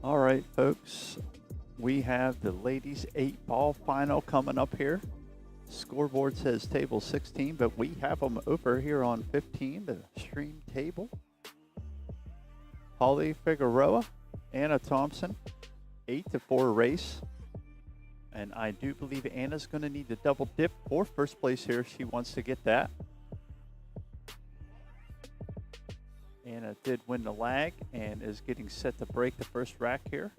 All right, folks, we have the ladies 8-ball final coming up here. Scoreboard says table 16, but we have them over here on 15, the stream table. Holly Figueroa, Anna Thompson, 8-4 race. And I do believe Anna's going to need to double dip for first place here. She wants to get that. Anna did win the lag and is getting set to break the first rack here.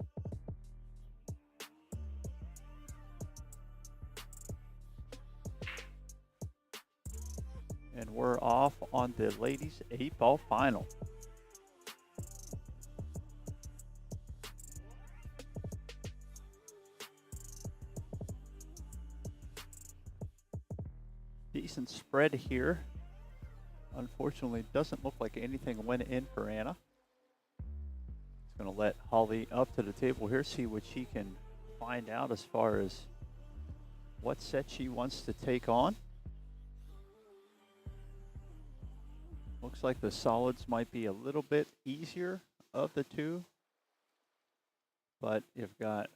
And we're off on the ladies 8-ball final. Decent spread here. Unfortunately, doesn't look like anything went in for Anna. It's going to let Holly up to the table here, see what she can find out as far as what set she wants to take on. Looks like the solids might be a little bit easier of the two, but you've got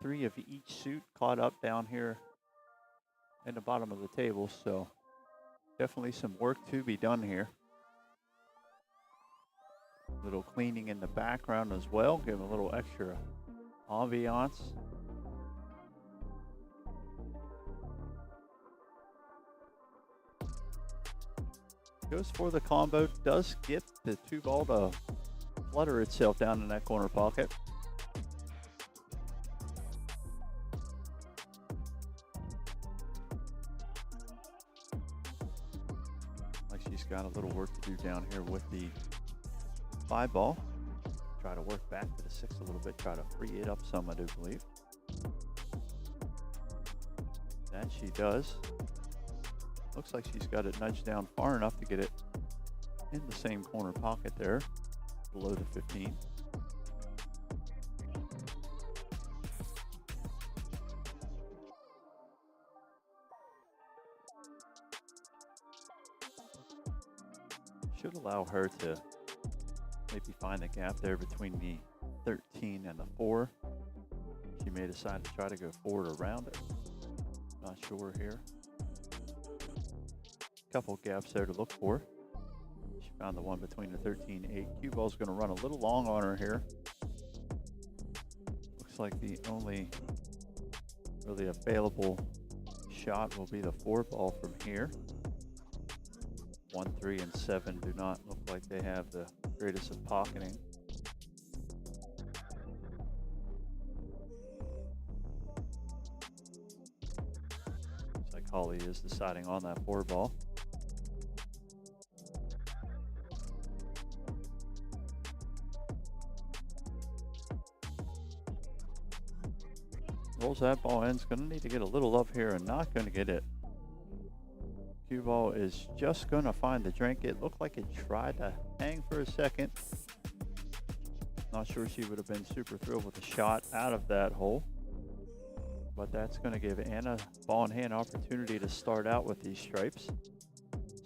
3 of each suit caught up down here in the bottom of the table, so definitely some work to be done here. A little cleaning in the background as well, give a little extra ambiance. Goes for the combo, does get the 2-ball to flutter itself down in that corner pocket. She's got a little work to do down here with the 5-ball. Try to work back to the 6 a little bit, try to free it up some, I do believe. That she does. Looks like she's got it nudged down far enough to get it in the same corner pocket there, below the 15. Should allow her to maybe find the gap there between the 13 and the 4. She may decide to try to go forward around it. Not sure here. Couple gaps there to look for. She found the one between the 13 and 8. Cue ball's going to run a little long on her here. Looks like the only really available shot will be the 4 ball from here. 1, 3, and 7 do not look like they have the greatest of pocketing. Looks like Holly is deciding on that 4 ball. Rolls that ball in. It's going to need to get a little love here and not going to get it. Cue ball is just going to find the drink. It looked like it tried to hang for a second. Not sure she would have been super thrilled with the shot out of that hole. But that's going to give Anna ball in hand opportunity to start out with these stripes.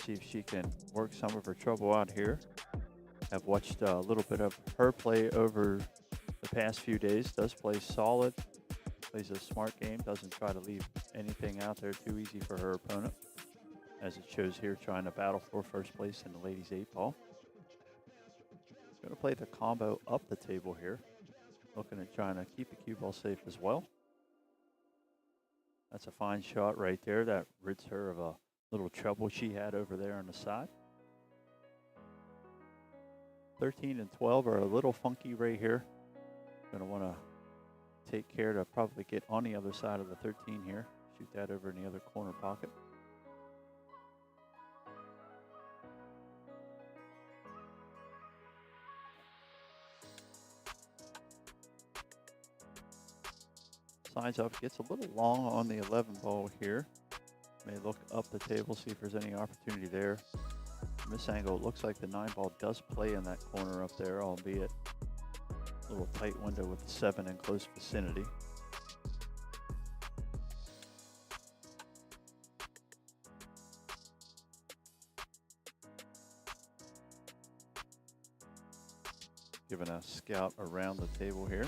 See if she can work some of her trouble out here. I've watched a little bit of her play over the past few days. Does play solid. Plays a smart game. Doesn't try to leave anything out there too easy for her opponent. As it shows here, trying to battle for first place in the ladies 8 ball. Going to play the combo up the table here. Looking at trying to keep the cue ball safe as well. That's a fine shot right there. That rids her of a little trouble she had over there on the side. 13 and 12 are a little funky right here. Going to want to take care to probably get on the other side of the 13 here. Shoot that over in the other corner pocket. Sides up, gets a little long on the 11 ball here. May look up the table, see if there's any opportunity there. From this angle, it looks like the 9 ball does play in that corner up there, albeit a little tight window with the 7 in close vicinity. Giving a scout around the table here.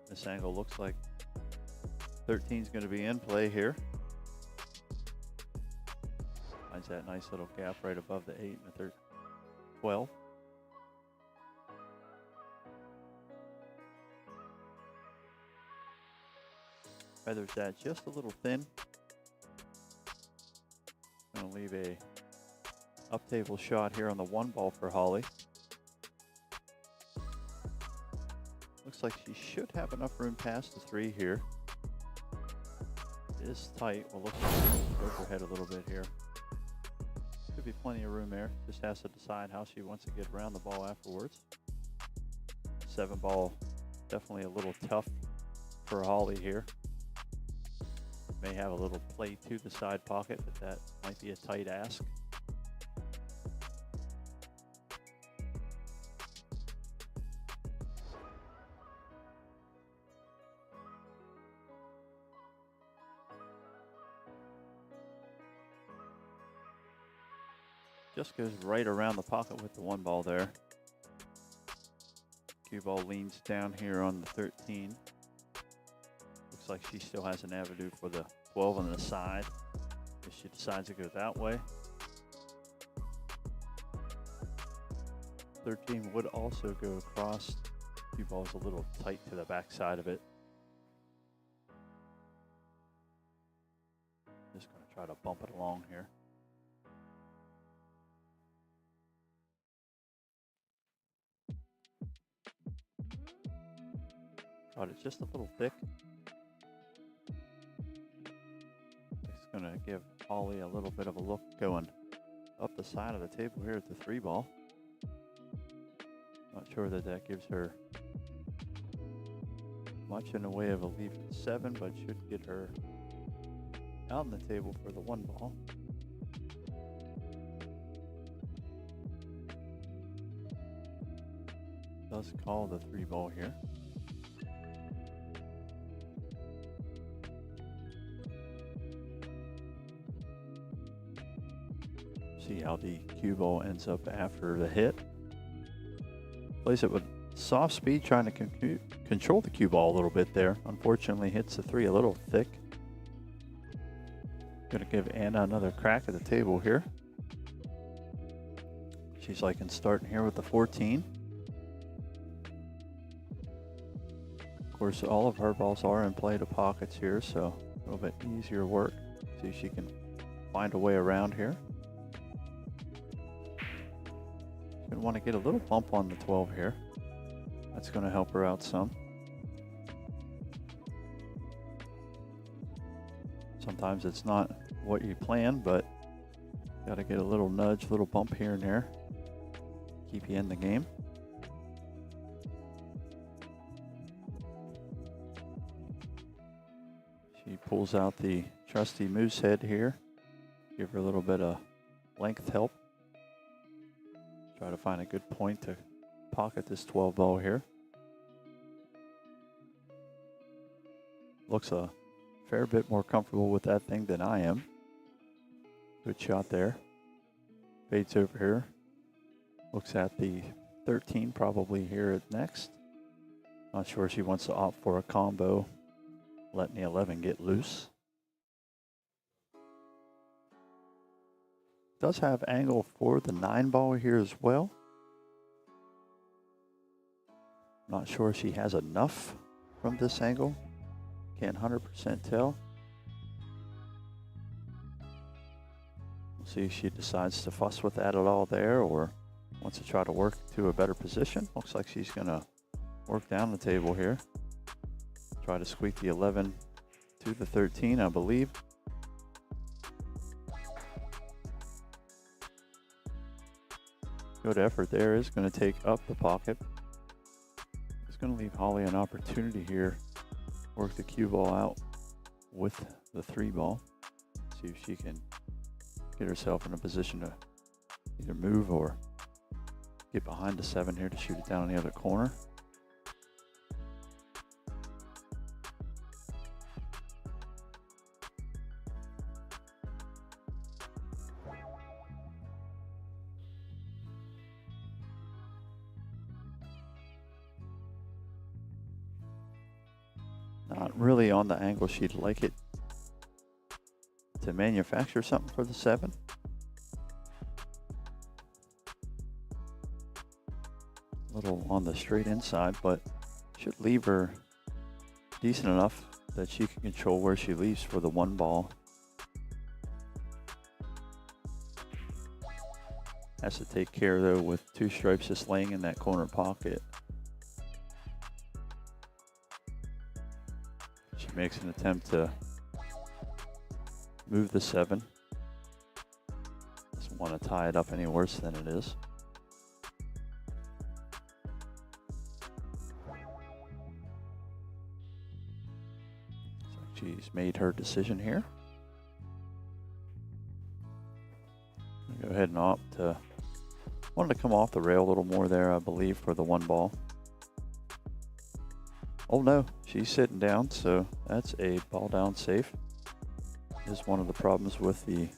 This angle looks like 13 is going to be in play here. Finds that nice little gap right above the 8 and the 12. Feathers that just a little thin. Going to leave a up table shot here on the 1 ball for Holly. Looks like she should have enough room past the 3 here. It is tight. We'll look over her head a little bit here. Should be plenty of room there. Just has to decide how she wants to get around the ball afterwards. 7 ball, definitely a little tough for Holly here. May have a little play to the side pocket, but that might be a tight ask. Just goes right around the pocket with the 1 ball there. Cue ball leans down here on the 13. Looks like she still has an avenue for the 12 on the side if she decides to go that way. 13 would also go across. Cue ball's a little tight to the back side of it. Just going to try to bump it along here. Got it just a little thick. It's going to give Holly a little bit of a look going up the side of the table here at the 3 ball. Not sure that that gives her much in the way of a lead for the 7, but should get her out on the table for the 1 ball. Does call the 3 ball here. See how the cue ball ends up after the hit. Plays it with soft speed, trying to control the cue ball a little bit there. Unfortunately, hits the 3 a little thick. Gonna give Anna another crack at the table here. She's liking starting here with the 14. Of course, all of her balls are in play to pockets here, so a little bit easier work. See if she can find a way around here. Gonna want to get a little bump on the 12 here. That's going to help her out some. Sometimes it's not what you plan, but got to get a little nudge, little bump here and there. Keep you in the game. She pulls out the trusty moose head here. Give her a little bit of length help. Try to find a good point to pocket this 12 ball here. Looks a fair bit more comfortable with that thing than I am. Good shot there. Fades over here. Looks at the 13 probably here at next. Not sure she wants to opt for a combo, letting the 11 get loose. Does have angle for the 9 ball here as well. Not sure she has enough from this angle. Can't 100% tell. We'll see if she decides to fuss with that at all there or wants to try to work to a better position. Looks like she's gonna work down the table here. Try to squeak the 11 to the 13, I believe. Good effort there. Is going to take up the pocket. It's going to leave Holly an opportunity here. Work the cue ball out with the 3 ball. See if she can get herself in a position to either move or get behind the 7 here to shoot it down in the other corner. Not really on the angle she'd like it to manufacture something for the 7. A little on the straight inside, but should leave her decent enough that she can control where she leaves for the 1 ball. Has to take care though with 2 stripes just laying in that corner pocket. She makes an attempt to move the 7. Doesn't want to tie it up any worse than it is. So she's made her decision here. I'll go ahead and opt to, wanted to come off the rail a little more there, I believe, for the 1 ball. Oh no, she's sitting down, so that's a ball down safe. Is one of the problems with the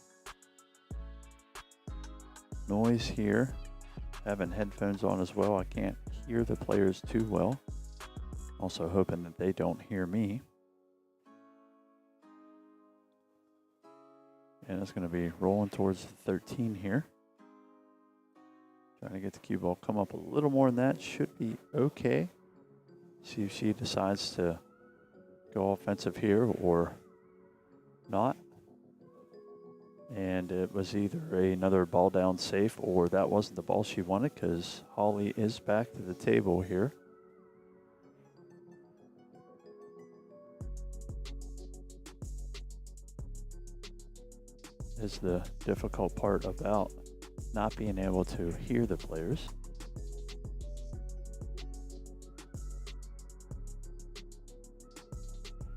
noise here. Having headphones on as well, I can't hear the players too well. Also hoping that they don't hear me. And it's going to be rolling towards the 13 here. Trying to get the cue ball come up a little more than that. Should be okay. See if she decides to go offensive here or not. And it was either another ball down safe or that wasn't the ball she wanted, because Holly is back to the table here. Is the difficult part about not being able to hear the players.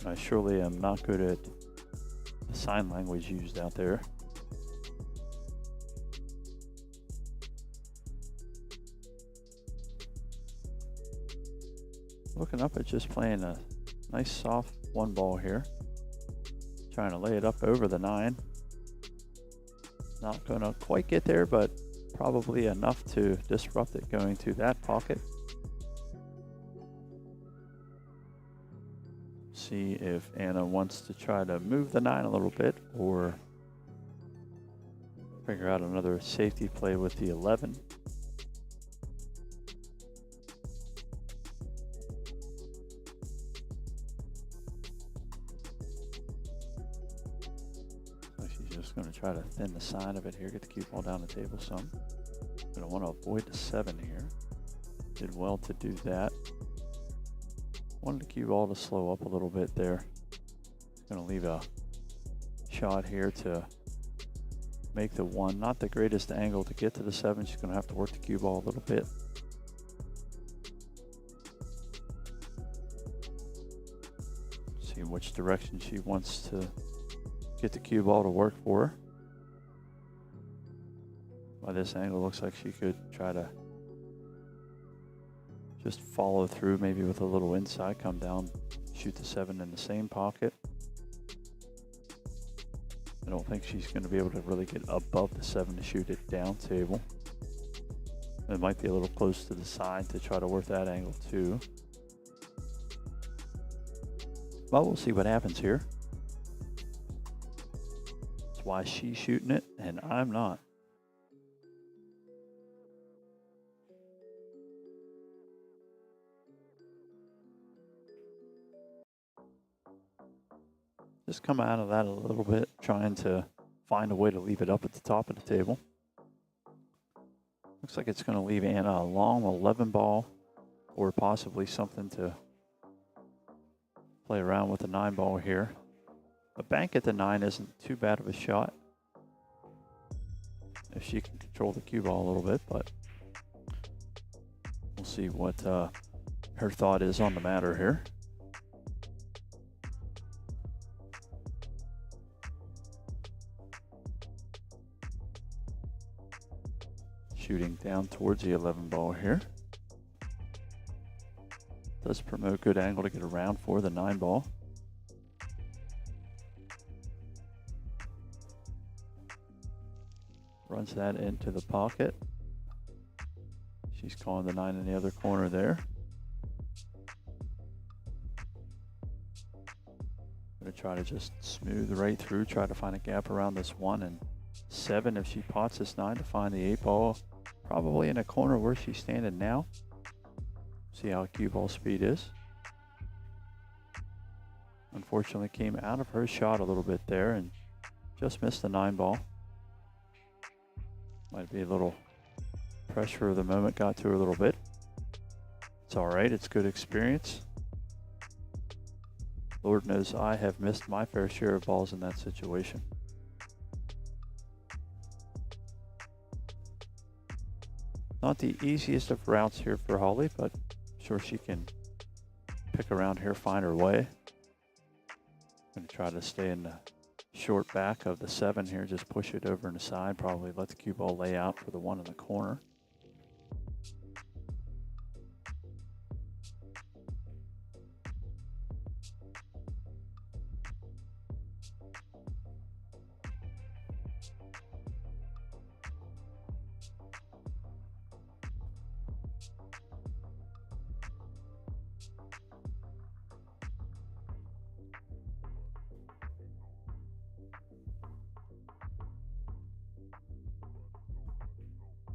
I surely am not good at the sign language used out there. Looking up at just playing a nice soft 1 ball here. Trying to lay it up over the 9. Not going to quite get there, but probably enough to disrupt it going to that pocket. See if Anna wants to try to move the 9 a little bit or figure out another safety play with the 11. So she's just going to try to thin the side of it here, get the cue ball down the table some. Going to want to avoid the 7 here. Did well to do that. Wanted the cue ball to slow up a little bit there. Going to leave a shot here to make the 1. Not the greatest angle to get to the 7. She's going to have to work the cue ball a little bit. See which direction she wants to get the cue ball to work for her. By this angle, looks like she could try to just follow through, maybe with a little inside, come down, shoot the 7 in the same pocket. I don't think she's going to be able to really get above the 7 to shoot it down table. It might be a little close to the side to try to work that angle too. But we'll see what happens here. That's why she's shooting it and I'm not. Just come out of that a little bit, trying to find a way to leave it up at the top of the table. Looks like it's going to leave Anna a long 11 ball or possibly something to play around with the 9 ball here. A bank at the 9 isn't too bad of a shot if she can control the cue ball a little bit, but we'll see what her thought is on the matter here. Shooting down towards the 11 ball here. Does promote good angle to get around for the 9 ball. Runs that into the pocket. She's calling the 9 in the other corner there. Gonna try to just smooth right through, try to find a gap around this 1 and 7 if she pots this 9 to find the 8 ball. Probably in a corner where she's standing now. See how cue ball speed is. Unfortunately came out of her shot a little bit there and just missed the 9 ball. Might be a little pressure of the moment got to her a little bit. It's all right, it's good experience. Lord knows I have missed my fair share of balls in that situation. Not the easiest of routes here for Holly, but I'm sure she can pick around here, find her way. Going to try to stay in the short back of the 7 here, just push it over in the side, probably let the cue ball lay out for the 1 in the corner.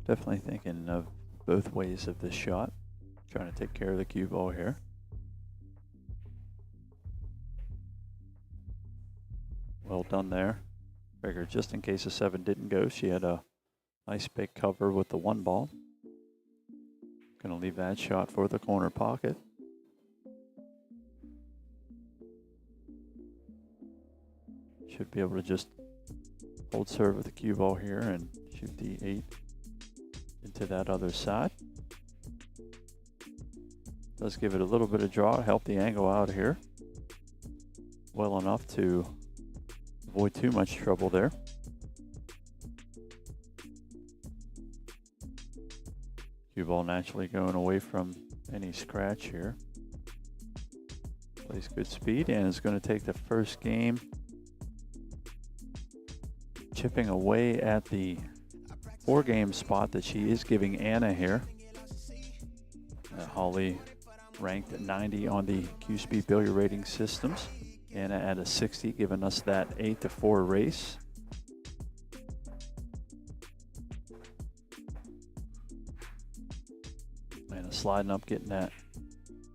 Definitely thinking of both ways of this shot. Trying to take care of the cue ball here. Well done there. Figured just in case the 7 didn't go, she had a nice big cover with the 1 ball. Gonna leave that shot for the corner pocket. Should be able to just hold serve with the cue ball here and shoot the 8 into that other side. Does give it a little bit of draw, help the angle out here. Well enough to avoid too much trouble there. Cue ball naturally going away from any scratch here. Plays good speed and is going to take the first game chipping away at the 4-game spot that she is giving Anna here. Holly ranked at 90 on the Q-Speed billiard rating systems. Anna at a 60, giving us that 8-4 race. Anna sliding up, getting that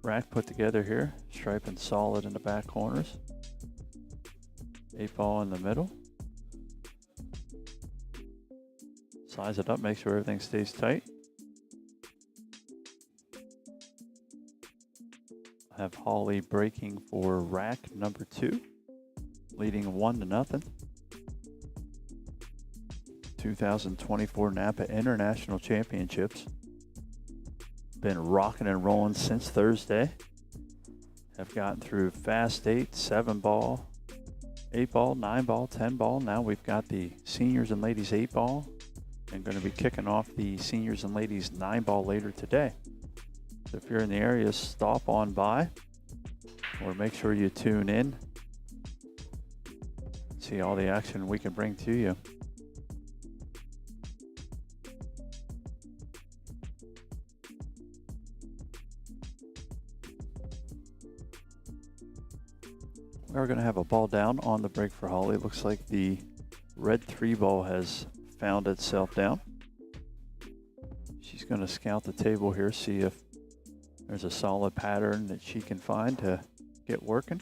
rack put together here. Striping solid in the back corners. 8 ball in the middle. Size it up, make sure everything stays tight. Have Holly breaking for rack number 2, leading 1-0. 2024 NAPA International Championships. Been rocking and rolling since Thursday. Have gotten through fast 8, 7 ball, 8 ball, 9 ball, 10 ball. Now we've got the seniors and ladies 8 ball. And going to be kicking off the seniors and ladies 9 ball later today. So if you're in the area, stop on by or make sure you tune in. See all the action we can bring to you. We're going to have a ball down on the break for Holly. It looks like the red 3 ball has found itself down. She's going to scout the table here, see if there's a solid pattern that she can find to get working.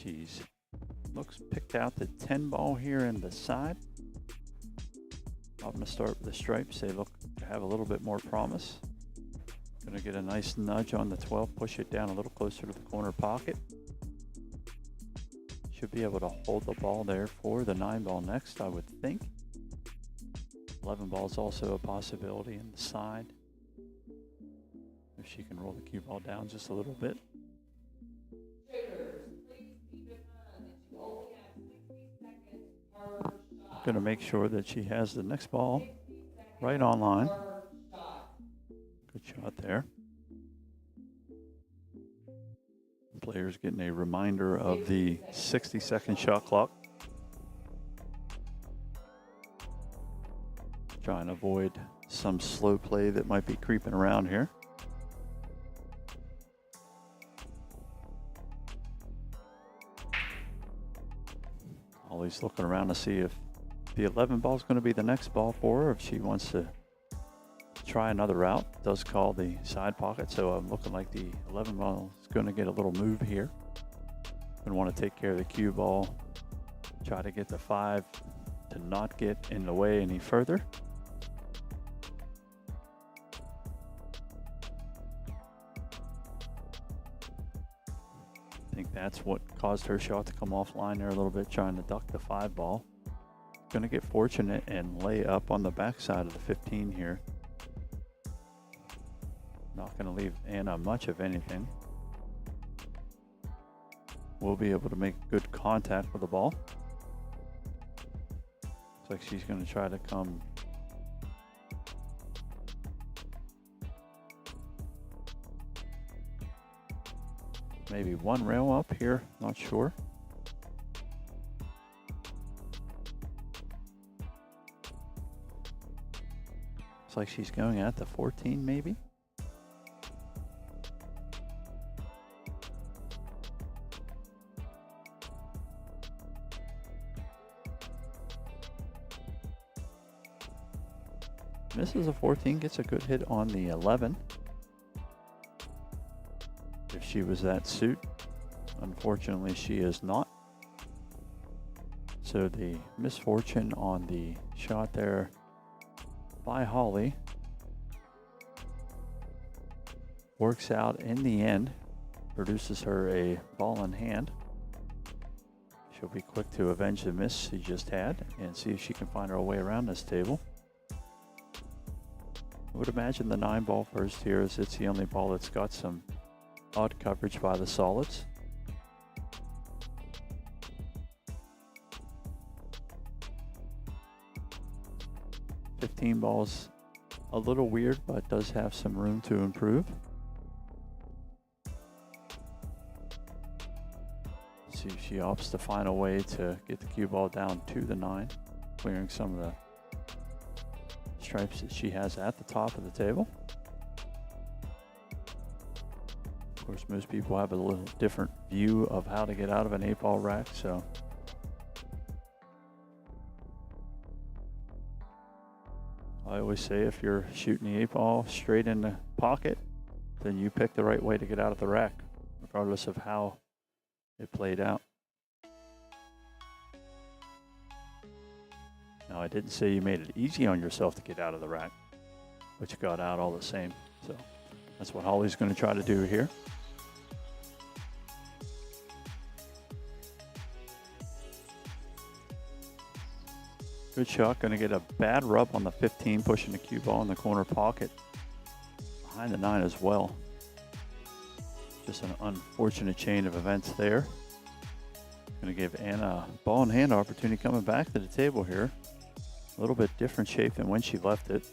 She's looks picked out the 10 ball here in the side. I'm going to start with the stripes. They look to have a little bit more promise. Going to get a nice nudge on the 12, push it down a little closer to the corner pocket. Should be able to hold the ball there for the 9 ball next, I would think. 11 ball is also a possibility in the side. If she can roll the cue ball down just a little bit. Going to make sure that she has the next ball right on line. Good shot there. Players getting a reminder of the 60-second shot clock. Trying to avoid some slow play that might be creeping around here. Always looking around to see if the 11 ball is going to be the next ball for her, if she wants to try another route. Does call the side pocket, so I'm looking like the 11 ball is going to get a little move here. Going to want to take care of the cue ball. Try to get the 5 to not get in the way any further. I think that's what caused her shot to come offline there a little bit, trying to duck the 5 ball. Going to get fortunate and lay up on the backside of the 15 here. Not going to leave Anna much of anything. We'll be able to make good contact with the ball. Looks like she's going to try to come maybe 1 rail up here, not sure. Looks like she's going at the 14 maybe. Misses a 14, gets a good hit on the 11. If she was that suit, unfortunately she is not. So the misfortune on the shot there by Holly works out in the end, produces her a ball in hand. She'll be quick to avenge the miss she just had and see if she can find her way around this table. I would imagine the 9 ball first here, as it's the only ball that's got some odd coverage by the solids. 15 ball's a little weird, but does have some room to improve. See if she opts to find a way to get the cue ball down to the 9, clearing some of the stripes that she has at the top of the table. Of course, most people have a little different view of how to get out of an 8-ball rack, so I always say if you're shooting the 8-ball straight in the pocket, then you pick the right way to get out of the rack, regardless of how it played out. Now, I didn't say you made it easy on yourself to get out of the rack, but you got out all the same. So that's what Holly's going to try to do here. Good shot, going to get a bad rub on the 15, pushing the cue ball in the corner pocket behind the 9 as well. Just an unfortunate chain of events there. Going to give Anna a ball in hand opportunity coming back to the table here. A little bit different shape than when she left it.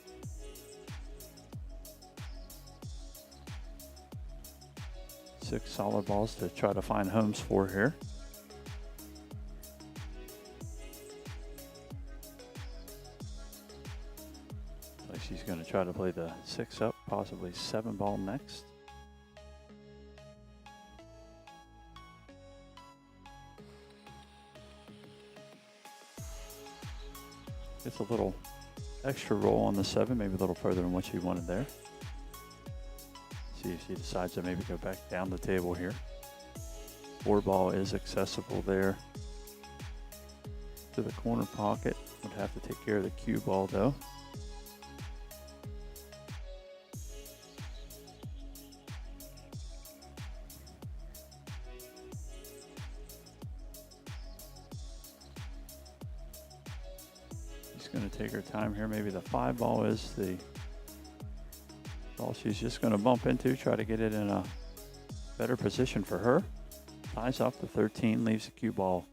Six solid balls to try to find homes for here. Like she's going to try to play the 6 up, possibly 7 ball next. Gets a little extra roll on the 7, maybe a little further than what she wanted there. See if she decides to maybe go back down the table here. 4 ball is accessible there to the corner pocket. Would have to take care of the cue ball though. Going to take her time here. Maybe the 5 ball is the ball she's just going to bump into, try to get it in a better position for her. Ties off the 13, leaves the cue ball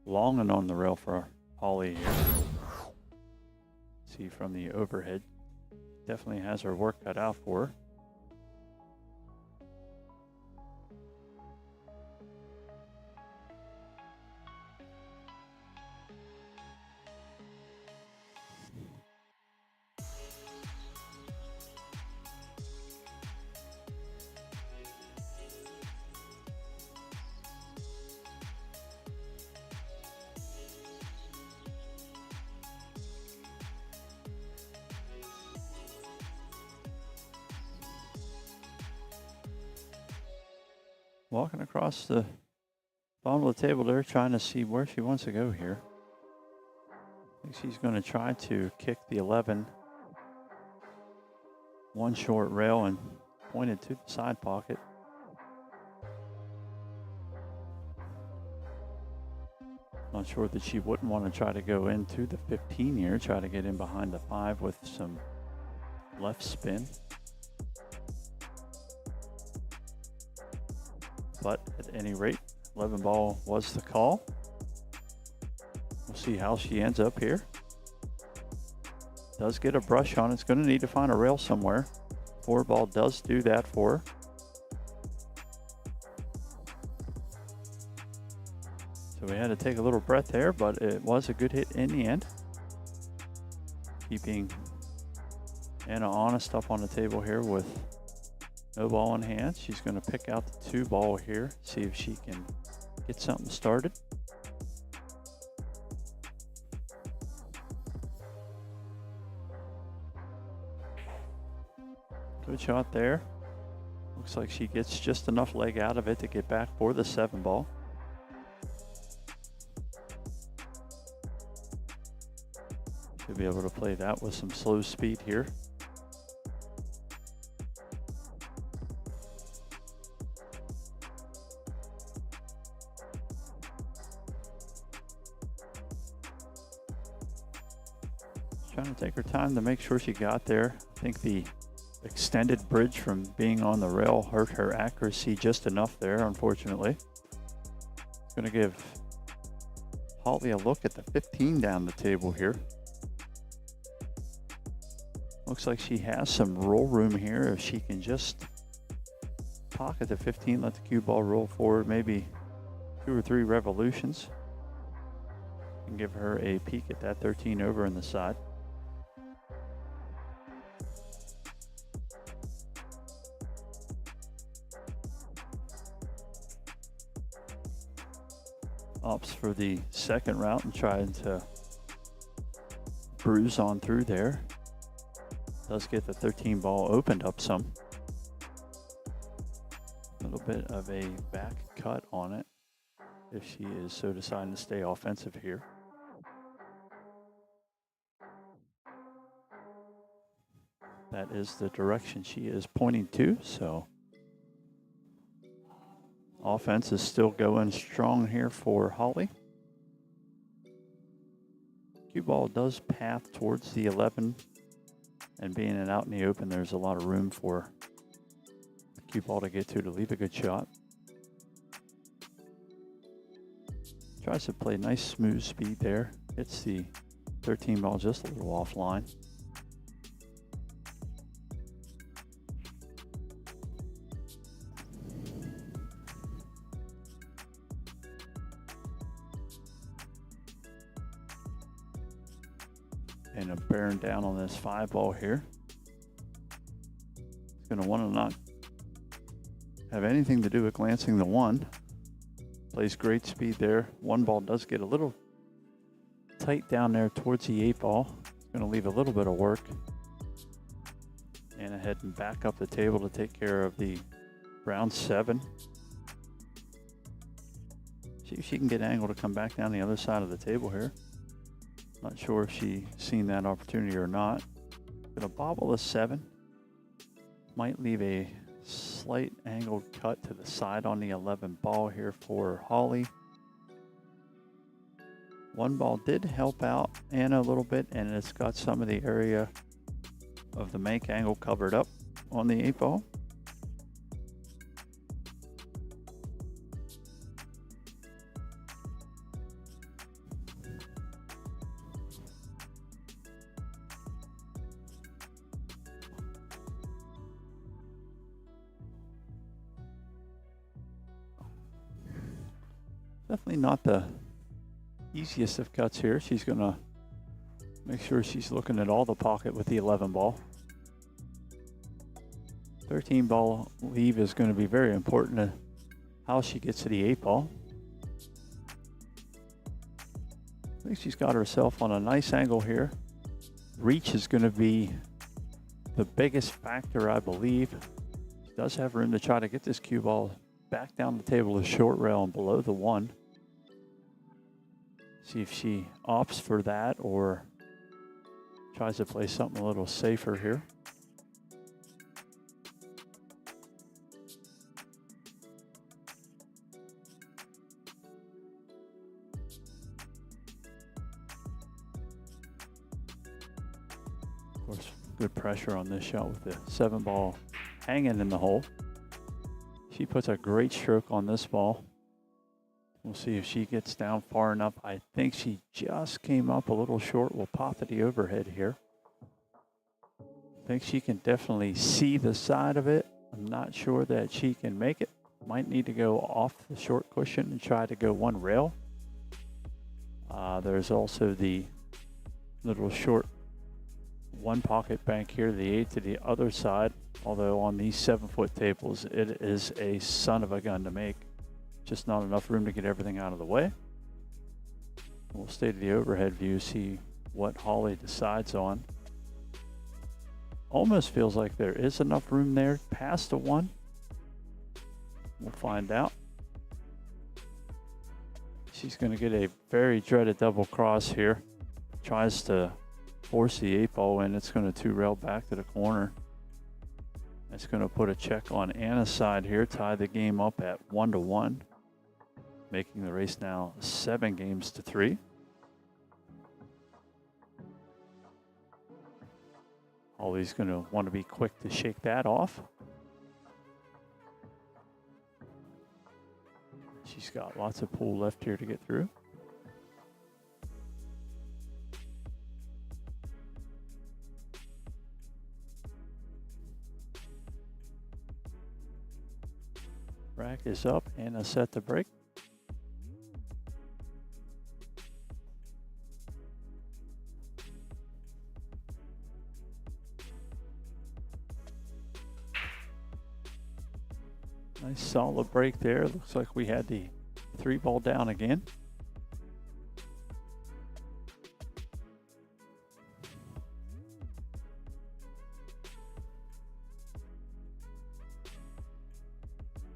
long and on the rail for Holly here. See from the overhead, definitely has her work cut out for her. Walking across the bottom of the table there, trying to see where she wants to go here. I think she's going to try to kick the 11. One short rail and pointed to the side pocket. Not sure that she wouldn't want to try to go into the 15 here, try to get in behind the 5 with some left spin. But at any rate, 11 ball was the call. We'll see how she ends up here. Does get a brush on. It's going to need to find a rail somewhere. 4 ball does do that for her. So we had to take a little breath there, but it was a good hit in the end. Keeping Anna honest up on the table here with no ball in hand. She's going to pick out the 2 ball here, see if she can get something started. Good shot there. Looks like she gets just enough leg out of it to get back for the 7 ball. Should be able to play that with some slow speed here. Trying to take her time to make sure she got there. I think the extended bridge from being on the rail hurt her accuracy just enough there, unfortunately. Going to give Holly a look at the 15 down the table here. Looks like she has some roll room here. If she can just pocket the 15, let the cue ball roll forward, maybe 2 or 3 revolutions, and give her a peek at that 13 over in the side. Opts for the second route and trying to bruise on through there. Does get the 13 ball opened up some. A little bit of a back cut on it if she is so deciding to stay offensive here. That is the direction she is pointing to, so offense is still going strong here for Holly. Cue ball does path towards the 11, and being an out in the open, there's a lot of room for the cue ball to get to leave a good shot. Tries to play nice smooth speed there. Hits the 13 ball just a little offline. And a bearing down on this 5 ball here. It's going to want to not have anything to do with glancing the 1. Plays great speed there. 1 ball does get a little tight down there towards the 8 ball. It's going to leave a little bit of work. And ahead and back up the table to take care of the round 7. See if she can get angle to come back down the other side of the table here. Not sure if she seen that opportunity or not. Gonna bobble a 7. Might leave a slight angled cut to the side on the 11 ball here for Holly. 1 ball did help out Anna a little bit, and it's got some of the area of the make angle covered up on the 8 ball. Definitely not the easiest of cuts here. She's going to make sure she's looking at all the pocket with the 11 ball. 13 ball leave is going to be very important to how she gets to the 8 ball. I think she's got herself on a nice angle here. Reach is going to be the biggest factor, I believe. She does have room to try to get this cue ball back down the table to short rail and below the 1. See if she opts for that or tries to play something a little safer here. Of course, good pressure on this shot with the 7 ball hanging in the hole. She puts a great stroke on this ball. We'll see if she gets down far enough. I think she just came up a little short. We'll pop to the overhead here. I think she can definitely see the side of it. I'm not sure that she can make it. Might need to go off the short cushion and try to go 1 rail. There's also the little short 1 pocket bank here, the 8 to the other side. Although on these 7-foot tables, it is a son of a gun to make. Just not enough room to get everything out of the way. We'll stay to the overhead view, see what Holly decides on. Almost feels like there is enough room there past the 1. We'll find out. She's going to get a very dreaded double cross here. Tries to force the 8 ball in. It's going to 2-rail back to the corner. It's going to put a check on Anna's side here, tie the game up at 1-1, making the race now 7 games to 3. Holly's going to want to be quick to shake that off. She's got lots of pool left here to get through. Rack is up and a set to break. Nice solid break there. Looks like we had the 3-ball down again.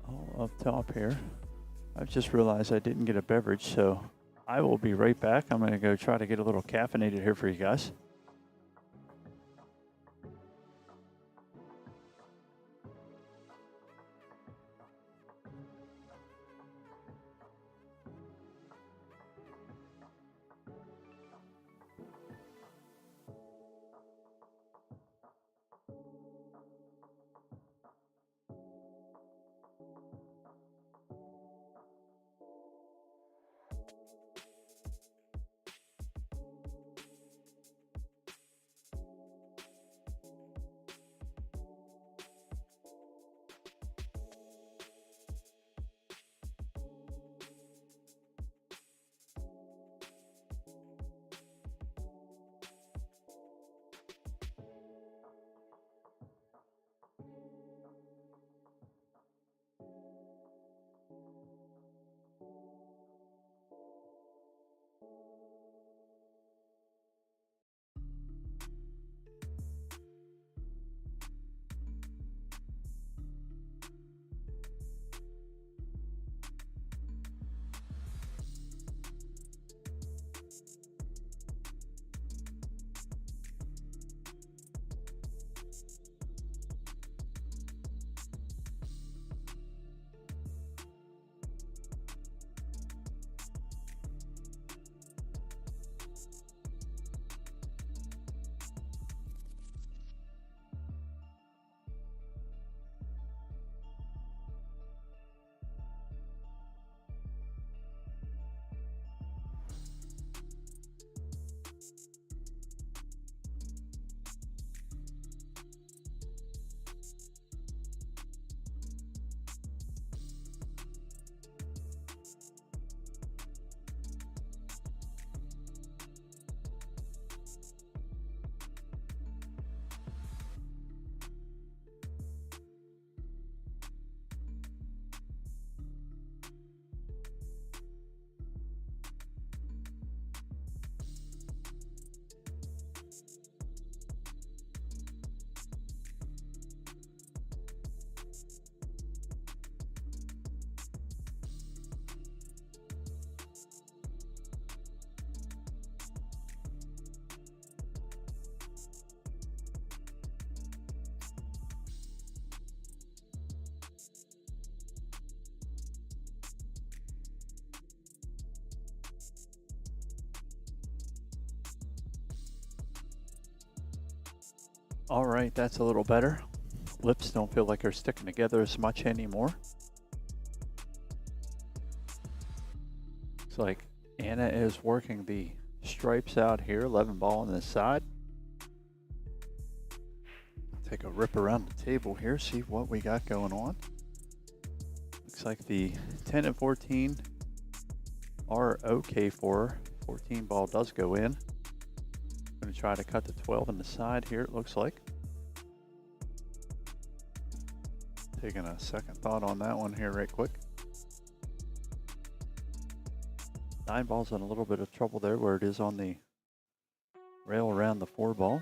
All up top here. I've just realized I didn't get a beverage, so I will be right back. I'm going to go try to get a little caffeinated here for you guys. All right, that's a little better. Lips don't feel like they're sticking together as much anymore. Looks like Anna is working the stripes out here, 11-ball on this side. Take a rip around the table here, see what we got going on. Looks like the 10 and 14 are okay for her. 14 ball does go in. Going to try to cut the 12 on the side here, it looks like. Taking a second thought on that one here right quick. 9 ball's in a little bit of trouble there where it is on the rail around the 4 ball.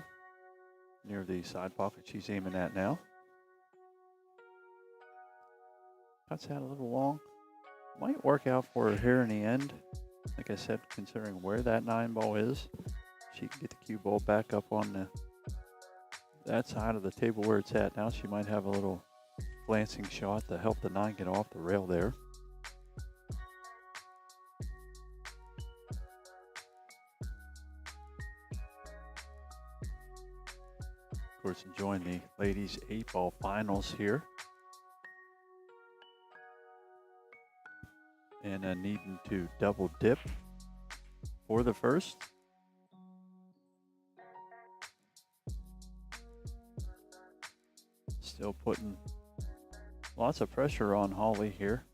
Near the side pocket she's aiming at now. Cuts out a little long. Might work out for her here in the end. Like I said, considering where that 9 ball is, she can get the cue ball back up on that side of the table where it's at now. She might have a little glancing shot to help the 9 get off the rail there. Of course, enjoying the ladies 8-ball finals here. And needing to double dip for the first. Still putting Lots of pressure on Holly here.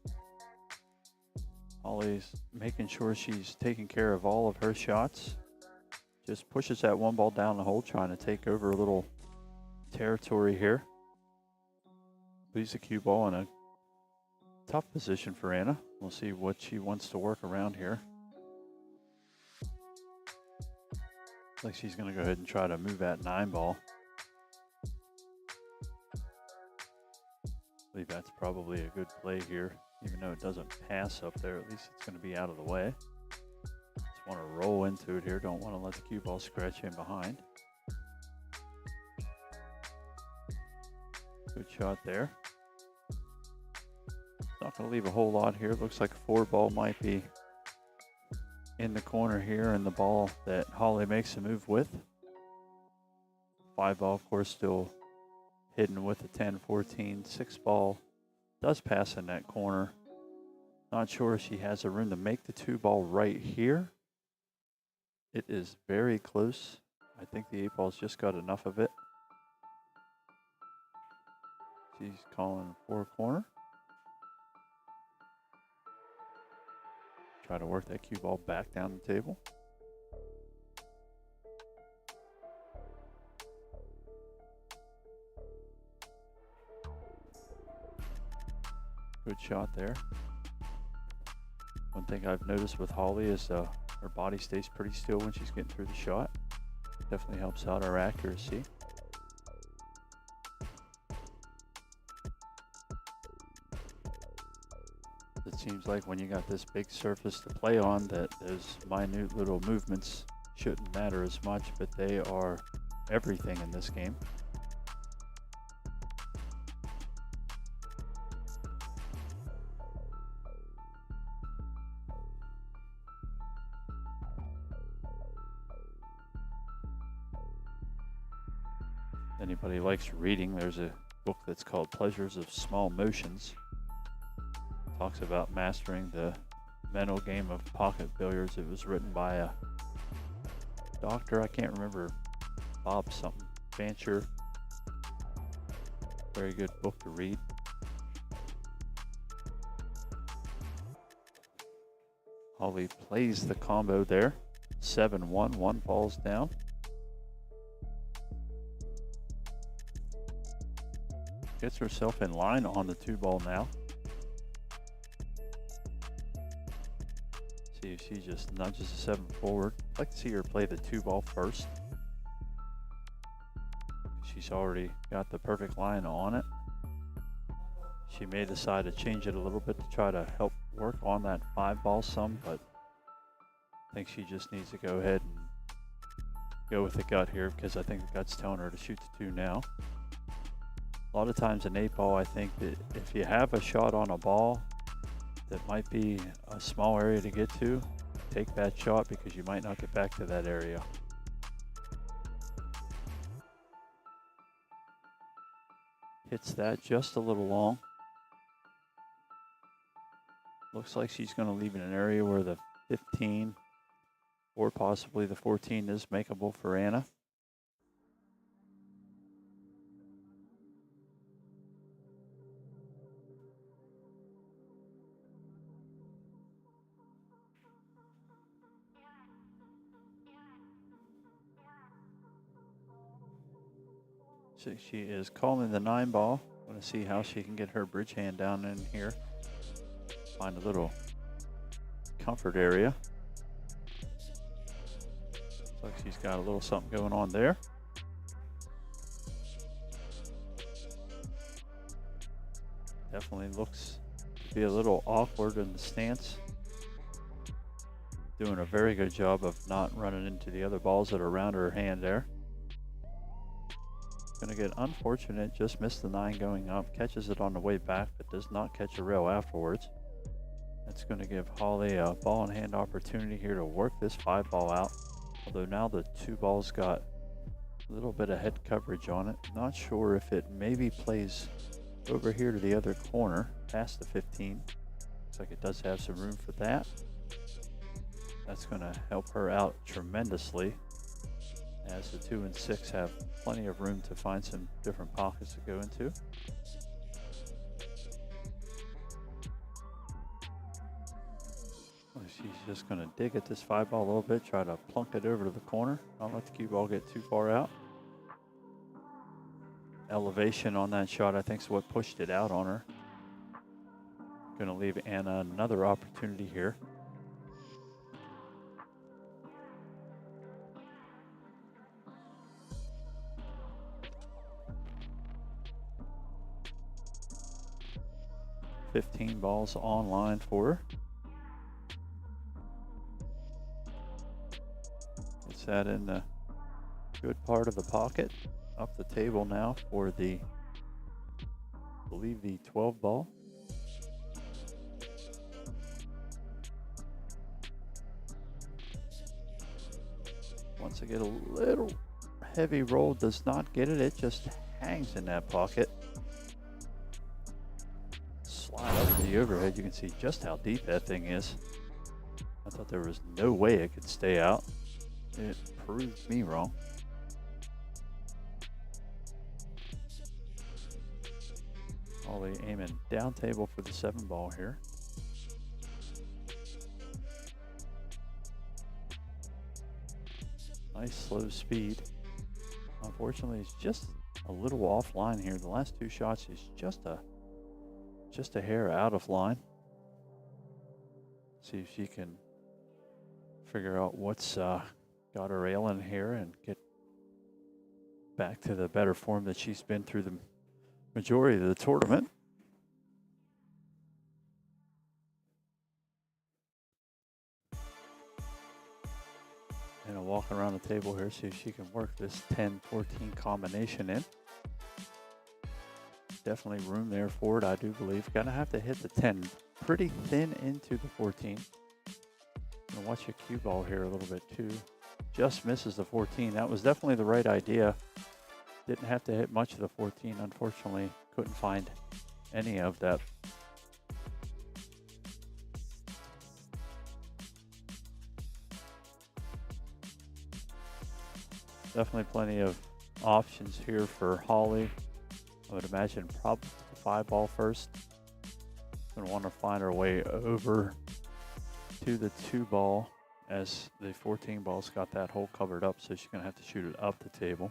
Holly's making sure she's taking care of all of her shots. Just pushes that one ball down the hole, trying to take over a little territory here. Leaves the cue ball in a tough position for Anna. We'll see what she wants to work around here. Looks like she's going to go ahead and try to move that 9 ball. I believe that's probably a good play here. Even though it doesn't pass up there, at least it's going to be out of the way. Just want to roll into it here. Don't want to let the cue ball scratch in behind. Good shot there. Not going to leave a whole lot here. Looks like a 4 ball might be in the corner here, and the ball that Holly makes a move with. 5 ball, of course, still hidden with the 10-14. 6 ball does pass in that corner. Not sure if she has a room to make the 2 ball right here. It is very close. I think the 8 ball's just got enough of it. She's calling for a corner. Try to work that cue ball back down the table. Good shot there. One thing I've noticed with Holly is her body stays pretty still when she's getting through the shot. Definitely helps out her accuracy. It seems like when you got this big surface to play on, that those minute little movements shouldn't matter as much, but they are everything in this game. Anybody likes reading, there's a book that's called Pleasures of Small Motions. Talks about mastering the mental game of pocket billiards. It was written by a doctor, I can't remember, Bob something, Fancher. Very good book to read. Holly plays the combo there. 7-1, 1 falls down. Gets herself in line on the 2 ball now. See if she just nudges the 7 forward. I'd like to see her play the 2 ball first. She's already got the perfect line on it. She may decide to change it a little bit to try to help work on that 5 ball some, but I think she just needs to go ahead and go with the gut here, because I think the gut's telling her to shoot the 2 now. A lot of times in 8 ball, I think that if you have a shot on a ball that might be a small area to get to, take that shot, because you might not get back to that area. Hits that just a little long. Looks like she's going to leave in an area where the 15 or possibly the 14 is makeable for Anna. So she is calling the 9 ball. Want to see how she can get her bridge hand down in here. Find a little comfort area. Looks like she's got a little something going on there. Definitely looks to be a little awkward in the stance. Doing a very good job of not running into the other balls that are around her hand there. Gonna get unfortunate, just missed the 9 going up, catches it on the way back, but does not catch a rail afterwards. That's gonna give Holly a ball in hand opportunity here to work this 5 ball out. Although now the 2 balls got a little bit of head coverage on it. Not sure if it maybe plays over here to the other corner, past the 15. Looks like it does have some room for that. That's gonna help her out tremendously, as the 2 and 6 have plenty of room to find some different pockets to go into. Well, she's just going to dig at this 5-ball a little bit, try to plunk it over to the corner. Don't let the cue ball get too far out. Elevation on that shot, I think, is what pushed it out on her. Going to leave Anna another opportunity here. $15 balls online for her. It's that in the good part of the pocket. Up the table now for the, I believe, the 12 ball. Once I get a little heavy roll, does not get it. It just hangs in that pocket. Slide over the overhead. You can see just how deep that thing is. I thought there was no way it could stay out. It proved me wrong. Holly aiming down table for the 7 ball here. Nice slow speed. Unfortunately, it's just a little offline here. The last 2 shots is just a hair out of line. See if she can figure out what's got her ailing here and get back to the better form that she's been through the majority of the tournament. And I'll walk around the table here, see if she can work this 10-14 combination in. Definitely room there for it, I do believe. Gonna have to hit the 10 pretty thin into the 14. And watch your cue ball here a little bit too. Just misses the 14. That was definitely the right idea. Didn't have to hit much of the 14. Unfortunately, couldn't find any of that. Definitely plenty of options here for Holly. I would imagine probably the 5 ball first. Gonna want to find her way over to the 2 ball as the 14 ball's got that hole covered up, so she's gonna have to shoot it up the table.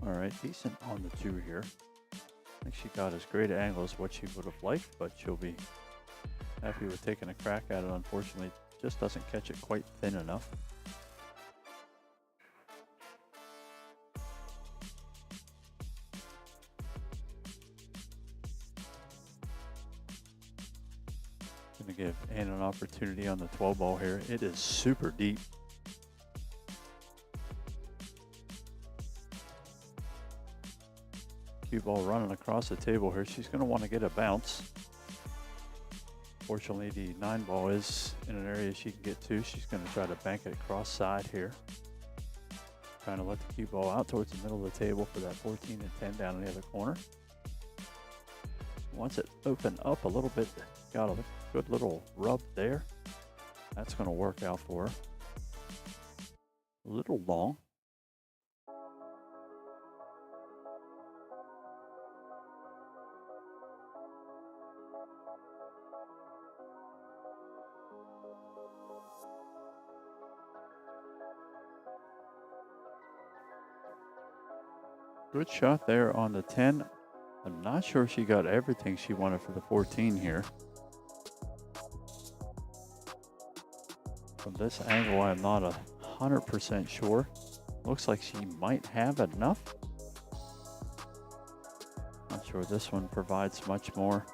All right, decent on the 2 here. I think she got as great an angle as what she would have liked, but she'll be happy with taking a crack at it. Unfortunately, just doesn't catch it quite thin enough. Gonna give Ann an opportunity on the 12 ball here. It is super deep. Cue ball running across the table here. She's going to want to get a bounce. Fortunately, the 9 ball is in an area she can get to. She's going to try to bank it across side here. Trying to let the cue ball out towards the middle of the table for that 14 and 10 down in the other corner. Once it opened up a little bit, got a good little rub there. That's going to work out for her. A little long. Good shot there on the 10. I'm not sure she got everything she wanted for the 14 here. From this angle, I'm not 100% sure. Looks like she might have enough. Not sure this one provides much more.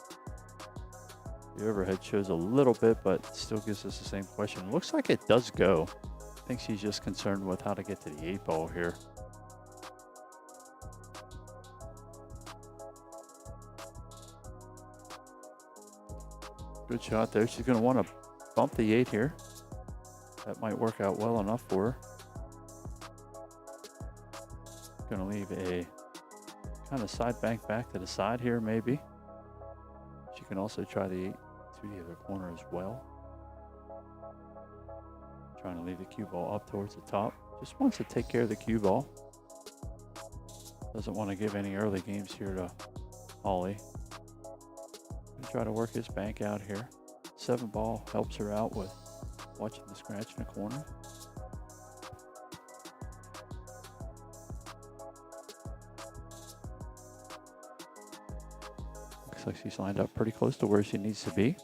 The overhead shows a little bit, but still gives us the same question. Looks like it does go. I think she's just concerned with how to get to the 8-ball here. Good shot there. She's going to want to bump the 8 here. That might work out well enough for her. Going to leave a kind of side bank back to the side here, maybe. She can also try the 8 to the other corner as well. Trying to leave the cue ball up towards the top. Just wants to take care of the cue ball. Doesn't want to give any early games here to Holly. Try to work his bank out here. 7-ball helps her out with watching the scratch in the corner. Looks like she's lined up pretty close to where she needs to be.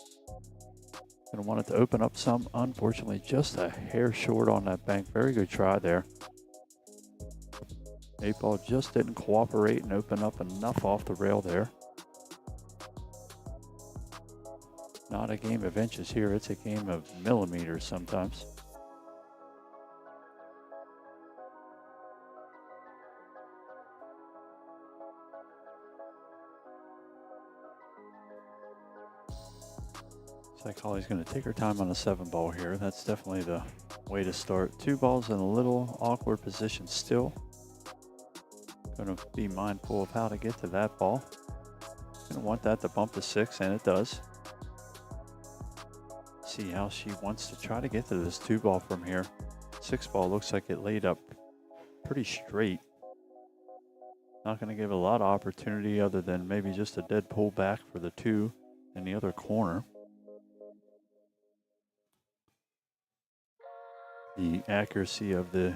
Gonna want it to open up some. Unfortunately, just a hair short on that bank. Very good try there. 8-ball just didn't cooperate and open up enough off the rail there. Not a game of inches here, it's a game of millimeters sometimes. Looks like Holly's going to take her time on the 7-ball here. That's definitely the way to start. 2 balls in a little awkward position still. Going to be mindful of how to get to that ball. Going to want that to bump the 6, and it does. See how she wants to try to get to this 2-ball from here. 6-ball looks like it laid up pretty straight. Not going to give a lot of opportunity other than maybe just a dead pull back for the 2 in the other corner. The accuracy of the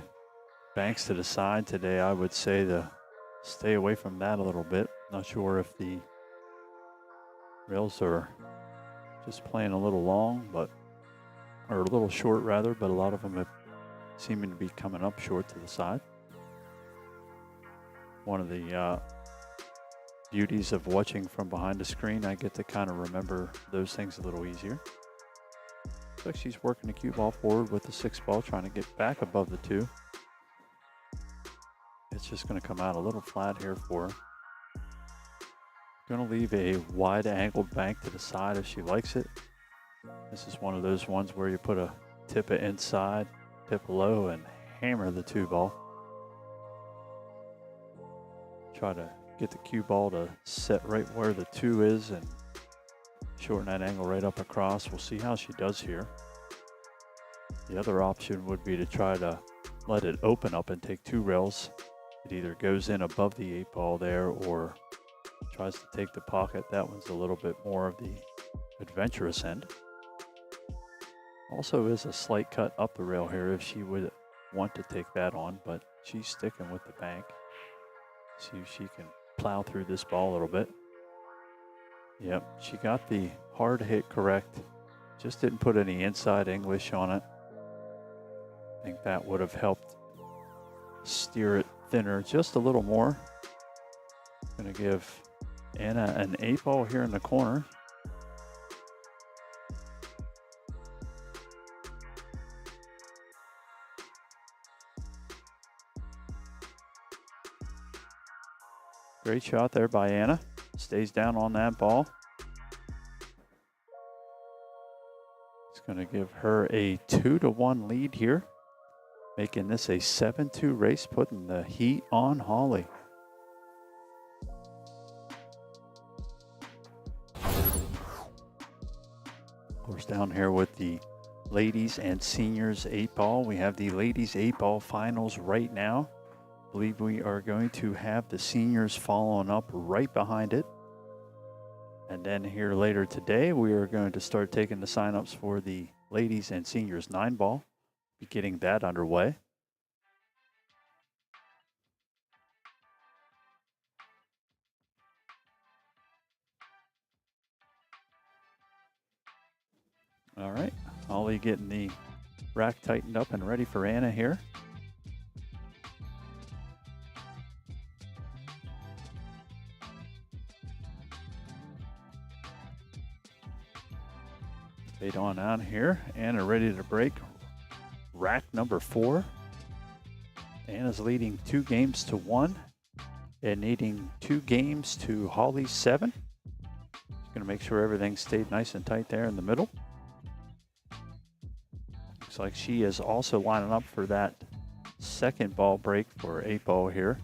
banks to the side today, I would say to stay away from that a little bit. Not sure if the rails are just playing a little long, or a little short rather, but a lot of them have seeming to be coming up short to the side. One of the beauties of watching from behind the screen, I get to kind of remember those things a little easier. Looks like she's working the cue ball forward with the 6-ball, trying to get back above the 2. It's just going to come out a little flat here for her. Going to leave a wide angled bank to the side if she likes it. This is one of those ones where you put a tip it inside, tip low, and hammer the 2-ball. Try to get the cue ball to set right where the 2 is and shorten that angle right up across. We'll see how she does here. The other option would be to try to let it open up and take 2 rails. It either goes in above the 8-ball there or tries to take the pocket. That one's a little bit more of the adventurous end. Also is a slight cut up the rail here if she would want to take that on, but she's sticking with the bank. See if she can plow through this ball a little bit. Yep, she got the hard hit correct. Just didn't put any inside English on it. I think that would have helped steer it thinner just a little more. Gonna give Anna an 8-ball here in the corner. Great shot there by Anna. Stays down on that ball. It's going to give her a 2-1 lead here, making this a 7-2 race, putting the heat on Holly. Of course, down here with the ladies and seniors 8-ball, we have the ladies 8-ball finals right now. I believe we are going to have the seniors following up right behind it. And then here later today, we are going to start taking the signups for the ladies and seniors 9-ball, be getting that underway. All right, Holly getting the rack tightened up and ready for Anna here. Fade on out here. Anna ready to break rack number 4. Anna's leading 2 games to 1 and needing 2 games to Holly's 7. She's going to make sure everything stayed nice and tight there in the middle. Looks like she is also lining up for that second ball break for 8 ball here.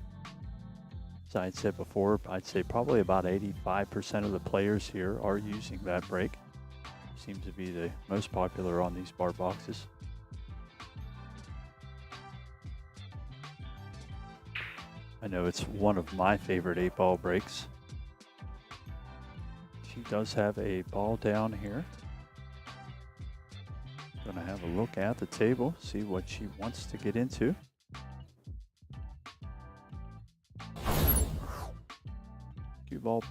As I had said before, I'd say probably about 85% of the players here are using that break. Seems to be the most popular on these bar boxes. I know it's one of my favorite 8 ball breaks. She does have a ball down here. Gonna have a look at the table, see what she wants to get into. Cue ball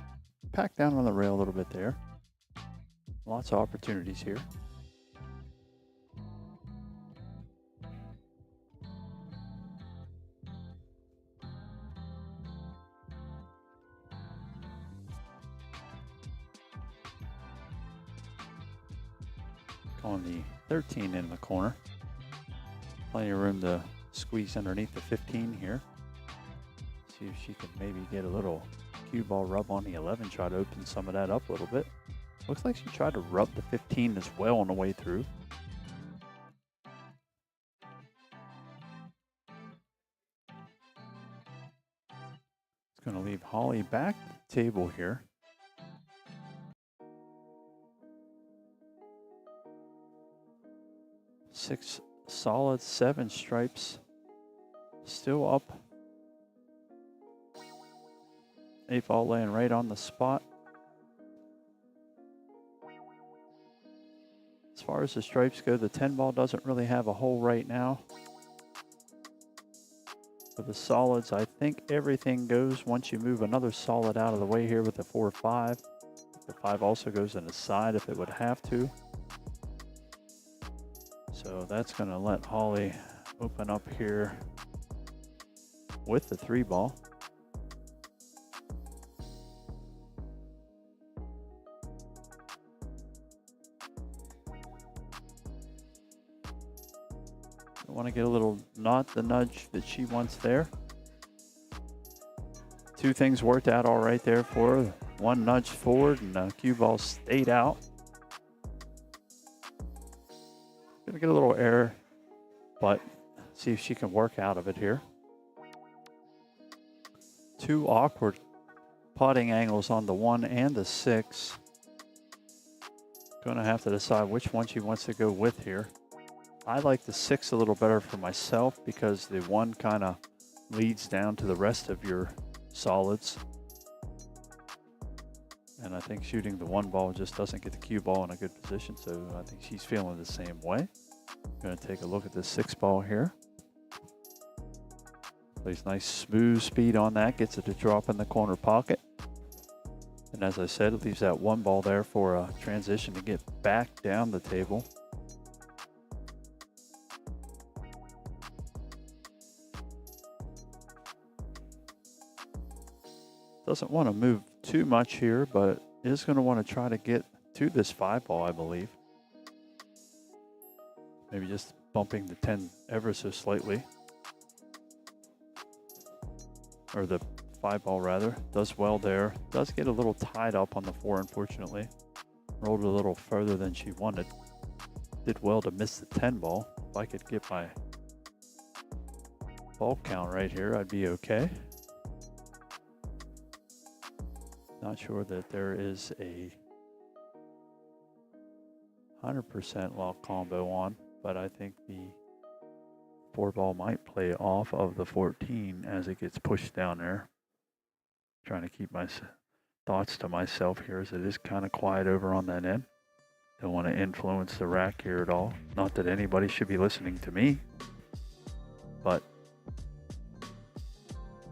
packed down on the rail a little bit there. Lots of opportunities here. On the 13 in the corner. Plenty of room to squeeze underneath the 15 here. See if she can maybe get a little cue ball rub on the 11, try to open some of that up a little bit. Looks like she tried to rub the 15 as well on the way through. It's going to leave Holly back at the table here. Six solid, 7 stripes still up. 8 ball laying right on the spot. As far as the stripes go, the 10 ball doesn't really have a hole right now. For the solids, I think everything goes once you move another solid out of the way here with the 4-5. The 5 also goes in the side if it would have to. So that's going to let Holly open up here with the 3 ball. I want to get a little, not the nudge that she wants there. 2 things worked out all right there for her. 1 nudge forward and the cue ball stayed out. Gonna get a little error, but see if she can work out of it here. 2 awkward putting angles on the 1 and the 6. Gonna have to decide which one she wants to go with here. I like the 6 a little better for myself because the 1 kind of leads down to the rest of your solids. And I think shooting the 1 ball just doesn't get the cue ball in a good position, so I think she's feeling the same way. Going to take a look at the 6 ball here. Plays nice smooth speed on that, gets it to drop in the corner pocket. And as I said, it leaves that 1 ball there for a transition to get back down the table. Doesn't want to move too much here, but is going to want to try to get to this 5 ball, I believe. Maybe just bumping the 10 ever so slightly. Or the 5 ball rather. Does well there. Does get a little tied up on the 4, unfortunately. Rolled a little further than she wanted. Did well to miss the 10 ball. If I could get my ball count right here, I'd be okay. Not sure that there is a 100% lock combo on, but I think the 4 ball might play off of the 14 as it gets pushed down there. Trying to keep my thoughts to myself here as it is kind of quiet over on that end. Don't want to influence the rack here at all. Not that anybody should be listening to me, but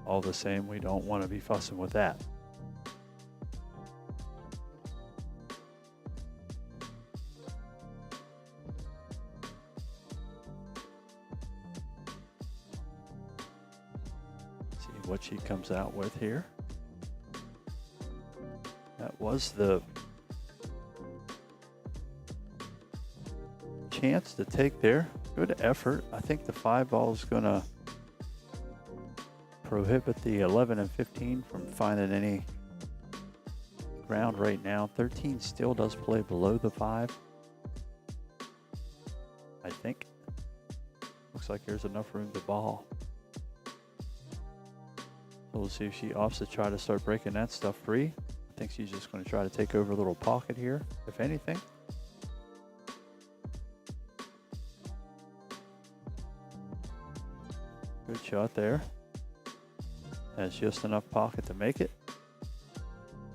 all the same, we don't want to be fussing with that. What she comes out with here. That was the chance to take there. Good effort. I think the 5 ball is going to prohibit the 11 and 15 from finding any ground right now. 13 still does play below the 5. I think. Looks like there's enough room to ball. So we'll see if she opts to try to start breaking that stuff free. I think she's just going to try to take over a little pocket here, if anything. Good shot there. Has just enough pocket to make it.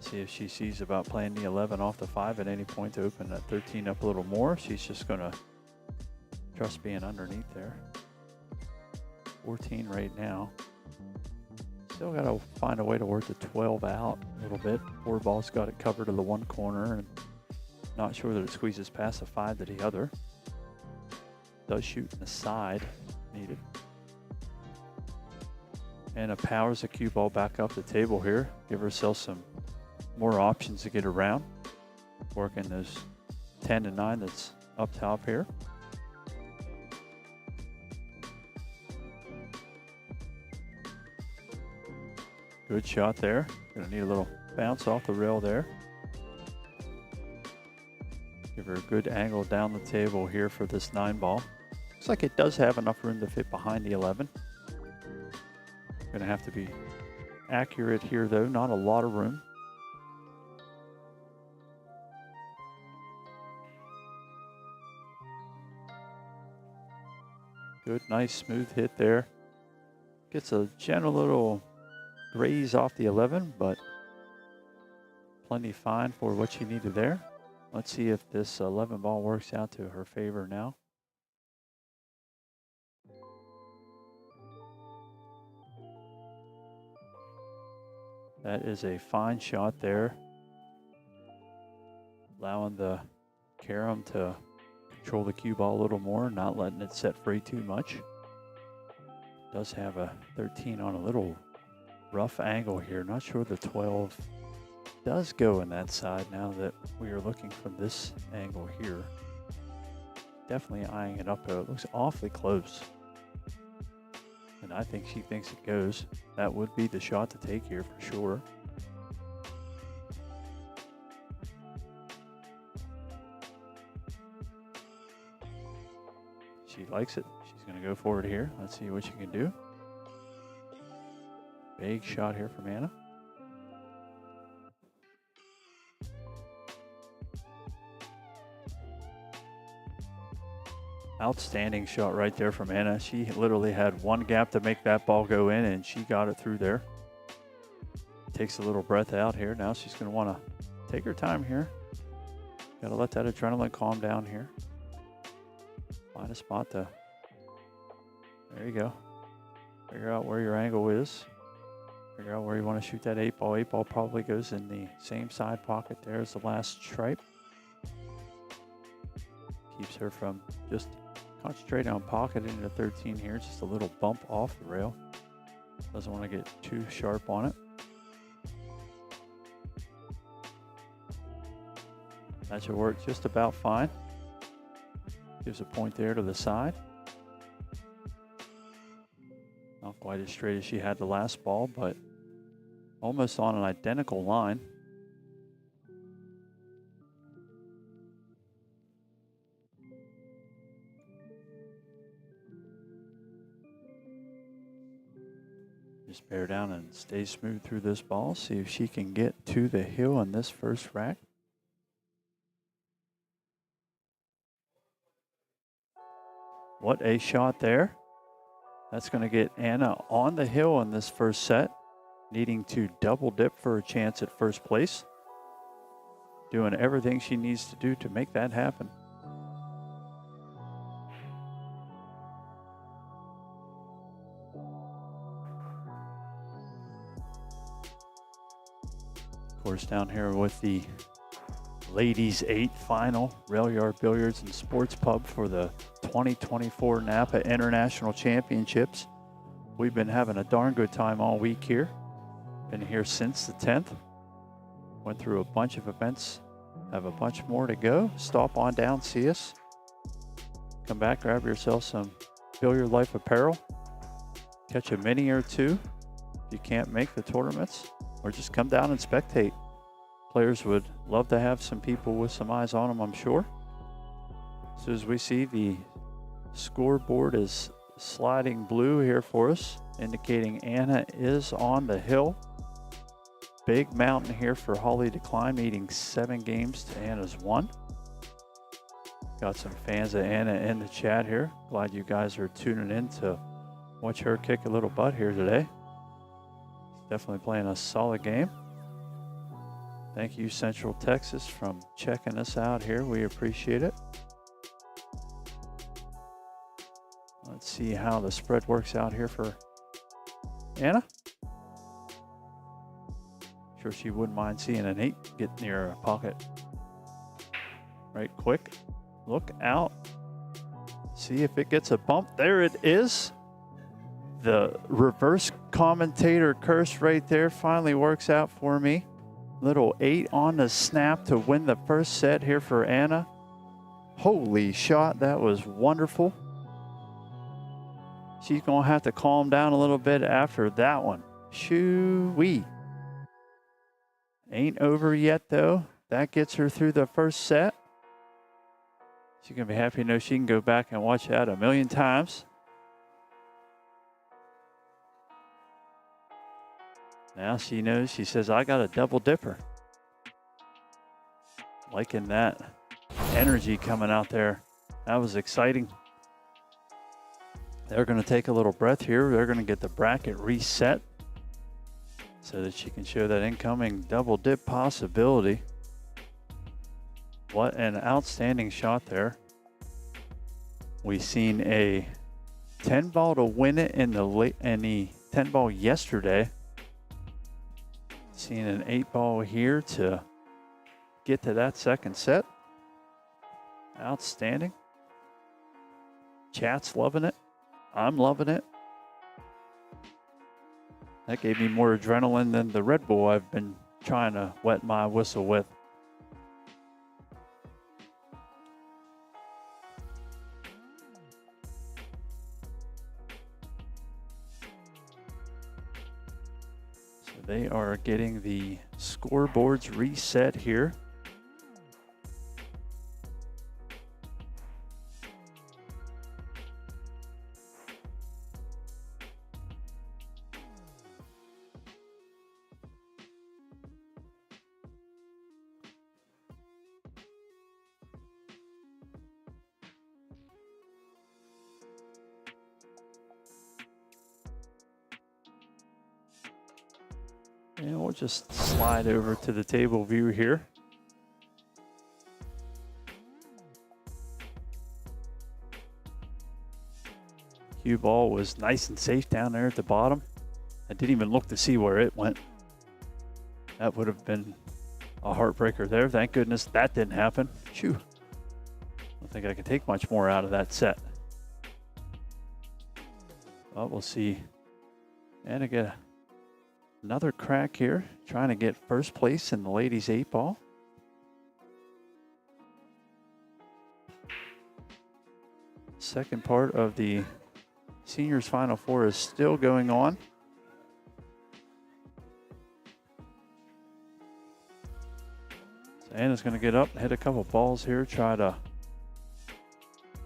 See if she sees about playing the 11 off the 5 at any point to open that 13 up a little more. She's just going to trust being underneath there. 14 right now. Still got to find a way to work the 12 out a little bit. 4 ball's got it covered to the one corner, and not sure that it squeezes past the 5 to the other. Does shoot in the side needed. Anna powers the cue ball back up the table here. Give herself some more options to get around. Working those 10 and 9 that's up top here. Good shot there. Gonna need a little bounce off the rail there. Give her a good angle down the table here for this 9 ball. Looks like it does have enough room to fit behind the 11. Gonna have to be accurate here though, not a lot of room. Good, nice smooth hit there. Gets a gentle little graze off the 11, but plenty fine for what she needed there. Let's see if this 11 ball works out to her favor now. That is a fine shot there. Allowing the carom to control the cue ball a little more, not letting it set free too much. Does have a 13 on a little rough angle here. Not sure the 12 does go in that side now that we are looking from this angle here. Definitely eyeing it up though. It looks awfully close. And I think she thinks it goes. That would be the shot to take here for sure. She likes it. She's going to go for it here. Let's see what she can do. Big shot here from Anna. Outstanding shot right there from Anna. She literally had one gap to make that ball go in, and she got it through there. Takes a little breath out here. Now she's going to want to take her time here. Got to let that adrenaline calm down here. Find a spot to, there you go. Figure out where your angle is. Figure out where you want to shoot that 8 ball. 8 ball probably goes in the same side pocket there as the last stripe. Keeps her from just concentrating on pocketing the 13 here. Just a little bump off the rail. Doesn't want to get too sharp on it. That should work just about fine. Gives a point there to the side. Not quite as straight as she had the last ball, but almost on an identical line. Just bear down and stay smooth through this ball. See if she can get to the hill on this first rack. What a shot there. That's going to get Anna on the hill in this first set, needing to double dip for a chance at first place. Doing everything she needs to do to make that happen. Of course, down here with the Ladies 8 final, Railyard Billiards and Sports Pub for the 2024 NAPA International Championships. We've been having a darn good time all week here. Been here since the 10th. Went through a bunch of events. Have a bunch more to go. Stop on down, see us. come back, grab yourself some Billiard Life apparel, catch a mini or two if you can't make the tournaments, or just come down and spectate. Players would love to have some people with some eyes on them, I'm sure. So as we see, the scoreboard is sliding blue here for us, indicating Anna is on the hill. Big mountain here for Holly to climb, needing 7 games to Anna's 1. Got some fans of Anna in the chat here. Glad you guys are tuning in to watch her kick a little butt here today. Definitely playing a solid game. Thank you, Central Texas, from checking us out here. We appreciate it. Let's see how the spread works out here for Anna. Sure she wouldn't mind seeing an 8 get near a pocket. Right quick. Look out. See if it gets a bump. There it is. The reverse commentator curse right there finally works out for me. Little 8 on the snap to win the first set here for Anna. Holy shot, that was wonderful. She's going to have to calm down a little bit after that one. Shoo-wee. Ain't over yet, though. That gets her through the first set. She's going to be happy to know she can go back and watch that a million times. Now she knows, she says, I got a double dipper. Liking that energy coming out there. That was exciting. They're going to take a little breath here. They're going to get the bracket reset so that she can show that incoming double dip possibility. What an outstanding shot there. We've seen a 10 ball to win it in the 10 ball yesterday. Seen an 8 ball here to get to that second set. Outstanding. Chat's loving it. I'm loving it. That gave me more adrenaline than the Red Bull I've been trying to wet my whistle with. So they are getting the scoreboards reset here. And we'll just slide over to the table view here. Cue ball was nice and safe down there at the bottom. I didn't even look to see where it went. That would have been a heartbreaker there. Thank goodness that didn't happen. Phew. I don't think I could take much more out of that set. Well, we'll see. And again, another crack here, trying to get first place in the ladies 8 ball. Second part of the seniors Final Four is still going on. So Anna's going to get up, hit a couple balls here, try to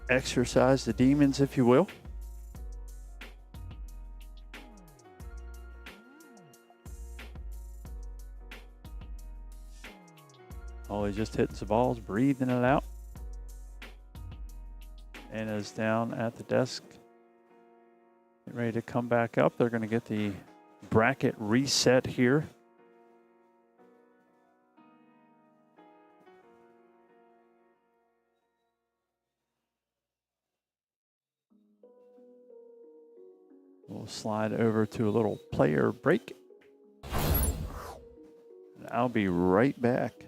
exercise the demons, if you will. Holly just hitting some balls, breathing it out. Anna's down at the desk, getting ready to come back up. They're going to get the bracket reset here. We'll slide over to a little player break. And I'll be right back.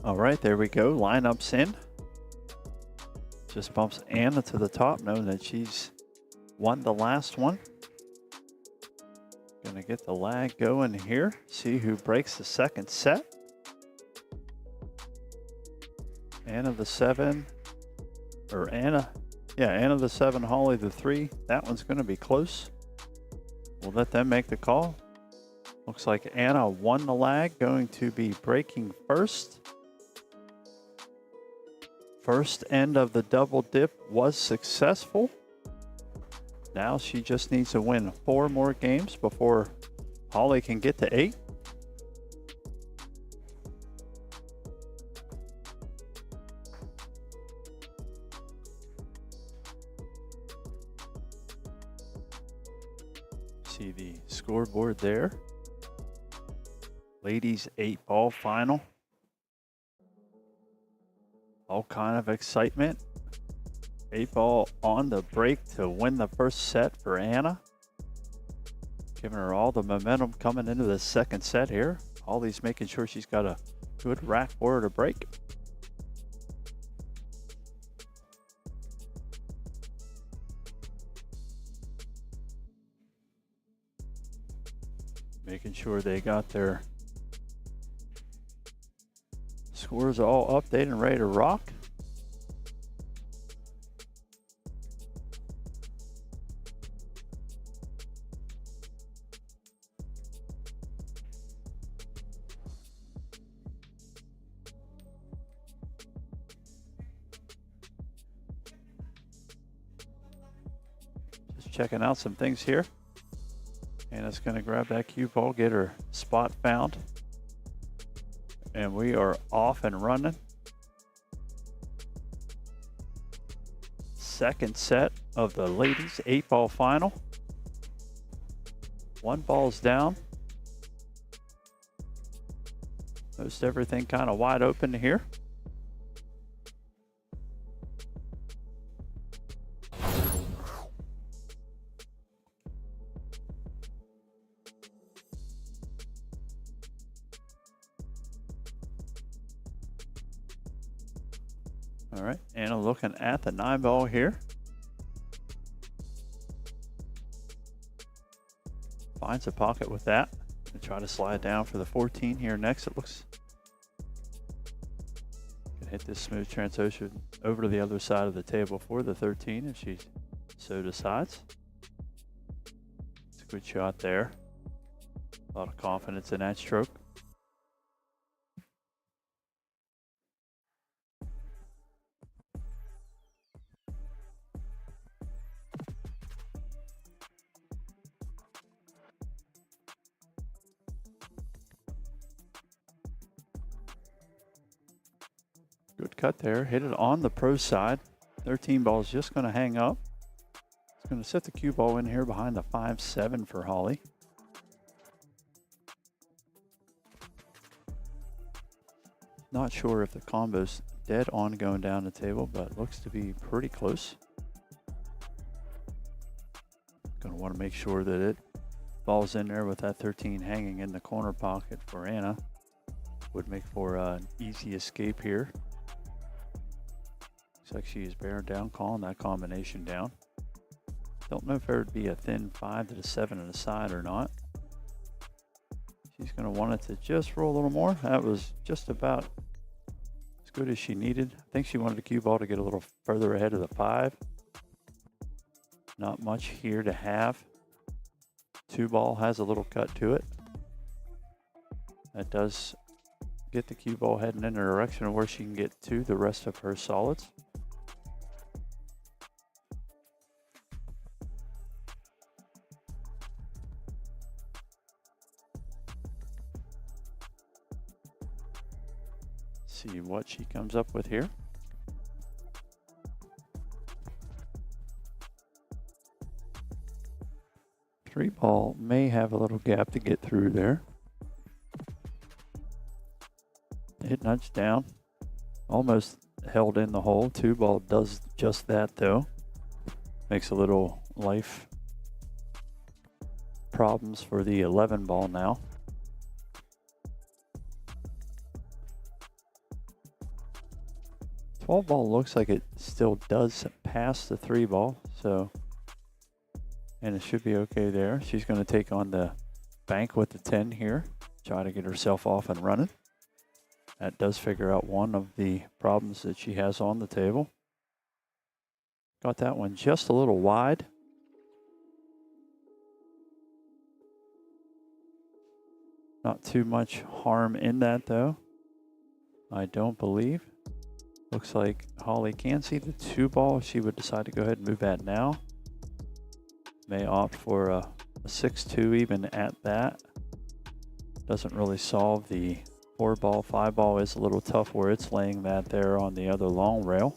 All right, there we go. Lineups in. Just bumps Anna to the top, knowing that she's won the last one. Gonna get the lag going here. See who breaks the second set. Anna the 7, or Anna, yeah, Anna the 7, Holly the 3. That one's gonna be close. We'll let them make the call. Looks like Anna won the lag, going to be breaking first. First end of the double dip was successful. Now she just needs to win 4 more games before Holly can get to 8. See the scoreboard there. Ladies 8-ball final. All kind of excitement. 8-ball on the break to win the first set for Anna. Giving her all the momentum coming into the second set here. Holly's making sure she's got a good rack for her to break. Making sure they got their scores all updated and ready to rock. Just checking out some things here. Anna's going to grab that cue ball, get her spot found. And we are off and running. Second set of the ladies 8-ball final. 1 ball's down. Most everything kind of wide open here. All right, Anna looking at the 9-ball here. Finds a pocket with that. And try to slide down for the 14 here next. It looks can hit this smooth transition over to the other side of the table for the 13 if she so decides. It's a good shot there. A lot of confidence in that stroke. Good cut there. Hit it on the pro side. 13 ball is just going to hang up. It's going to set the cue ball in here behind the 5-7 for Holly. Not sure if the combo's dead on going down the table, but looks to be pretty close. Going to want to make sure that it falls in there with that 13 hanging in the corner pocket for Anna. Would make for an easy escape here. Looks like she is bearing down, calling that combination down. Don't know if there would be a thin 5 to the 7 on the side or not. She's going to want it to just roll a little more. That was just about as good as she needed. I think she wanted the cue ball to get a little further ahead of the 5. Not much here to have. 2 ball has a little cut to it. That does get the cue ball heading in the direction of where she can get to the rest of her solids. See what she comes up with here. Three ball may have a little gap to get through there. It nudged down, almost held in the hole. 2 ball does just that though. Makes a little life problems for the 11 ball now. 12 ball looks like it still does pass the 3 ball, so, and it should be okay there. She's going to take on the bank with the 10 here, try to get herself off and running. That does figure out one of the problems that she has on the table. Got that one just a little wide. Not too much harm in that though, I don't believe. Looks like Holly can see the 2 ball. She would decide to go ahead and move that now. May opt for a 6-2 even at that. Doesn't really solve the 4 ball. 5 ball is a little tough where it's laying that there on the other long rail.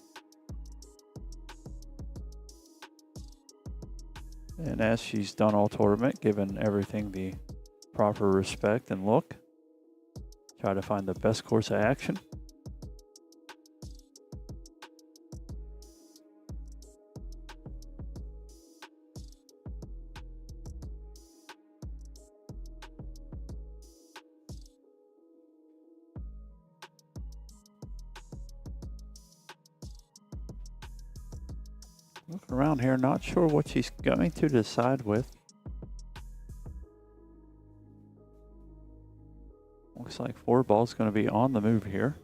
And as she's done all tournament, given everything the proper respect and look, try to find the best course of action. Looking around here, not sure what she's going to decide with. Looks like 4 ball's going to be on the move here.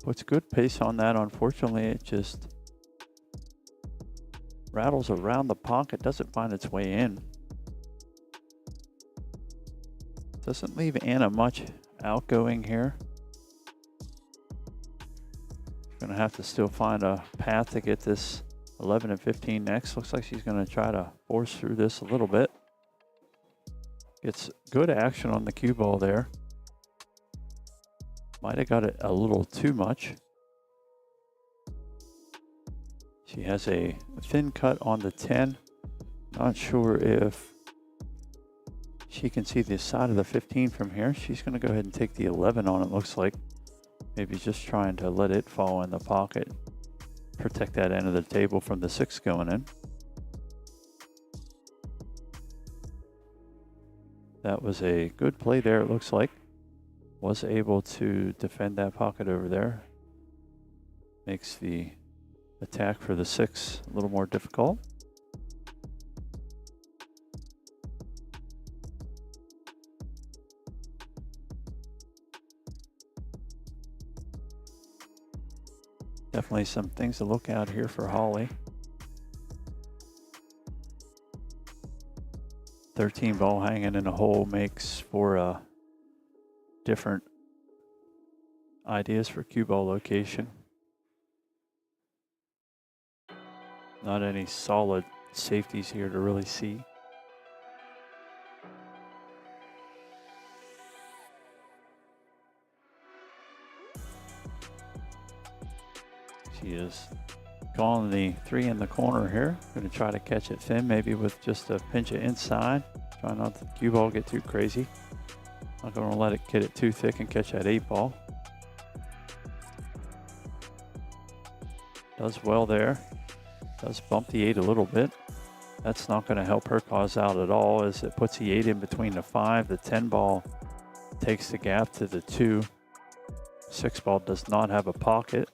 Puts good pace on that. Unfortunately, it just rattles around the pocket, doesn't find its way in. Doesn't leave Anna much outgoing here. Gonna have to still find a path to get this 11 and 15 next. Looks like she's gonna try to force through this a little bit. Gets good action on the cue ball there. Might have got it a little too much. She has a thin cut on the 10. Not sure if she can see the side of the 15 from here. She's gonna go ahead and take the 11 on, it looks like. Maybe just trying to let it fall in the pocket. Protect that end of the table from the 6 going in. That was a good play there, it looks like. Was able to defend that pocket over there. Makes the attack for the 6 a little more difficult. Definitely some things to look out here for Holly. 13 ball hanging in a hole makes for different ideas for cue ball location. Not any solid safeties here to really see. She is calling the 3 in the corner here. Going to try to catch it thin, maybe with just a pinch of inside. Try not to cue ball get too crazy. Not going to let it get it too thick and catch that 8 ball. Does well there. Does bump the 8 a little bit. That's not going to help her cause out at all, as it puts the 8 in between the 5. The 10 ball takes the gap to the 2. 6 ball does not have a pocket.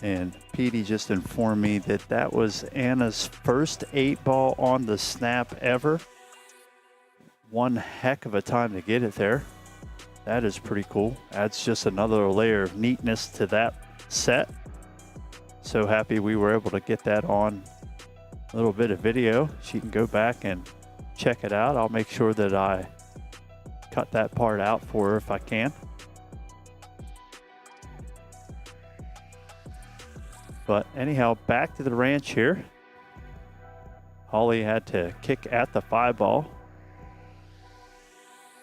And Petey just informed me that that was Anna's first 8 ball on the snap ever. One heck of a time to get it there. That is pretty cool. Adds just another layer of neatness to that set. So happy we were able to get that on a little bit of video. She can go back and check it out. I'll make sure that I cut that part out for her if I can. But anyhow, back to the ranch here. Holly had to kick at the 5 ball.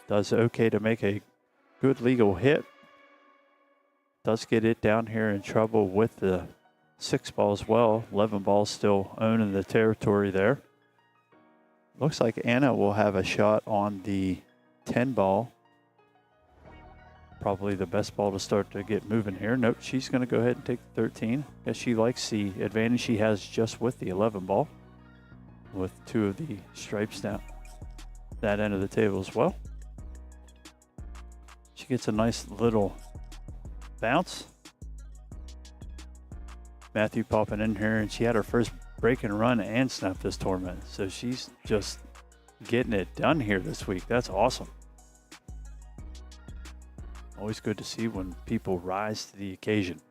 Does okay to make a good legal hit. Does get it down here in trouble with the 6 ball as well. 11 ball still owning the territory there. Looks like Anna will have a shot on the 10 ball. Probably the best ball to start to get moving here. Nope, she's going to go ahead and take the 13. Guess she likes the advantage she has just with the 11 ball, with 2 of the stripes down that end of the table as well. She gets a nice little bounce. Matthew popping in here, and she had her first break and run and snap this tournament. So she's just getting it done here this week. That's awesome. Always good to see when people rise to the occasion.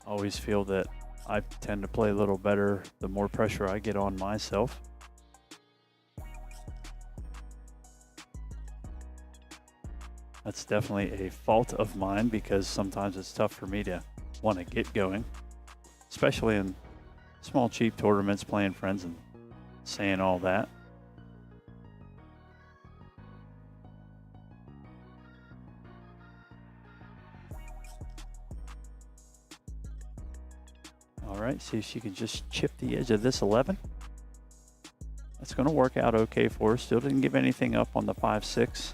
Always feel that I tend to play a little better the more pressure I get on myself. That's definitely a fault of mine because sometimes it's tough for me to want to get going, especially in small, cheap tournaments, playing friends and saying all that. All right, see if she can just chip the edge of this 11. That's going to work out okay for her. Still didn't give anything up on the 5-6.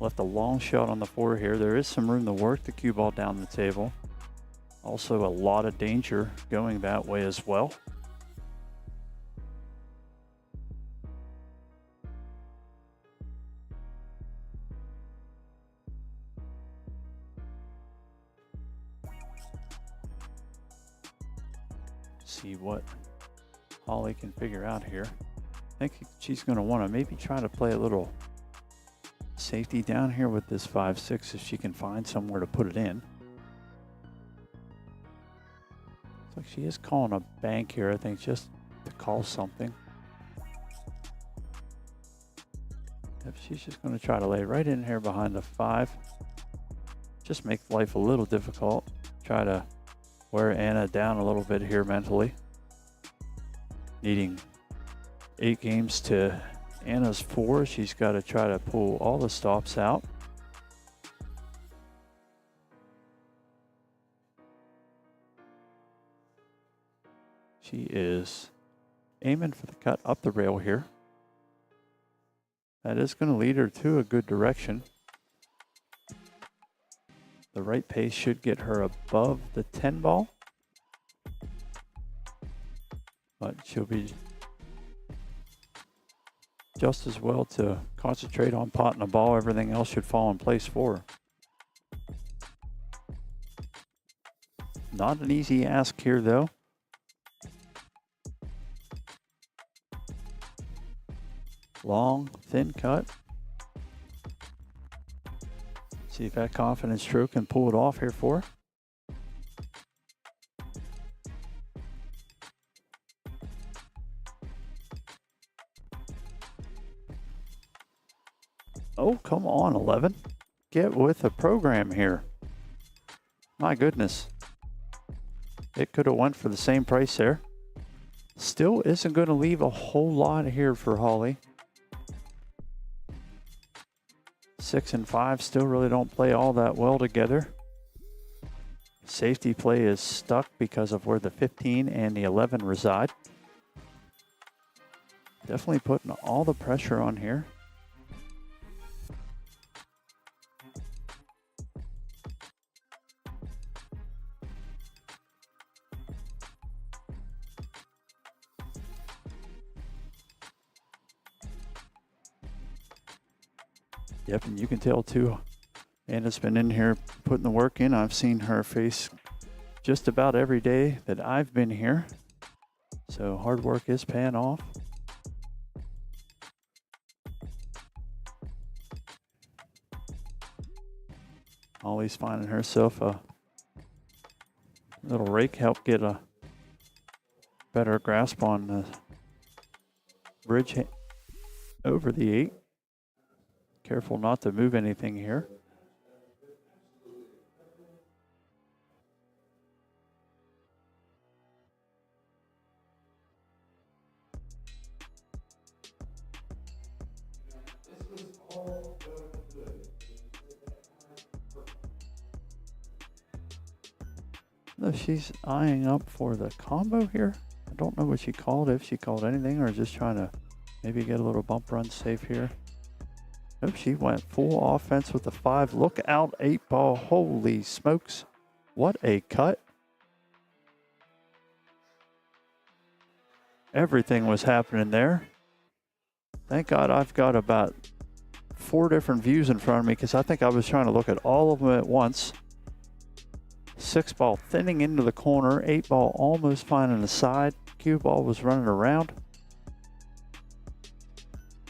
Left a long shot on the 4 here. There is some room to work the cue ball down the table. Also a lot of danger going that way as well. See what Holly can figure out here. I think she's going to want to maybe try to play a little safety down here with this 5-6 if she can find somewhere to put it in. Looks like she is calling a bank here, I think, just to call something. Yep, she's just going to try to lay right in here behind the 5. Just make life a little difficult. Try to wear Anna down a little bit here mentally. Needing 8 games to Anna's 4. She's got to try to pull all the stops out. She is aiming for the cut up the rail here. That is going to lead her to a good direction. The right pace should get her above the 10 ball. But she'll be just as well to concentrate on potting the ball. Everything else should fall in place for her. Not an easy ask here, though. Long, thin cut. See if that confidence stroke can pull it off here for her. Oh, come on, 11. Get with the program here. My goodness. It could have went for the same price there. Still isn't going to leave a whole lot here for Holly. 6 and 5 still really don't play all that well together. Safety play is stuck because of where the 15 and the 11 reside. Definitely putting all the pressure on here. Yep, and you can tell too, Anna's been in here putting the work in. I've seen her face just about every day that I've been here. So hard work is paying off. Holly's finding herself a little rake, help get a better grasp on the bridge over the 8. Careful not to move anything here. No, she's eyeing up for the combo here. I don't know what she called, if she called anything, or just trying to maybe get a little bump run safe here. Nope, she went full offense with the 5. Look out, 8 ball. Holy smokes. What a cut. Everything was happening there. Thank God I've got about 4 different views in front of me, because I think I was trying to look at all of them at once. 6 ball thinning into the corner. 8 ball almost finding the side. Cue ball was running around.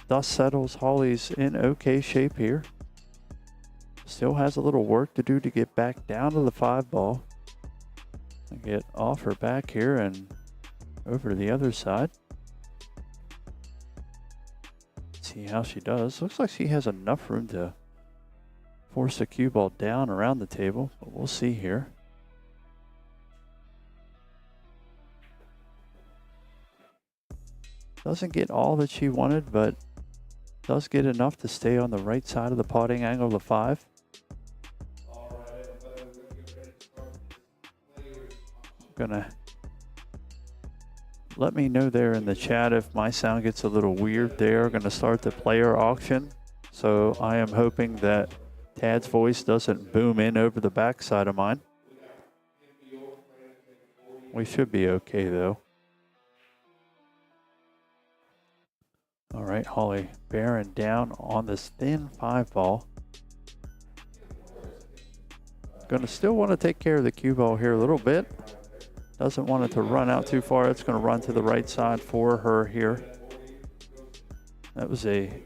Dust settles. Holly's in okay shape here. Still has a little work to do to get back down to the 5 ball. And get off her back here and over to the other side. See how she does. Looks like she has enough room to force the cue ball down around the table, but we'll see here. Doesn't get all that she wanted, but does get enough to stay on the right side of the potting angle of the 5. Gonna let me know there in the chat if my sound gets a little weird there. Gonna start the player auction. So I am hoping that Tad's voice doesn't boom in over the backside of mine. We should be okay though. All right, Holly bearing down on this thin 5 ball. Gonna still want to take care of the cue ball here a little bit. Doesn't want it to run out too far. It's gonna run to the right side for her here. That was a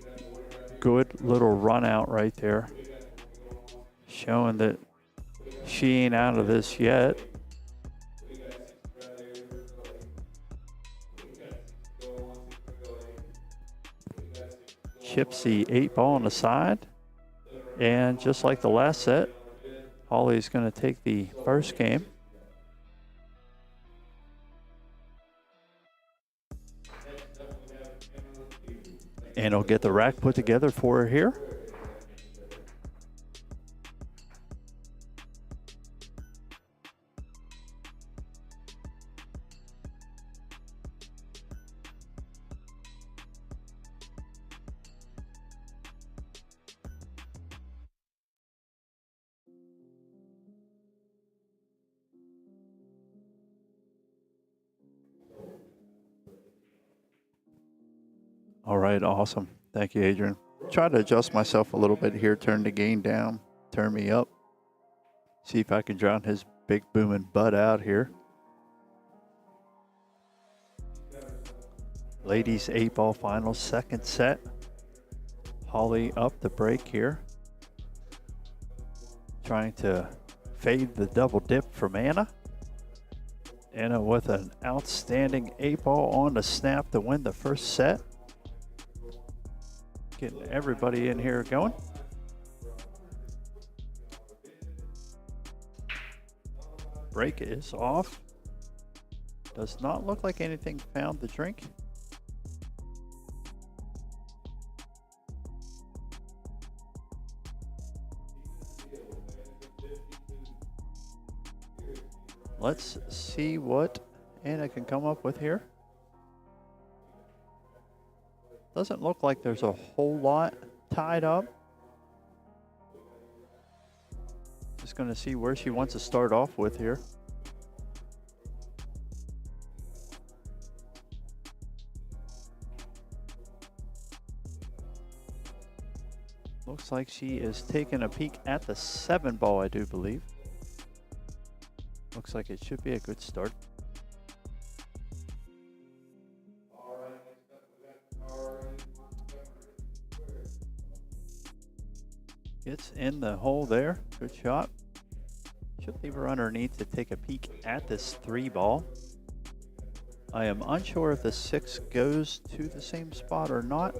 good little run out right there. Showing that she ain't out of this yet. Chips the 8 ball on the side. And just like the last set, Holly's going to take the first game. And he'll get the rack put together for her here. All right, awesome. Thank you, Adrian. Try to adjust myself a little bit here, turn the gain down, turn me up. See if I can drown his big booming butt out here. Ladies 8 ball finals, second set. Holly up the break here. Trying to fade the double dip from Anna. Anna with an outstanding 8 ball on the snap to win the first set. Getting everybody in here going. Break is off. Does not look like anything found the drink. Let's see what Anna can come up with here. Doesn't look like there's a whole lot tied up. Just going to see where she wants to start off with here. Looks like she is taking a peek at the 7 ball, I do believe. Looks like it should be a good start. Gets in the hole there. Good shot. Should leave her underneath to take a peek at this 3 ball. I am unsure if the 6 goes to the same spot or not.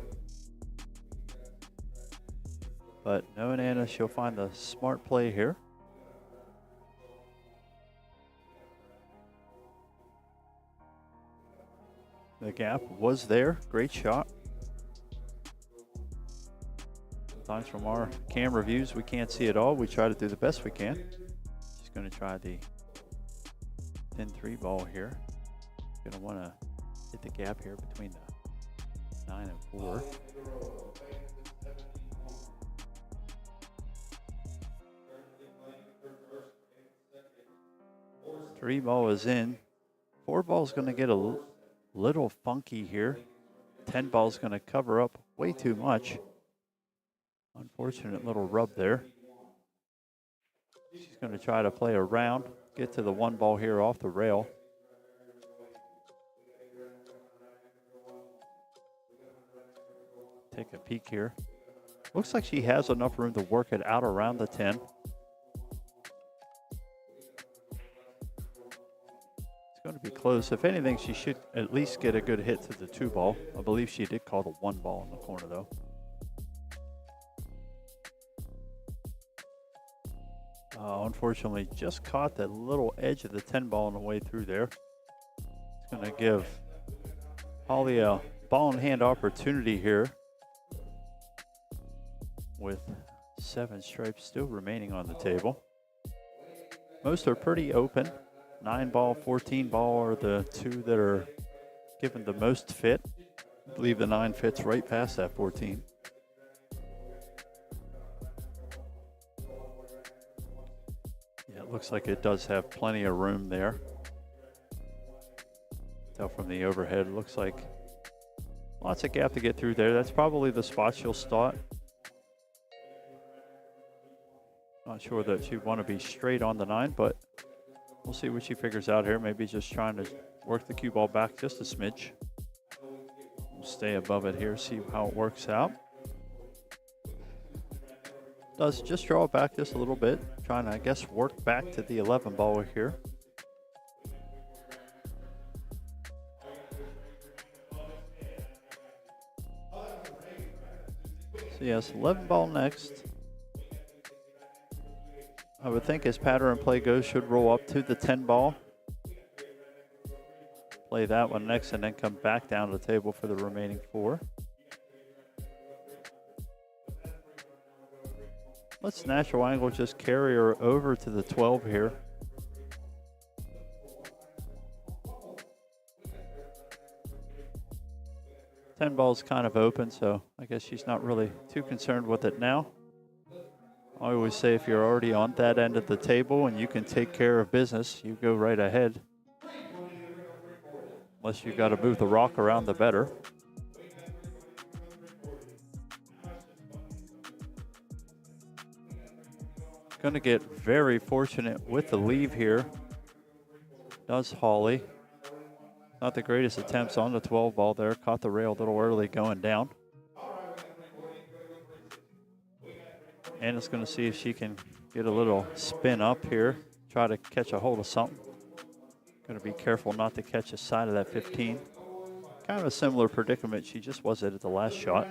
But knowing Anna, she'll find the smart play here. The gap was there. Great shot. Sometimes from our camera views, we can't see it all. We try to do the best we can. She's going to try the thin 3 ball here. Going to want to hit the gap here between the 9 and 4. Three ball is in. 4 ball is going to get a little funky here. 10 ball is going to cover up way too much. Unfortunate little rub there. She's going to try to play around, get to the 1 ball here off the rail. Take a peek here. Looks like she has enough room to work it out around the 10. It's going to be close. If anything, she should at least get a good hit to the 2 ball. I believe she did call the 1 ball in the corner though. Unfortunately, just caught that little edge of the 10 ball on the way through there. It's going to give Holly a ball in hand opportunity here with 7 stripes still remaining on the table. Most are pretty open. 9 ball, 14 ball are the 2 that are given the most fit. I believe the 9 fits right past that 14. Yeah, it looks like it does have plenty of room there. Tell from the overhead, it looks like lots of gap to get through there. That's probably the spot she'll start. Not sure that she'd want to be straight on the 9, but we'll see what she figures out here. Maybe just trying to work the cue ball back just a smidge. We'll stay above it here, see how it works out. Does just draw it back just a little bit. Trying to, I guess, work back to the 11 ball here. So yes, 11 ball next. I would think as pattern play goes, should roll up to the 10 ball. Play that one next and then come back down to the table for the remaining 4. Let's natural angle just carry her over to the 12 here. Ten ball's kind of open, so I guess she's not really too concerned with it now. I always say if you're already on that end of the table and you can take care of business, you go right ahead. Unless you got to move the rock around, the better. Going to get very fortunate with the leave here. Does Holly. Not the greatest attempts on the 12 ball there. Caught the rail a little early going down. And it's going to see if she can get a little spin up here. Try to catch a hold of something. Going to be careful not to catch the side of that 15. Kind of a similar predicament she just was at the last shot.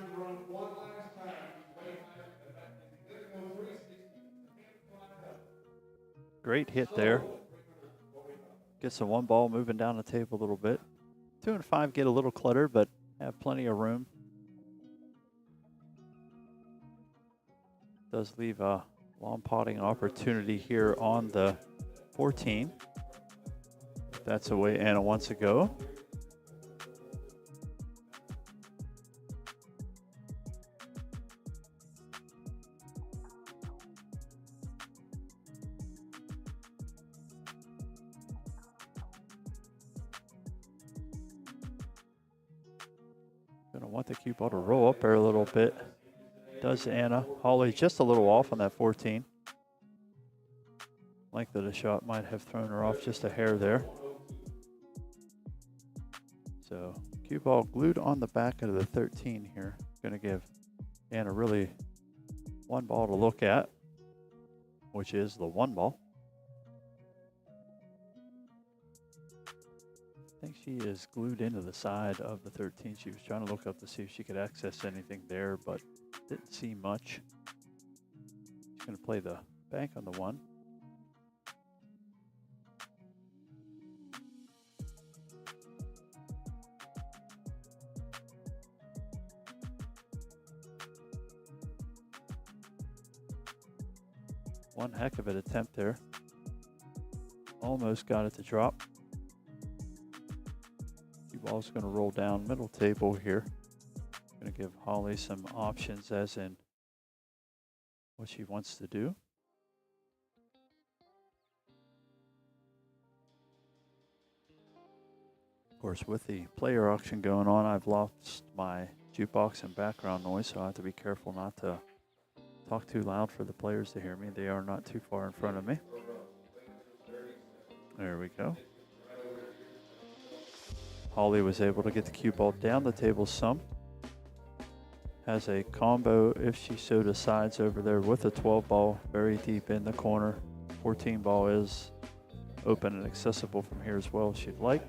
Great hit there. Gets the 1 ball moving down the table a little bit. 2 and 5 get a little cluttered, but have plenty of room. Does leave a long potting opportunity here on the 14. If that's the way Anna wants to go. Gonna want the cue ball to roll up there a little bit. Does Anna. Holly just a little off on that 14. Length of the shot might have thrown her off just a hair there. So cue ball glued on the back of the 13 here. Gonna give Anna really 1 ball to look at, which is the 1 ball. I think she is glued into the side of the 13. She was trying to look up to see if she could access anything there, but didn't see much. She's going to play the bank on the 1. One heck of an attempt there. Almost got it to drop. Cue ball's going to roll down middle table here. Going to give Holly some options as in what she wants to do. Of course, with the player auction going on, I've lost my jukebox and background noise, so I have to be careful not to talk too loud for the players to hear me. They are not too far in front of me. There we go. Holly was able to get the cue ball down the table some. Has a combo if she so decides over there with a 12 ball very deep in the corner. 14 ball is open and accessible from here as well if she'd like.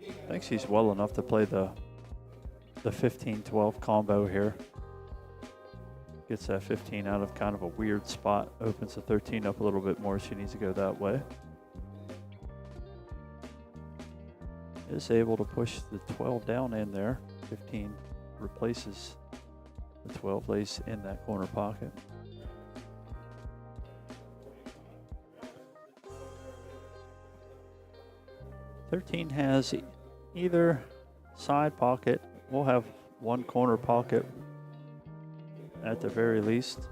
I think she's well enough to play the 15-12 combo here. Gets that 15 out of kind of a weird spot. Opens the 13 up a little bit more. She needs to go that way. Is able to push the 12 down in there. 15 replaces the 12, lays in that corner pocket. Thirteen has either side pocket. We'll have one corner pocket at the very least.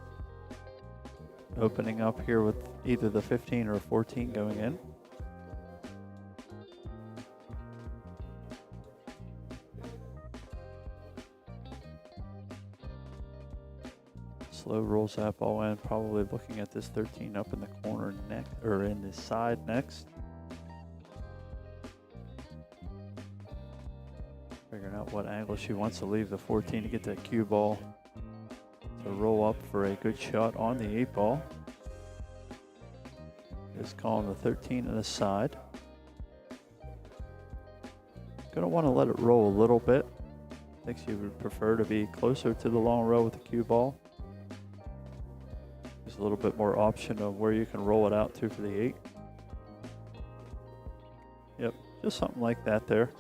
Opening up here with either the 15 or 14 going in. Slow rolls that ball in, probably looking at this 13 up in the corner next, or in the side next. Figuring out what angle she wants to leave the 14 to get that cue ball to roll up for a good shot on the 8 ball. Is calling the 13 to the side. Gonna want to let it roll a little bit. I think she would prefer to be closer to the long row with the cue ball. There's a little bit more option of where you can roll it out to for the 8. Yep, just something like that there.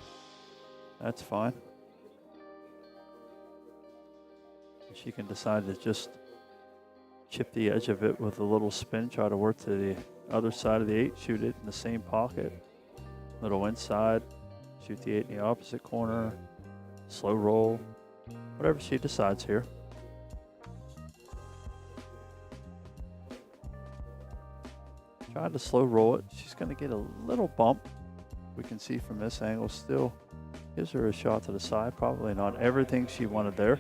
That's fine. She can decide to just chip the edge of it with a little spin, try to work to the other side of the 8, shoot it in the same pocket. Little inside, shoot the 8 in the opposite corner, slow roll, whatever she decides here. Try to slow roll it. She's going to get a little bump. We can see from this angle still gives her a shot to the side. Probably not everything she wanted there.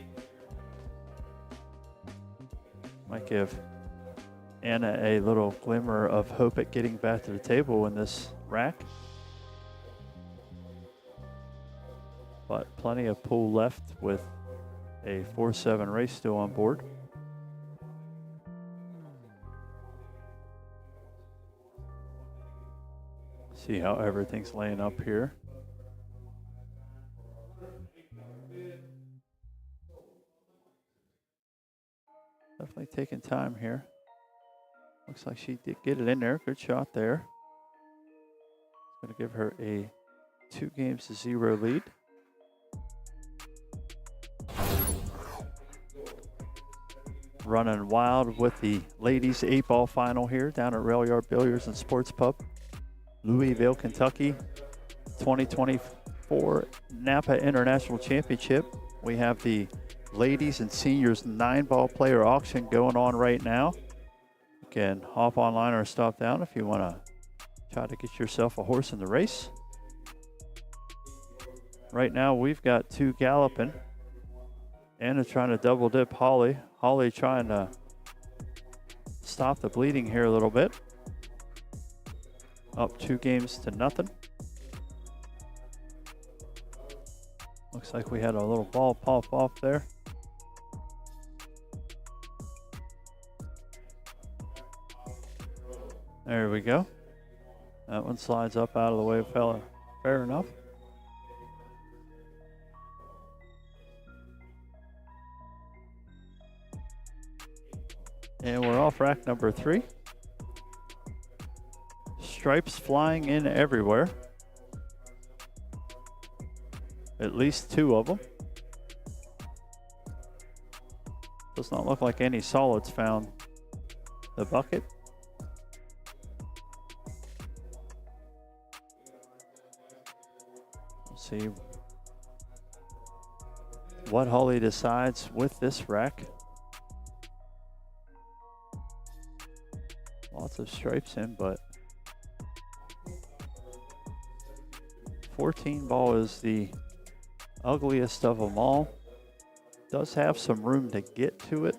Might give Anna a little glimmer of hope at getting back to the table in this rack. But plenty of pool left with a 4-7 race still on board. See how everything's laying up here. Definitely taking time here. Looks like she did get it in there. Good shot there. It's going to give her a 2-0 lead. Running wild with the ladies 8-ball final here down at Railyard Billiards and Sports Pub, Louisville, Kentucky, 2024 NAPA International Championship. We have the ladies and seniors 9-ball player auction going on right now. You can hop online or stop down if you want to try to get yourself a horse in the race. Right now we've got 2 galloping. Anna trying to double dip Holly. Holly trying to stop the bleeding here a little bit. Up 2-0. Looks like we had a little ball pop off there. There we go. That one slides up out of the way, fella. Fair enough. And we're off rack number 3. Stripes flying in everywhere. At least 2 of them. Does not look like any solids found the bucket. We'll see what Holly decides with this rack. Lots of stripes in, but 14 ball is the ugliest of them all. Does have some room to get to it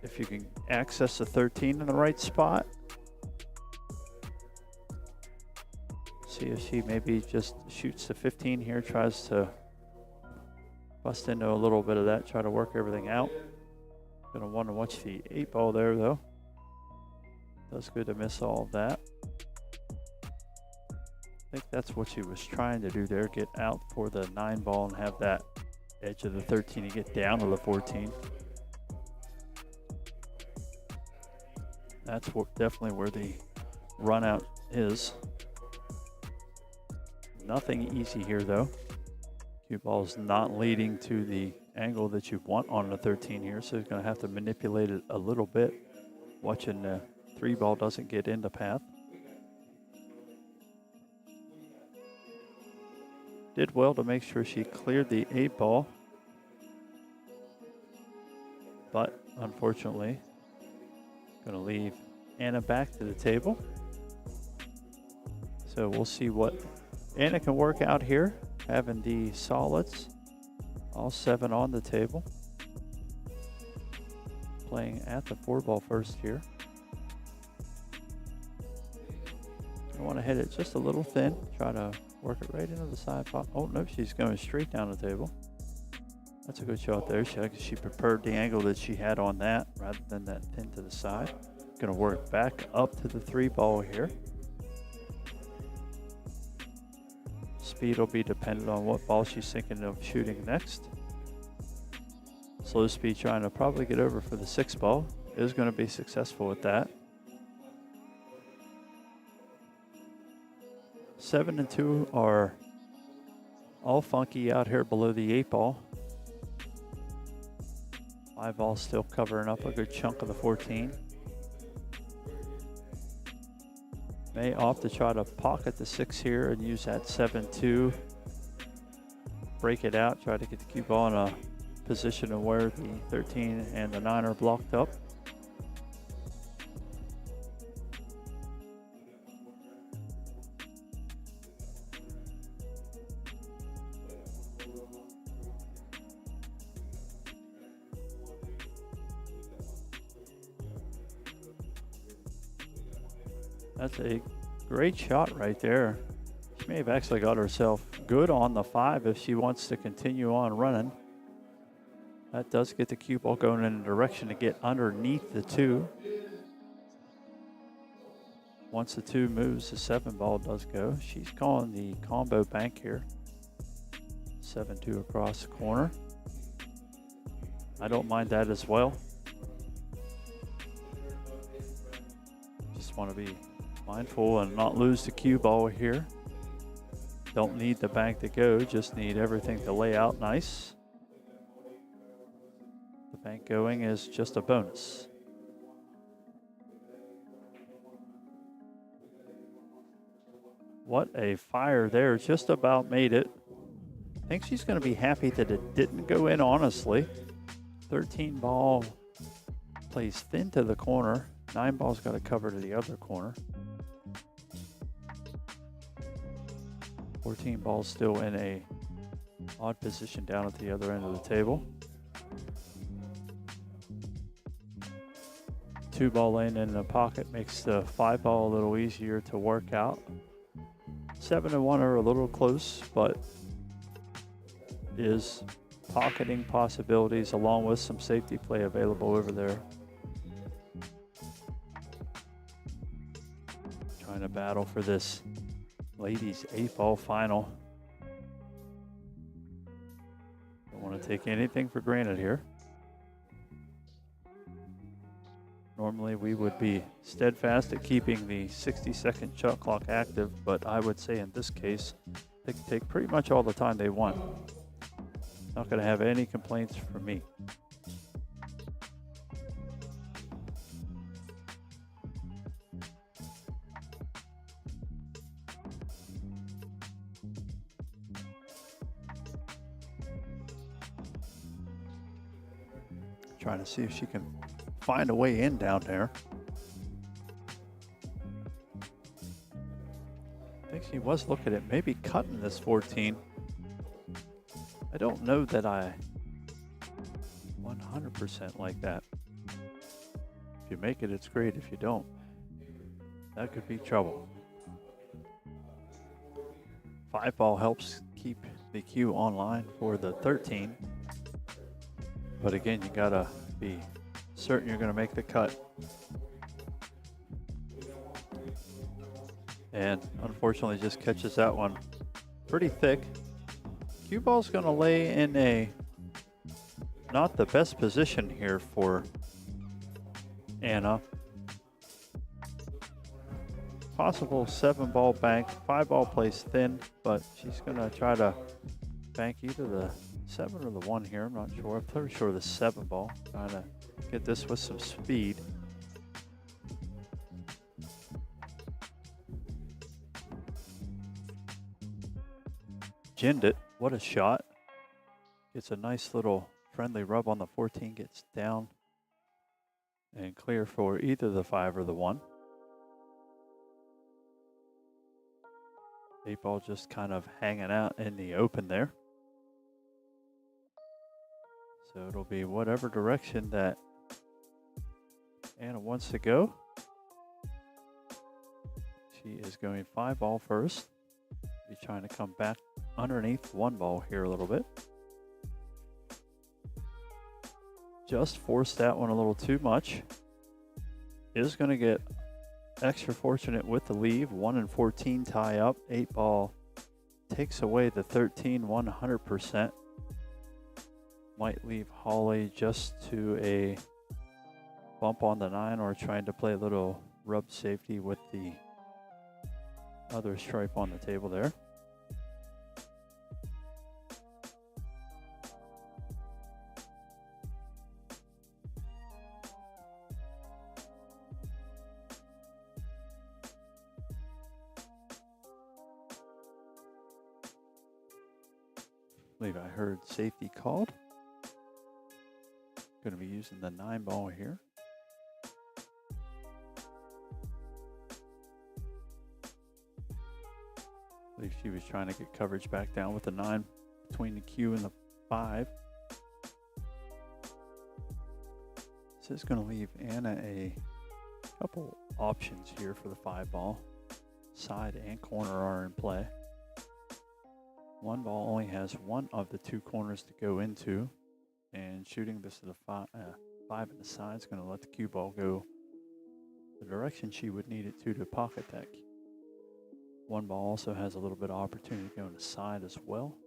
if you can access the 13 in the right spot. See if she maybe just shoots the 15 here, tries to bust into a little bit of that, try to work everything out. Gonna want to watch the 8 ball there though. Does good to miss all of that. I think that's what she was trying to do there, get out for the 9 ball and have that edge of the 13 to get down to the 14. That's definitely where the run out is. Nothing easy here though. Cue ball is not leading to the angle that you want on the 13 here, so you're going to have to manipulate it a little bit. Watching the 3 ball doesn't get into path. Did well to make sure she cleared the 8 ball, but unfortunately, going to leave Anna back to the table. So we'll see what Anna can work out here, having the solids, all 7 on the table. Playing at the 4 ball first here. I want to hit it just a little thin, try to work it right into the side pot. Oh, no, she's going straight down the table. That's a good shot there. She preferred the angle that she had on that rather than that thin to the side. Going to work back up to the 3 ball here. Speed will be dependent on what ball she's thinking of shooting next. Slow speed trying to probably get over for the 6 ball. Is going to be successful with that. 7 and 2 are all funky out here below the 8 ball. 5 ball still covering up a good chunk of the 14. May opt to try to pocket the 6 here and use that 7-2. Break it out, try to get the cue ball in a position of where the 13 and the 9 are blocked up. That's a great shot right there. She may have actually got herself good on the 5 if she wants to continue on running. That does get the cue ball going in a direction to get underneath the 2. Once the 2 moves, the 7 ball does go. She's calling the combo bank here. 7-2 across the corner. I don't mind that as well. Just want to be mindful and not lose the cue ball here. Don't need the bank to go, just need everything to lay out nice. The bank going is just a bonus. What a fire there, just about made it. I think she's going to be happy that it didn't go in, honestly. 13 ball plays thin to the corner. 9 ball's got to cover to the other corner. 14 ball still in a odd position down at the other end of the table. 2 ball laying in the pocket makes the 5 ball a little easier to work out. 7 and 1 are a little close, but is pocketing possibilities along with some safety play available over there. Trying to battle for this ladies 8 ball final. Don't want to take anything for granted here. Normally we would be steadfast at keeping the 60-second shot clock active, but I would say in this case, they can take pretty much all the time they want. Not going to have any complaints from me. Trying to see if she can find a way in down there. I think she was looking at maybe cutting this 14. I don't know that I 100% like that. If you make it, it's great. If you don't, that could be trouble. 5 ball helps keep the cue online for the 13. But again, you gotta be certain you're gonna make the cut. And unfortunately just catches that one pretty thick. Cue ball's gonna lay in a not the best position here for Anna. Possible 7 ball bank, 5 ball plays thin, but she's gonna try to bank either the 7 or the 1 here. I'm not sure. I'm pretty sure the 7 ball. Trying to get this with some speed. Ginned it. What a shot. Gets a nice little friendly rub on the 14. Gets down and clear for either the 5 or the 1. 8 ball just kind of hanging out in the open there. So it'll be whatever direction that Anna wants to go. She is going 5 ball first. Be trying to come back underneath 1 ball here a little bit. Just forced that one a little too much. Is going to get extra fortunate with the leave. 1 and 14 tie up. 8 ball takes away the 13 100%. Might leave Holly just to a bump on the 9 or trying to play a little rub safety with the other stripe on the table there. I believe I heard safety called. Going to be using the 9 ball here. I believe she was trying to get coverage back down with the 9 between the cue and the 5. This is going to leave Anna a couple options here for the 5 ball. Side and corner are in play. 1 ball only has 1 of the 2 corners to go into. And shooting this to the 5 in the side is going to let the cue ball go the direction she would need it to pocket that. 1 ball also has a little bit of opportunity to go in the side as well.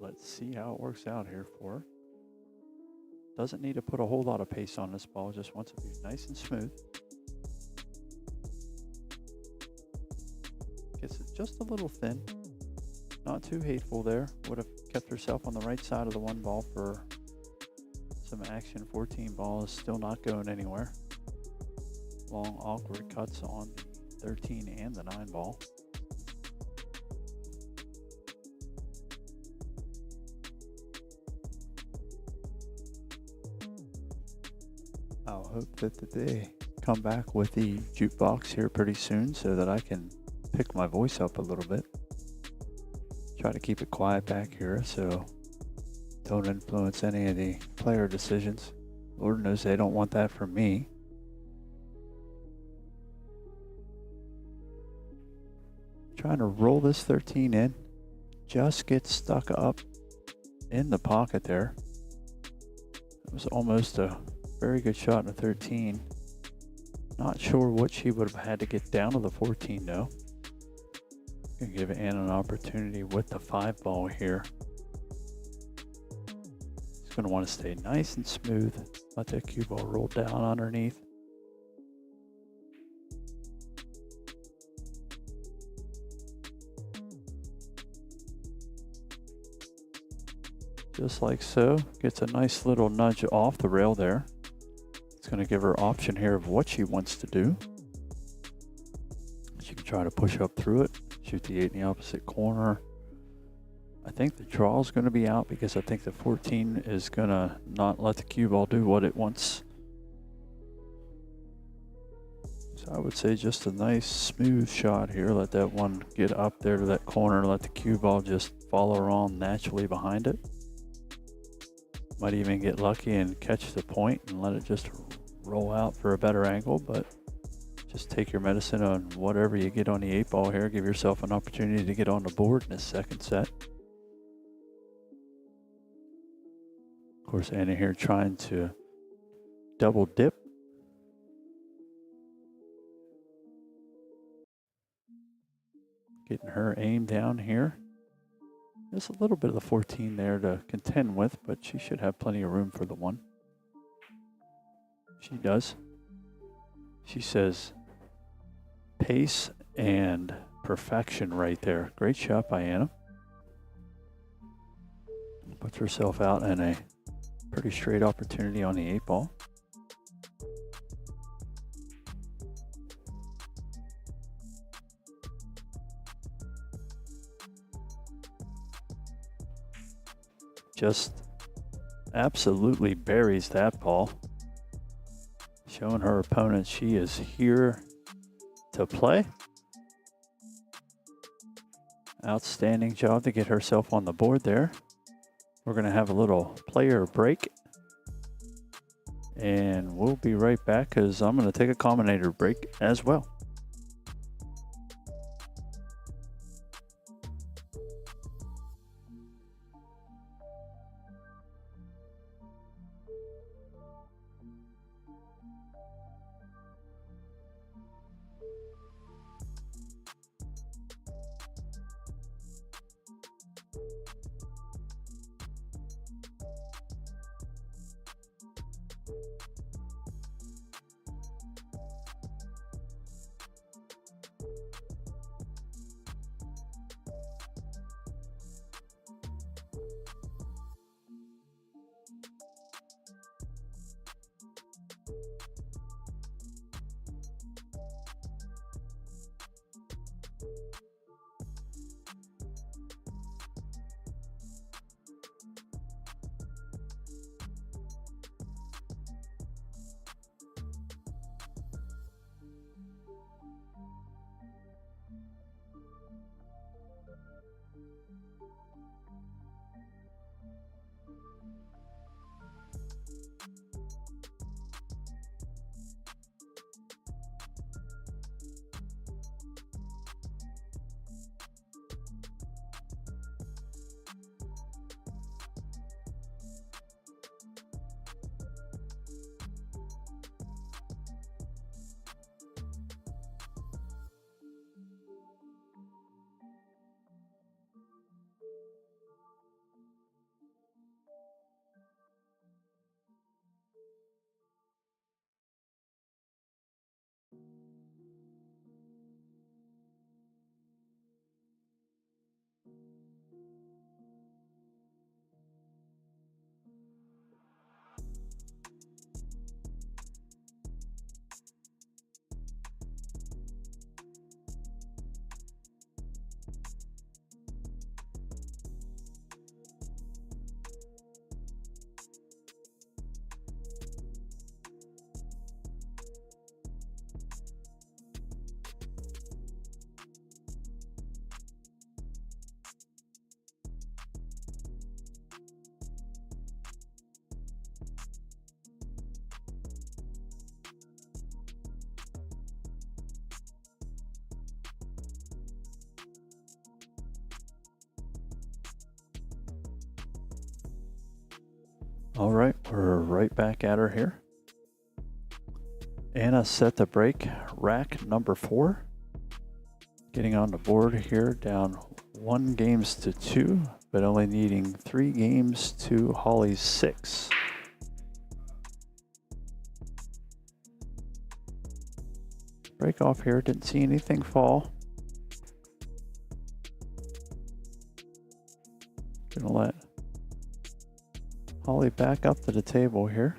Let's see how it works out here for her. Doesn't need to put a whole lot of pace on this ball, just wants it to be nice and smooth. Gets it just a little thin. Not too hateful there. Would have kept herself on the right side of the 1 ball for some action. 14 ball is still not going anywhere. Long, awkward cuts on the 13 and the 9 ball. I'll hope that they come back with the jukebox here pretty soon so that I can pick my voice up a little bit. Try to keep it quiet back here so don't influence any of the player decisions. Lord knows they don't want that from me. Trying to roll this 13 in. Just gets stuck up in the pocket there. It was almost a very good shot in the 13. Not sure what she would have had to get down to the 14 though. Gonna give Anna an opportunity with the 5 ball here. She's gonna want to stay nice and smooth. Let that cue ball roll down underneath. Just like so. Gets a nice little nudge off the rail there. It's gonna give her option here of what she wants to do. She can try to push up through it. Shoot the 8 in the opposite corner. I think the draw is going to be out because I think the 14 is going to not let the cue ball do what it wants. So I would say just a nice smooth shot here. Let that one get up there to that corner. Let the cue ball just follow around naturally behind it. Might even get lucky and catch the point and let it just roll out for a better angle, but just take your medicine on whatever you get on the 8-ball here. Give yourself an opportunity to get on the board in the second set. Of course, Anna here trying to double dip. Getting her aim down here. There's a little bit of the 14 there to contend with, but she should have plenty of room for the 1. She does. She says pace and perfection right there. Great shot by Anna. Puts herself out in a pretty straight opportunity on the 8-ball. Just absolutely buries that ball. Showing her opponent she is here to play. Outstanding job to get herself on the board there. We're going to have a little player break. And we'll be right back because I'm going to take a commentator break as well. All right, we're right back at her here. Anna set the break, rack number 4. Getting on the board here, down 1 games to 2, but only needing 3 games to Holly's 6. Break off here, didn't see anything fall. Gonna let Holly back up to the table here.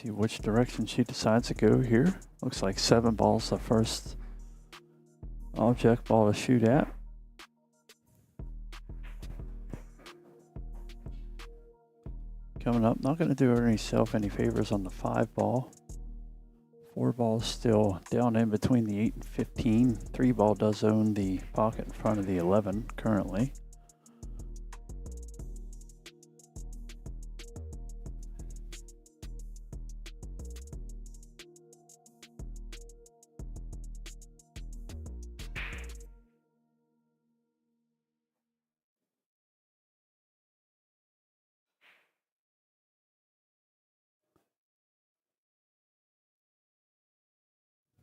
See which direction she decides to go here. Looks like 7 ball's the first object ball to shoot at. Coming up, not going to do herself any favors on the 5 ball. 4 ball's still down in between the 8 and 15. 3 ball does own the pocket in front of the 11 currently.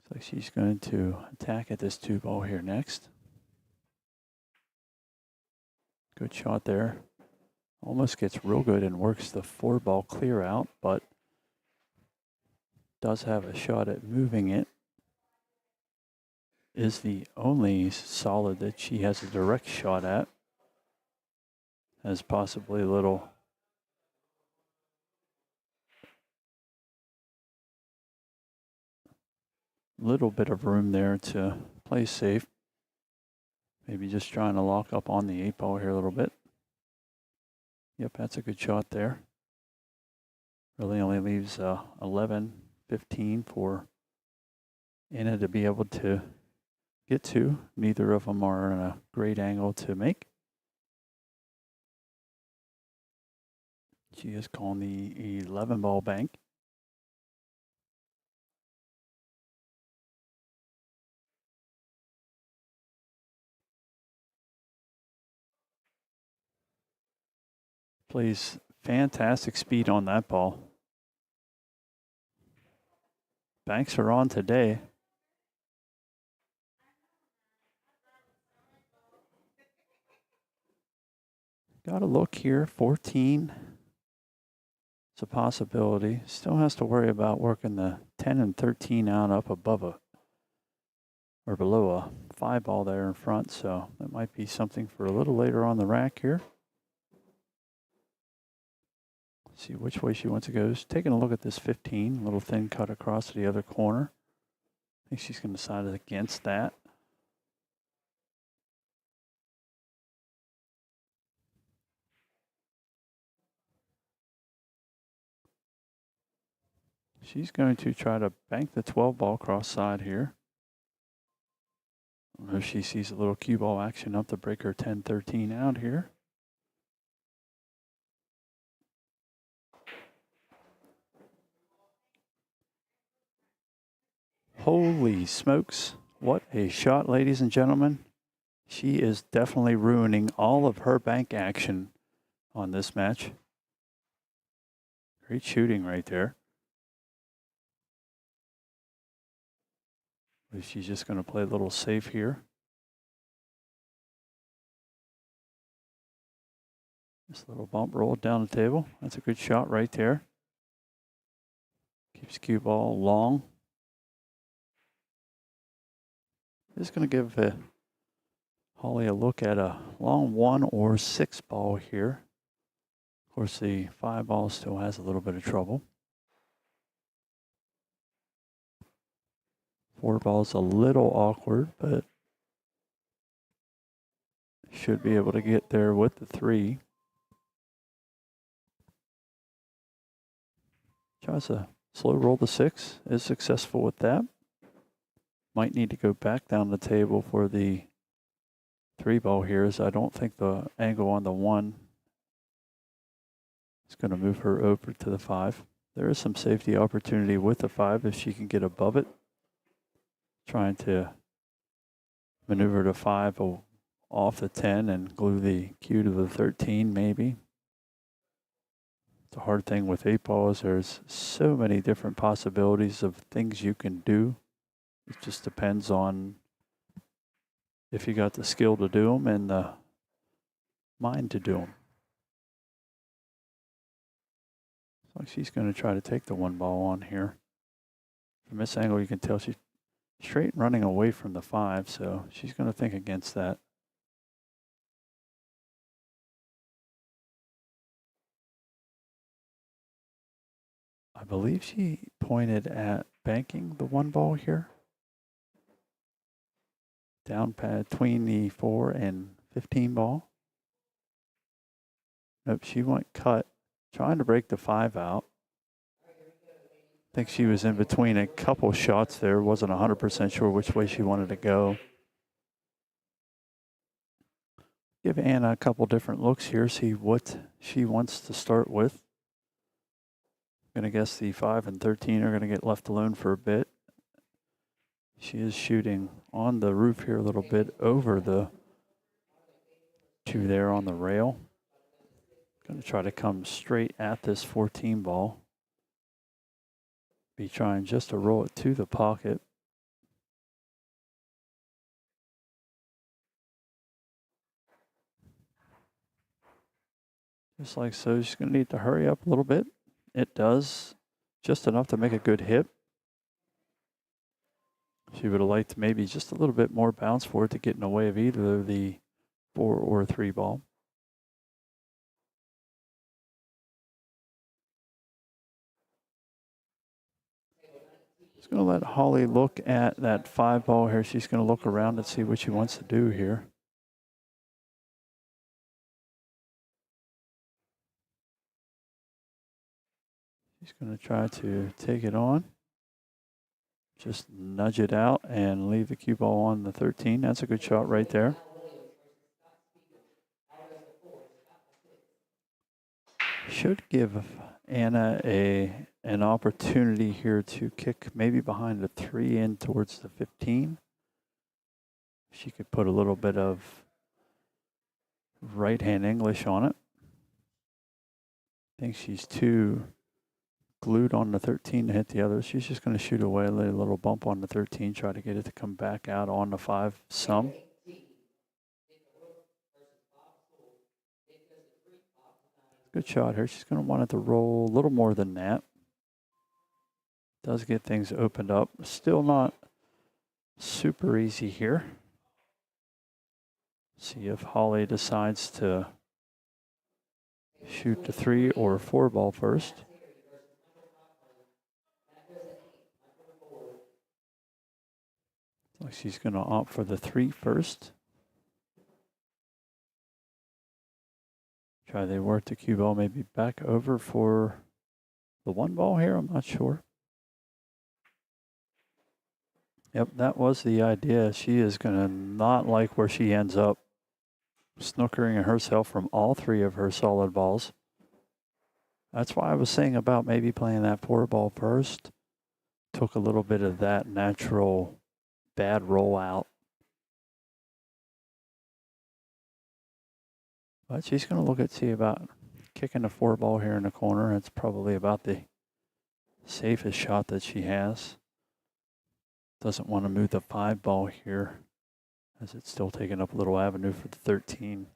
Looks like she's going to attack at this 2 ball here next. Good shot there. Almost gets real good and works the 4 ball clear out, but does have a shot at moving it. Is the only solid that she has a direct shot at. Has possibly a little bit of room there to play safe. Maybe just trying to lock up on the 8 ball here a little bit. Yep, that's a good shot there. Really only leaves 11, 15 for Anna to be able to get to. Neither of them are in a great angle to make. She is calling the 11 ball bank. Plays fantastic speed on that ball. Banks are on today. Got a look here, 14. It's a possibility. Still has to worry about working the 10 and 13 out up above or below a 5 ball there in front. So that might be something for a little later on the rack here. See which way she wants to go. Just taking a look at this 15, little thin cut across to the other corner. I think she's going to decide against that. She's going to try to bank the 12 ball cross side here. I don't know if she sees a little cue ball action up to break her 10-13 out here. Holy smokes. What a shot, ladies and gentlemen. She is definitely ruining all of her bank action on this match. Great shooting right there. But she's just going to play a little safe here. This little bump rolled down the table. That's a good shot right there. Keeps cue ball long. Just going to give Holly a look at a long 1 or 6 ball here. Of course, the 5 ball still has a little bit of trouble. 4 ball's a little awkward, but should be able to get there with the 3. Tries a slow roll the 6, is successful with that. Might need to go back down the table for the 3 ball here, as I don't think the angle on the 1 is going to move her over to the 5. There is some safety opportunity with the 5 if she can get above it. Trying to maneuver the 5 off the 10 and glue the cue to the 13 maybe. The hard thing with 8 balls, there's so many different possibilities of things you can do. It just depends on if you got the skill to do them and the mind to do them. Looks like she's going to try to take the 1 ball on here. From this angle, you can tell she's straight running away from the 5, so she's going to think against that. I believe she pointed at banking the one ball here. Down between the 4 and 15 ball. Nope, she went cut, trying to break the 5 out. I think she was in between a couple shots there. Wasn't 100% sure which way she wanted to go. Give Anna a couple different looks here, see what she wants to start with. I'm going to guess the 5 and 13 are going to get left alone for a bit. She is shooting on the roof here a little bit over the 2 there on the rail. Going to try to come straight at this 14 ball. Be trying just to roll it to the pocket. Just like so, she's going to need to hurry up a little bit. It does, just enough to make a good hit. She would have liked maybe just a little bit more bounce for it to get in the way of either the 4 or 3 ball. Just going to let Holly look at that 5 ball here. She's going to look around and see what she wants to do here. She's going to try to take it on. Just nudge it out and leave the cue ball on the 13. That's a good shot right there. Should give Anna an opportunity here to kick maybe behind the 3 in towards the 15. She could put a little bit of right-hand English on it. I think she's too glued on the 13 to hit the other. She's just going to shoot away, lay a little bump on the 13, try to get it to come back out on the 5 some. Good shot here. She's going to want it to roll a little more than that. Does get things opened up. Still not super easy here. See if Holly decides to shoot the 3 or 4 ball first. Looks like she's going to opt for the 3 first. Try they work the cue ball maybe back over for the 1 ball here. I'm not sure. Yep, that was the idea. She is going to not like where she ends up. Snookering herself from all 3 of her solid balls. That's why I was saying about maybe playing that 4 ball first. Took a little bit of that natural bad rollout. But she's going to look at, see about kicking the 4 ball here in the corner. It's probably about the safest shot that she has. Doesn't want to move the 5 ball here, as it's still taking up a little avenue for the 13.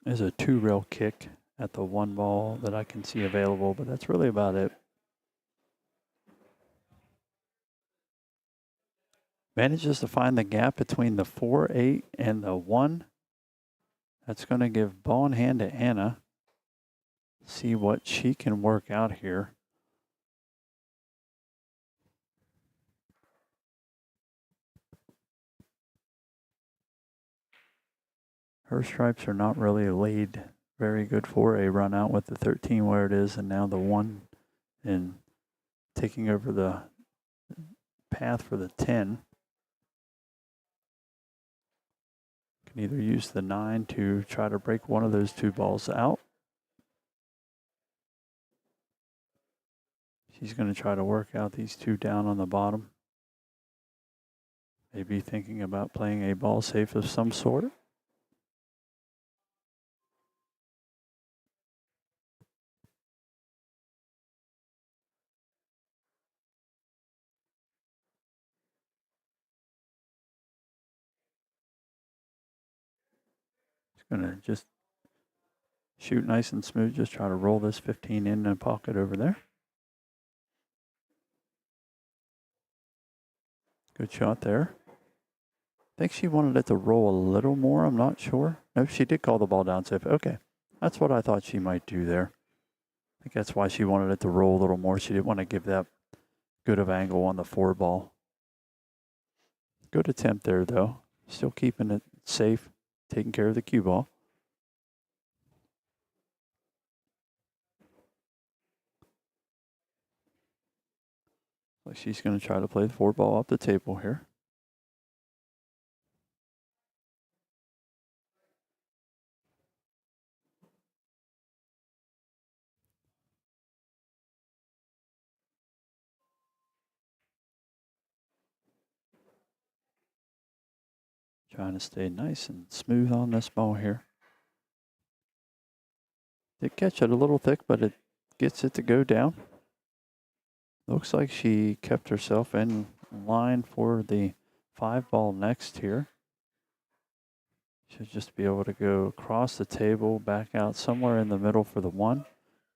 There's a 2-rail kick at the 1 ball that I can see available, but that's really about it. Manages to find the gap between the 4-8 and the 1. That's going to give ball in hand to Anna. See what she can work out here. Her stripes are not really laid very good for a run out with the 13 where it is, and now the 1 and taking over the path for the 10. Can either use the 9 to try to break one of those 2 balls out. She's going to try to work out these 2 down on the bottom. Maybe thinking about playing a ball safe of some sort. Going to just shoot nice and smooth. Just try to roll this 15 in the pocket over there. Good shot there. I think she wanted it to roll a little more. I'm not sure. Nope, she did call the ball down safe. Okay, that's what I thought she might do there. I think that's why she wanted it to roll a little more. She didn't want to give that good of angle on the 4 ball. Good attempt there, though. Still keeping it safe, taking care of the cue ball. Like she's going to try to play the 4 ball up the table here. Trying to stay nice and smooth on this ball here. Did catch it a little thick, but it gets it to go down. Looks like she kept herself in line for the 5 ball next here. Should just be able to go across the table, back out somewhere in the middle for the 1.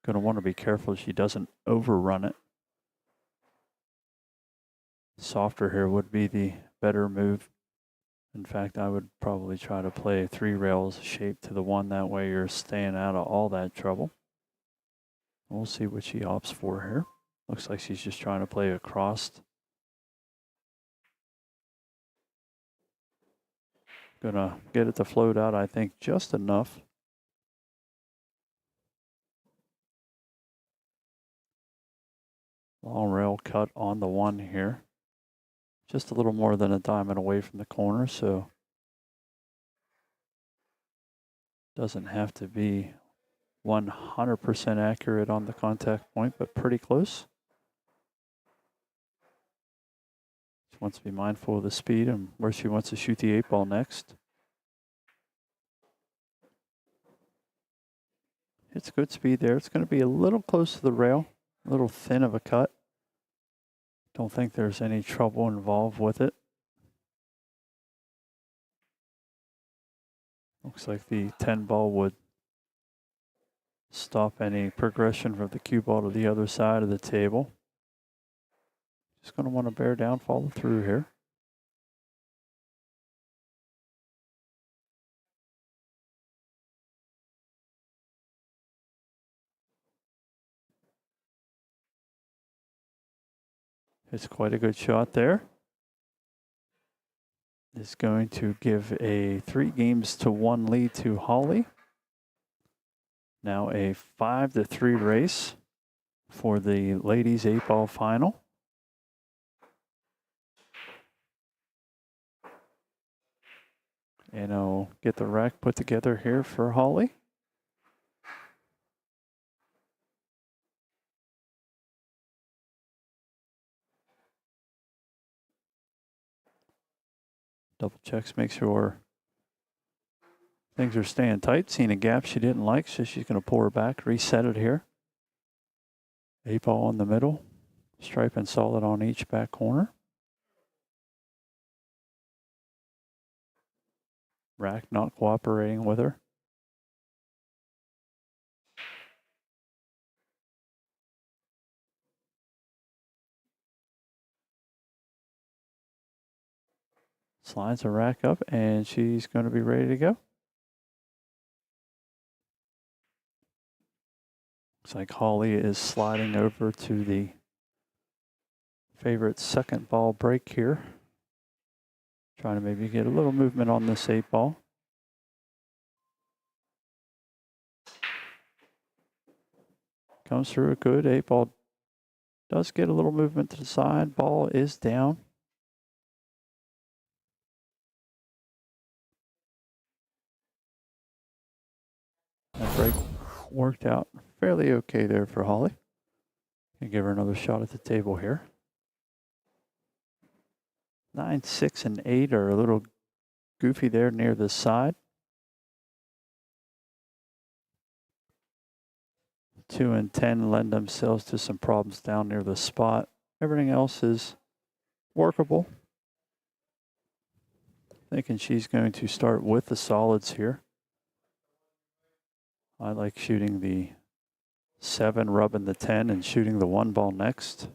Going to want to be careful she doesn't overrun it. Softer here would be the better move. In fact, I would probably try to play 3 rails shape to the 1. That way you're staying out of all that trouble. We'll see what she opts for here. Looks like she's just trying to play across. Gonna get it to float out, I think, just enough. Long rail cut on the 1 here. Just a little more than a diamond away from the corner, so doesn't have to be 100% accurate on the contact point, but pretty close. She wants to be mindful of the speed and where she wants to shoot the 8 ball next. It's good speed there. It's going to be a little close to the rail, a little thin of a cut. Don't think there's any trouble involved with it. Looks like the 10 ball would stop any progression from the cue ball to the other side of the table. Just going to want to bear down, follow through here. It's quite a good shot there. It's going to give a 3-1 lead to Holly. Now a 5-3 race for the ladies 8 ball final. And I'll get the rack put together here for Holly. Double checks, make sure things are staying tight. Seeing a gap she didn't like, so she's going to pull her back, reset it here. 8 ball in the middle, stripe and solid on each back corner. Rack not cooperating with her. Slides the rack up, and she's going to be ready to go. Looks like Holly is sliding over to the favorite 2nd ball break here. Trying to maybe get a little movement on this 8 ball. Comes through a good 8 ball. Does get a little movement to the side. Ball is down. That break worked out fairly okay there for Holly. Can give her another shot at the table here. 9, 6, and 8 are a little goofy there near the side. 2 and 10 lend themselves to some problems down near the spot. Everything else is workable. Thinking she's going to start with the solids here. I like shooting the 7, rubbing the 10, and shooting the 1 ball next.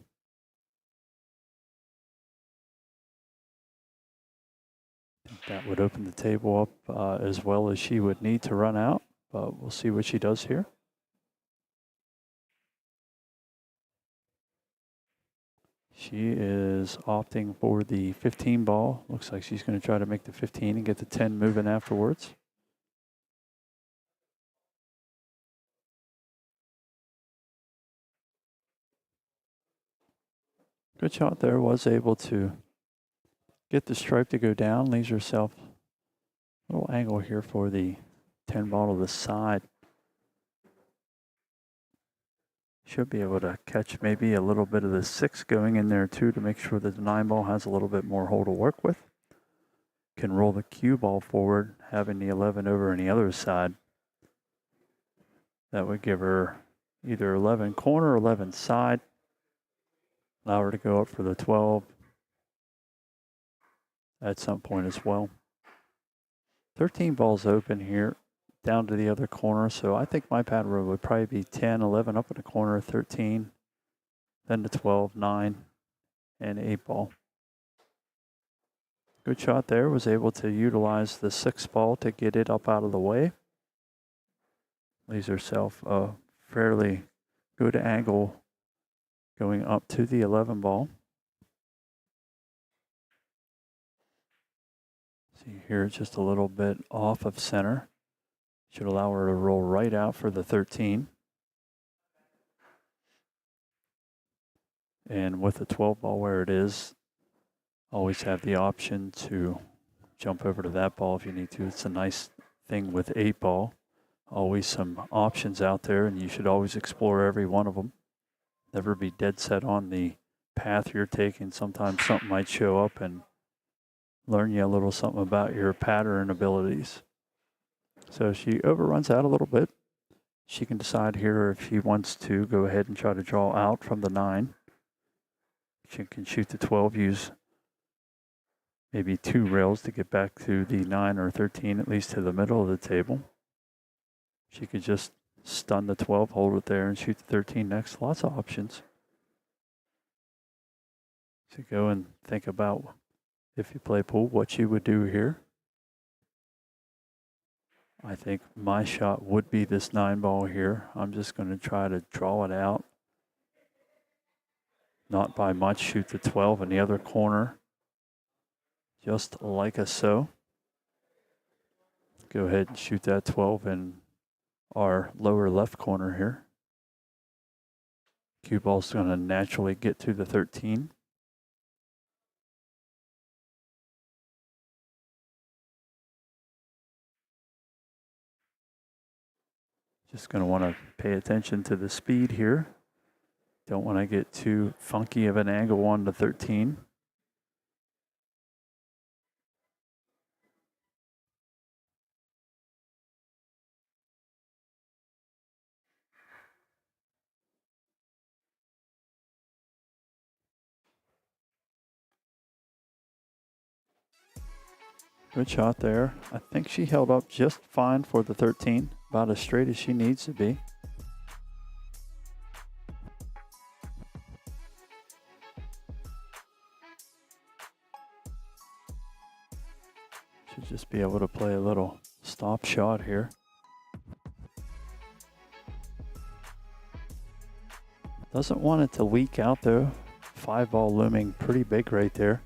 That would open the table up as well as she would need to run out, but we'll see what she does here. She is opting for the 15 ball. Looks like she's going to try to make the 15 and get the 10 moving afterwards. Good shot there. Was able to get the stripe to go down. Leaves herself a little angle here for the 10 ball to the side. Should be able to catch maybe a little bit of the 6 going in there too to make sure that the 9 ball has a little bit more hole to work with. Can roll the cue ball forward, having the 11 over on the other side. That would give her either 11 corner or 11 side. Allow her to go up for the 12 at some point as well. 13 balls open here, down to the other corner. So I think my pattern would probably be 10, 11 up in the corner, 13, then the 12, 9, and 8 ball. Good shot there. Was able to utilize the 6 ball to get it up out of the way. Leaves herself a fairly good angle going up to the 11 ball. See here, just a little bit off of center. Should allow her to roll right out for the 13. And with the 12 ball where it is, always have the option to jump over to that ball if you need to. It's a nice thing with 8 ball. Always some options out there, and you should always explore every one of them. Never be dead set on the path you're taking. Sometimes something might show up and learn you a little something about your pattern abilities. So she overruns out a little bit. She can decide here if she wants to go ahead and try to draw out from the 9. She can shoot the 12, use maybe 2 rails to get back to the 9 or 13, at least to the middle of the table. She could just stun the 12, hold it there, and shoot the 13 next. Lots of options. So go and think about, if you play pool, what you would do here. I think my shot would be this 9 ball here. I'm just going to try to draw it out. Not by much. Shoot the 12 in the other corner. Just like a so. Go ahead and shoot that 12 in our lower left corner here. Cue ball's going to naturally get to the 13. Just going to want to pay attention to the speed here. Don't want to get too funky of an angle on the 13. Good shot there. I think she held up just fine for the 13, about as straight as she needs to be. Should just be able to play a little stop shot here. Doesn't want it to leak out though. 5 ball looming pretty big right there.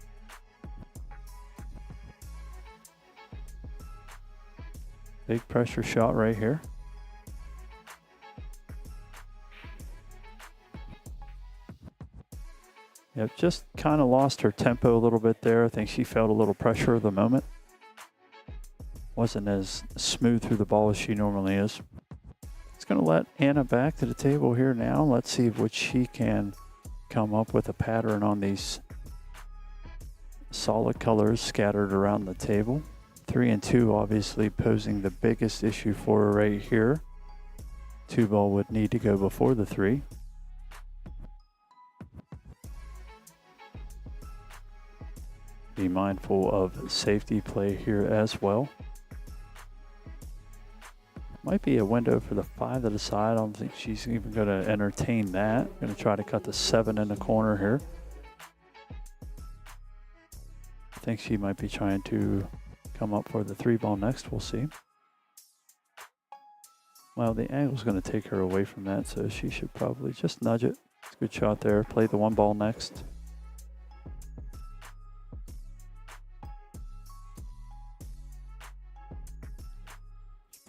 Big pressure shot right here. Yep, just kind of lost her tempo a little bit there. I think she felt a little pressure at the moment. Wasn't as smooth through the ball as she normally is. It's going to let Anna back to the table here now. Let's see what she can come up with a pattern on these solid colors scattered around the table. 3 and 2 obviously posing the biggest issue for her right here. 2 ball would need to go before the 3. Be mindful of safety play here as well. Might be a window for the 5 to the side. I don't think she's even going to entertain that. Going to try to cut the 7 in the corner here. I think she might be trying to come up for the 3-ball next, we'll see. Well, the angle's going to take her away from that, so she should probably just nudge it. It's a good shot there. Play the 1-ball next.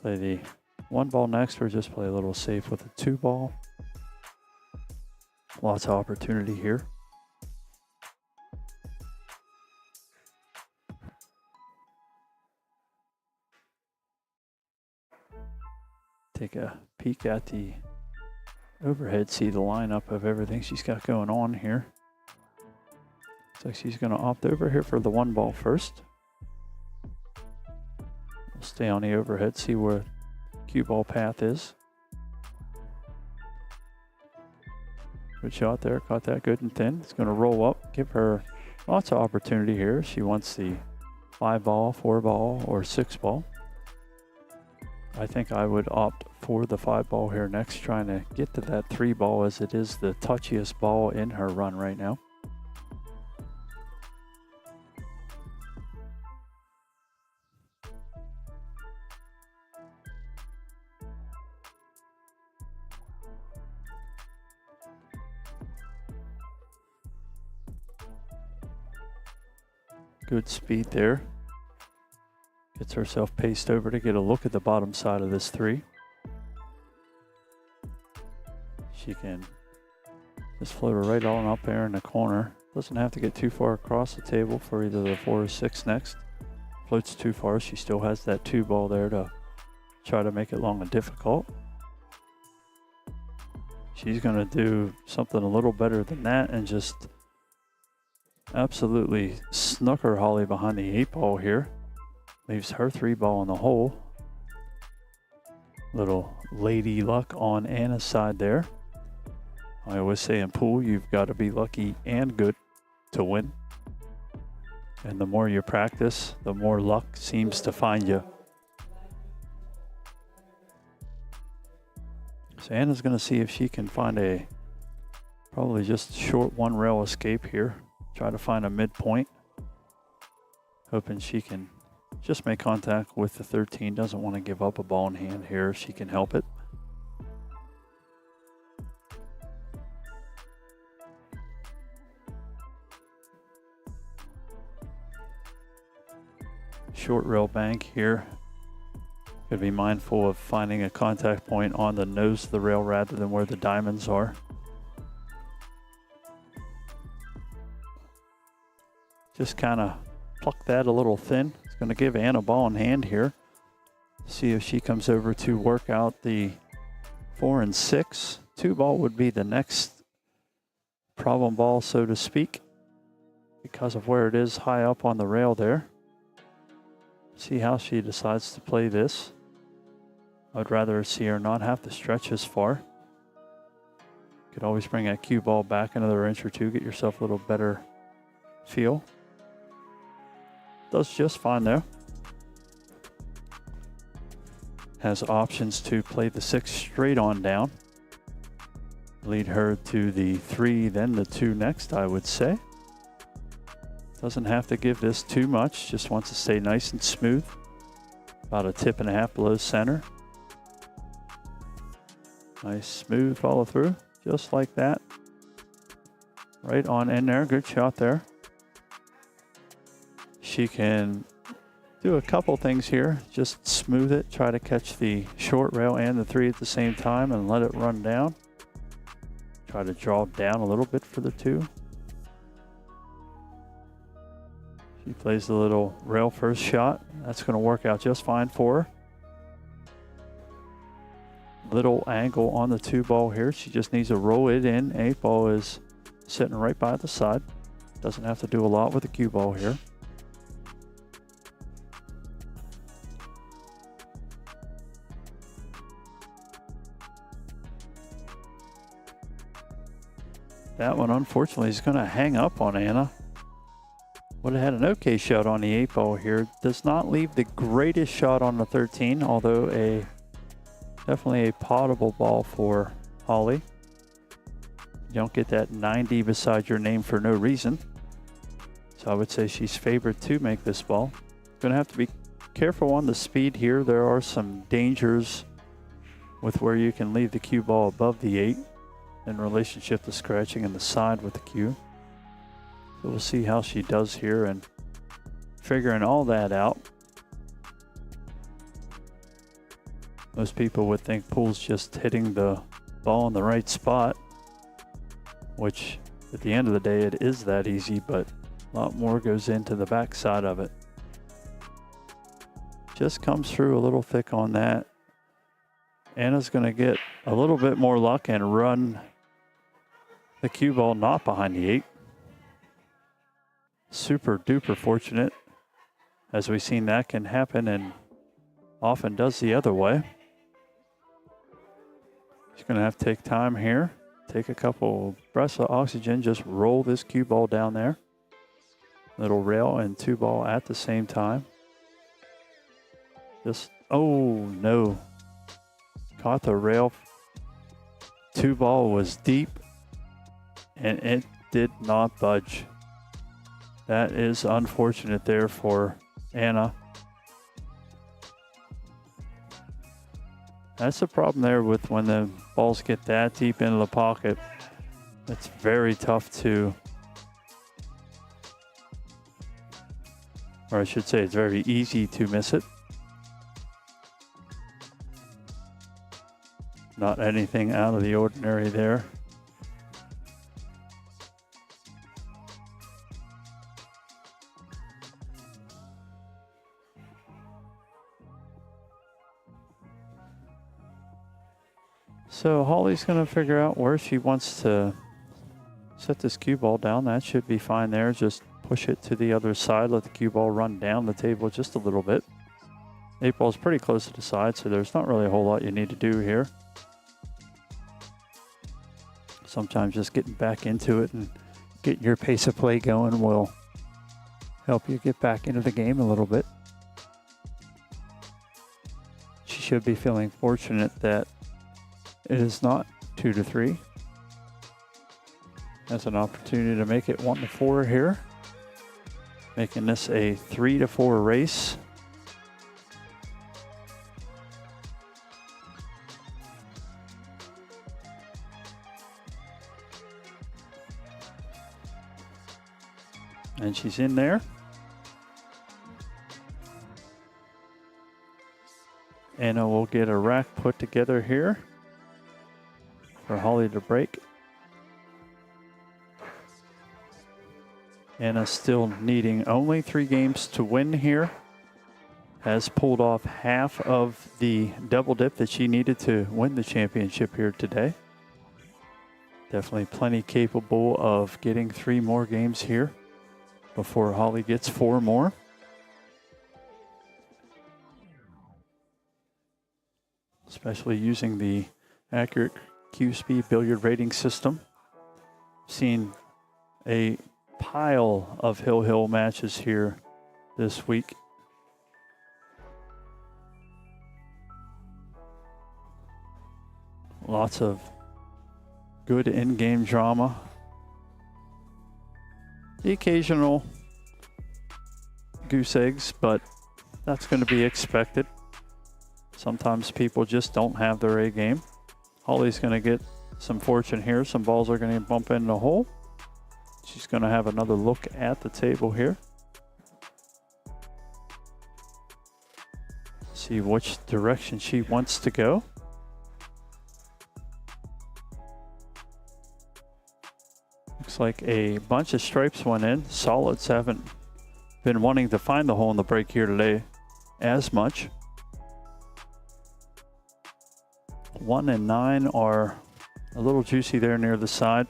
Play the 1-ball next, or just play a little safe with a 2-ball. Lots of opportunity here. Take a peek at the overhead, see the lineup of everything she's got going on here. Looks like she's going to opt over here for the 1-ball first. We'll stay on the overhead, see where cue ball path is. Good shot there, caught that good and thin. It's going to roll up, give her lots of opportunity here. She wants the 5-ball, 4-ball, or 6-ball. I think I would opt for the 5-ball here next, trying to get to that 3-ball as it is the touchiest ball in her run right now. Good speed there. Gets herself paced over to get a look at the bottom side of this 3. She can just float her right on up there in the corner. Doesn't have to get too far across the table for either the 4 or 6 next. Floats too far, she still has that 2-ball there to try to make it long and difficult. She's going to do something a little better than that and just absolutely snooker Holly behind the 8-ball here. Leaves her 3-ball in the hole. Little lady luck on Anna's side there. I always say in pool, you've got to be lucky and good to win. And the more you practice, the more luck seems to find you. So Anna's going to see if she can find a probably just short 1-rail escape here. Try to find a midpoint. Hoping she can just make contact with the 13. Doesn't want to give up a ball in hand here if she can help it. Short rail bank here. Could be mindful of finding a contact point on the nose of the rail rather than where the diamonds are. Just kind of pluck that a little thin. It's going to give Anna a ball in hand here. See if she comes over to work out the 4 and 6. 2-ball would be the next problem ball, so to speak, because of where it is high up on the rail there. See how she decides to play this. I'd rather see her not have to stretch as far. Could always bring that cue ball back another inch or 2, get yourself a little better feel. Does just fine there. Has options to play the 6 straight on down. Lead her to the 3, then the 2 next, I would say. Doesn't have to give this too much, just wants to stay nice and smooth. About a tip and a half below center. Nice smooth follow through, just like that. Right on in there, good shot there. She can do a couple things here. Just smooth it, try to catch the short rail and the 3 at the same time and let it run down. Try to draw down a little bit for the 2. She plays the little rail first shot. That's going to work out just fine for her. Little angle on the 2-ball here. She just needs to roll it in. 8-ball is sitting right by the side. Doesn't have to do a lot with the cue ball here. That one, unfortunately, is going to hang up on Anna. Would have had an okay shot on the 8-ball here. Does not leave the greatest shot on the 13, although definitely a potable ball for Holly. You don't get that 90 beside your name for no reason. So I would say she's favored to make this ball. Going to have to be careful on the speed here. There are some dangers with where you can leave the cue ball above the 8 in relationship to scratching in the side with the cue. So we'll see how she does here and figuring all that out. Most people would think pool's just hitting the ball in the right spot, which at the end of the day it is that easy, but a lot more goes into the back side of it. Just comes through a little thick on that. Anna's going to get a little bit more luck and run the cue ball not behind the 8. Super duper fortunate, as we've seen that can happen and often does the other way. She's going to have to take time here, take a couple breaths of oxygen, just roll this cue ball down there. Little rail and 2 ball at the same time. Just, oh no. Caught the rail. 2 ball was deep and it did not budge. That is unfortunate there for Anna. That's the problem there with when the balls get that deep into the pocket. It's very tough to, or I should say it's very easy to miss it. Not anything out of the ordinary there. So Holly's going to figure out where she wants to set this cue ball down. That should be fine there. Just push it to the other side. Let the cue ball run down the table just a little bit. 8 ball's pretty close to the side, so there's not really a whole lot you need to do here. Sometimes just getting back into it and getting your pace of play going will help you get back into the game a little bit. She should be feeling fortunate that it is not 2-3. That's an opportunity to make it 1-4 here. Making this a 3-4 race. And she's in there. Anna will get a rack put together here for Holly to break. Anna still needing only 3 games to win here. Has pulled off half of the double dip that she needed to win the championship here today. Definitely plenty capable of getting 3 more games here before Holly gets 4 more. Especially using the accurate Q-Speed billiard rating system. Seen a pile of hill matches here this week. Lots of good in-game drama. The occasional goose eggs, but that's going to be expected. Sometimes people just don't have their A game. Holly's going to get some fortune here. Some balls are going to bump in the hole. She's going to have another look at the table here. See which direction she wants to go. Looks like a bunch of stripes went in. Solids haven't been wanting to find the hole in the break here today as much. 1 and 9 are a little juicy there near the side.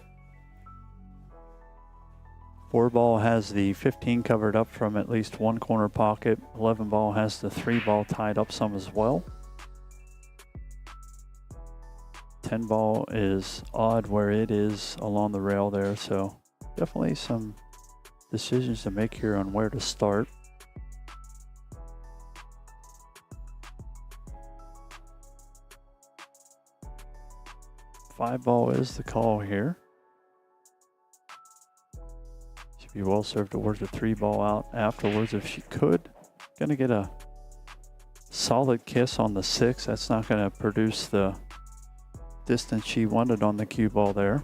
4 ball has the 15 covered up from at least one corner pocket. 11 ball has the 3 ball tied up some as well. 10 ball is odd where it is along the rail there, so definitely some decisions to make here on where to start. Five ball is the call here. She'd be well served to work the 3 ball out afterwards if she could. Gonna get a solid kiss on the 6. That's not going to produce the distance she wanted on the cue ball there.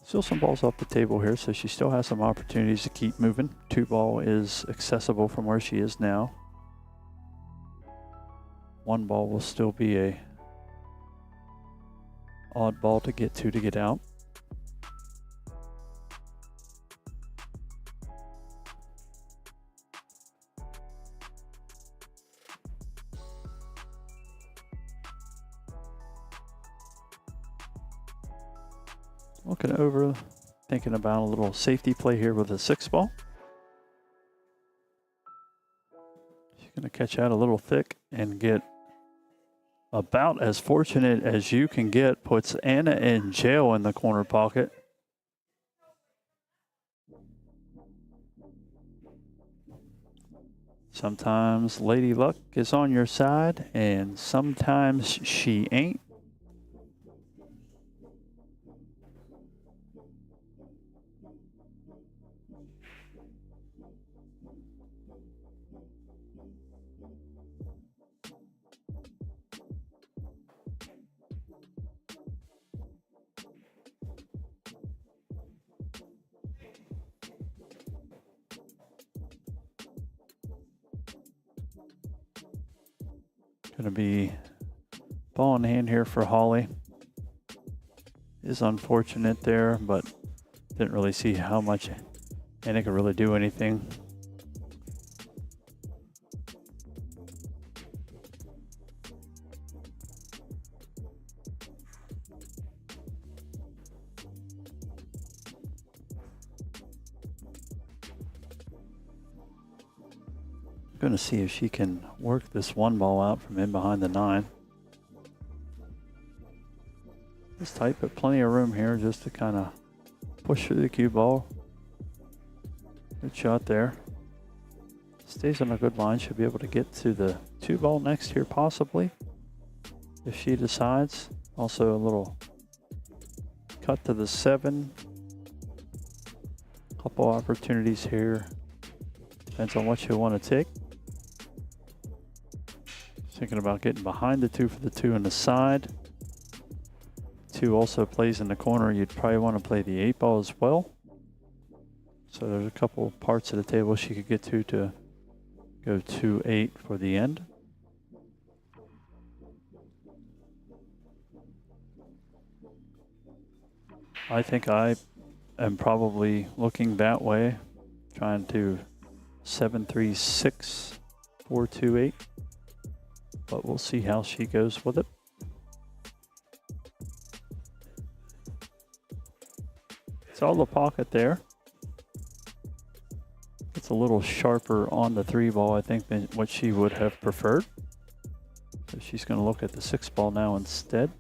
Still some balls off the table here, so she still has some opportunities to keep moving. 2 ball is accessible from where she is now. 1 ball will still be a odd ball to get out. Looking over, thinking about a little safety play here with a 6 ball. She's going to catch out a little thick and get about as fortunate as you can get. Puts Anna in jail in the corner pocket. Sometimes Lady Luck is on your side, and sometimes she ain't. Going to be ball in hand here for Holly. Is unfortunate there, but didn't really see how much Anna could really do anything. Going to see if she can work this 1 ball out from in behind the 9. It's tight, but plenty of room here just to kind of push through the cue ball. Good shot there. Stays on a good line. She'll be able to get to the 2 ball next here possibly, if she decides. Also a little cut to the 7. Couple opportunities here. Depends on what you want to take. Thinking about getting behind the 2 for the 2 on the side. 2 also plays in the corner. You'd probably want to play the 8 ball as well. So there's a couple parts of the table she could get to go 2-8 for the end. I think I am probably looking that way, trying to 7-3-6, 4-2-8. But we'll see how she goes with it. It's all the pocket there. It's a little sharper on the 3 ball, I think, than what she would have preferred. So she's going to look at the 6 ball now instead.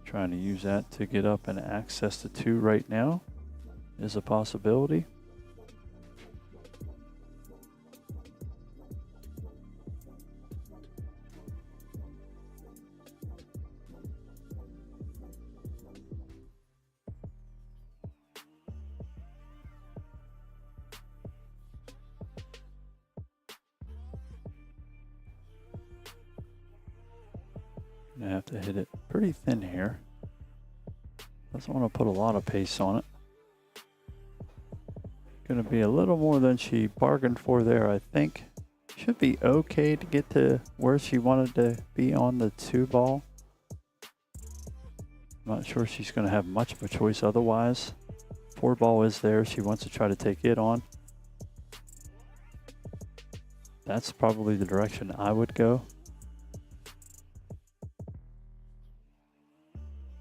Trying to use that to get up and access the 2 right now is a possibility. I have to hit it pretty thin here. Doesn't want to put a lot of pace on it. Going to be a little more than she bargained for there, I think. Should be okay to get to where she wanted to be on the 2 ball. I'm not sure she's going to have much of a choice otherwise. 4 ball is there. She wants to try to take it on. That's probably the direction I would go.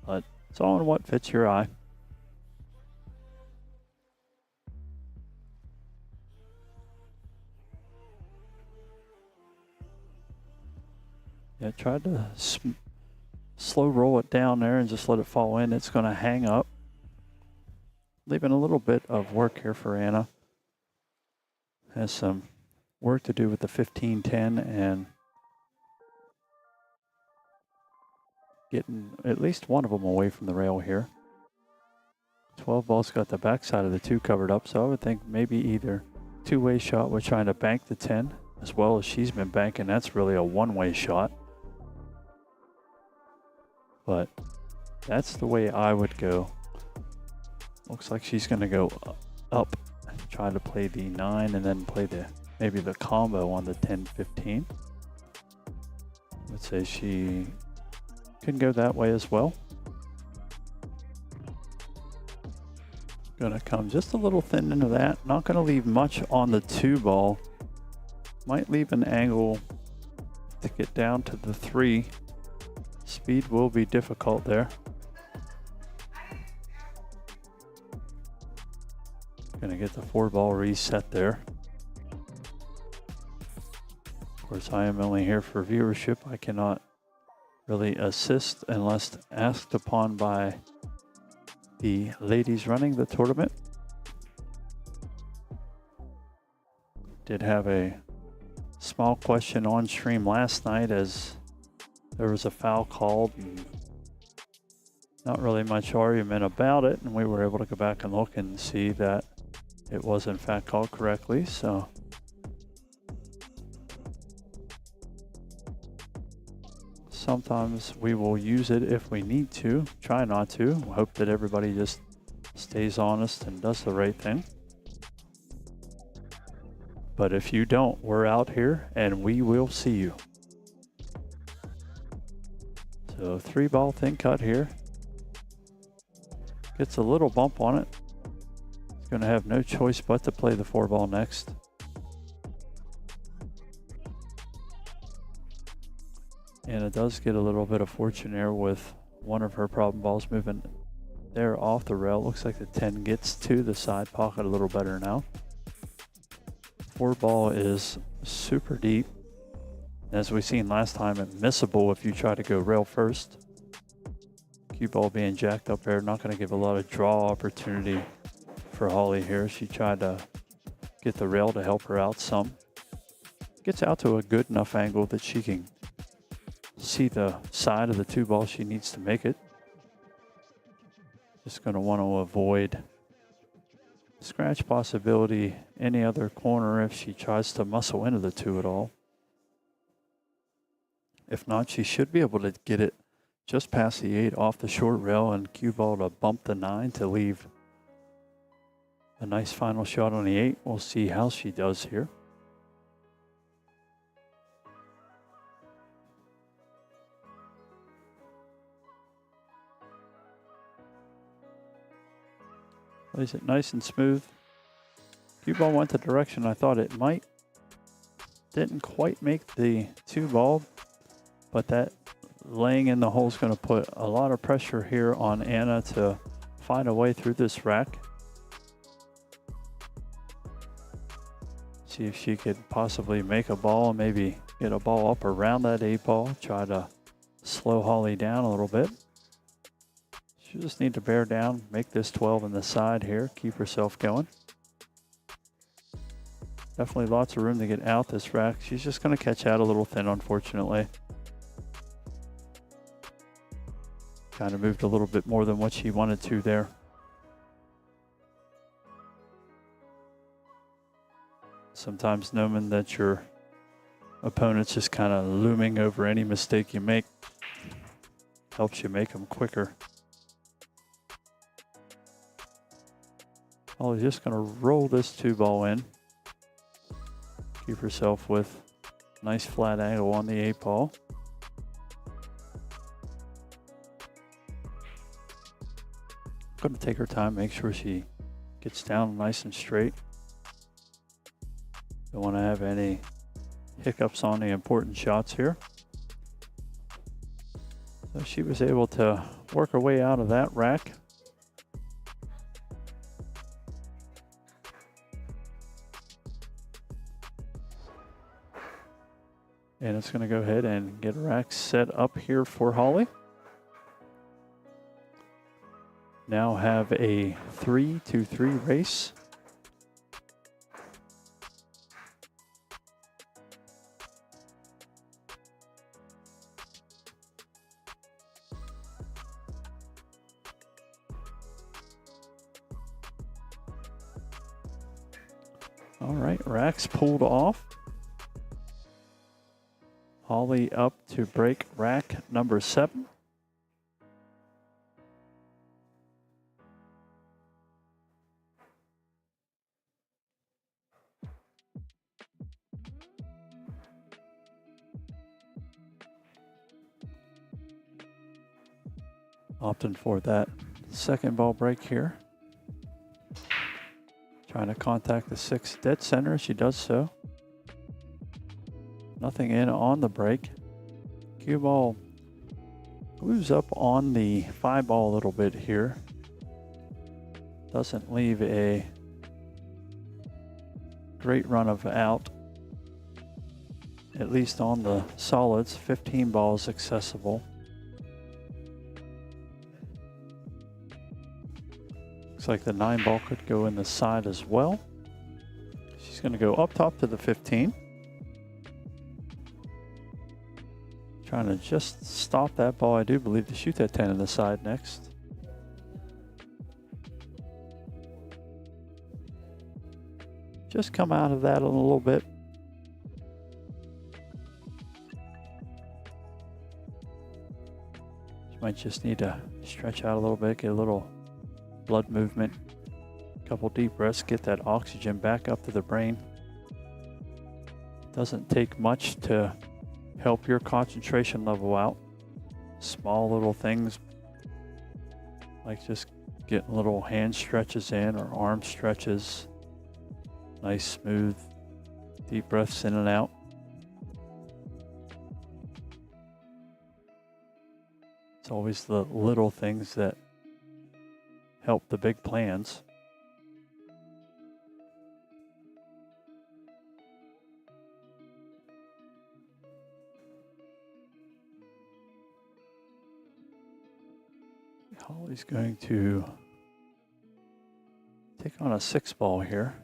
But it's all in what fits your eye. Yeah, tried to slow roll it down there and just let it fall in. It's going to hang up. Leaving a little bit of work here for Anna. Has some work to do with the 15-10 and getting at least one of them away from the rail here. 12 ball's got the backside of the 2 covered up, so I would think maybe either two-way shot. We're trying to bank the 10 as well as she's been banking. That's really a one-way shot. But that's the way I would go. Looks like she's going to go up, try to play the 9 and then play maybe the combo on the 10-15. Let's say she can go that way as well. Gonna come just a little thin into that. Not gonna leave much on the 2 ball. Might leave an angle to get down to the 3. Speed will be difficult there. Gonna get the 4 ball reset there. Of course, I am only here for viewership. I cannot really assist unless asked upon by the ladies running the tournament. Did have a small question on stream last night as there was a foul called and not really much argument about it, and we were able to go back and look and see that it was in fact called correctly. So sometimes we will use it if we need to. Try not to. Hope that everybody just stays honest and does the right thing. But if you don't, we're out here and we will see you. So 3 ball thin cut here. Gets a little bump on it. It's going to have no choice but to play the 4 ball next. And it does get a little bit of fortune there with one of her problem balls moving there off the rail. Looks like the 10 gets to the side pocket a little better now. 4 ball is super deep. As we seen last time, it's missable if you try to go rail first. Cue ball being jacked up there, not going to give a lot of draw opportunity for Holly here. She tried to get the rail to help her out some. Gets out to a good enough angle that she can see the side of the 2 ball she needs to make it. Just going to want to avoid scratch possibility any other corner if she tries to muscle into the 2 at all. If not, she should be able to get it just past the 8 off the short rail and cue ball to bump the 9 to leave a nice final shot on the 8. We'll see how she does here. Plays it nice and smooth. Cue ball went the direction I thought it might. Didn't quite make the 2 ball, but that laying in the hole is going to put a lot of pressure here on Anna to find a way through this rack. See if she could possibly make a ball and maybe get a ball up around that 8 ball. Try to slow Holly down a little bit. She just need to bear down, make this 12 in the side here, keep herself going. Definitely lots of room to get out this rack. She's just going to catch out a little thin, unfortunately. Kind of moved a little bit more than what she wanted to there. Sometimes knowing that your opponent's just kind of looming over any mistake you make helps you make them quicker. Holly's just going to roll this 2 ball in. Keep herself with a nice flat angle on the 8 ball. Going to take her time, make sure she gets down nice and straight. Don't want to have any hiccups on the important shots here. So she was able to work her way out of that rack. And it's going to go ahead and get a rack set up here for Holly. Now have a 3-2-3 race. All right, racks pulled off. Holly up to break rack number 7. Opting for that second ball break here. Trying to contact the 6 dead center. She does so. Nothing in on the break. Cue ball moves up on the 5 ball a little bit here. Doesn't leave a great run of out. At least on the solids, 15 balls accessible. Looks like the 9 ball could go in the side as well. She's going to go up top to the 15. Trying to just stop that ball, I do believe, to shoot that 10 in the side next. Just come out of that a little bit. She might just need to stretch out a little bit, get a little blood movement, a couple deep breaths, get that oxygen back up to the brain. Doesn't take much to help your concentration level out. Small little things like just getting little hand stretches in or arm stretches. Nice smooth deep breaths in and out. It's always the little things that help the big plans. Holly's going to take on a 6 ball here.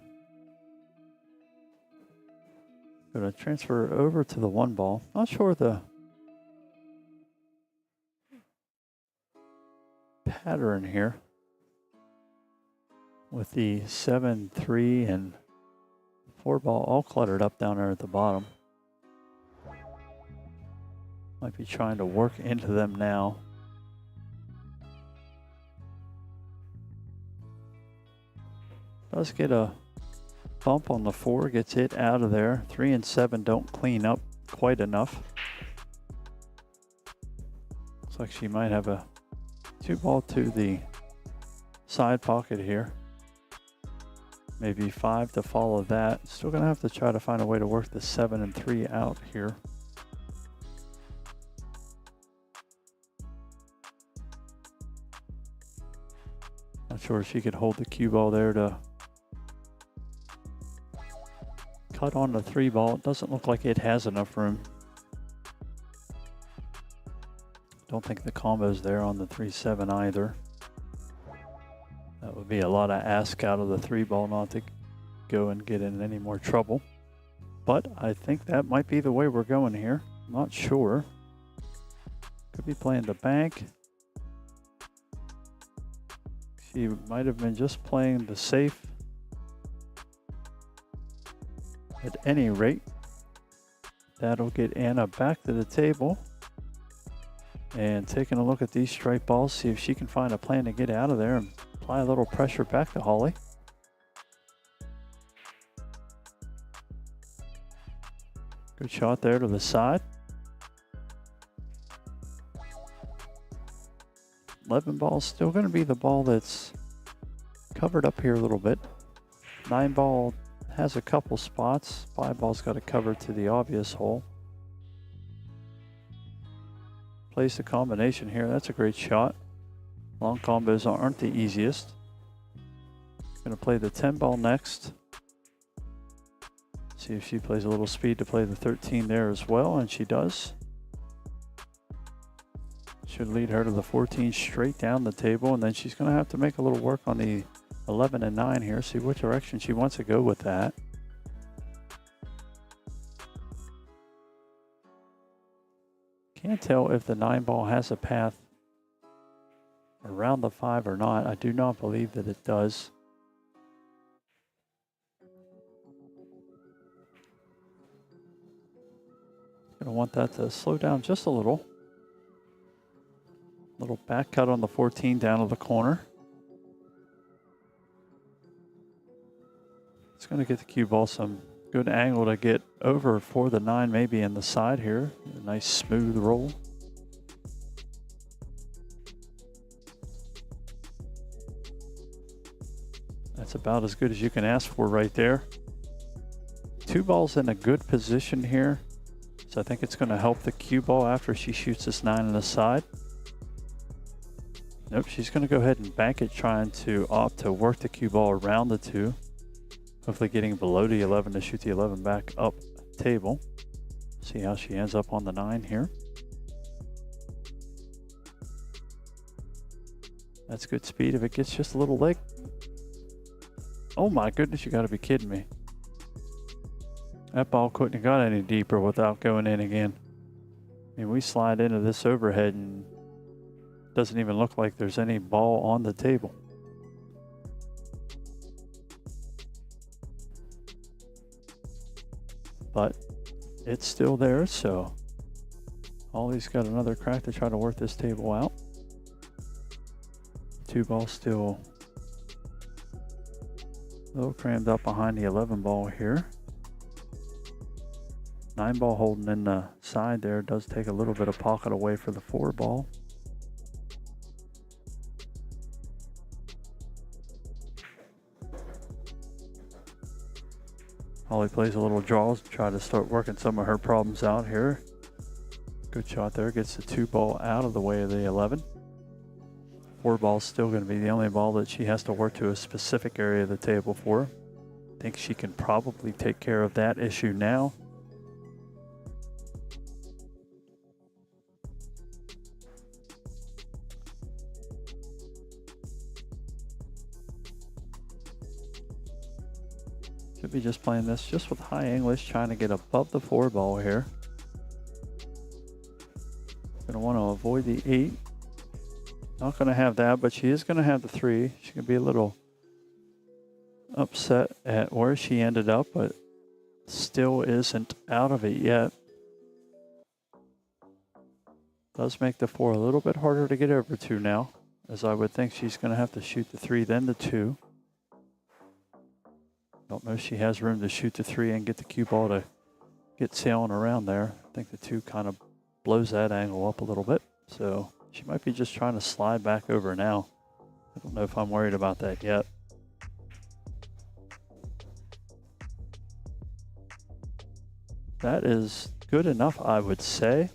Going to transfer over to the 1 ball. Not sure the pattern here with the 7, 3, and 4 ball all cluttered up down there at the bottom. Might be trying to work into them now. Does get a bump on the 4, gets it out of there. 3 and 7 don't clean up quite enough. Looks like she might have a 2 ball to the side pocket here. Maybe 5 to follow that. Still gonna have to try to find a way to work the 7 and 3 out here. Not sure if she could hold the cue ball there to cut on the 3 ball. It doesn't look like it has enough room. Don't think the combo's there on the 3-7 either. That would be a lot of ask out of the 3 ball not to go and get in any more trouble. But I think that might be the way we're going here. I'm not sure. Could be playing the bank. She might have been just playing the safe. At any rate, that'll get Anna back to the table. And taking a look at these straight balls, see if she can find a plan to get out of there and apply a little pressure back to Holly. Good shot there to the side. 11 ball still going to be the ball that's covered up here a little bit. 9 ball has a couple spots. 5 ball's got to cover to the obvious hole. Plays the combination here. That's a great shot. Long combos aren't the easiest. Going to play the 10 ball next. See if she plays a little speed to play the 13 there as well, and she does. Should lead her to the 14 straight down the table, and then she's going to have to make a little work on the 11 and 9 here. See what direction she wants to go with that. Can't tell if the 9 ball has a path around the 5 or not. I do not believe that it does. Gonna want that to slow down just a little. Little back cut on the 14 down to the corner. It's gonna get the cue ball some good angle to get over for the 9, maybe in the side here. A nice smooth roll. That's about as good as you can ask for right there. 2 balls in a good position here. So I think it's going to help the cue ball after she shoots this 9 on the side. Nope, she's going to go ahead and bank it, trying to opt to work the cue ball around the 2. Hopefully getting below the 11 to shoot the 11 back up table. See how she ends up on the 9 here. That's good speed. If it gets just a little leg. Oh my goodness, you got to be kidding me. That ball couldn't have got any deeper without going in again. I mean, we slide into this overhead and it doesn't even look like there's any ball on the table. But it's still there, so Holly's got another crack to try to work this table out. 2 balls still a little crammed up behind the 11 ball here. 9 ball holding in the side there does take a little bit of pocket away for the 4 ball. Holly plays a little draws to try to start working some of her problems out here. Good shot there, gets the 2 ball out of the way of the 11. 4 ball's still going to be the only ball that she has to work to a specific area of the table for. I think she can probably take care of that issue now. Should be just playing this just with high English, trying to get above the 4 ball here. Going to want to avoid the 8. Not going to have that, but she is going to have the 3. She can be a little upset at where she ended up, but still isn't out of it yet. Does make the 4 a little bit harder to get over to now, as I would think she's going to have to shoot the 3, then the 2. Don't know if she has room to shoot the 3 and get the cue ball to get sailing around there. I think the 2 kind of blows that angle up a little bit. So she might be just trying to slide back over now. I don't know if I'm worried about that yet. That is good enough, I would say.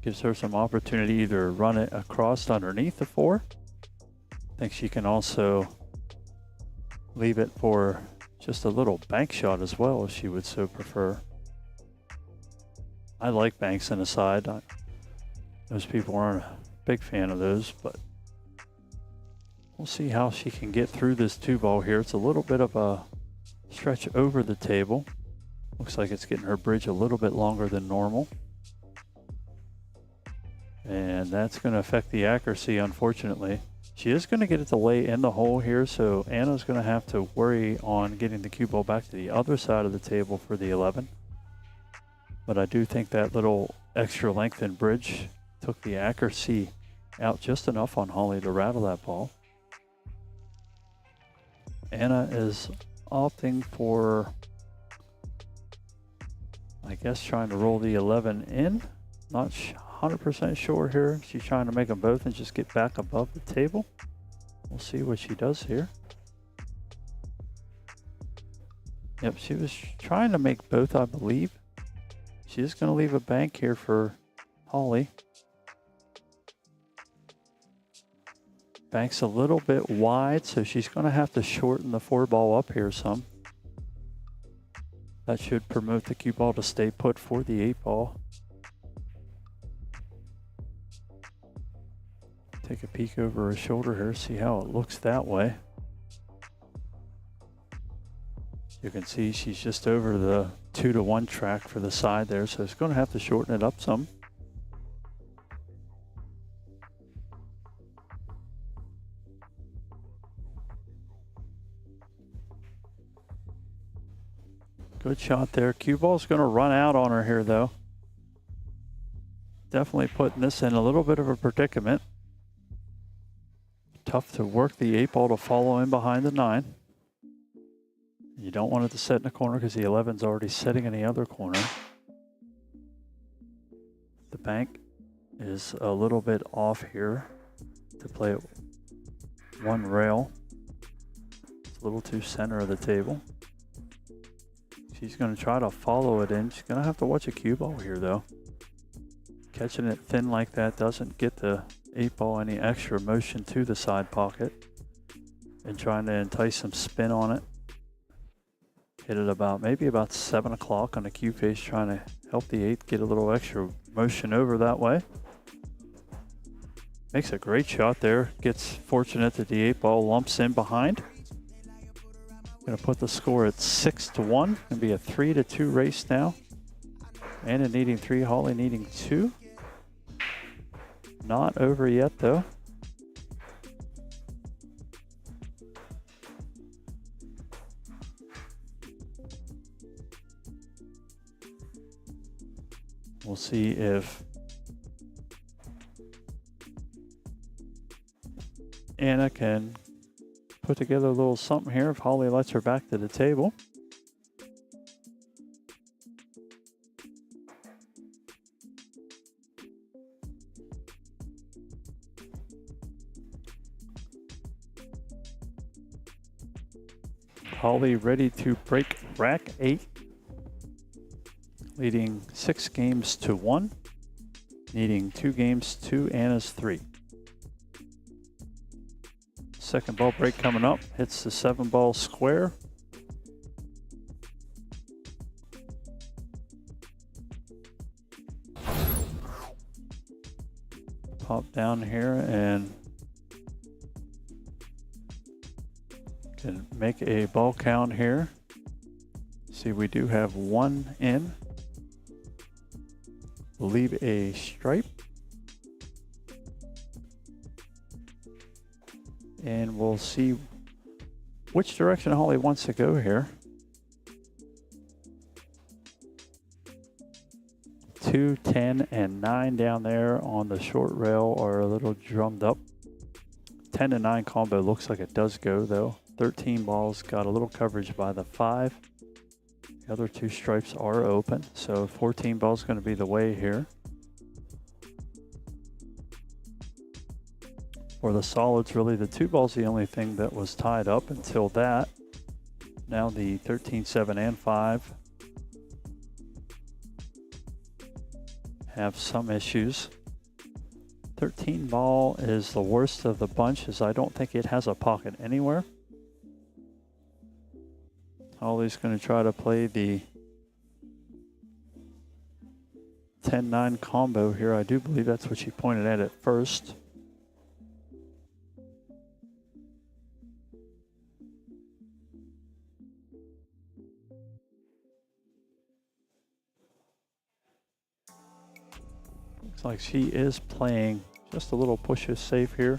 Gives her some opportunity to either run it across underneath the 4. I think she can also leave it for just a little bank shot as well, if she would so prefer. I like banks in the side. Those people aren't a big fan of those, but we'll see how she can get through this 2 ball here. It's a little bit of a stretch over the table. Looks like it's getting her bridge a little bit longer than normal. And that's going to affect the accuracy, unfortunately. She is going to get it to lay in the hole here, so Anna's going to have to worry on getting the cue ball back to the other side of the table for the 11. But I do think that little extra length and bridge took the accuracy out just enough on Holly to rattle that ball. Anna is opting for, I guess, trying to roll the 11 in. Not 100% sure here. She's trying to make them both and just get back above the table. We'll see what she does here. Yep, she was trying to make both, I believe. She is going to leave a bank here for Holly. Bank's a little bit wide, so she's going to have to shorten the 4 ball up here some. That should promote the cue ball to stay put for the 8 ball. Take a peek over her shoulder here, see how it looks that way. You can see she's just over the 2-to-1 track for the side there, so it's going to have to shorten it up some. Good shot there. Cue ball's going to run out on her here, though. definitely putting this in a little bit of a predicament. Tough to work the 8 ball to follow in behind the 9. You don't want it to set in the corner because the 11's already sitting in the other corner. The bank is a little bit off here to play it one rail. It's a little too center of the table. She's going to try to follow it in. She's going to have to watch a cue ball here though. Catching it thin like that doesn't get the 8 ball any extra motion to the side pocket. And trying to entice some spin on it. Hit it about maybe about 7 o'clock on the cue face, trying to help the 8 get a little extra motion over that way. Makes a great shot there. Gets fortunate that the 8 ball lumps in behind. Gonna put the score at 6-1. Gonna be a 3-2 race now. Anna needing 3, Holly needing 2. Not over yet though. We'll see if Anna can put together a little something here if Holly lets her back to the table. Holly ready to break rack 8. Leading 6 games to 1. Needing 2 games to Anna's 3. Second ball break coming up. Hits the 7 ball square. Pop down here and can make a ball count here. See, we do have 1 in. Leave a stripe. And we'll see which direction Holly wants to go here. 2, 10, and 9 down there on the short rail are a little drummed up. 10 and 9 combo looks like it does go though. 13 balls got a little coverage by the 5. The other 2 stripes are open, so 14 balls going to be the way here. For the solids, really the 2 balls the only thing that was tied up until that. Now the 13, 7, and 5 have some issues. 13 ball is the worst of the bunch, as I don't think it has a pocket anywhere. Holly's going to try to play the 10-9 combo here. I do believe that's what she pointed at first. Looks like she is playing just a little push is safe here.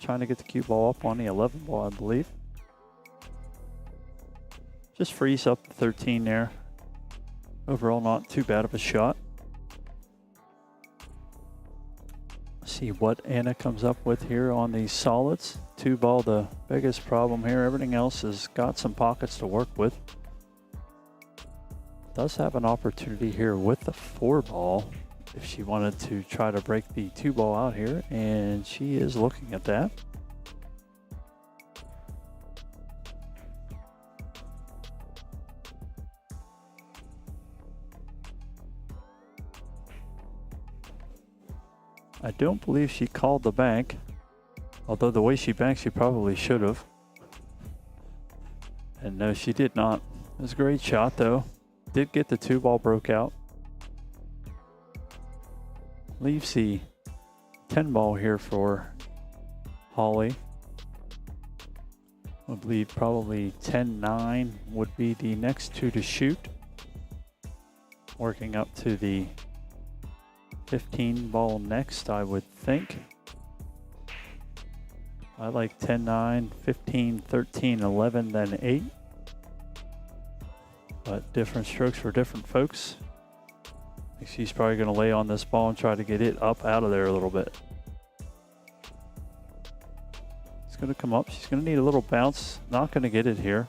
Trying to get the cue ball up on the 11 ball, I believe. Just frees up the 13 there. Overall, not too bad of a shot. See what Anna comes up with here on these solids. 2 ball, the biggest problem here. Everything else has got some pockets to work with. Does have an opportunity here with the 4 ball if she wanted to try to break the 2 ball out here, and she is looking at that. I don't believe she called the bank, although the way she banked, she probably should have. And no, she did not. It was a great shot though. Did get the 2 ball broke out. Leaves the 10 ball here for Holly. I believe probably 10-9 would be the next 2 to shoot. Working up to the 15 ball next, I would think. I like 10-9, 15, 13, 11, then 8. But different strokes for different folks. She's probably going to lay on this ball and try to get it up out of there a little bit. It's going to come up. She's going to need a little bounce. Not going to get it here.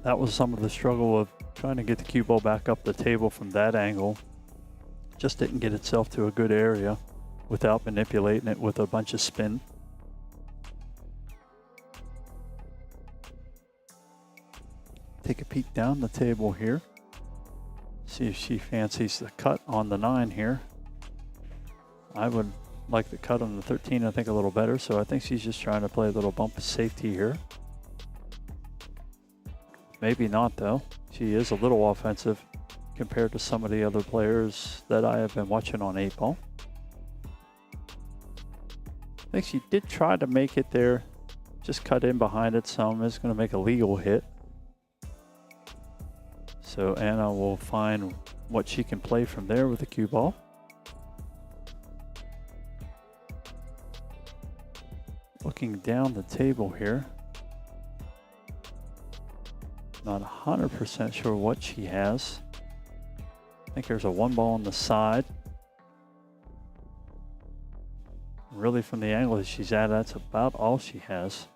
That was some of the struggle of trying to get the cue ball back up the table from that angle. Just didn't get itself to a good area without manipulating it with a bunch of spin. Take a peek down the table here. See if she fancies the cut on the 9 here. I would like the cut on the 13, I think, a little better. So I think she's just trying to play a little bump of safety here. Maybe not, though. She is a little offensive compared to some of the other players that I have been watching on 8-ball. I think she did try to make it there. Just cut in behind it some. It's going to make a legal hit. So Anna will find what she can play from there with the cue ball. Looking down the table here. Not 100% sure what she has. I think there's a 1 ball on the side. Really, from the angle that she's at, that's about all she has.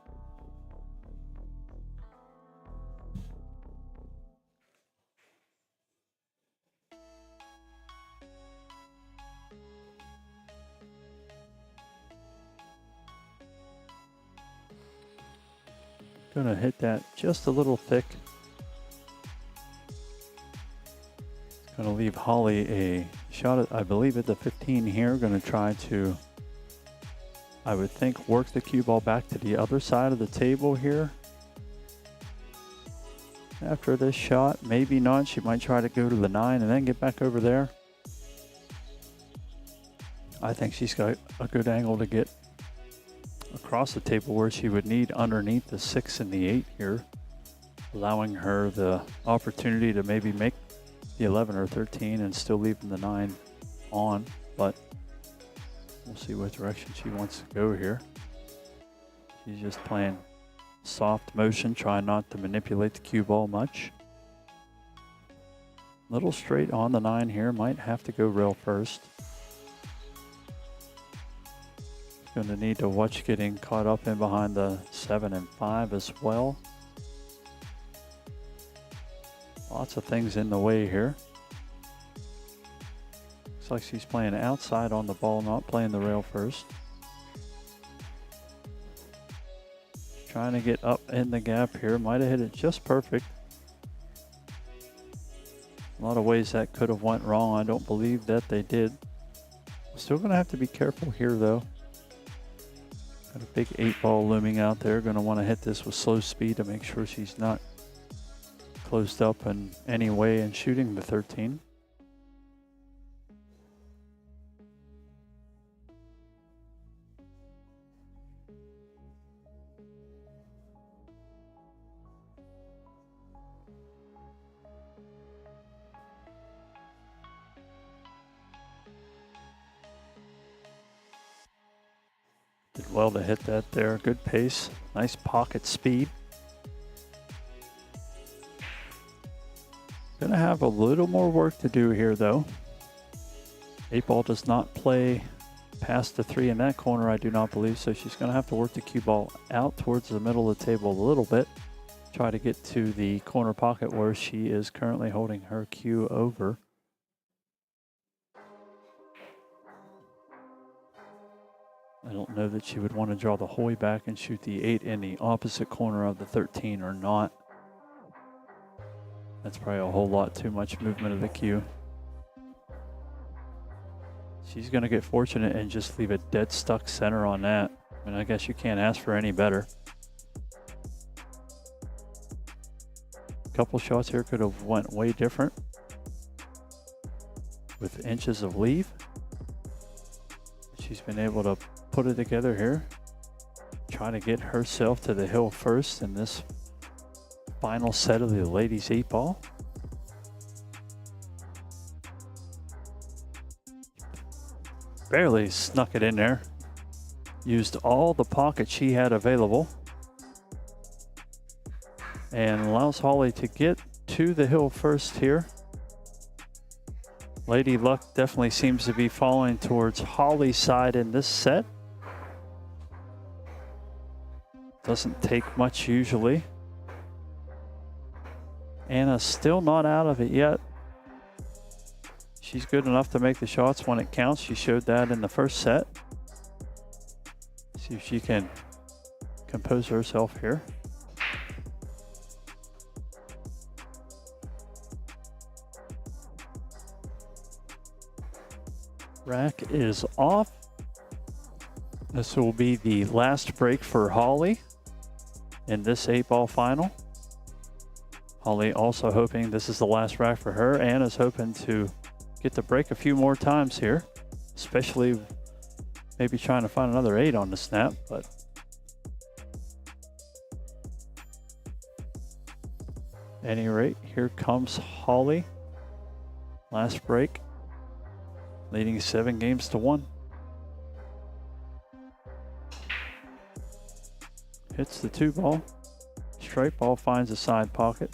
Gonna hit that just a little thick. Gonna leave Holly a shot at, I believe, at the 15 here. Gonna try to, I would think, work the cue ball back to the other side of the table here. After this shot, maybe not. She might try to go to the 9 and then get back over there. I think she's got a good angle to get across the table where she would need underneath the 6 and the 8 here, allowing her the opportunity to maybe make the 11 or 13 and still leaving the 9 on, but we'll see what direction she wants to go here. She's just playing soft motion, trying not to manipulate the cue ball much. Little straight on the 9 here, might have to go rail first. Going to need to watch getting caught up in behind the 7 and 5 as well. Lots of things in the way here. Looks like she's playing outside on the ball, not playing the rail first. Trying to get up in the gap here. Might have hit it just perfect. A lot of ways that could have went wrong. I don't believe that they did. Still going to have to be careful here, though. Got a big 8-ball looming out there. Going to want to hit this with slow speed to make sure she's not closed up in any way and shooting the 13. Did well to hit that there. Good pace. Nice pocket speed. Gonna have a little more work to do here, though. 8-ball does not play past the 3 in that corner, I do not believe, so she's gonna have to work the cue ball out towards the middle of the table a little bit. Try to get to the corner pocket where she is currently holding her cue over. I don't know that she would want to draw the Hoy back and shoot the 8 in the opposite corner of the 13 or not. That's probably a whole lot too much movement of the cue. She's going to get fortunate and just leave a dead stuck center on that. I mean, I guess you can't ask for any better. A couple shots here could have went way different with inches of leave. She's been able to put it together here. Trying to get herself to the hill first in this final set of the ladies 8-ball. Barely snuck it in there. Used all the pocket she had available. And allows Holly to get to the hill first here. Lady Luck definitely seems to be falling towards Holly's side in this set. Doesn't take much usually. Anna's still not out of it yet. She's good enough to make the shots when it counts. She showed that in the first set. See if she can compose herself here. Rack is off. This will be the last break for Holly in this 8-ball final. Holly also hoping this is the last rack for her. Anna's hoping to get the break a few more times here, especially maybe trying to find another 8 on the snap, but at any rate, here comes Holly. Last break, leading 7 games to 1. Hits the 2-ball. Straight ball finds a side pocket.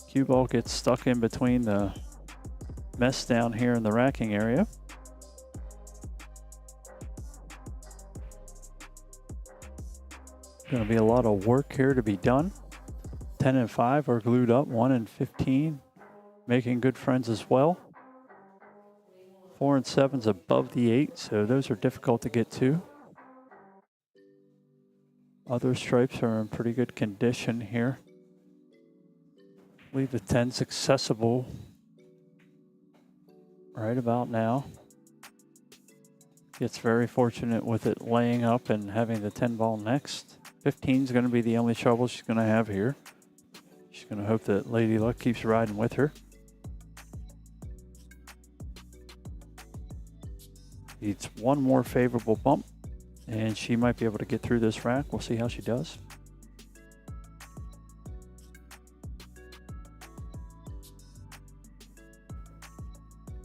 Cue ball gets stuck in between the mess down here in the racking area. Going to be a lot of work here to be done. 10 and 5 are glued up. 1 and 15 making good friends as well. 4 and 7's above the 8, so those are difficult to get to. Other stripes are in pretty good condition here. I believe the 10's accessible right about now. Gets very fortunate with it laying up and having the 10 ball next. 15 is going to be the only trouble she's going to have here. She's going to hope that Lady Luck keeps riding with her. Needs one more favorable bump, and she might be able to get through this rack. We'll see how she does.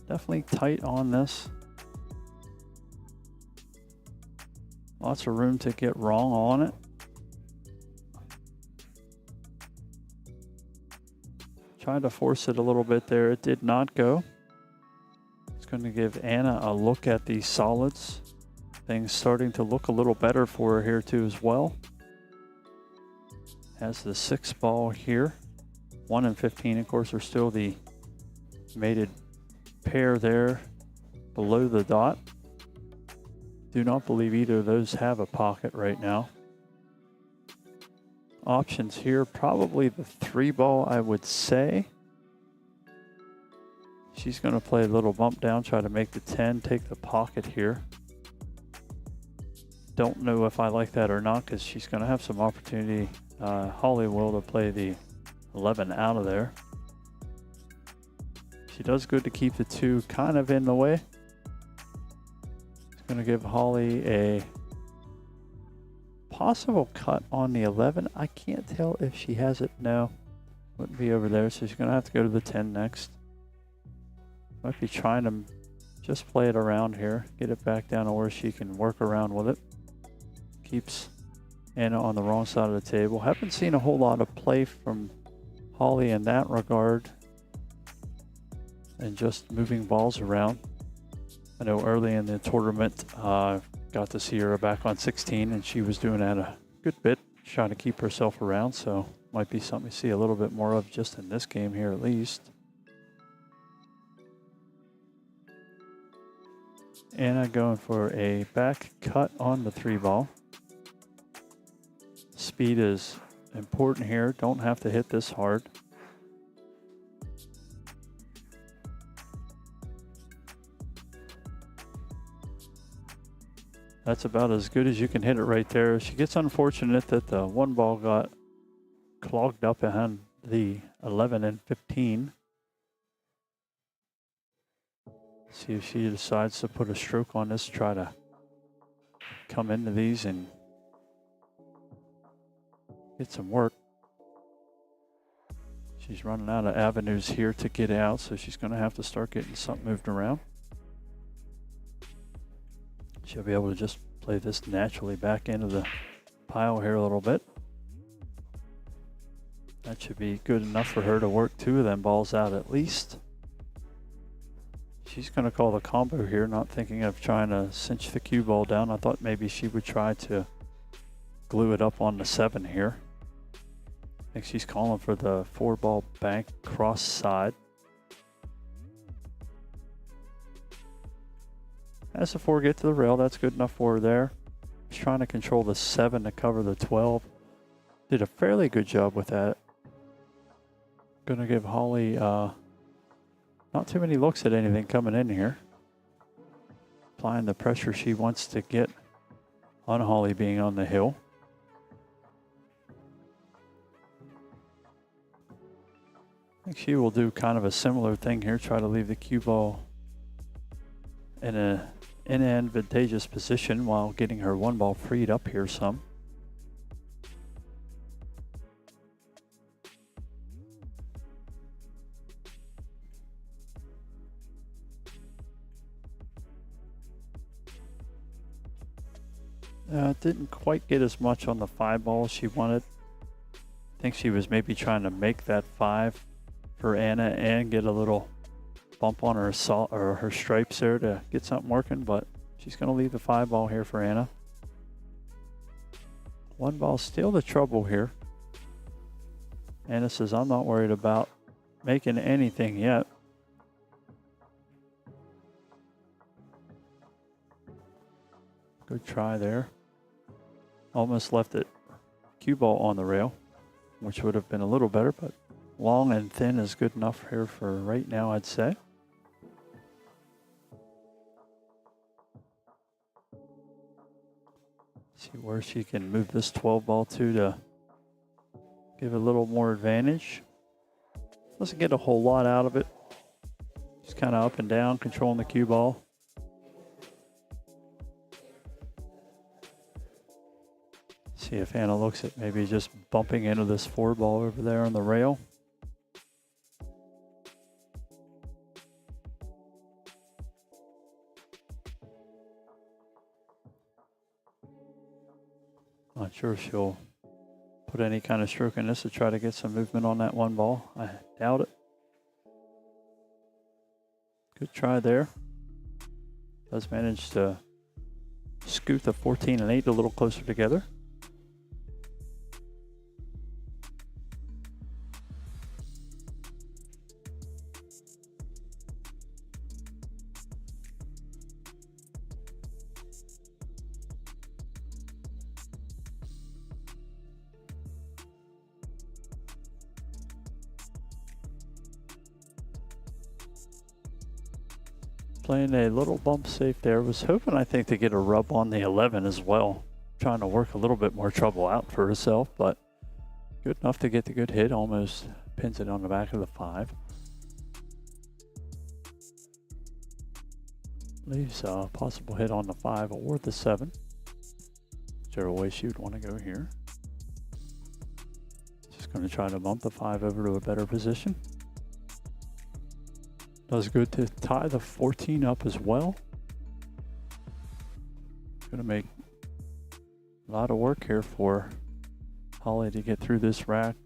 Definitely tight on this. Lots of room to get wrong on it. Tried to force it a little bit there. It did not go. It's going to give Anna a look at these solids. Things starting to look a little better for her here too as well. Has the 6 ball here. 1 and 15, of course, are still the mated pair there below the dot. Do not believe either of those have a pocket right now. Options here, probably the 3 ball, I would say. She's going to play a little bump down, try to make the 10, take the pocket here. Don't know if I like that or not, because she's going to have some opportunity, Holly will, to play the 11 out of there. She does good to keep the 2 kind of in the way. It's going to give Holly a possible cut on the 11. I can't tell if she has it. No, wouldn't be over there, so she's going to have to go to the 10 next. Might be trying to just play it around here, get it back down to where she can work around with it. Keeps Anna on the wrong side of the table. Haven't seen a whole lot of play from Holly in that regard, and just moving balls around. I know early in the tournament, got to see her back on 16, and she was doing that a good bit, trying to keep herself around, so might be something to see a little bit more of just in this game here at least. Anna going for a back cut on the 3 ball. Speed is important here. Don't have to hit this hard. That's about as good as you can hit it right there. She gets unfortunate that the 1 ball got clogged up behind the 11 and 15. See if she decides to put a stroke on this, try to come into these and get some work. She's running out of avenues here to get out, so she's going to have to start getting something moved around. She'll be able to just play this naturally back into the pile here a little bit. That should be good enough for her to work 2 of them balls out at least. She's going to call the combo here, not thinking of trying to cinch the cue ball down. I thought maybe she would try to glue it up on the 7 here. I think she's calling for the 4-ball bank cross side. As the 4 get to the rail, that's good enough for her there. She's trying to control the 7 to cover the 12. Did a fairly good job with that. Gonna give Holly not too many looks at anything coming in here. Applying the pressure she wants to get on Holly being on the hill. I think she will do kind of a similar thing here, try to leave the cue ball in an advantageous position while getting her 1 ball freed up here some. Didn't quite get as much on the 5 ball as she wanted. I think she was maybe trying to make that 5 for Anna and get a little bump on her assault or her stripes there to get something working, but she's going to leave the 5 ball here for Anna. 1 ball still the trouble here. Anna says, I'm not worried about making anything yet. Good try there. Almost left it cue ball on the rail, which would have been a little better, but long and thin is good enough here for right now, I'd say. See where she can move this 12 ball to give a little more advantage. Doesn't get a whole lot out of it. Just kind of up and down, controlling the cue ball. See if Anna looks at maybe just bumping into this 4 ball over there on the rail. Not sure she'll put any kind of stroke in this to try to get some movement on that 1 ball. I doubt it. Good try there. Does manage to scoot the 14 and 8 a little closer together. Playing a little bump safe there. Was hoping, I think, to get a rub on the 11 as well. Trying to work a little bit more trouble out for herself, but good enough to get the good hit. Almost pins it on the back of the 5. Leaves a possible hit on the 5 or the 7. Whichever way she would want to go here. Just going to try to bump the 5 over to a better position. Does good to tie the 14 up as well. Gonna make a lot of work here for Holly to get through this rack.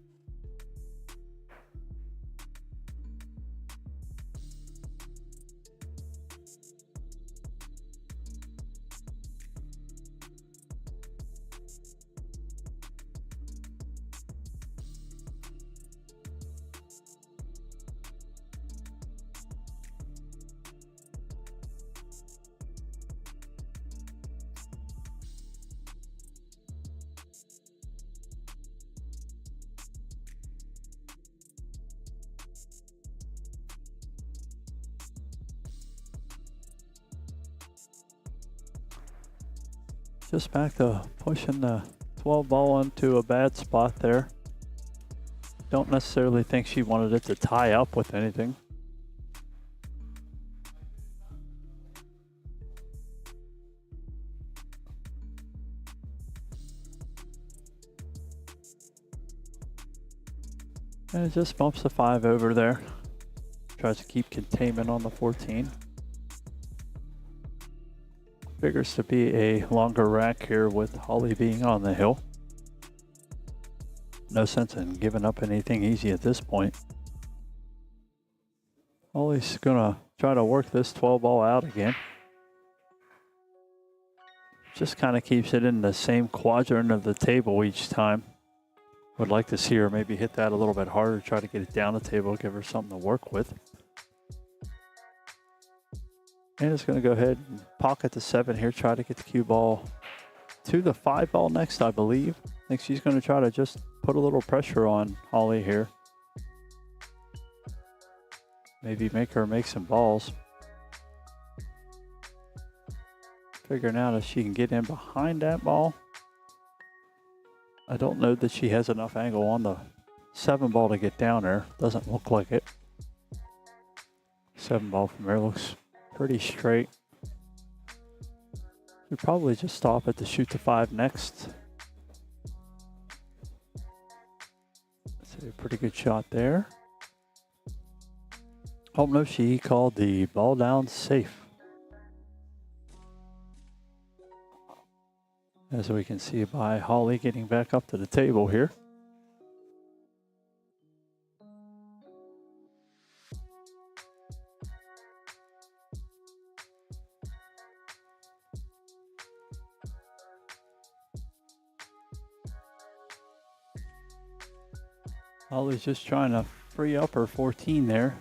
Just back to pushing the 12 ball into a bad spot there. Don't necessarily think she wanted it to tie up with anything. And it just bumps the 5 over there. Tries to keep containment on the 14. Figures to be a longer rack here with Holly being on the hill. No sense in giving up anything easy at this point. Holly's gonna try to work this 12 ball out again. Just kind of keeps it in the same quadrant of the table each time. Would like to see her maybe hit that a little bit harder, try to get it down the table, give her something to work with. And it's going to go ahead and pocket the 7 here, try to get the cue ball to the 5 ball next, I believe. I think she's going to try to just put a little pressure on Holly here. Maybe make her make some balls. Figuring out if she can get in behind that ball. I don't know that she has enough angle on the 7 ball to get down there. Doesn't look like it. 7 ball from there looks pretty straight. We probably just stop at the shoot to 5 next. That's a pretty good shot there. Oh no, she called the ball down safe. As we can see by Holly getting back up to the table here. Holly's just trying to free up her 14 there.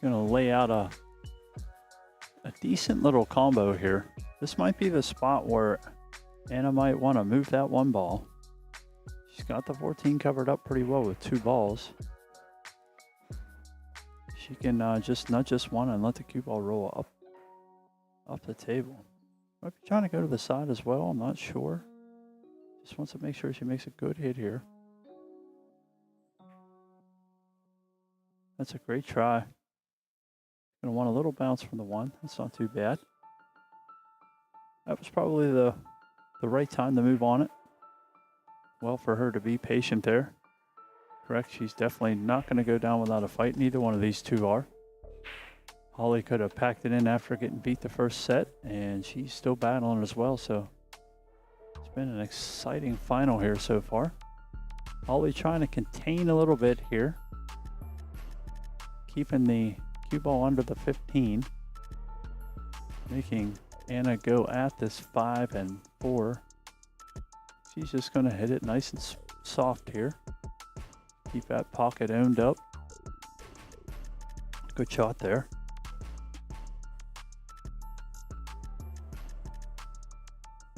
Gonna lay out a decent little combo here. This might be the spot where Anna might want to move that 1 ball. She's got the 14 covered up pretty well with 2 balls. She can just nudge this 1 and let the cue ball roll up the table. Might be trying to go to the side as well. I'm not sure. Just wants to make sure she makes a good hit here. That's a great try. Gonna want a little bounce from the 1. That's not too bad. That was probably the right time to move on it. Well, for her to be patient there. Correct, she's definitely not going to go down without a fight. Neither one of these two are. Holly could have packed it in after getting beat the first set, and she's still battling as well, so it's been an exciting final here so far. Holly trying to contain a little bit here. Keeping the cue ball under the 15. Making Anna go at this 5 and 4. She's just going to hit it nice and soft here. Keep that pocket owned up. Good shot there.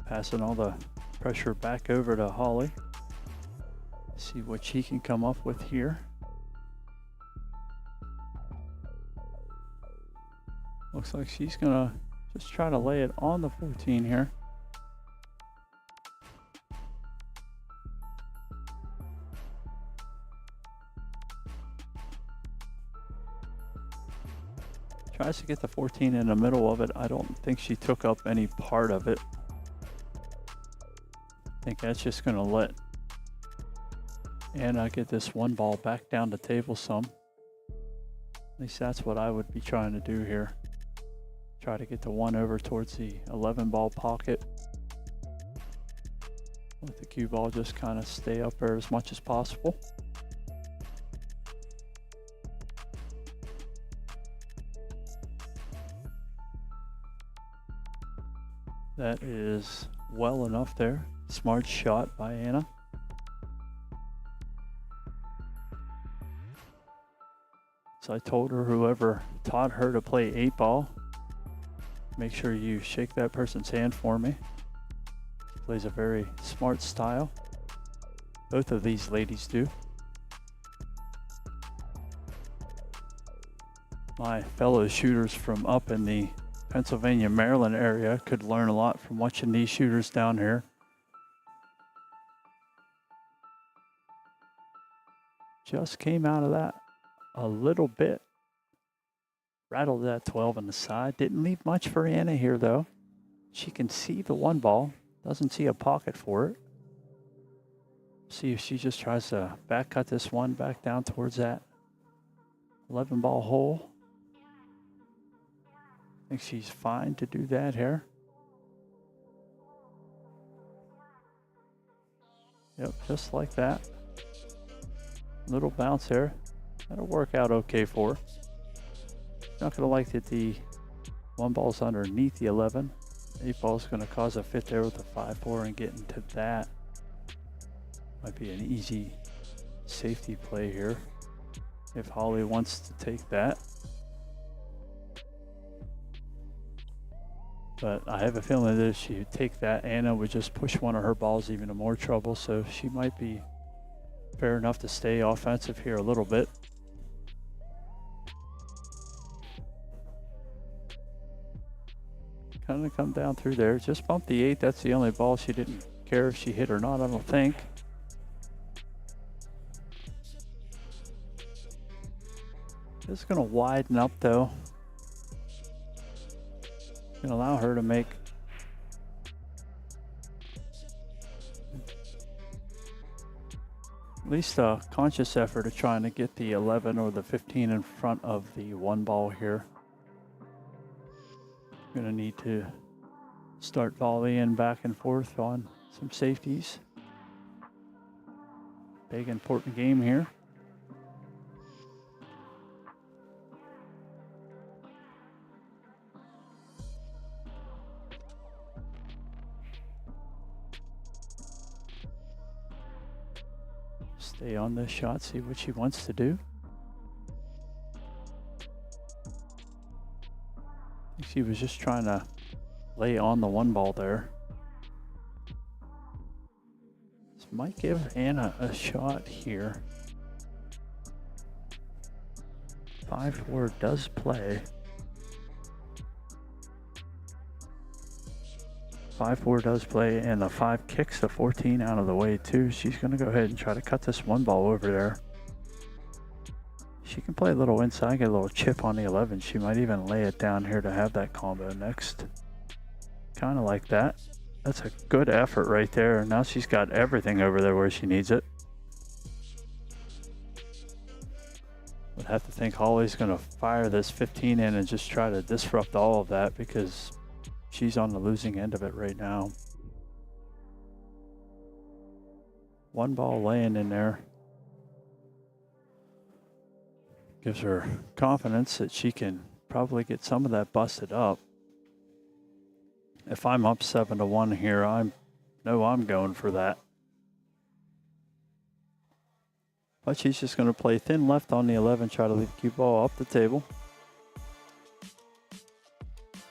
Passing all the pressure back over to Holly. See what she can come up with here. Looks like she's going to just try to lay it on the 14 here. Tries to get the 14 in the middle of it. I don't think she took up any part of it. I think that's just going to let Anna get this 1 ball back down the table some. At least that's what I would be trying to do here. Try to get the 1 over towards the 11 ball pocket. Let the cue ball just kind of stay up there as much as possible. That is well enough there. Smart shot by Anna. So I told her, whoever taught her to play 8 ball, make sure you shake that person's hand for me. She plays a very smart style. Both of these ladies do. My fellow shooters from up in the Pennsylvania, Maryland area could learn a lot from watching these shooters down here. Just came out of that a little bit. Rattled that 12 on the side. Didn't leave much for Anna here though. She can see the 1 ball. Doesn't see a pocket for it. See if she just tries to back cut this 1 back down towards that 11 ball hole. I think she's fine to do that here. Yep, just like that. Little bounce there. That'll work out okay for her. Not going to like that the 1 ball's underneath the 11. 8 ball's going to cause a fit there with the 5-4 and get into that. Might be an easy safety play here if Holly wants to take that. But I have a feeling that if she would take that, Anna would just push one of her balls even to more trouble. So she might be fair enough to stay offensive here a little bit. Kind of come down through there. Just bump the 8. That's the only ball she didn't care if she hit or not, I don't think. Just going to widen up though. Going to allow her to make at least a conscious effort of trying to get the 11 or the 15 in front of the 1 ball here. Going to need to start volleying back and forth on some safeties. Big important game here. Stay on this shot, see what she wants to do. I think she was just trying to lay on the 1 ball there. This might give Anna a shot here. 5-4 does play. 5-4 does play, and the 5 kicks the 14 out of the way too. She's going to go ahead and try to cut this 1 ball over there. She can play a little inside, get a little chip on the 11. She might even lay it down here to have that combo next. Kind of like that. That's a good effort right there. Now she's got everything over there where she needs it. Would have to think Holly's going to fire this 15 in and just try to disrupt all of that because she's on the losing end of it right now. 1 ball laying in there. Gives her confidence that she can probably get some of that busted up. If I'm up 7-1 here, I'm going for that. But she's just going to play thin left on the 11, try to leave the cue ball up the table.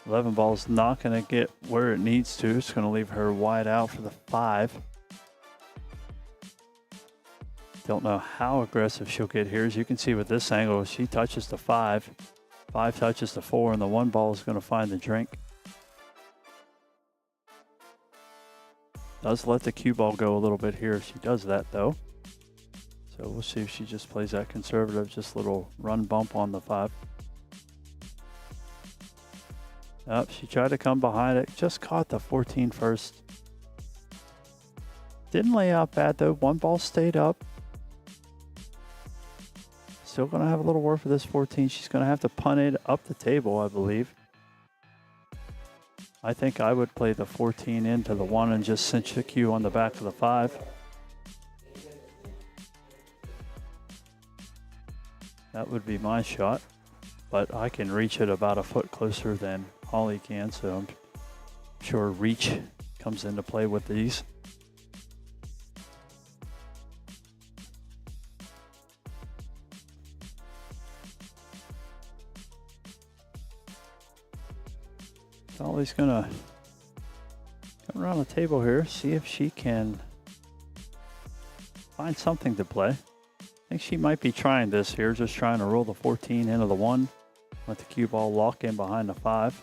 11 ball's not going to get where it needs to. It's going to leave her wide out for the 5. Don't know how aggressive she'll get here. As you can see with this angle, she touches the 5. 5 touches the 4, and the 1 ball is going to find the drink. Does let the cue ball go a little bit here if she does that, though. So we'll see if she just plays that conservative, just a little run bump on the 5. She tried to come behind it, just caught the 14 first. Didn't lay out bad though, 1 ball stayed up. Still going to have a little work for this 14. She's going to have to punt it up the table, I believe. I think I would play the 14 into the 1 and just cinch the cue on the back of the 5. That would be my shot, but I can reach it about a foot closer than Holly can, so I'm sure reach comes into play with these. Holly's gonna come around the table here, see if she can find something to play. I think she might be trying this here, just trying to roll the 14 into the 1. Let the cue ball lock in behind the 5.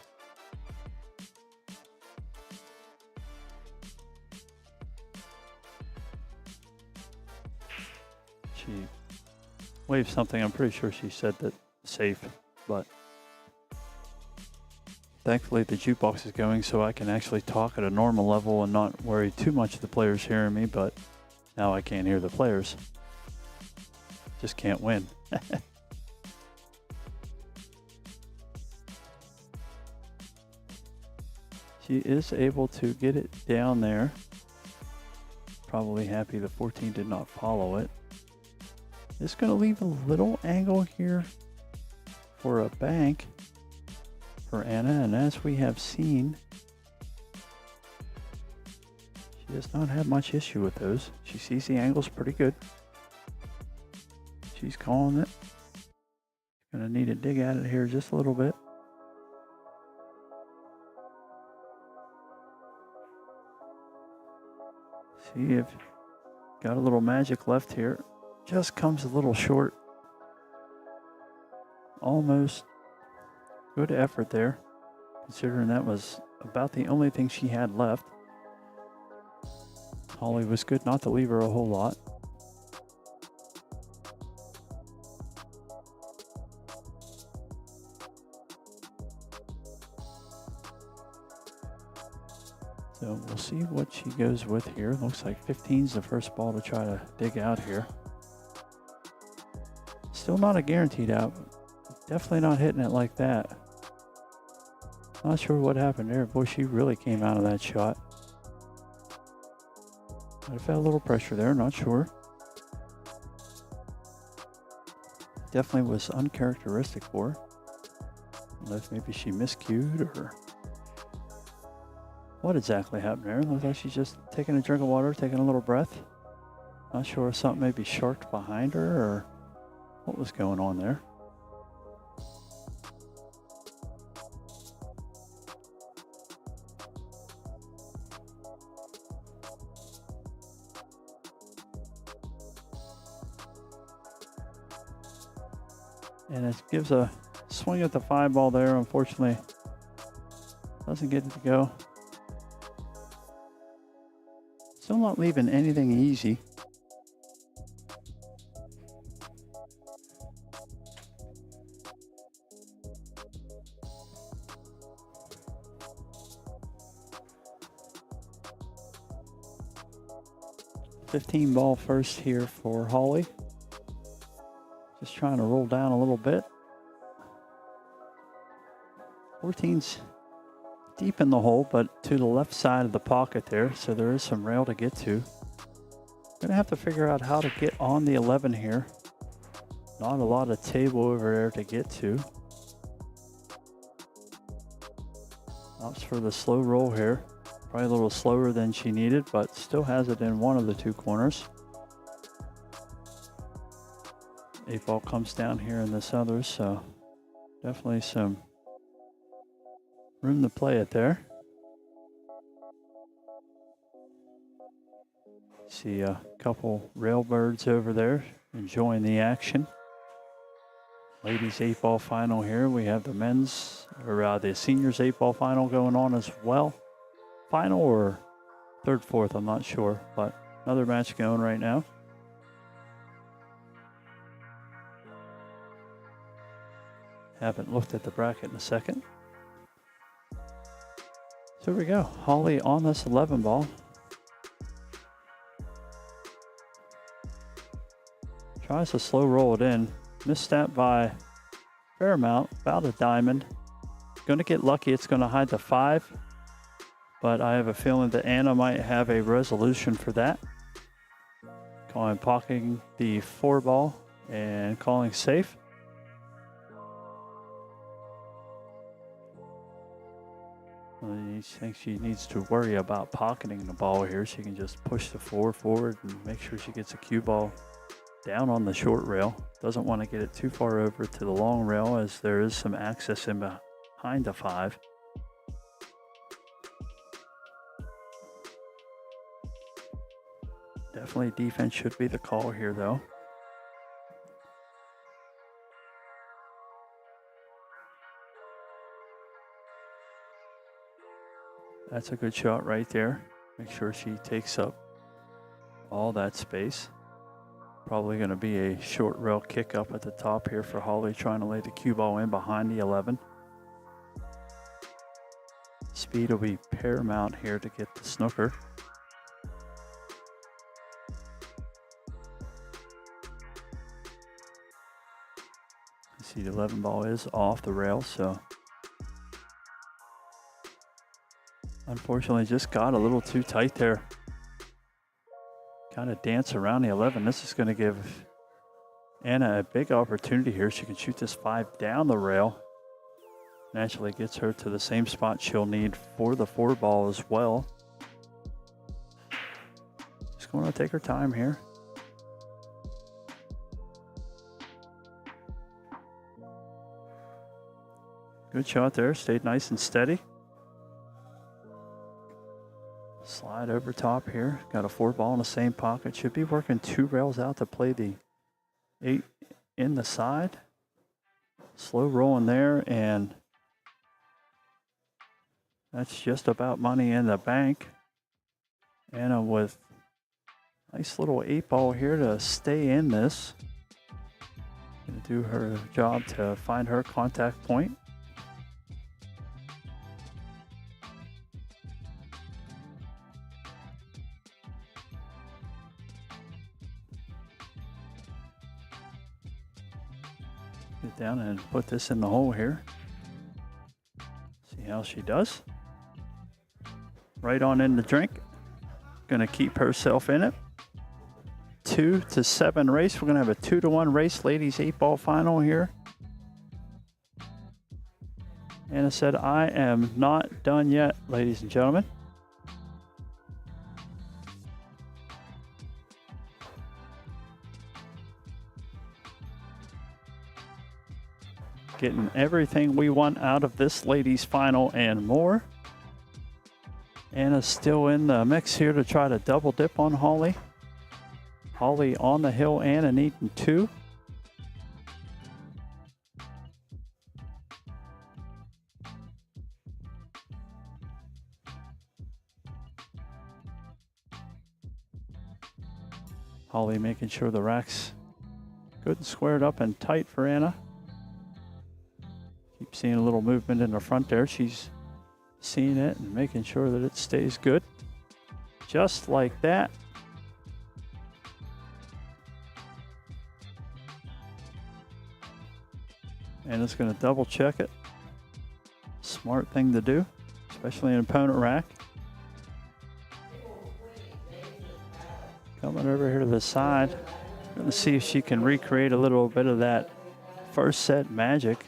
She waved something. I'm pretty sure she said that safe, but thankfully the jukebox is going so I can actually talk at a normal level and not worry too much of the players hearing me, but now I can't hear the players. Just can't win. She is able to get it down there. Probably happy the 14 did not follow it. Just going to leave a little angle here for a bank for Anna, and as we have seen, she does not have much issue with those. She sees the angles pretty good. She's calling it. Gonna need to dig at it here just a little bit. See if got a little magic left here. Just comes a little short. Almost. Good effort there, considering that was about the only thing she had left. Holly was good not to leave her a whole lot. So we'll see what she goes with here. Looks like 15 is the first ball to try to dig out here. Still not a guaranteed out. Definitely not hitting it like that. Not sure what happened there. Boy, she really came out of that shot. Might have felt a little pressure there, not sure. Definitely was uncharacteristic for her. Unless maybe she miscued or what exactly happened there. Looks like she's just taking a drink of water, taking a little breath. Not sure if something maybe sharked behind her or what was going on there. And it gives a swing at the 5 ball there. Unfortunately, doesn't get it to go. Still not leaving anything easy. $15 ball first here for Holly. Just trying to roll down a little bit. 14's deep in the hole, but to the left side of the pocket there, so there is some rail to get to. Gonna have to figure out how to get on the 11 here. Not a lot of table over there to get to. Opts for the slow roll here. Probably a little slower than she needed, but still has it in one of the 2 corners. 8 ball comes down here in this other, so definitely some room to play it there. See a couple railbirds over there enjoying the action. Ladies 8 ball final here. We have the men's, or the seniors 8 ball final going on as well. Final or 3rd, 4th, I'm not sure, but another match going right now. Haven't looked at the bracket in a second. So here we go. Holly on this 11 ball. Tries to slow roll it in. Misstep by a fair amount, about a diamond. Going to get lucky. It's going to hide the 5. But I have a feeling that Anna might have a resolution for that. Pocketing the 4 ball and calling safe. I think she needs to worry about pocketing the ball here. She can just push the 4 forward and make sure she gets a cue ball down on the short rail. Doesn't want to get it too far over to the long rail as there is some access in behind the 5. Definitely defense should be the call here though. That's a good shot right there. Make sure she takes up all that space. Probably going to be a short rail kick up at the top here for Holly, trying to lay the cue ball in behind the 11. Speed will be paramount here to get the snooker. You see the 11 ball is off the rail, so unfortunately just got a little too tight there. Kind of dance around the 11. This is going to give Anna a big opportunity here. She can shoot this 5 down the rail. Naturally gets her to the same spot she'll need for the 4 ball as well. Just going to take her time here. Good shot there. Stayed nice and steady. Slide over top here. Got a 4 ball in the same pocket. Should be working 2 rails out to play the 8 in the side. Slow rolling there, and that's just about money in the bank. Anna with nice little 8 ball here to stay in this. Gonna do her job to find her contact point. Get down and put this in the hole here. See how she does. Right on in the drink. Gonna keep herself in it. 2-7 race. We're gonna have a 2-1 race, ladies 8 ball final here. Anna said, I am not done yet, ladies and gentlemen. Getting everything we want out of this ladies final and more. Anna's still in the mix here to try to double dip on Holly. Holly on the hill, Anna needing 2. Holly making sure the rack's good and squared up and tight for Anna. Keep seeing a little movement in the front there. She's seeing it and making sure that it stays good. Just like that. And it's going to double check it. Smart thing to do, especially in an opponent rack. Coming over here to the side. Going to see if she can recreate a little bit of that first set magic.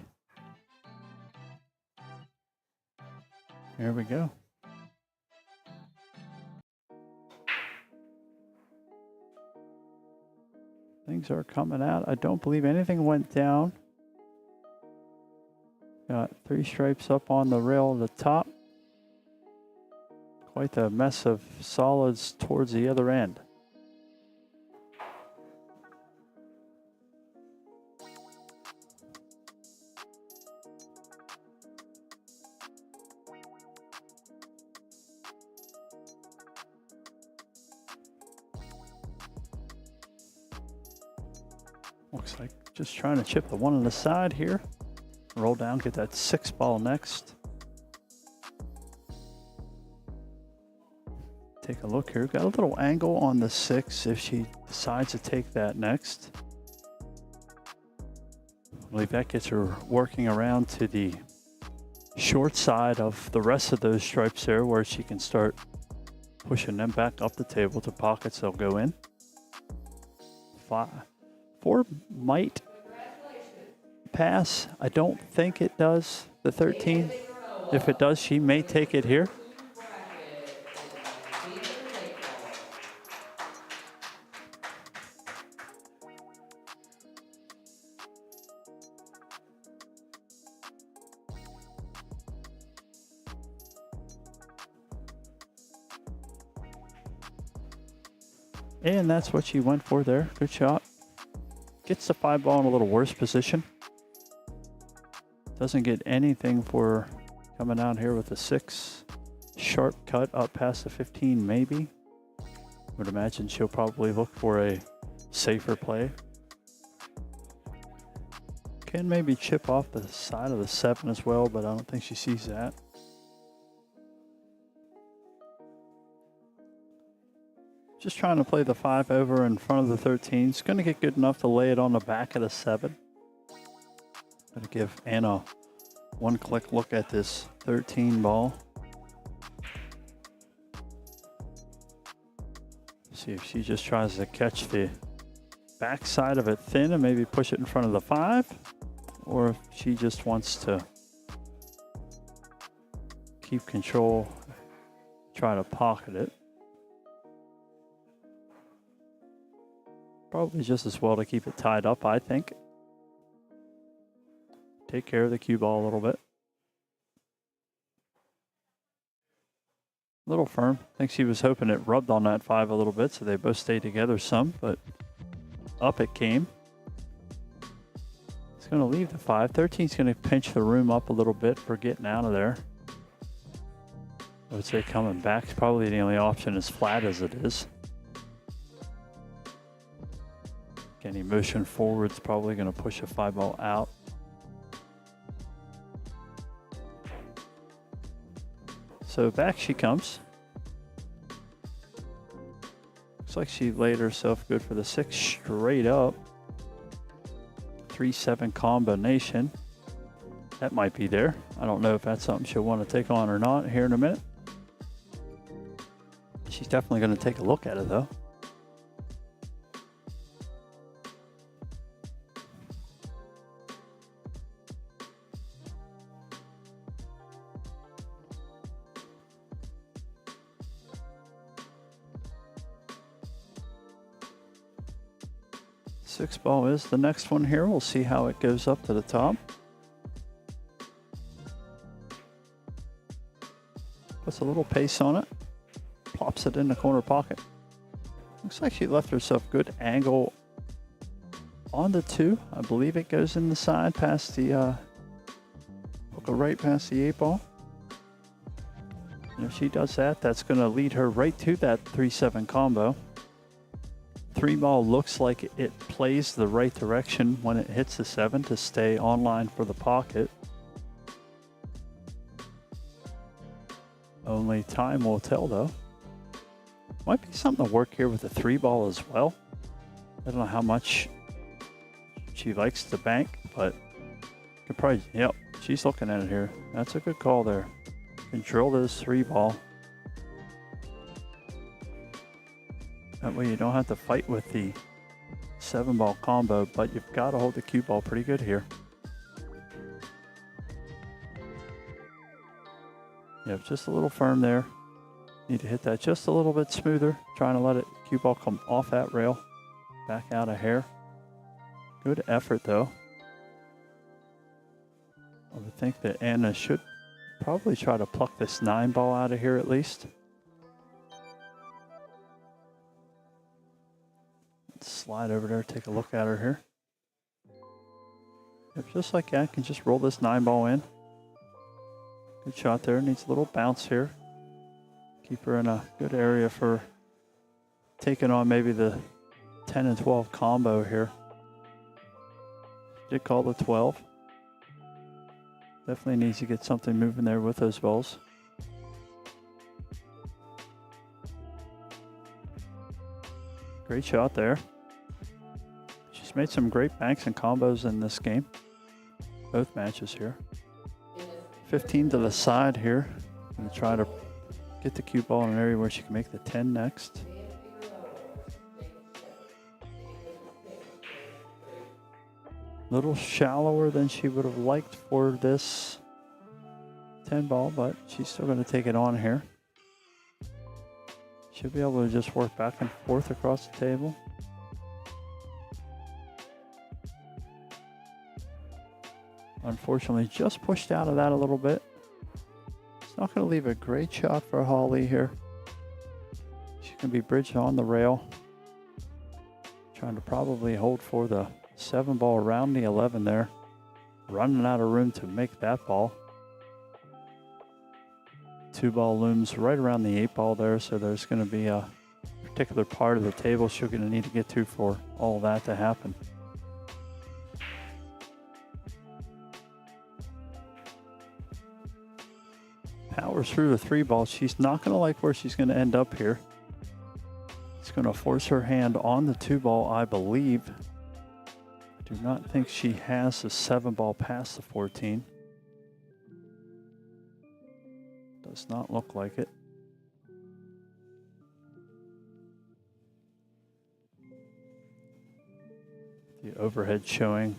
Here we go. Things are coming out. I don't believe anything went down. Got 3 stripes up on the rail at the top. Quite the mess of solids towards the other end. Looks like just trying to chip the one on the side here. Roll down, get that 6 ball next. Take a look here. Got a little angle on the 6 if she decides to take that next. I believe that gets her working around to the short side of the rest of those stripes there, where she can start pushing them back up the table to pockets they'll go in. 4 might pass. I don't think it does. The 13. If it does, she may take it here. And that's what she went for there. Good shot. Gets the 5 ball in a little worse position. Doesn't get anything for coming out here with a 6. Sharp cut up past the 15 maybe. Would imagine she'll probably look for a safer play. Can maybe chip off the side of the 7 as well, but I don't think she sees that. Just trying to play the 5 over in front of the 13. It's going to get good enough to lay it on the back of the 7. Going to give Anna one quick look at this 13 ball. See if she just tries to catch the back side of it thin and maybe push it in front of the 5, or if she just wants to keep control, try to pocket it. Probably just as well to keep it tied up, I think. Take care of the cue ball a little bit. A little firm. I think she was hoping it rubbed on that 5 a little bit, so they both stayed together some, but up it came. It's going to leave the 5. 13's going to pinch the room up a little bit for getting out of there. I would say coming back is probably the only option, as flat as it is. Any motion forward's probably going to push a 5 ball out. So back she comes. Looks like she laid herself good for the 6 straight up. 3-7 combination. That might be there. I don't know if that's something she'll want to take on or not here in a minute. She's definitely going to take a look at it though. Six ball is the next one here. We'll see how it goes up to the top. Puts a little pace on it. Plops it in the corner pocket. Looks like she left herself good angle on the 2. I believe it goes in the side past the, will go right past the 8 ball. And if she does that, that's going to lead her right to that 3-7 combo. 3 ball looks like it plays the right direction when it hits the 7 to stay online for the pocket. Only time will tell though. Might be something to work here with the 3 ball as well. I don't know how much she likes to bank, but could probably, yep, she's looking at it here. That's a good call there. Control this 3 ball. That way you don't have to fight with the 7 ball combo, but you've got to hold the cue ball pretty good here. Yep, just a little firm there. Need to hit that just a little bit smoother. Trying to let it cue ball come off that rail. Back out a hair. Good effort though. I would think that Anna should probably try to pluck this 9 ball out of here at least. Let's slide over there, take a look at her here. Yep, just like that, can just roll this 9 ball in. Good shot there, needs a little bounce here. Keep her in a good area for taking on maybe the 10 and 12 combo here. Did call the 12. Definitely needs to get something moving there with those balls. Great shot there. She's made some great banks and combos in this game. Both matches here. 15 to the side here. Gonna try to get the cue ball in an area where she can make the 10 next. Little shallower than she would have liked for this 10 ball, but she's still going to take it on here. Should be able to just work back and forth across the table. Unfortunately, just pushed out of that a little bit. It's not going to leave a great shot for Holly here. She can be bridged on the rail. Trying to probably hold for the 7 ball around the 11 there. Running out of room to make that ball. 2 ball looms right around the 8 ball there, so there's going to be a particular part of the table she's going to need to get to for all that to happen. Powers through the 3 ball. She's not going to like where she's going to end up here. It's going to force her hand on the 2 ball, I believe. I do not think she has the 7 ball past the 14. Does not look like it. The overhead showing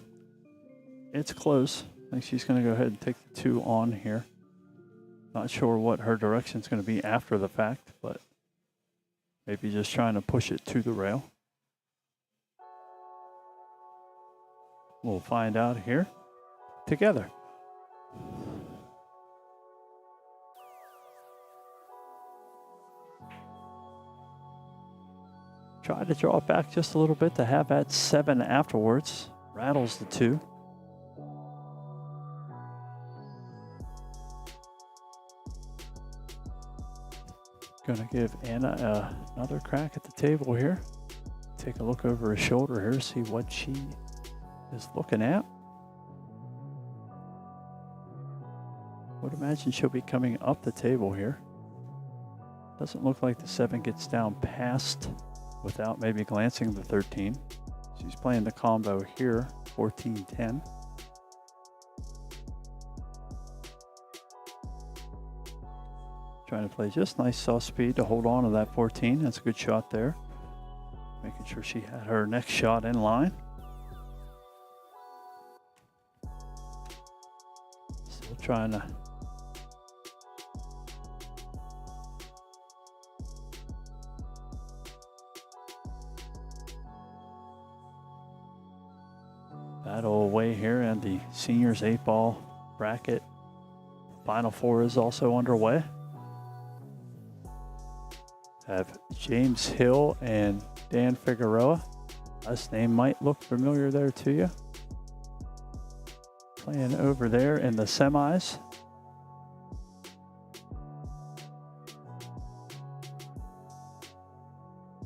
it's close. I think she's going to go ahead and take the 2 on here. Not sure what her direction is going to be after the fact, but maybe just trying to push it to the rail. We'll find out here together. Try to draw it back just a little bit to have that 7 afterwards. Rattles the 2. Gonna give Anna another crack at the table here. Take a look over her shoulder here, see what she is looking at. Would imagine she'll be coming up the table here. Doesn't look like the 7 gets down past without maybe glancing the 13. She's playing the combo here, 14-10. Trying to play just nice soft speed to hold on to that 14. That's a good shot there. Making sure she had her next shot in line. Still trying to battle away here in the seniors 8-ball bracket. Final 4 is also underway. Have James Hill and Dan Figueroa. Last name might look familiar there to you. Playing over there in the semis.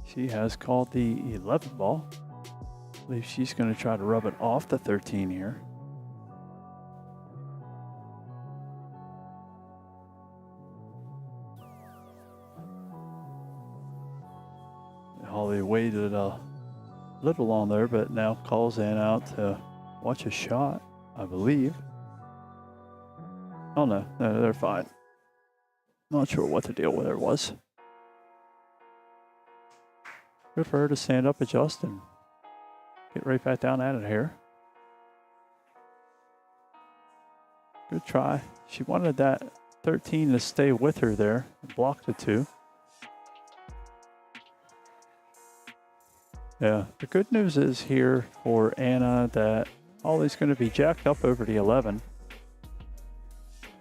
She has called the 11 ball. I believe she's going to try to rub it off the 13 here. Holly waited a little on there, but now calls in out to watch a shot, I believe. Oh no, they're fine. Not sure what the deal with her was. Good for her to stand up, adjust, and get right back down at it here. Good try. She wanted that 13 to stay with her there and block the 2. Yeah, the good news is here for Anna that Holly's going to be jacked up over the 11.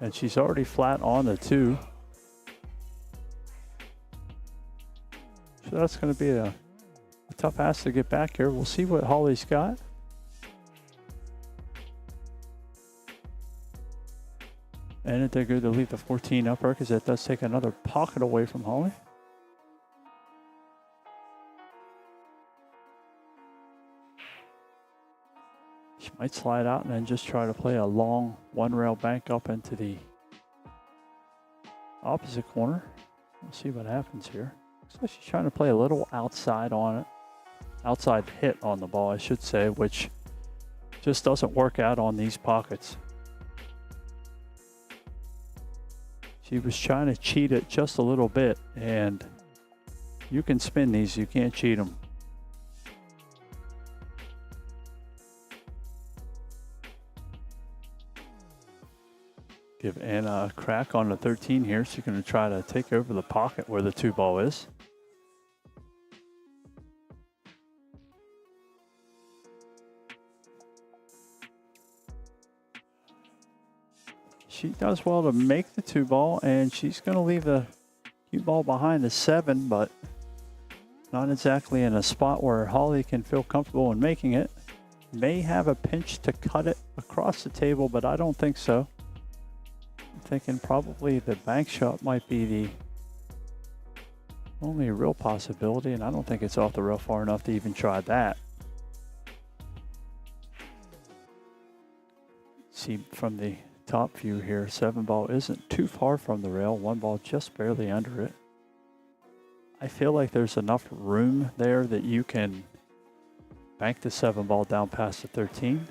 And she's already flat on the 2. So that's going to be a tough ask to get back here. We'll see what Holly's got. And they're going to leave the 14 up her because that does take another pocket away from Holly. She might slide out and then just try to play a long 1-rail bank up into the opposite corner. We'll see what happens here. Looks like she's trying to play a little outside on it. Outside hit on the ball, I should say, which just doesn't work out on these pockets. She was trying to cheat it just a little bit, and you can spin these, you can't cheat them. Give Anna a crack on the 13 here. She's going to try to take over the pocket where the 2 ball is. She does well to make the 2 ball, and she's going to leave the cue ball behind the 7, but not exactly in a spot where Holly can feel comfortable in making it. May have a pinch to cut it across the table, but I don't think so. I'm thinking probably the bank shot might be the only real possibility, and I don't think it's off the rail far enough to even try that. See from the top view here, 7 ball isn't too far from the rail, 1 ball just barely under it. I feel like there's enough room there that you can bank the 7 ball down past the 13.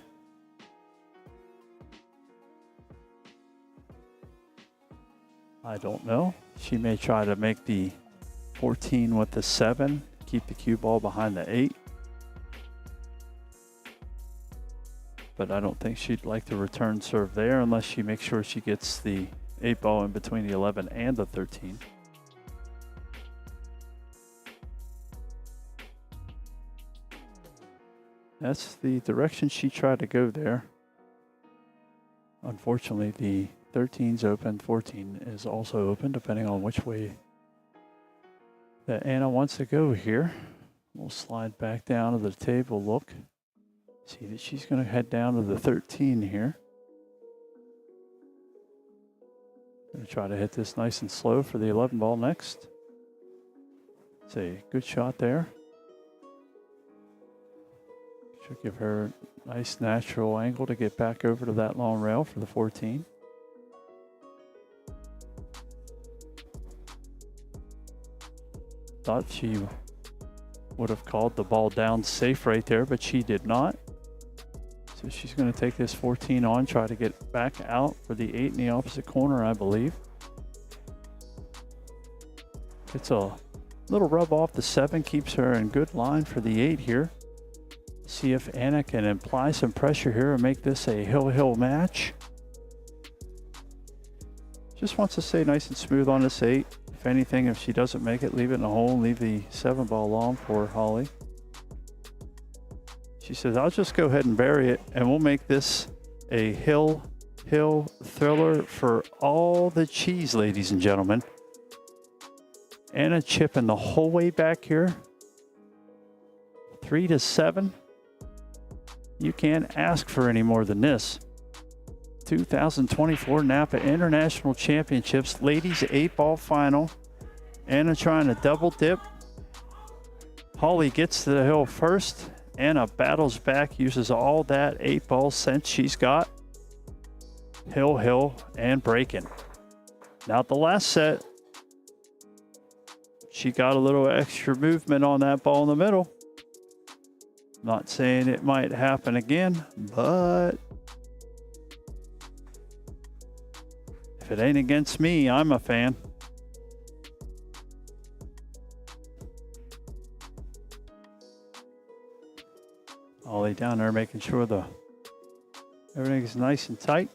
I don't know. She may try to make the 14 with the 7, keep the cue ball behind the 8. but I don't think she'd like to return serve there unless she makes sure she gets the 8 ball in between the 11 and the 13. That's the direction she tried to go there. Unfortunately, the 13's open, 14 is also open, depending on which way that Anna wants to go here. We'll slide back down to the table, look. See that she's going to head down to the 13 here. Going to try to hit this nice and slow for the 11 ball next. It's a good shot there. Should give her a nice natural angle to get back over to that long rail for the 14. Thought she would have called the ball down safe right there, but she did not. So she's going to take this 14 on, try to get back out for the 8 in the opposite corner, I believe. Gets a little rub off the 7, keeps her in good line for the 8 here. See if Anna can apply some pressure here and make this a hill-hill match. Just wants to stay nice and smooth on this 8. If anything, if she doesn't make it, leave it in the hole and leave the 7 ball long for Holly. She says, I'll just go ahead and bury it, and we'll make this a hill thriller for all the cheese, ladies and gentlemen. Anna chipping the whole way back here. 3-7. You can't ask for any more than this. 2024 NAPA International Championships Ladies 8-ball final. Anna trying to double dip. Holly gets to the hill first. Anna battles back, uses all that 8-ball sense she's got. Hill, and breaking. Now the last set, she got a little extra movement on that ball in the middle. Not saying it might happen again, but if it ain't against me, I'm a fan. Ollie down there making sure everything's nice and tight.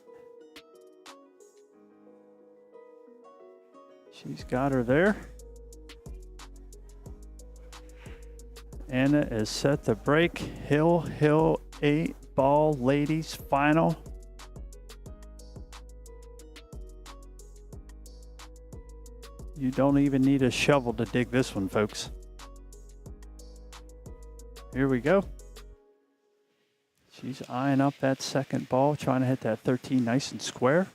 She's got her there. Anna is set to break. Hill 8-ball ladies final. You don't even need a shovel to dig this one, folks. Here we go. She's eyeing up that second ball, trying to hit that 13 nice and square.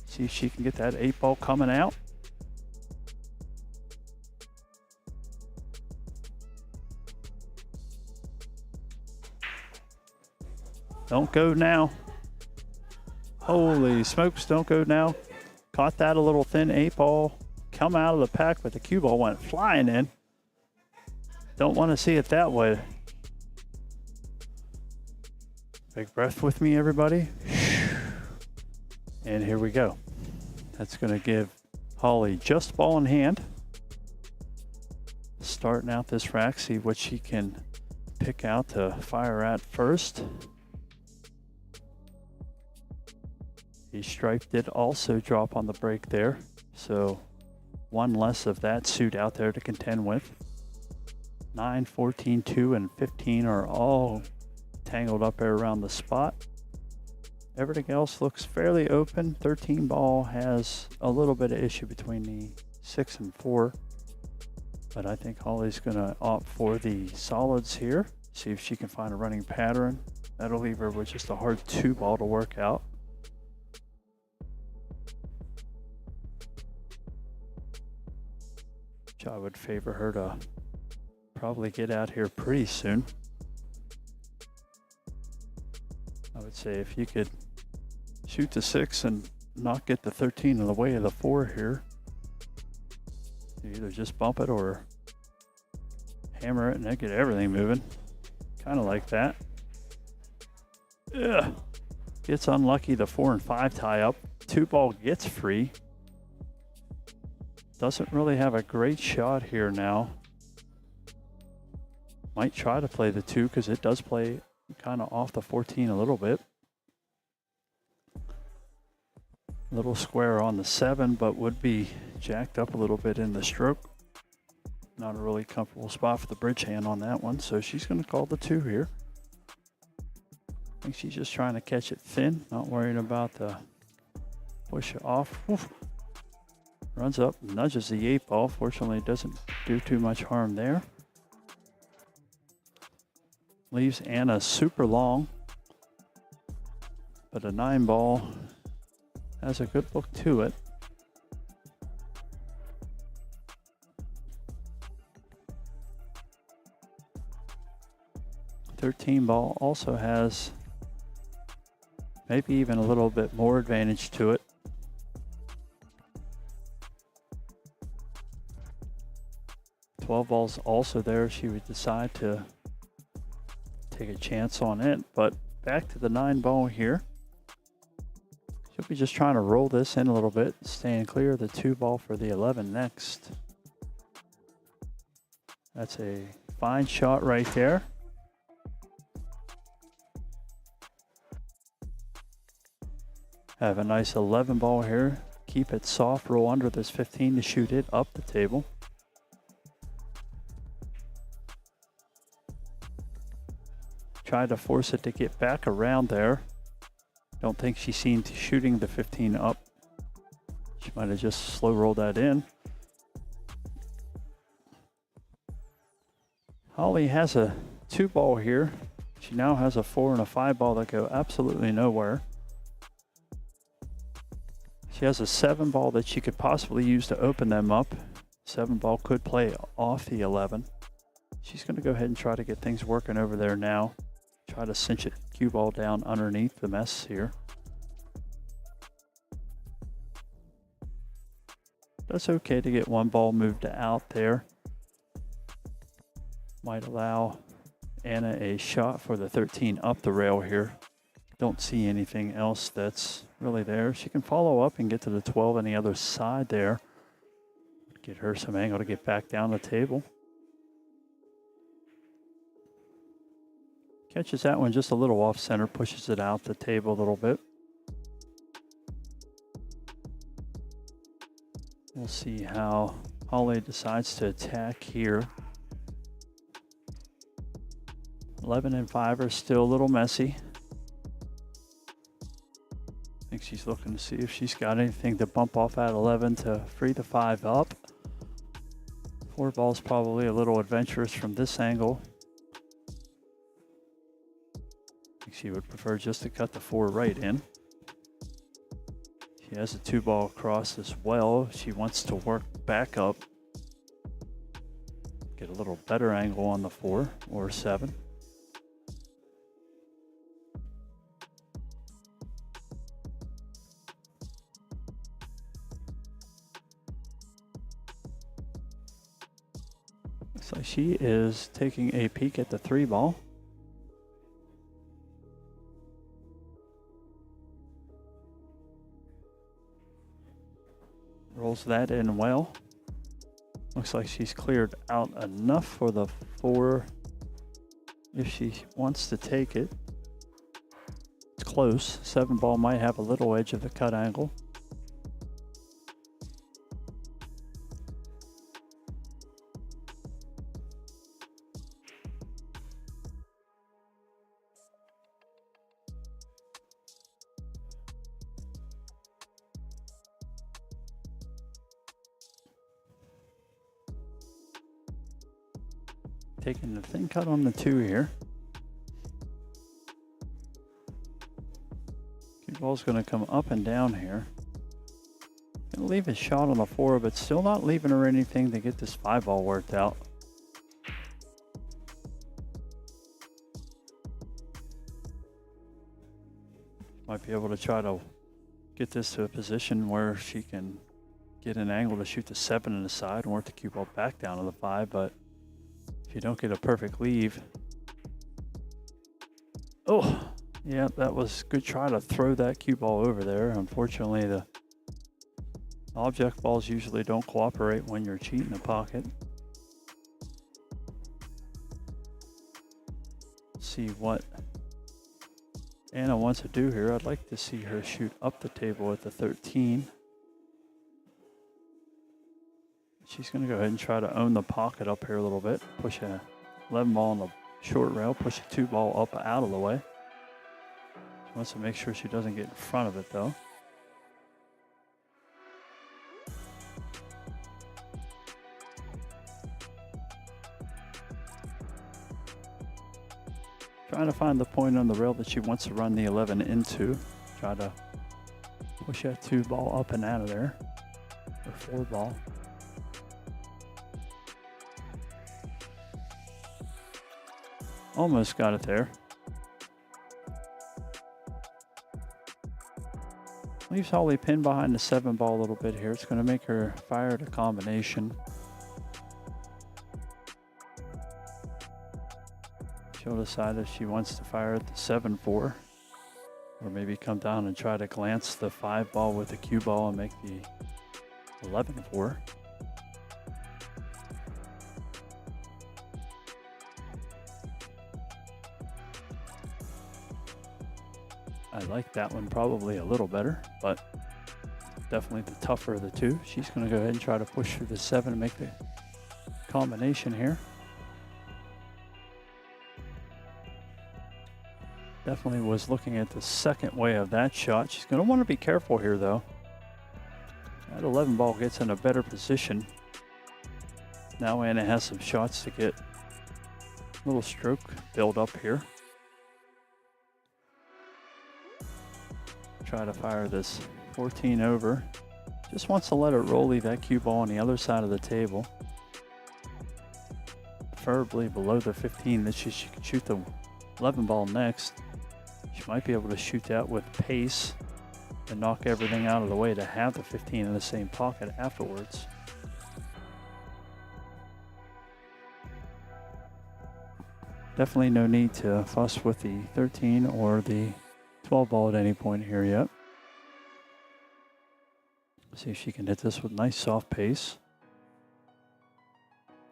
See if she can get that 8-ball coming out. Don't go now. Holy smokes, don't go now. Caught that a little thin 8-ball. Come out of the pack, but the cue ball went flying in. Don't want to see it that way. Big breath with me, everybody. And here we go. That's going to give Holly just ball in hand. Starting out this rack, see what she can pick out to fire at first. The stripe did also drop on the break there, so one less of that suit out there to contend with. 9, 14, 2, and 15 are all tangled up there around the spot. Everything else looks fairly open. 13 ball has a little bit of issue between the 6 and 4, but I think Holly's going to opt for the solids here. See if she can find a running pattern. That'll leave her with just a hard 2 ball to work out. Which I would favor her to probably get out here pretty soon. I would say if you could shoot the 6 and not get the 13 in the way of the 4 here, you either just bump it or hammer it and then get everything moving. Kind of like that. Ugh. Gets unlucky, the 4 and 5 tie up. 2 ball gets free. Doesn't really have a great shot here now. Might try to play the 2 because it does play kind of off the 14 a little bit. Little square on the 7, but would be jacked up a little bit in the stroke. Not a really comfortable spot for the bridge hand on that one, so she's going to call the 2 here. I think she's just trying to catch it thin, not worrying about the push it off. Oof. Runs up, nudges the 8 ball. Fortunately, it doesn't do too much harm there. Leaves Anna super long, but a 9 ball has a good look to it. Thirteen ball also has maybe even a little bit more advantage to it. 12 ball's also there. She would decide to take a chance on it, but back to the 9 ball here. She'll be just trying to roll this in a little bit, staying clear of the 2 ball for the 11 next. That's a fine shot right there. Have a nice 11 ball here. Keep it soft, roll under this 15 to shoot it up the table. Try to force it to get back around there. Don't think she's seen shooting the 15 up. She might have just slow rolled that in. Holly has a 2 ball here. She now has a 4 and a 5 ball that go absolutely nowhere. She has a 7 ball that she could possibly use to open them up. 7 ball could play off the 11. She's going to go ahead and try to get things working over there now. Try to cinch it, cue ball down underneath the mess here. That's okay to get 1 ball moved out there. Might allow Anna a shot for the 13 up the rail here. Don't see anything else that's really there. She can follow up and get to the 12 on the other side there. Get her some angle to get back down the table. Catches that one just a little off center, pushes it out the table a little bit. We'll see how Holly decides to attack here. 11 and 5 are still a little messy. I think she's looking to see if she's got anything to bump off at 11 to free the 5 up. 4 ball's probably a little adventurous from this angle. I think she would prefer just to cut the 4 right in. She has a 2 ball across as well. She wants to work back up. Get a little better angle on the 4 or 7. Looks like she is taking a peek at the 3 ball. Rolls that in well. Looks like she's cleared out enough for the 4 if she wants to take it. It's close. 7 ball might have a little edge of the cut angle. Taking the thin cut on the 2 here. Cue ball's going to come up and down here. Going to leave a shot on the 4, but still not leaving her anything to get this 5 ball worked out. Might be able to try to get this to a position where she can get an angle to shoot the 7 in the side and work the cue ball back down to the 5, but if you don't get a perfect leave. Oh, yeah, that was good try to throw that cue ball over there. Unfortunately, the object balls usually don't cooperate when you're cheating the pocket. See what Anna wants to do here, I'd like to see her shoot up the table at the 13. She's going to go ahead and try to own the pocket up here a little bit. Push a 11 ball on the short rail, push a 2 ball up out of the way. She wants to make sure she doesn't get in front of it though. Trying to find the point on the rail that she wants to run the 11 into. Try to push that 2 ball up and out of there, or 4 ball. Almost got it there. Leaves Holly pinned behind the 7 ball a little bit here. It's going to make her fire the combination. She'll decide if she wants to fire at the 7-4, or maybe come down and try to glance the 5 ball with the cue ball and make the 11-4. I like that one probably a little better, but definitely the tougher of the two. She's going to go ahead and try to push through the 7 and make the combination here. Definitely was looking at the second way of that shot. She's going to want to be careful here though. That 11 ball gets in a better position. Now Anna has some shots to get a little stroke build up here. Try to fire this 14 over. Just wants to let it roll, leave that cue ball on the other side of the table. Preferably below the 15 that she can shoot the 11 ball next. She might be able to shoot that with pace and knock everything out of the way to have the 15 in the same pocket afterwards. Definitely no need to fuss with the 13 or the 12 ball at any point here yet. See if she can hit this with nice soft pace.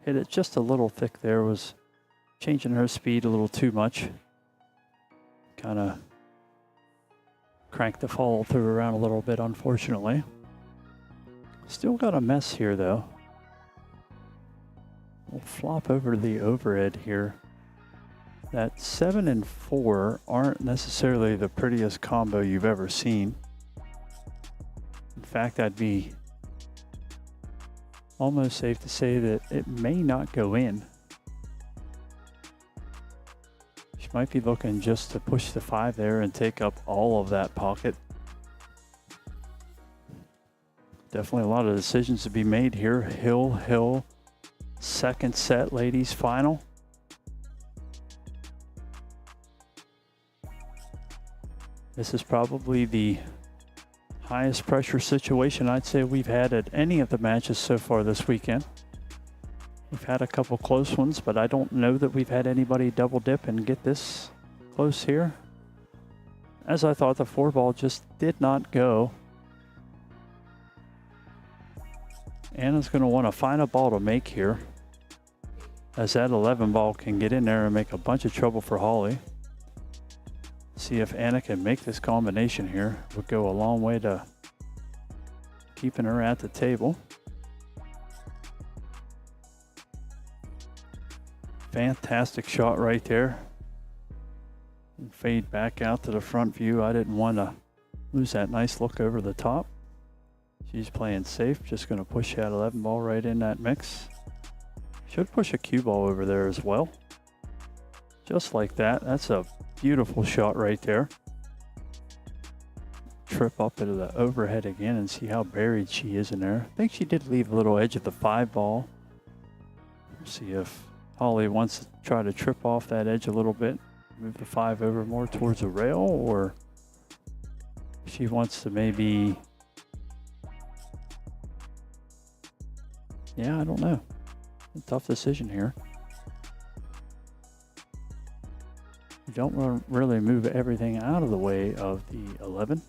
Hit it just a little thick there, was changing her speed a little too much. Kind of cranked the follow through around a little bit, unfortunately. Still got a mess here though. We'll flop over to the overhead here. That 7 and 4 aren't necessarily the prettiest combo you've ever seen. In fact, I'd be almost safe to say that it may not go in. She might be looking just to push the 5 there and take up all of that pocket. Definitely a lot of decisions to be made here. Hill, second set, ladies final. This is probably the highest pressure situation I'd say we've had at any of the matches so far this weekend. We've had a couple close ones, but I don't know that we've had anybody double dip and get this close here. As I thought, the 4 ball just did not go. Anna's going to want to find a ball to make here, as that 11 ball can get in there and make a bunch of trouble for Holly. See if Anna can make this combination here. Would go a long way to keeping her at the table. Fantastic shot right there. Fade back out to the front view. I didn't want to lose that nice look over the top. She's playing safe. Just going to push that 11 ball right in that mix. Should push a cue ball over there as well. Just like that. That's a beautiful shot right there. Trip up into the overhead again and see how buried she is in there. I think she did leave a little edge of the 5 ball. See if Holly wants to try to trip off that edge a little bit. Move the 5 over more towards the rail, or she wants to maybe... Yeah, I don't know. A tough decision here. You don't really move everything out of the way of the 11.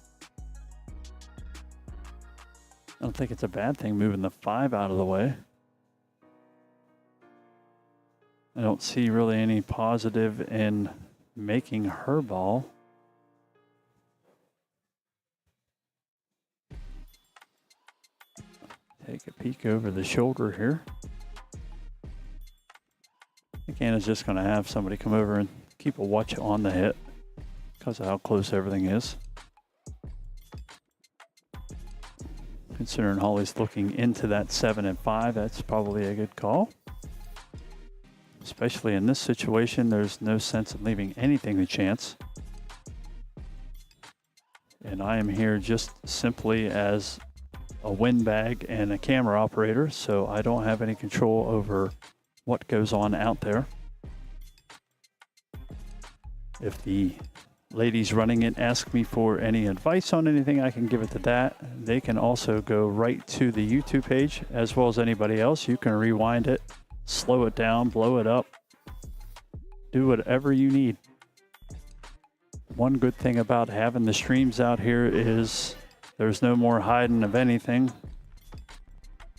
I don't think it's a bad thing moving the 5 out of the way. I don't see really any positive in making her ball. Take a peek over the shoulder here. I think Anna's just going to have somebody come over and keep a watch on the hit because of how close everything is. Considering Holly's looking into that 7 and 5, that's probably a good call. Especially in this situation, there's no sense in leaving anything to chance. And I am here just simply as a windbag and a camera operator, so I don't have any control over what goes on out there. If the ladies running it ask me for any advice on anything, I can give it to that. They can also go right to the YouTube page as well as anybody else. You can rewind it, slow it down, blow it up, do whatever you need. One good thing about having the streams out here is there's no more hiding of anything.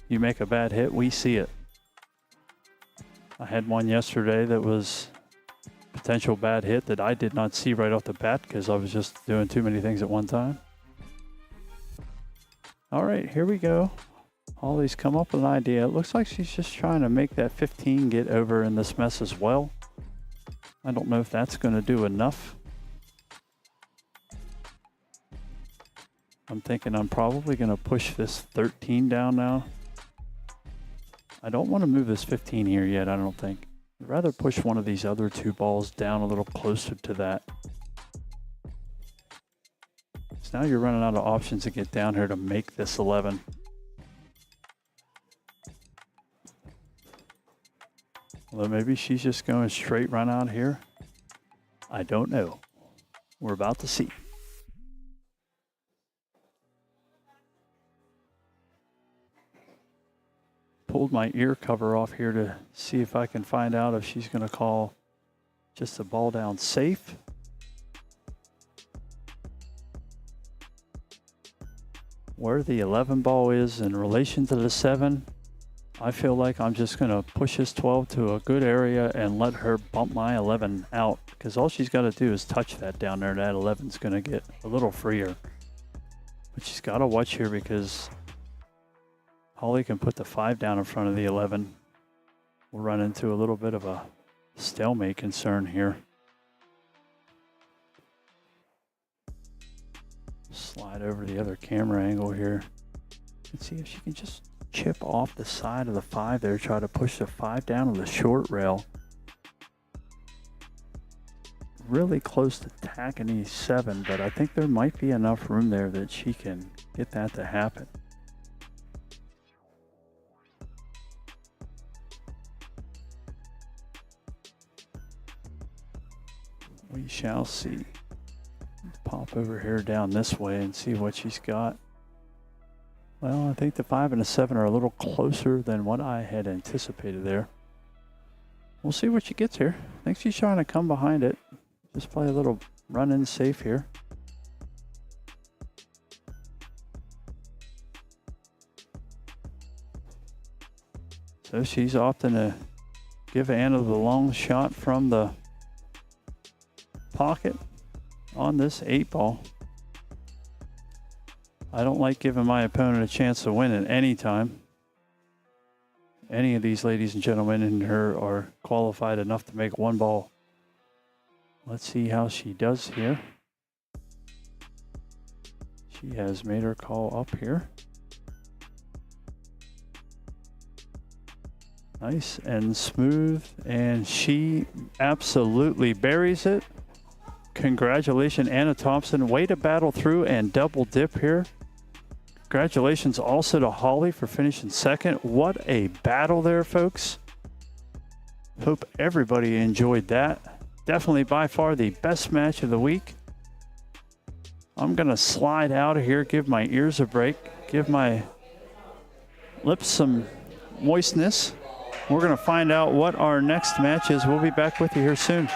You make a bad hit, we see it. I had one yesterday that was potential bad hit that I did not see right off the bat because I was just doing too many things at one time. All right, here we go. Holly's come up with an idea. It looks like she's just trying to make that 15 get over in this mess as well. I don't know if that's going to do enough. I'm thinking I'm probably going to push this 13 down now. I don't want to move this 15 here yet, I don't think. I'd rather push one of these other two balls down a little closer to that. So now you're running out of options to get down here to make this 11. Although maybe she's just going straight run out here. I don't know. We're about to see. Pulled my ear cover off here to see if I can find out if she's going to call just the ball down safe. Where the 11 ball is in relation to the 7, I feel like I'm just going to push this 12 to a good area and let her bump my 11 out, because all she's got to do is touch that down there. That 11's going to get a little freer. But she's got to watch here because Holly can put the 5 down in front of the 11. We'll run into a little bit of a stalemate concern here. Slide over the other camera angle here and see if she can just chip off the side of the 5 there, try to push the 5 down to the short rail. Really close to tacking the 7, but I think there might be enough room there that she can get that to happen. We shall see. Let's pop over here down this way and see what she's got. Well, I think the 5 and the 7 are a little closer than what I had anticipated there. We'll see what she gets here. I think she's trying to come behind it. Just play a little run-in safe here. So she's opting to give Anna the long shot from the pocket on this 8 ball. I don't like giving my opponent a chance to win at any time. Any of these ladies and gentlemen in her are qualified enough to make 1 ball. Let's see how she does here. She has made her call up here. Nice and smooth, and she absolutely buries it. Congratulations, Anna Thompson. Way to battle through and double dip here. Congratulations also to Holly for finishing second. What a battle there, folks. Hope everybody enjoyed that. Definitely by far the best match of the week. I'm going to slide out of here, give my ears a break, give my lips some moistness. We're going to find out what our next match is. We'll be back with you here soon.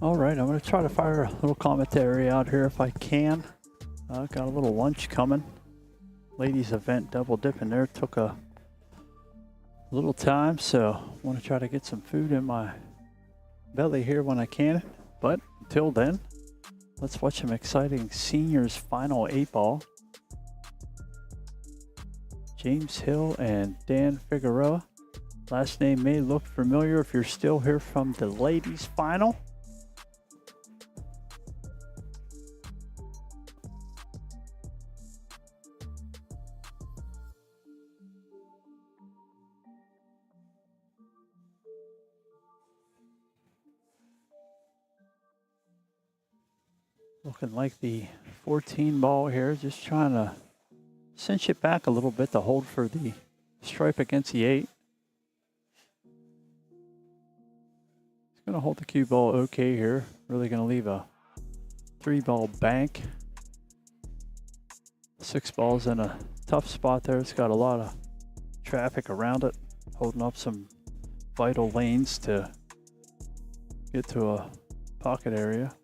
All right, I'm going to try to fire a little commentary out here if I can. Got a little lunch coming. Ladies event double dipping there took a little time, so I want to try to get some food in my belly here when I can. But until then, let's watch some exciting seniors final 8-ball. James Hill and Dan Figueroa. Last name may look familiar if you're still here from the ladies final. Looking like the 14 ball here, just trying to cinch it back a little bit to hold for the stripe against the 8. It's going to hold the cue ball okay here. Really going to leave a 3-ball bank. 6 balls in a tough spot there. It's got a lot of traffic around it, holding up some vital lanes to get to a pocket area.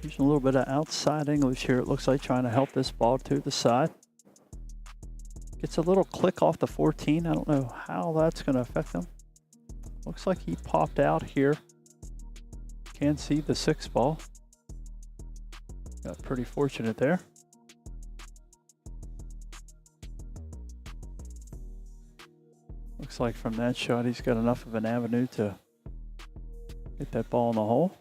Using a little bit of outside English here, it looks like, trying to help this ball to the side. Gets a little click off the 14. I don't know how that's going to affect him. Looks like he popped out here. Can't see the 6 ball. Got pretty fortunate there. Looks like from that shot, he's got enough of an avenue to get that ball in the hole.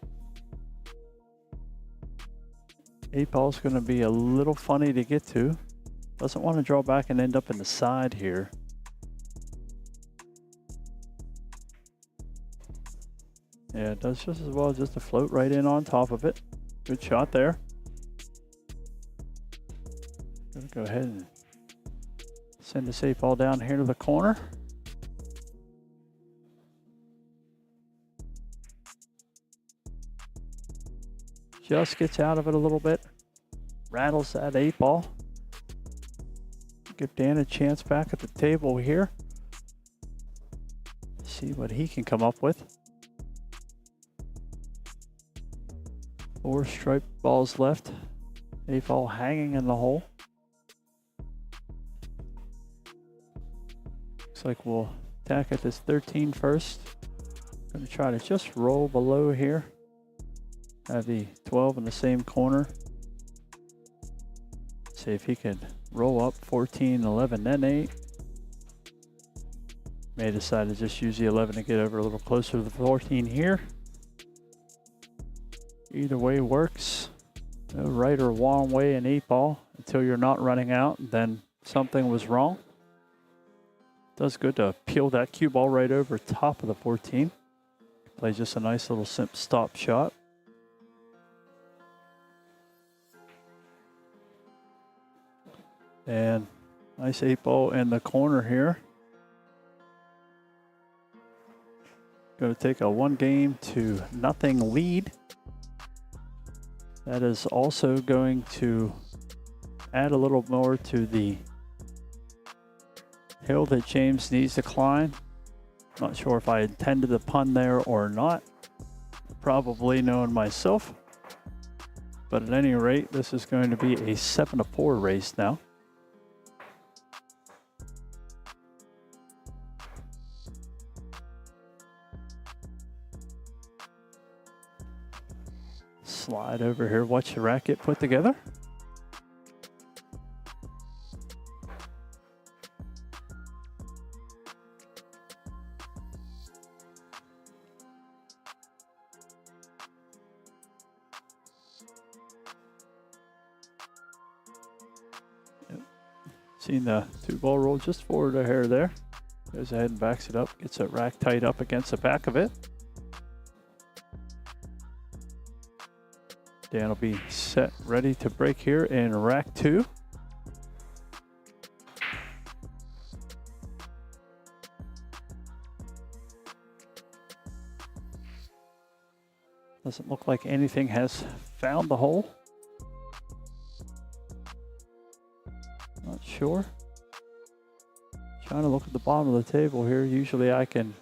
8 ball's going to be a little funny to get to. Doesn't want to draw back and end up in the side here. Yeah, it does just as well just to float right in on top of it. Good shot there. Gonna go ahead and send this 8 ball down here to the corner. Just gets out of it a little bit. Rattles that 8 ball. Give Dan a chance back at the table here. See what he can come up with. 4 striped balls left. 8 ball hanging in the hole. Looks like we'll attack at this 13 first. Gonna try to just roll below here. Have the 12 in the same corner. See if he can roll up 14, 11, then 8. May decide to just use the 11 to get over a little closer to the 14 here. Either way works. No right or wrong way in 8 ball until you're not running out. Then something was wrong. Does good to peel that cue ball right over top of the 14. Play just a nice little simp stop shot. And nice 8-ball in the corner here. Going to take a 1-0 lead. That is also going to add a little more to the hill that James needs to climb. Not sure if I intended the pun there or not. Probably knowing myself. But at any rate, this is going to be a 7-4 race now. Slide over here, watch the racket put together. Seen the 2-ball roll just forward a hair there. Goes ahead and backs it up, gets that rack tight up against the back of it. Dan will be set, ready to break here in rack 2. Doesn't look like anything has found the hole. Not sure. Trying to look at the bottom of the table here. Usually I can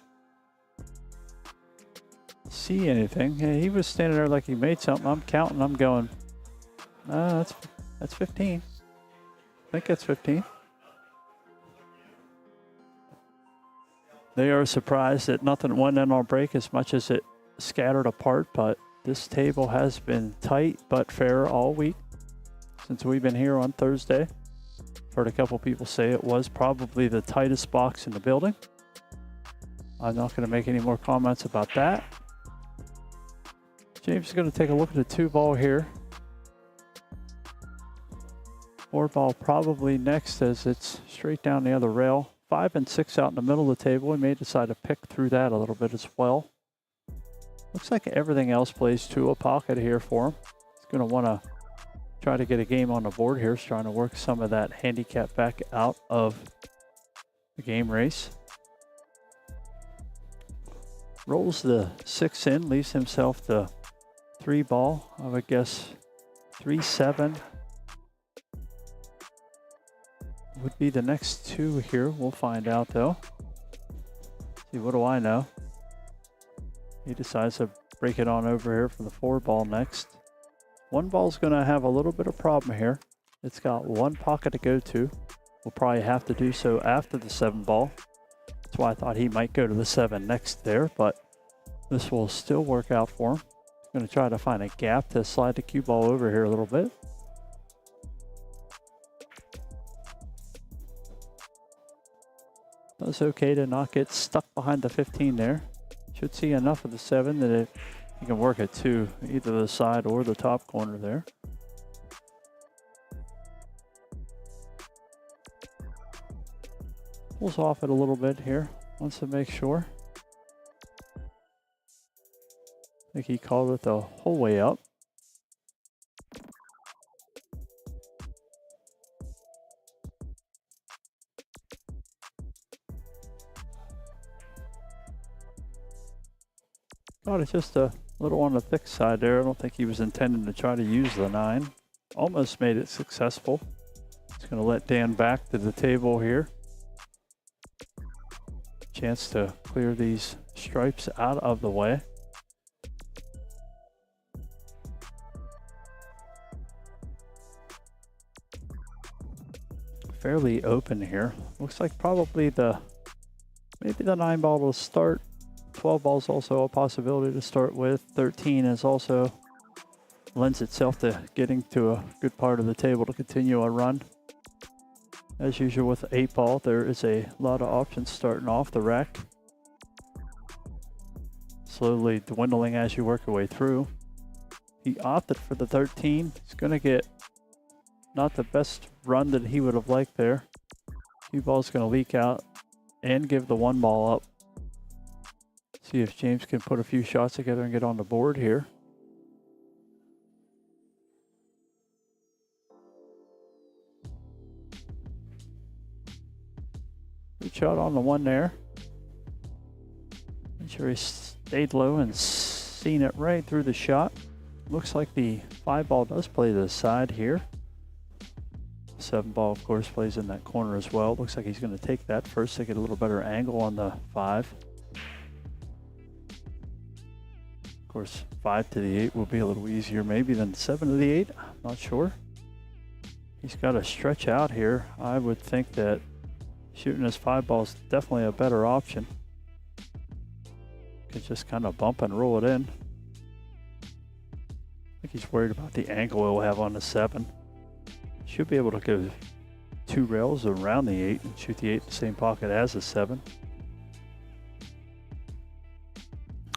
see anything. Yeah, he was standing there like he made something. I'm counting. I'm going, that's 15. I think that's 15. They are surprised that nothing went in on break as much as it scattered apart, but this table has been tight but fair all week since we've been here on Thursday. Heard a couple people say it was probably the tightest box in the building. I'm not going to make any more comments about that. James is going to take a look at the 2-ball here. 4-ball probably next as it's straight down the other rail. 5 and 6 out in the middle of the table. He may decide to pick through that a little bit as well. Looks like everything else plays to a pocket here for him. He's going to want to try to get a game on the board here. He's trying to work some of that handicap back out of the game race. Rolls the 6 in, leaves himself the 3-ball. I would guess 3-7 would be the next 2 here. We'll find out though. See, what do I know? He decides to break it on over here for the 4-ball next. 1-ball's going to have a little bit of problem here. It's got 1 pocket to go to. We'll probably have to do so after the 7-ball. That's why I thought he might go to the 7 next there, but this will still work out for him. He's going to try to find a gap to slide the cue ball over here a little bit. That's okay to not get stuck behind the 15 there. Should see enough of the 7 that you can work it to either the side or the top corner there. Pulls off it a little bit here. Wants to make sure. I think he called it the whole way up. Got it just a little on the thick side there. I don't think he was intending to try to use the 9. Almost made it successful. Just going to let Dan back to the table here. Chance to clear these stripes out of the way. Fairly open here. Looks like probably maybe the 9-ball will start. 12-ball is also a possibility to start with. 13 is also lends itself to getting to a good part of the table to continue a run. As usual with 8-ball, there is a lot of options starting off the rack. Slowly dwindling as you work your way through. He opted for the 13. He's going to get not the best run that he would have liked there. Cue ball's going to leak out and give the 1-ball up. See if James can put a few shots together and get on the board here. shot on the one there. Make sure he stayed low and seen it right through the shot. Looks like the 5 ball does play to the side here. 7 ball, of course, plays in that corner as well. Looks like he's going to take that first to get a little better angle on the 5. Of course, 5 to the 8 will be a little easier maybe than 7 to the 8. I'm not sure. He's got to stretch out here. I would think that shooting his 5 ball is definitely a better option. Could just kind of bump and roll it in. I think he's worried about the angle he'll have on the 7. Should be able to go 2 rails around the 8 and shoot the 8 in the same pocket as the 7.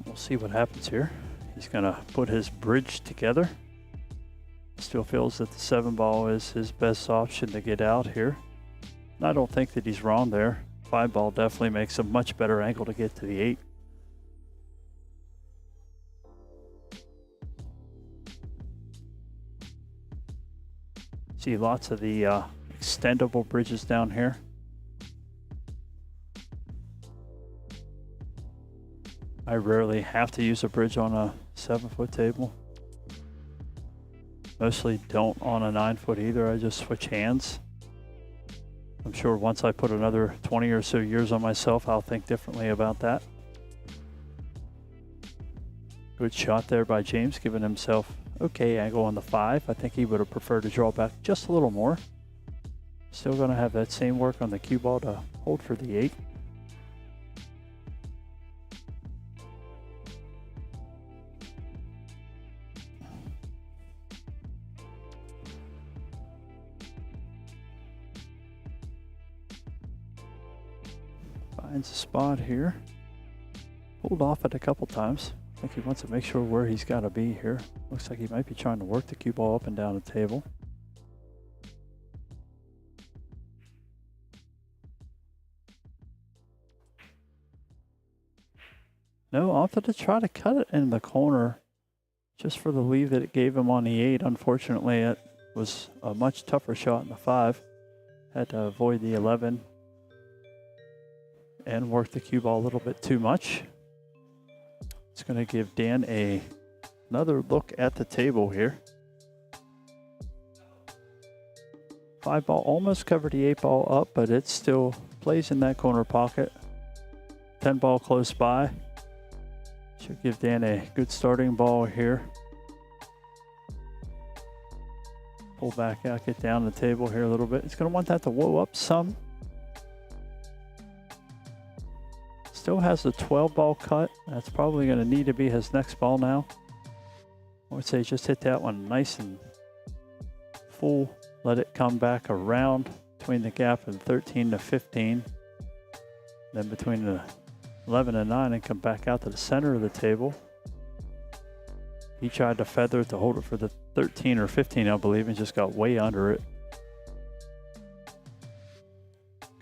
We'll see what happens here. He's going to put his bridge together. Still feels that the 7 ball is his best option to get out here. And I don't think that he's wrong there. 5 ball definitely makes a much better angle to get to the 8. See lots of the extendable bridges down here. I rarely have to use a bridge on a 7-foot table. Mostly don't on a 9-foot either. I just switch hands. I'm sure once I put another 20 or so years on myself, I'll think differently about that. Good shot there by James, giving himself okay angle on the 5. I think he would have preferred to draw back just a little more. Still going to have that same work on the cue ball to hold for the 8. Finds a spot here. Pulled off it a couple times. I think he wants to make sure where he's got to be here. Looks like he might be trying to work the cue ball up and down the table. No, opted to try to cut it in the corner just for the lead that it gave him on the 8. Unfortunately, it was a much tougher shot in the 5. Had to avoid the 11 and work the cue ball a little bit too much. It's going to give Dan another look at the table here. 5 ball almost covered the 8 ball up, but it still plays in that corner pocket. 10 ball close by. Should give Dan a good starting ball here. Pull back out, get down the table here a little bit. It's going to want that to whoa up some. Still has the 12 ball cut. That's probably going to need to be his next ball now. I would say just hit that one nice and full. Let it come back around between the gap of 13 to 15. Then between the 11 and 9 and come back out to the center of the table. He tried to feather it to hold it for the 13 or 15, I believe, and just got way under it.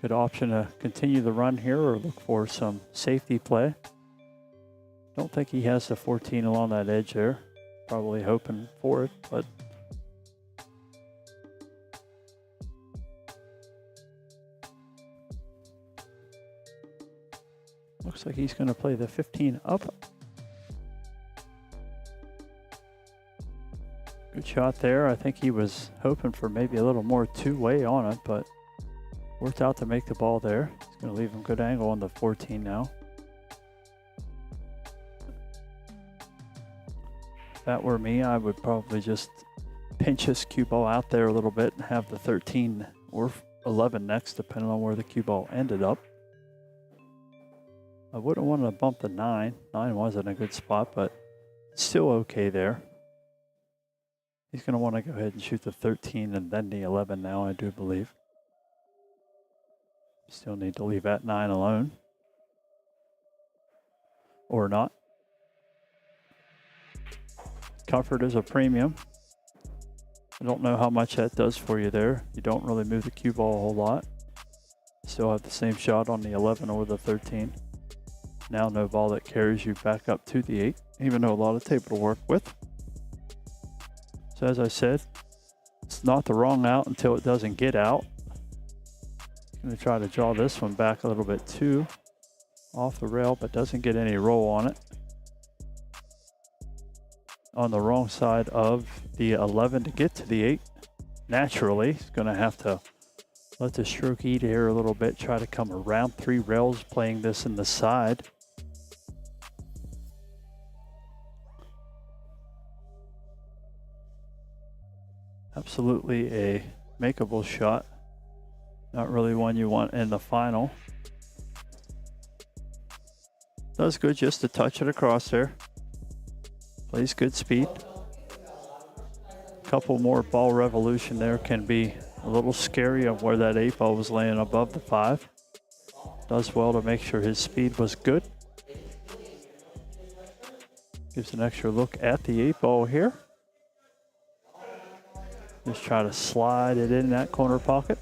Good option to continue the run here or look for some safety play. Don't think he has the 14 along that edge there. Probably hoping for it, but looks like he's going to play the 15 up. Good shot there. I think he was hoping for maybe a little more two-way on it, but worked out to make the ball there. It's going to leave him good angle on the 14 now. If that were me, I would probably just pinch his cue ball out there a little bit and have the 13 or 11 next, depending on where the cue ball ended up. I wouldn't want to bump the 9. 9 wasn't a good spot, but still okay there. He's going to want to go ahead and shoot the 13 and then the 11 now, I do believe. Still need to leave that 9 alone. Or not. Comfort is a premium. I don't know how much that does for you there. You don't really move the cue ball a whole lot. Still have the same shot on the 11 or the 13. Now no ball that carries you back up to the 8, even though a lot of table to work with. So as I said, it's not the wrong out until it doesn't get out. Going to try to draw this one back a little bit too. Off the rail, but doesn't get any roll on it. On the wrong side of the 11 to get to the 8. Naturally, he's going to have to let the stroke eat here a little bit, try to come around 3 rails, playing this in the side. Absolutely a makeable shot. Not really one you want in the final. Does good just to touch it across there. Plays good speed. Couple more ball revolution there can be a little scary of where that 8 ball was laying above the 5. Does well to make sure his speed was good. Gives an extra look at the 8 ball here. Just try to slide it in that corner pocket.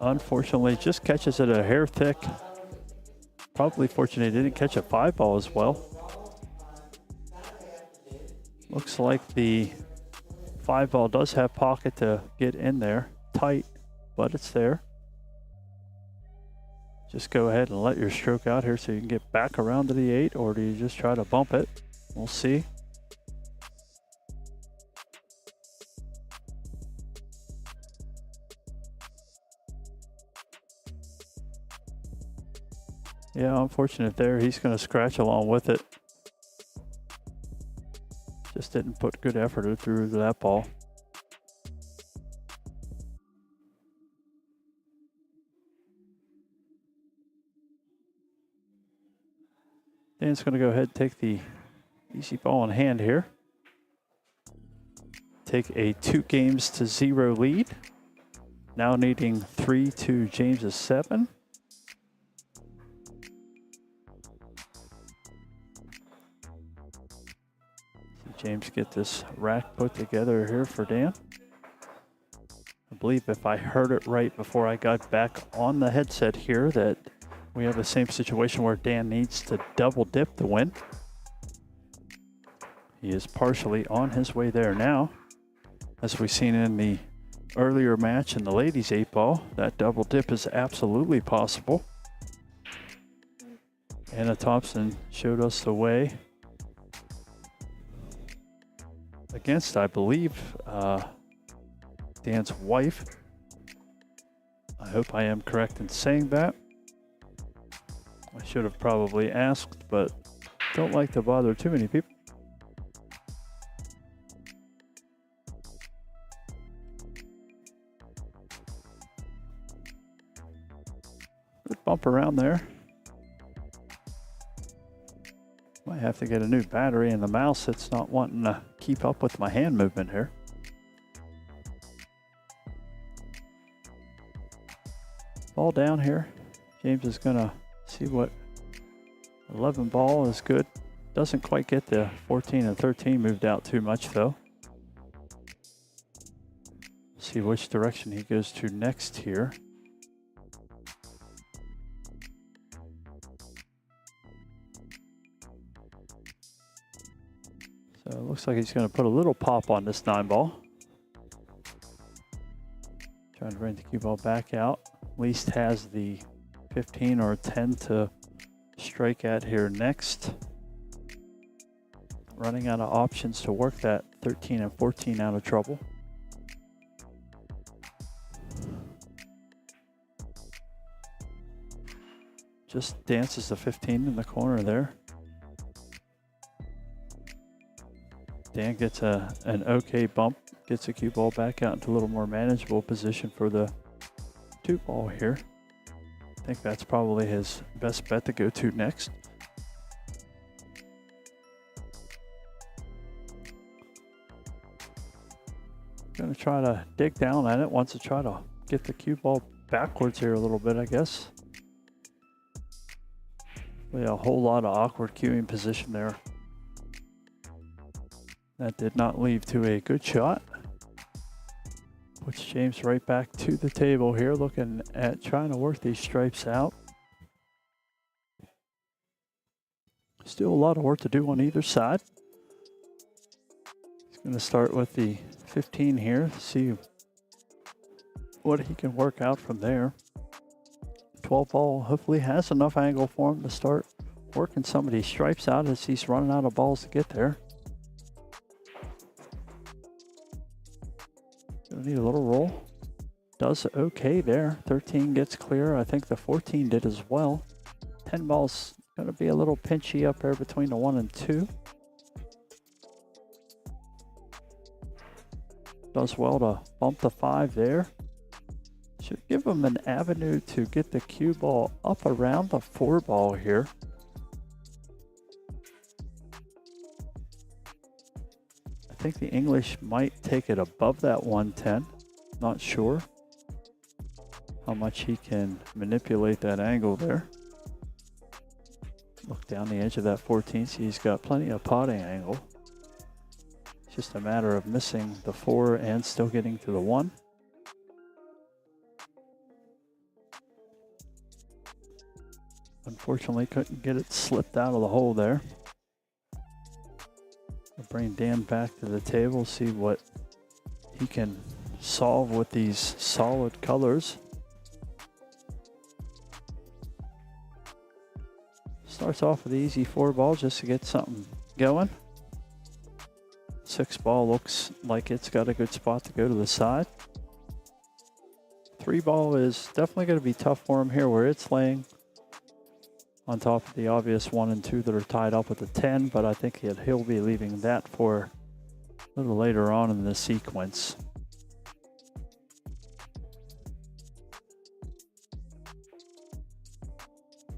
Unfortunately, just catches it a hair thick. Probably fortunate he didn't catch a 5 ball as well. Looks like the 5 ball does have pocket to get in there. Tight, but it's there. Just go ahead and let your stroke out here so you can get back around to the 8, or do you just try to bump it? We'll see. Yeah, unfortunate there. He's going to scratch along with it. Just didn't put good effort through that ball. Dan's going to go ahead and take the easy ball in hand here. Take a 2-0 lead. Now needing 3 to James's 7. James get this rack put together here for Dan. I believe if I heard it right before I got back on the headset here that we have the same situation where Dan needs to double dip the win. He is partially on his way there now. As we've seen in the earlier match in the ladies 8 ball, that double dip is absolutely possible. Anna Thompson showed us the way against, I believe, Dan's wife. I hope I am correct in saying that. I should have probably asked, but don't like to bother too many people. Good bump around there. Might have to get a new battery in the mouse. It's not wanting to keep up with my hand movement here. Ball down here. James is gonna see what 11 ball is good. Doesn't quite get the 14 and 13 moved out too much though. See which direction he goes to next here. So it looks like he's going to put a little pop on this 9 ball. Trying to bring the cue ball back out. Least has the 15 or 10 to strike at here next. Running out of options to work that 13 and 14 out of trouble. Just dances the 15 in the corner there. Dan gets an okay bump, gets the cue ball back out into a little more manageable position for the 2 ball here. I think that's probably his best bet to go to next. Gonna try to dig down at it, wants to try to get the cue ball backwards here a little bit, I guess. A whole lot of awkward cueing position there. That did not lead to a good shot. Puts James right back to the table here, looking at trying to work these stripes out. Still a lot of work to do on either side. He's going to start with the 15 here. See what he can work out from there. 12 ball hopefully has enough angle for him to start working some of these stripes out as he's running out of balls to get there. Gonna need a little roll. Does okay there. 13 gets clear. I think the 14 did as well. 10 ball's gonna be a little pinchy up there between the 1 and 2. Does well to bump the 5 there. Should give him an avenue to get the cue ball up around the 4 ball here. I think the English might take it above that 110. Not sure how much he can manipulate that angle there. Look down the edge of that 14, see he's got plenty of potting angle. It's just a matter of missing the 4 and still getting to the 1. Unfortunately, couldn't get it slipped out of the hole there. I'll bring Dan back to the table, see what he can solve with these solid colors. Starts off with the easy 4 ball just to get something going. 6 ball looks like it's got a good spot to go to the side. 3 ball is definitely going to be tough for him here where it's laying on top of the obvious 1 and 2 that are tied up with the 10, but I think he'll be leaving that for a little later on in the sequence.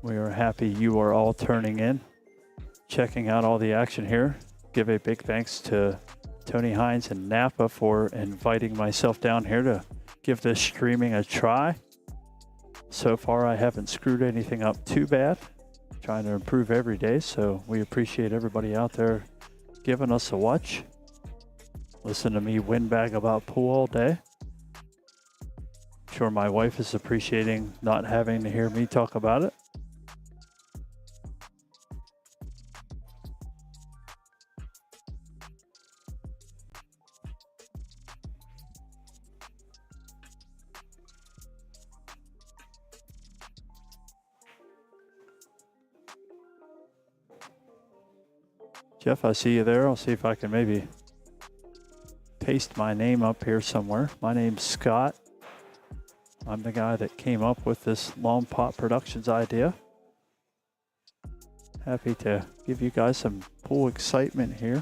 We are happy you are all turning in, checking out all the action here. Give a big thanks to Tony Hines and NAPA for inviting myself down here to give this streaming a try. So far, I haven't screwed anything up too bad. Trying to improve every day, so we appreciate everybody out there giving us a watch. Listen to me windbag about pool all day. I'm sure my wife is appreciating not having to hear me talk about it. Jeff, I see you there. I'll see if I can maybe paste my name up here somewhere. My name's Scott. I'm the guy that came up with this Long Pot Productions idea. Happy to give you guys some pool excitement here.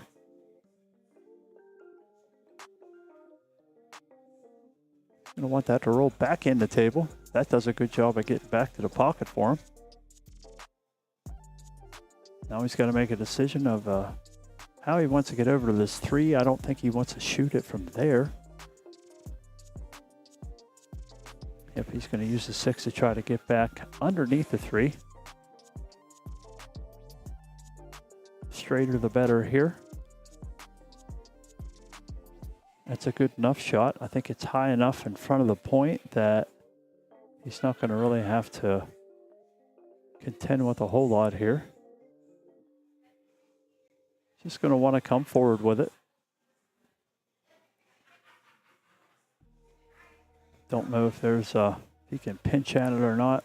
Gonna want that to roll back in the table. That does a good job of getting back to the pocket for him. Now he's got to make a decision of how he wants to get over to this 3. I don't think he wants to shoot it from there. Yep, he's going to use the 6 to try to get back underneath the 3. Straighter the better here. That's a good enough shot. I think it's high enough in front of the point that he's not going to really have to contend with a whole lot here. Just going to want to come forward with it. Don't know if there's he can pinch at it or not.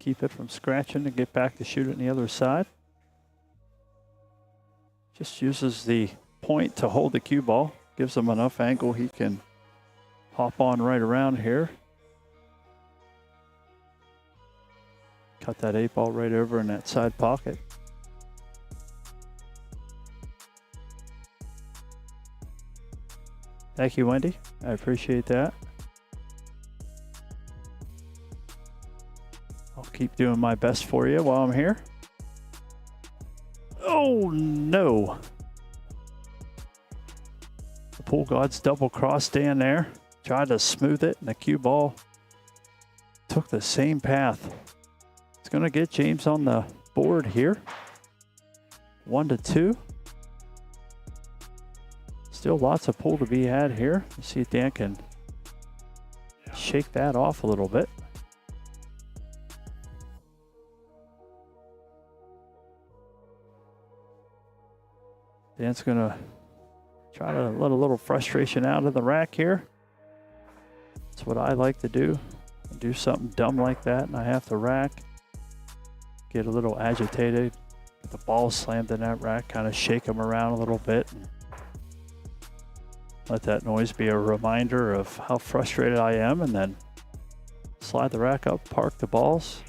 Keep it from scratching and get back to shoot it on the other side. Just uses the point to hold the cue ball. Gives him enough angle he can hop on right around here. Cut that 8 ball right over in that side pocket. Thank you, Wendy. I appreciate that. I'll keep doing my best for you while I'm here. Oh, no. The pool gods double crossed Dan there. Tried to smooth it, and the cue ball took the same path. It's going to get James on the board here. 1-2. Still lots of pull to be had here. Let's see if Dan can shake that off a little bit. Dan's going to Try to let a little frustration out of the rack here. That's what I like to do. Do something dumb like that and I have to rack. Get a little agitated. Get the ball slammed in that rack. Kind of shake them around a little bit. And let that noise be a reminder of how frustrated I am, and then slide the rack up, park the balls,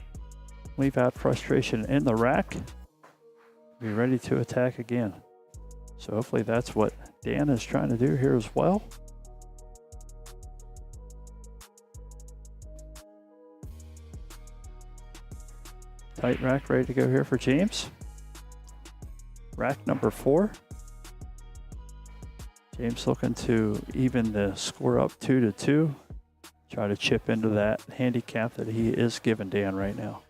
leave that frustration in the rack, be ready to attack again. So hopefully that's what Dan is trying to do here as well. Tight rack ready to go here for James. Rack number 4. James looking to even the score up 2-2. Try to chip into that handicap that he is giving Dan right now.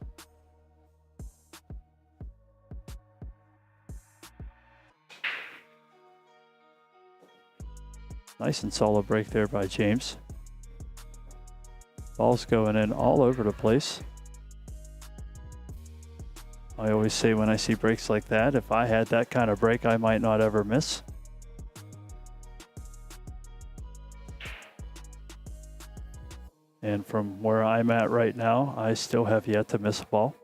Nice and solid break there by James. Ball's going in all over the place. I always say when I see breaks like that, if I had that kind of break, I might not ever miss. And from where I'm at right now, I still have yet to miss a ball.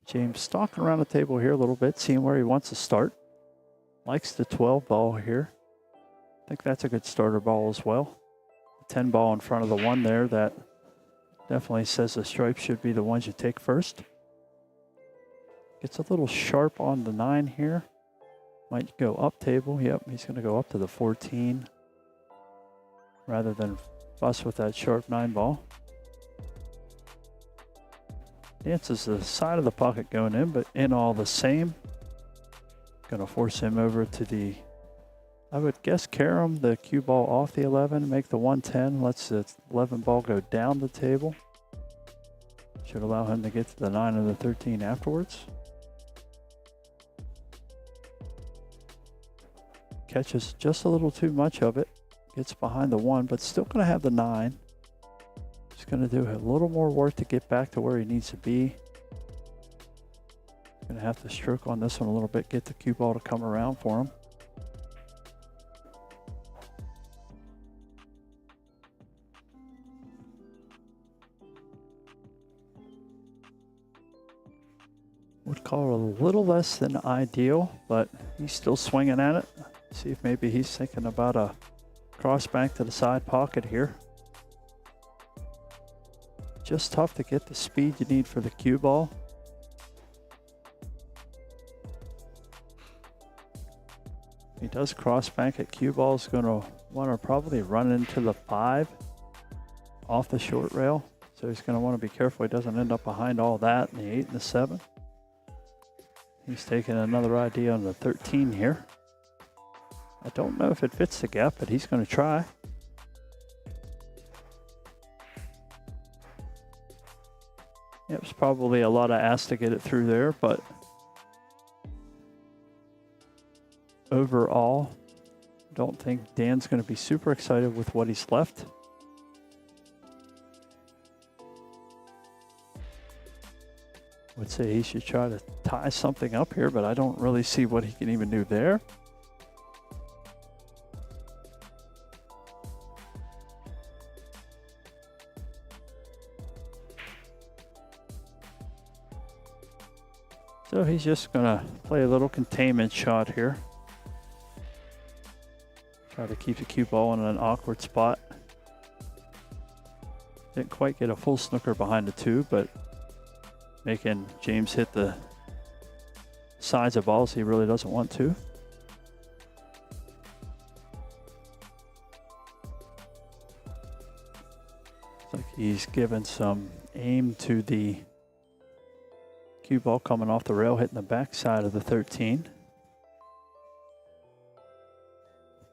James stalking around the table here a little bit, seeing where he wants to start. Likes the 12 ball here. I think that's a good starter ball as well. The 10 ball in front of the 1 there, that definitely says the stripes should be the ones you take first. Gets a little sharp on the 9 here. Might go up table. Yep, he's going to go up to the 14 rather than fuss with that sharp 9 ball. Dances the side of the pocket going in, but in all the same. Going to force him over to the, I would guess, carom the cue ball off the 11, make the 110. Lets the 11 ball go down the table. Should allow him to get to the 9 or the 13 afterwards. Catches just a little too much of it. Gets behind the 1, but still going to have the 9. Just going to do a little more work to get back to where he needs to be. Going to have to stroke on this one a little bit, get the cue ball to come around for him. Would call it a little less than ideal, but he's still swinging at it. See if maybe he's thinking about a cross bank to the side pocket here. Just tough to get the speed you need for the cue ball. He does cross bank at cue ball. Is going to want to probably run into the 5 off the short rail. So he's going to want to be careful he doesn't end up behind all that in the 8 and the 7. He's taking another idea on the 13 here. I don't know if it fits the gap, but he's going to try. It was probably a lot of ass to get it through there, but overall, don't think Dan's going to be super excited with what he's left. Would say he should try to tie something up here, but I don't really see what he can even do there. So he's just going to play a little containment shot here. Try to keep the cue ball in an awkward spot. Didn't quite get a full snooker behind the 2, but making James hit the sides of balls he really doesn't want to. Looks like he's given some aim to the cue ball coming off the rail, hitting the back side of the 13.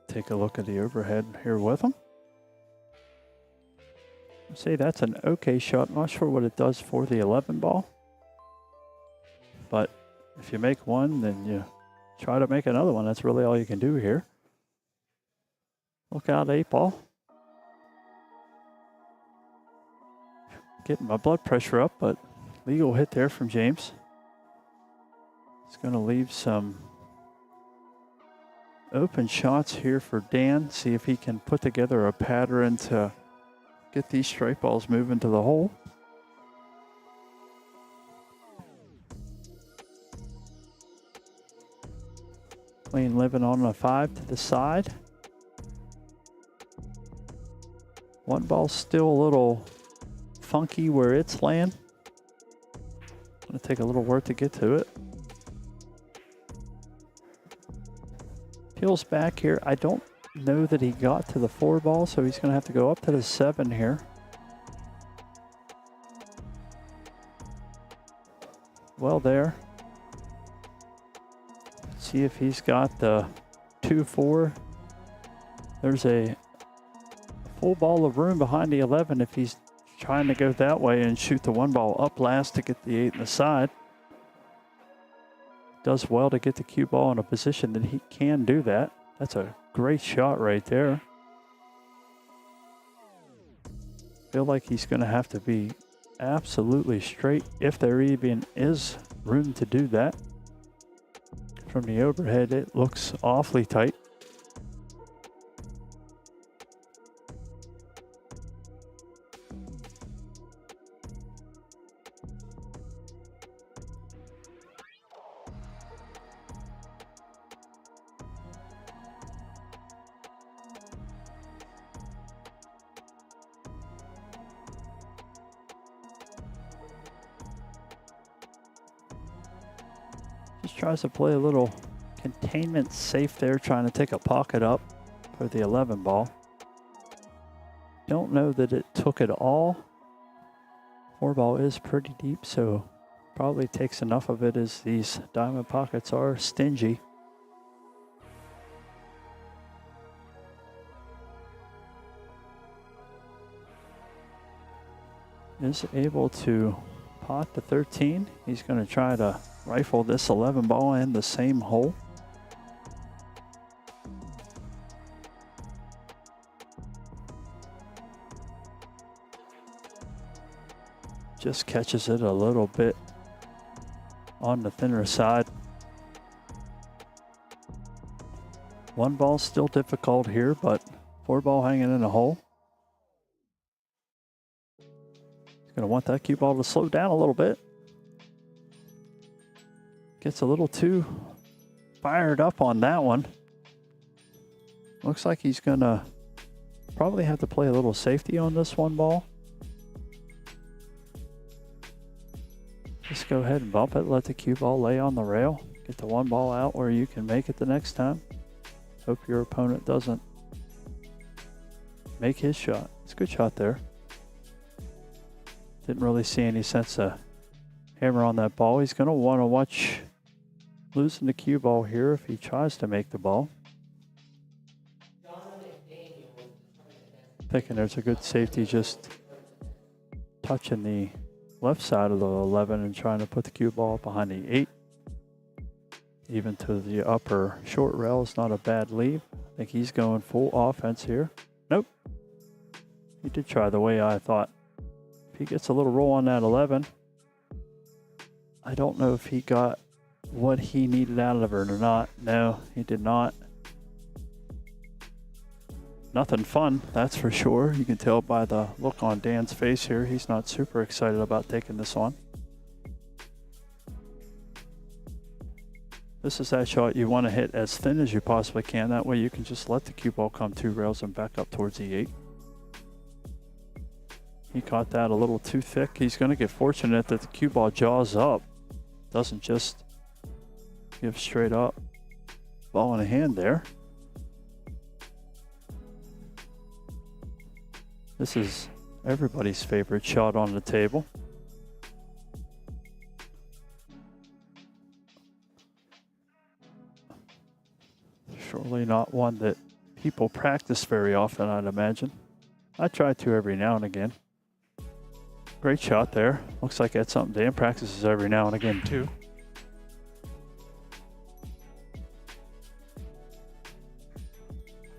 Take a look at the overhead here with him. I'd say that's an okay shot. Not sure what it does for the 11 ball. But if you make one, then you try to make another one. That's really all you can do here. Look out, 8 ball. getting my blood pressure up, but legal hit there from James. It's going to leave some open shots here for Dan. See if he can put together a pattern to get these straight balls moving to the hole. Clean living on a 5 to the side. One ball's still a little funky where it's laying. Gonna take a little work to get to it. Peels back here. I don't know that he got to the 4 ball, so he's gonna have to go up to the 7 here. Well there. See if he's got the 2-4. There's a full ball of room behind the 11 if he's trying to go that way and shoot the 1 ball up last to get the 8 in the side. Does well to get the cue ball in a position that he can do that. That's a great shot right there. Feel like he's going to have to be absolutely straight if there even is room to do that. From the overhead, it looks awfully tight. Just tries to play a little containment safe there, trying to take a pocket up for the 11 ball. Don't know that it took it all. 4 ball is pretty deep, so probably takes enough of it as these diamond pockets are stingy. Is able to pot the 13. He's going to try to rifle this 11 ball in the same hole. Just catches it a little bit on the thinner side. 1 ball still difficult here, but 4 ball hanging in the hole. He's going to want that cue ball to slow down a little bit. Gets a little too fired up on that one. Looks like he's going to probably have to play a little safety on this 1 ball. Just go ahead and bump it, let the cue ball lay on the rail. Get the 1 ball out where you can make it the next time. Hope your opponent doesn't make his shot. It's a good shot there. Didn't really see any sense to hammer on that ball. He's going to want to watch losing the cue ball here if he tries to make the ball. Thinking there's a good safety just touching the left side of the 11 and trying to put the cue ball behind the 8. Even to the upper short rail is not a bad leave. I think he's going full offense here. Nope. He did try the way I thought. If he gets a little roll on that 11, I don't know if he got what he needed out of it or not. No, he did not. Nothing fun, that's for sure. You can tell by the look on Dan's face here. He's not super excited about taking this on. This is that shot you want to hit as thin as you possibly can. That way you can just let the cue ball come 2 rails and back up towards the 8. He caught that a little too thick. He's going to get fortunate that the cue ball jaws up. Doesn't just give straight up. Ball in the hand there. This is everybody's favorite shot on the table. Surely not one that people practice very often, I'd imagine. I try to every now and again. Great shot there. Looks like that's something Dan practices every now and again too.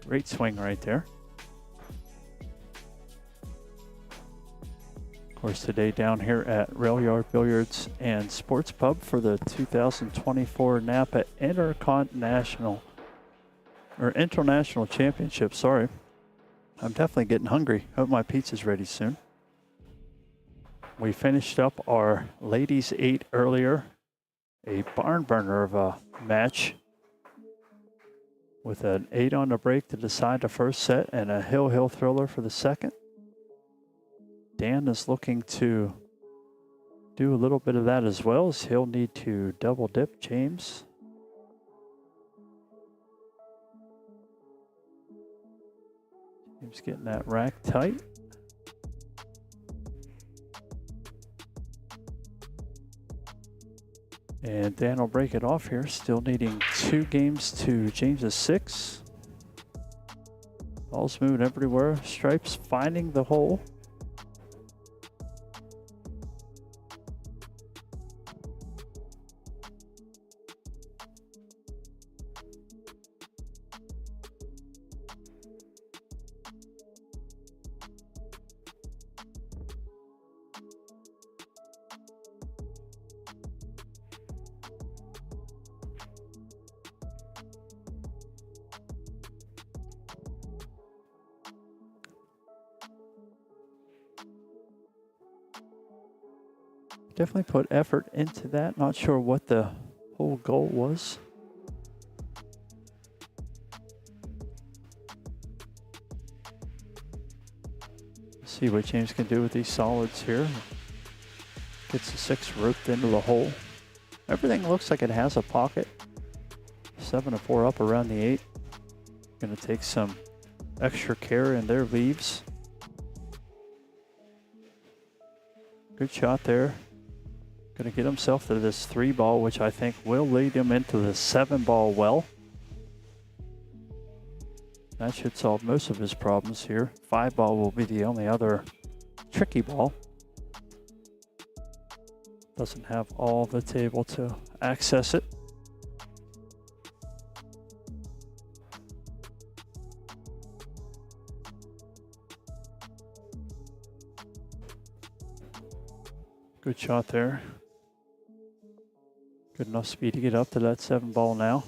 Great swing right there. course, today down here at Railyard Billiards and Sports Pub for the 2024 NAPA International Championship. Sorry, I'm definitely getting hungry. Hope my pizza's ready soon. We finished up our ladies 8 earlier, a barn burner of a match with an 8 on the break to decide the first set and a hill thriller for the second. Dan is looking to do a little bit of that as well, as he'll need to double dip James. James getting that rack tight. And Dan will break it off here, still needing 2 games to James's 6. Ball's moving everywhere. Stripes finding the hole. Definitely put effort into that. Not sure what the whole goal was. Let's see what James can do with these solids here. Gets the 6 roped into the hole. Everything looks like it has a pocket. 7-4 up around the 8. Gonna take some extra care in their leaves. Good shot there. Going to get himself to this 3 ball, which I think will lead him into the 7 ball well. That should solve most of his problems here. 5 ball will be the only other tricky ball. Doesn't have all the table to access it. Good shot there. Good enough speed to get up to that 7 ball now.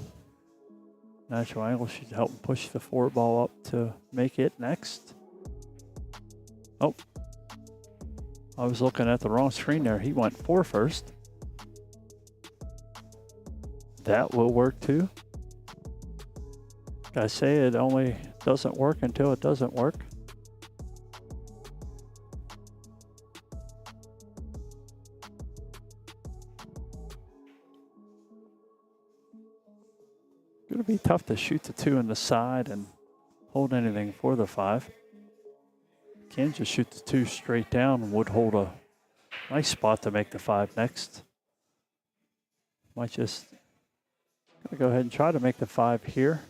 Natural angle should help him push the 4 ball up to make it next. Oh, I was looking at the wrong screen there. He went 4 first. That will work too. I say it only doesn't work until it doesn't work. Going to be tough to shoot the 2 in the side and hold anything for the 5. Can just shoot the 2 straight down and would hold a nice spot to make the 5 next. Might just gonna go ahead and try to make the 5 here.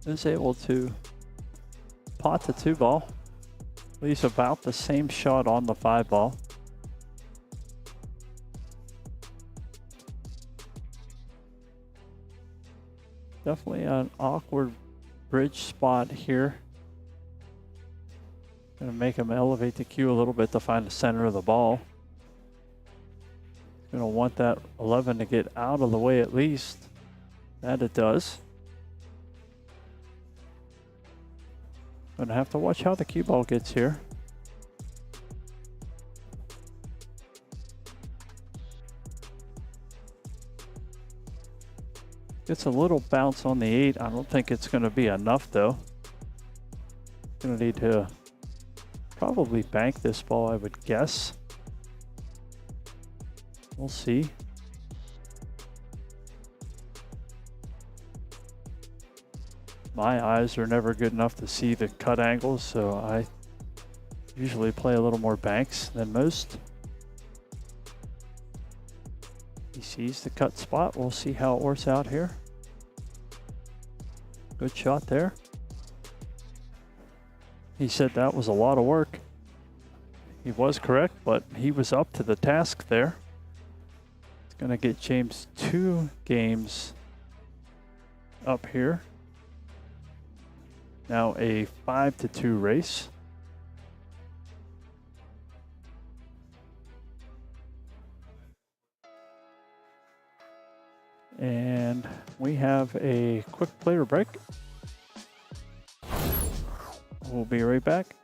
Is able to pot the 2 ball. Leaves about the same shot on the 5 ball. Definitely an awkward bridge spot here. Gonna make him elevate the cue a little bit to find the center of the ball. Gonna want that 11 to get out of the way at least. That it does. Gonna have to watch how the cue ball gets here. Gets a little bounce on the 8. I don't think it's gonna be enough though. Gonna need to probably bank this ball, I would guess. We'll see. My eyes are never good enough to see the cut angles, so I usually play a little more banks than most. He sees the cut spot. We'll see how it works out here. Good shot there. He said that was a lot of work. He was correct, but he was up to the task there. It's going to get James 2 games up here. Now a 5-2 race. And we have a quick player break. We'll be right back.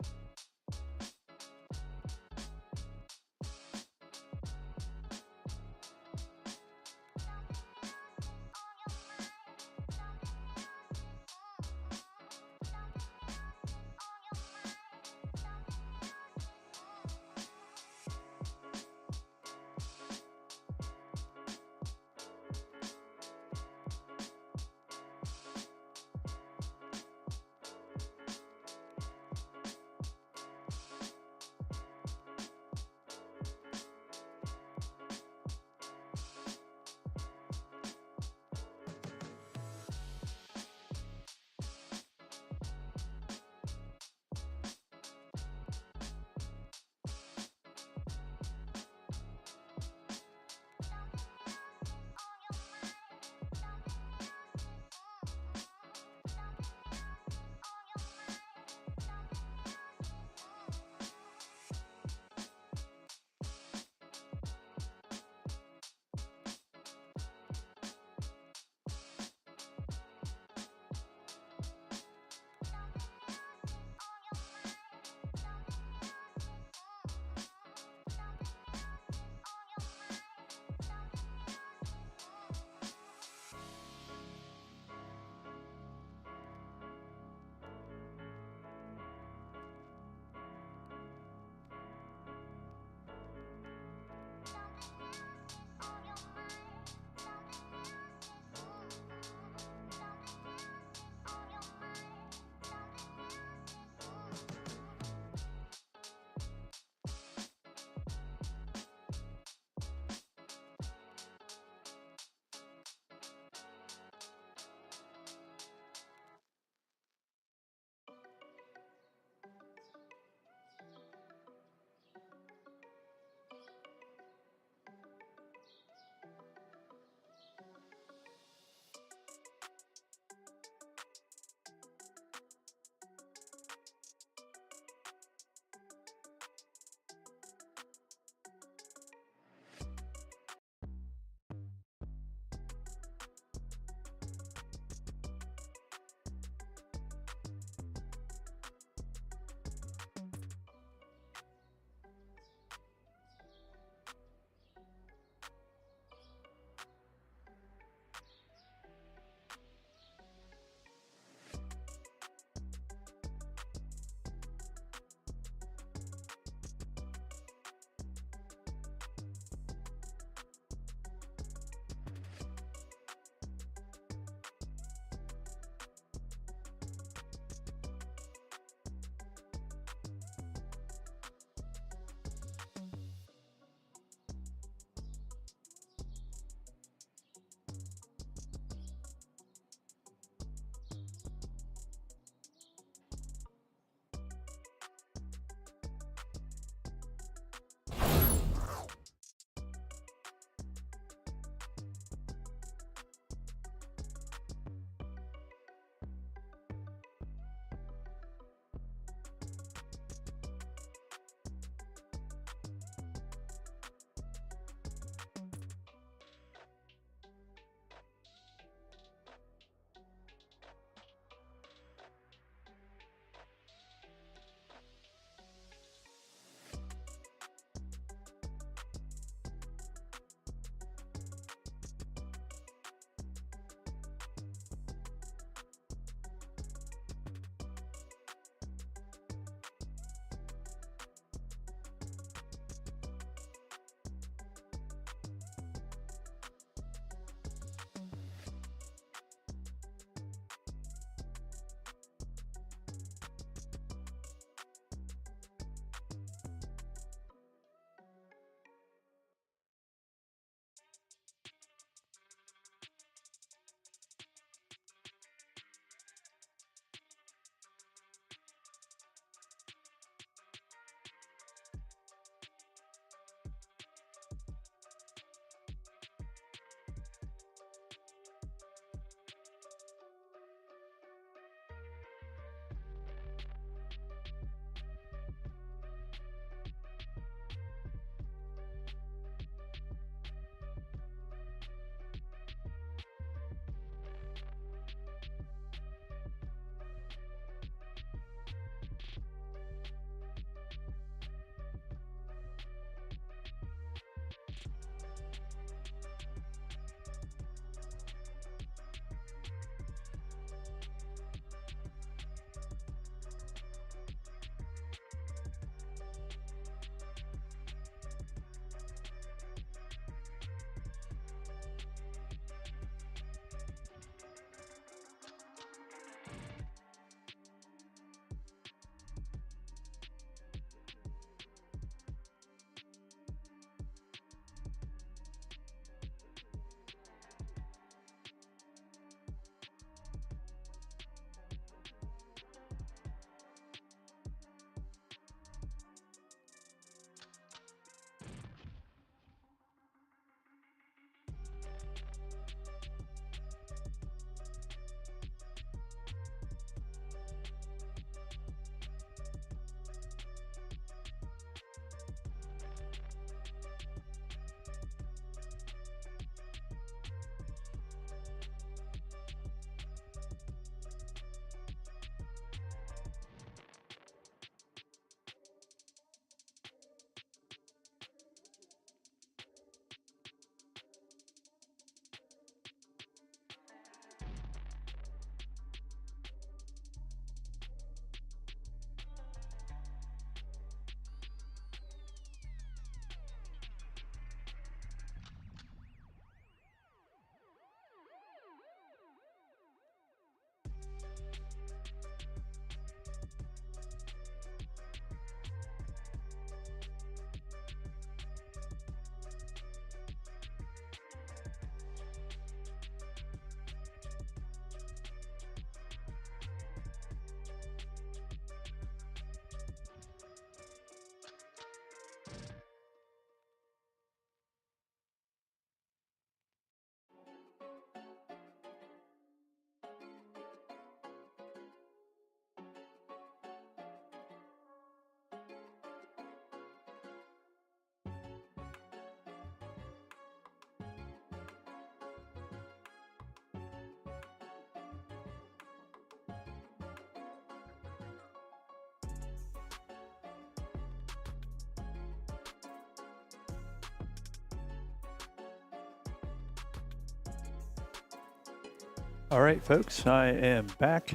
All right, folks, I am back.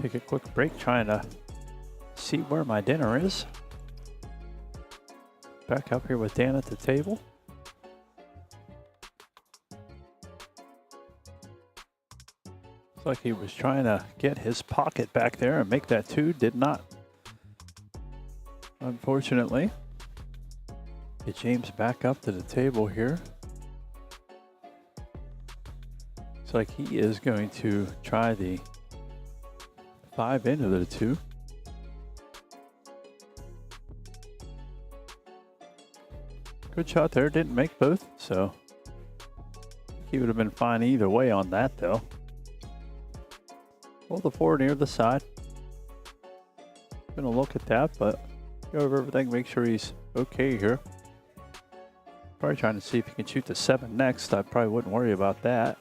Take a quick break trying to see where my dinner is. Back up here with Dan at the table. Looks like he was trying to get his pocket back there and make that 2. Did not. Unfortunately. Get James back up to the table here. Looks like he is going to try the 5 into the 2. Good shot there, didn't make both, so he would have been fine either way on that though. Hold the 4 near the side. Gonna look at that, but go over everything, make sure he's okay here. Probably trying to see if he can shoot the 7 next. I probably wouldn't worry about that.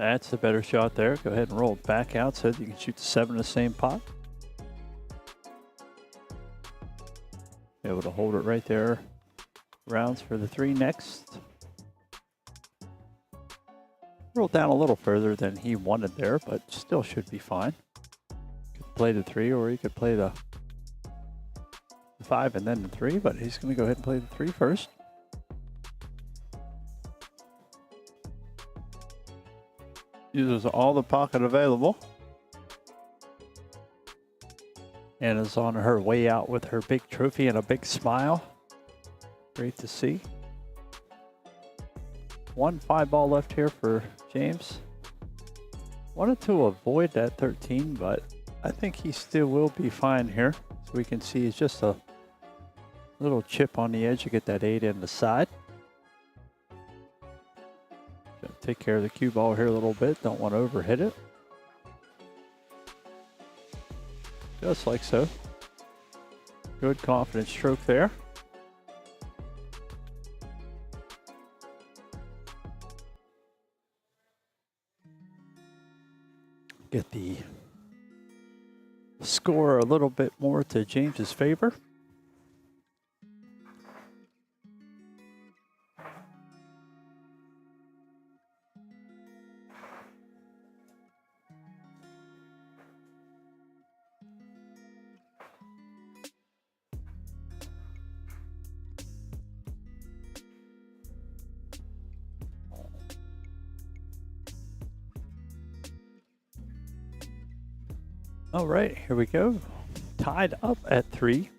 That's the better shot there. Go ahead and roll it back out so that you can shoot the 7 in the same pot. Be able to hold it right there. Rounds for the 3 next. Roll down a little further than he wanted there, but still should be fine. Could play the 3, or he could play the 5 and then the 3, but he's going to go ahead and play the 3 first. Uses all the pocket available. And is on her way out with her big trophy and a big smile. Great to see. 1 5-ball left here for James. Wanted to avoid that 13, but I think he still will be fine here. So we can see it's just a little chip on the edge to get that 8 in the side. Take care of the cue ball here a little bit. Don't want to overhit it. Just like so. Good confident stroke there. Get the score a little bit more to James's favor. All right, here we go. Tied up at 3.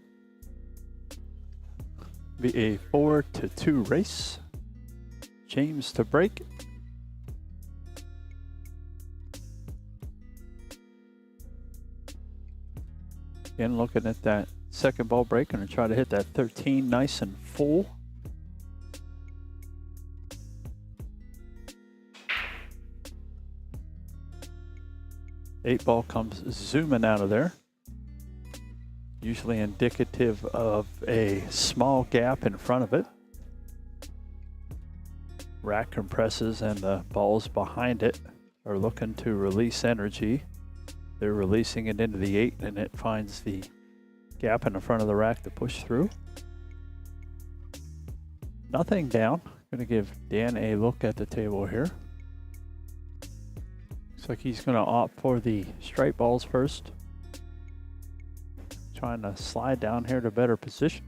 Be a 4-2 race. James to break. Again, looking at that second ball break, gonna try to hit that 13 nice and full. Eight ball comes zooming out of there. Usually indicative of a small gap in front of it. Rack compresses and the balls behind it are looking to release energy. They're releasing it into the 8 and it finds the gap in the front of the rack to push through. Nothing down. Gonna give Dan a look at the table here. Looks like he's going to opt for the straight balls first. Trying to slide down here to better position.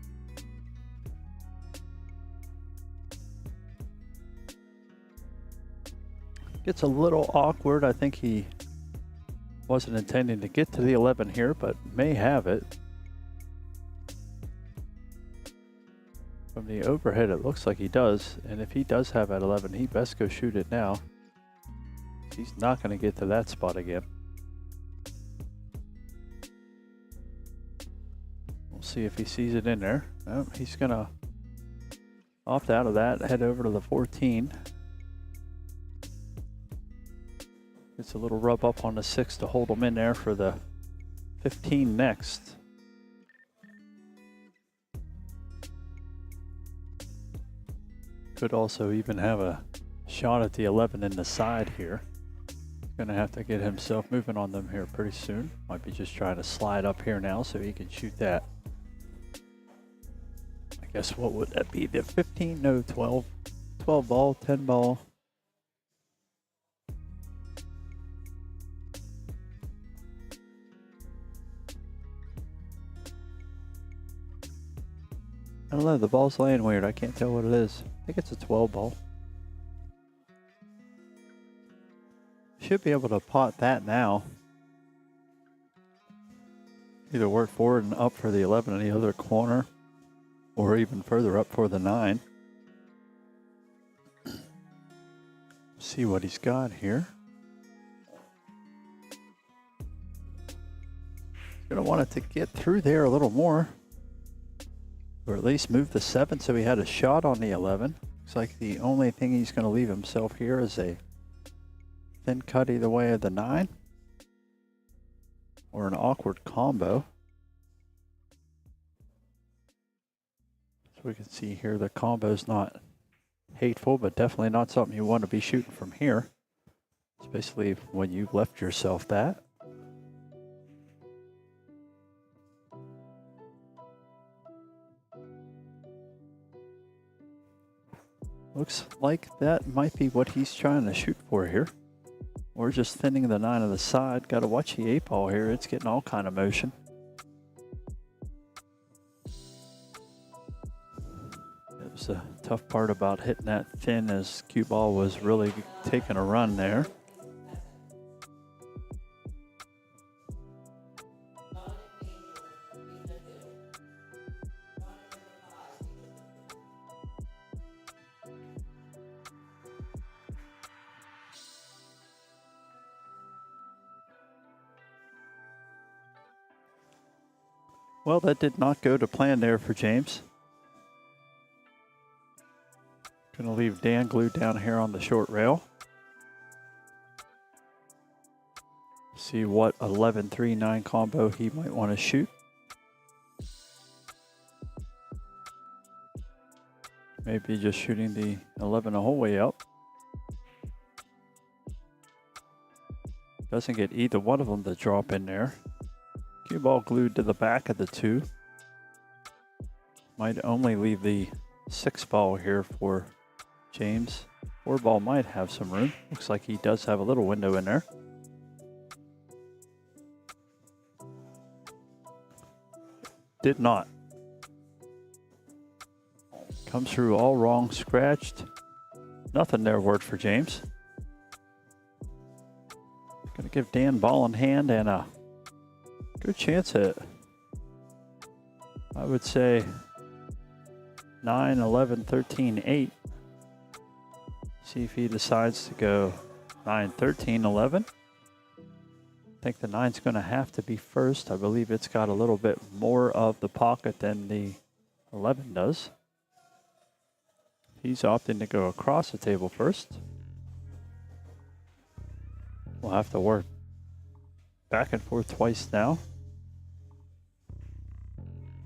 Gets a little awkward. I think he wasn't intending to get to the 11 here, but may have it. From the overhead, it looks like he does. And if he does have at 11, he best go shoot it now. He's not going to get to that spot again. We'll see if he sees it in there. Oh, he's going to opt out of that, head over to the 14. Gets a little rub up on the 6 to hold him in there for the 15 next. Could also even have a shot at the 11 in the side here. Gonna have to get himself moving on them here pretty soon. Might be just trying to slide up here now so he can shoot that. I guess what would that be? The 15? No, 12. 12 ball, 10 ball. I don't know, the ball's laying weird. I can't tell what it is. I think it's a 12 ball. Should be able to pot that now. Either work forward and up for the 11 in the other corner, or even further up for the 9. See what he's got here. He's going to want it to get through there a little more, or at least move the 7 so he had a shot on the 11. Looks like the only thing he's going to leave himself here is a thin cut either way of the 9, or an awkward combo. So we can see here the combo's not hateful, but definitely not something you want to be shooting from here, especially when you left yourself that. Looks like that might be what he's trying to shoot for here. Or just thinning the 9 on the side. Got to watch the 8 ball here. It's getting all kind of motion. It was the tough part about hitting that thin, as cue ball was really taking a run there. Well, that did not go to plan there for James. Going to leave Dan glued down here on the short rail. See what 11-3-9 combo he might want to shoot. Maybe just shooting the 11 the whole way up. Doesn't get either one of them to drop in there. Cue ball glued to the back of the 2. Might only leave the 6 ball here for James. 4 ball might have some room. Looks like he does have a little window in there. Did not. Comes through all wrong, scratched. Nothing there worked for James. Gonna give Dan ball in hand and a good chance at, I would say, 9, 11, 13, 8. See if he decides to go 9, 13, 11. I think the 9's going to have to be first. I believe it's got a little bit more of the pocket than the 11 does. He's opting to go across the table first. We'll have to work back and forth twice now.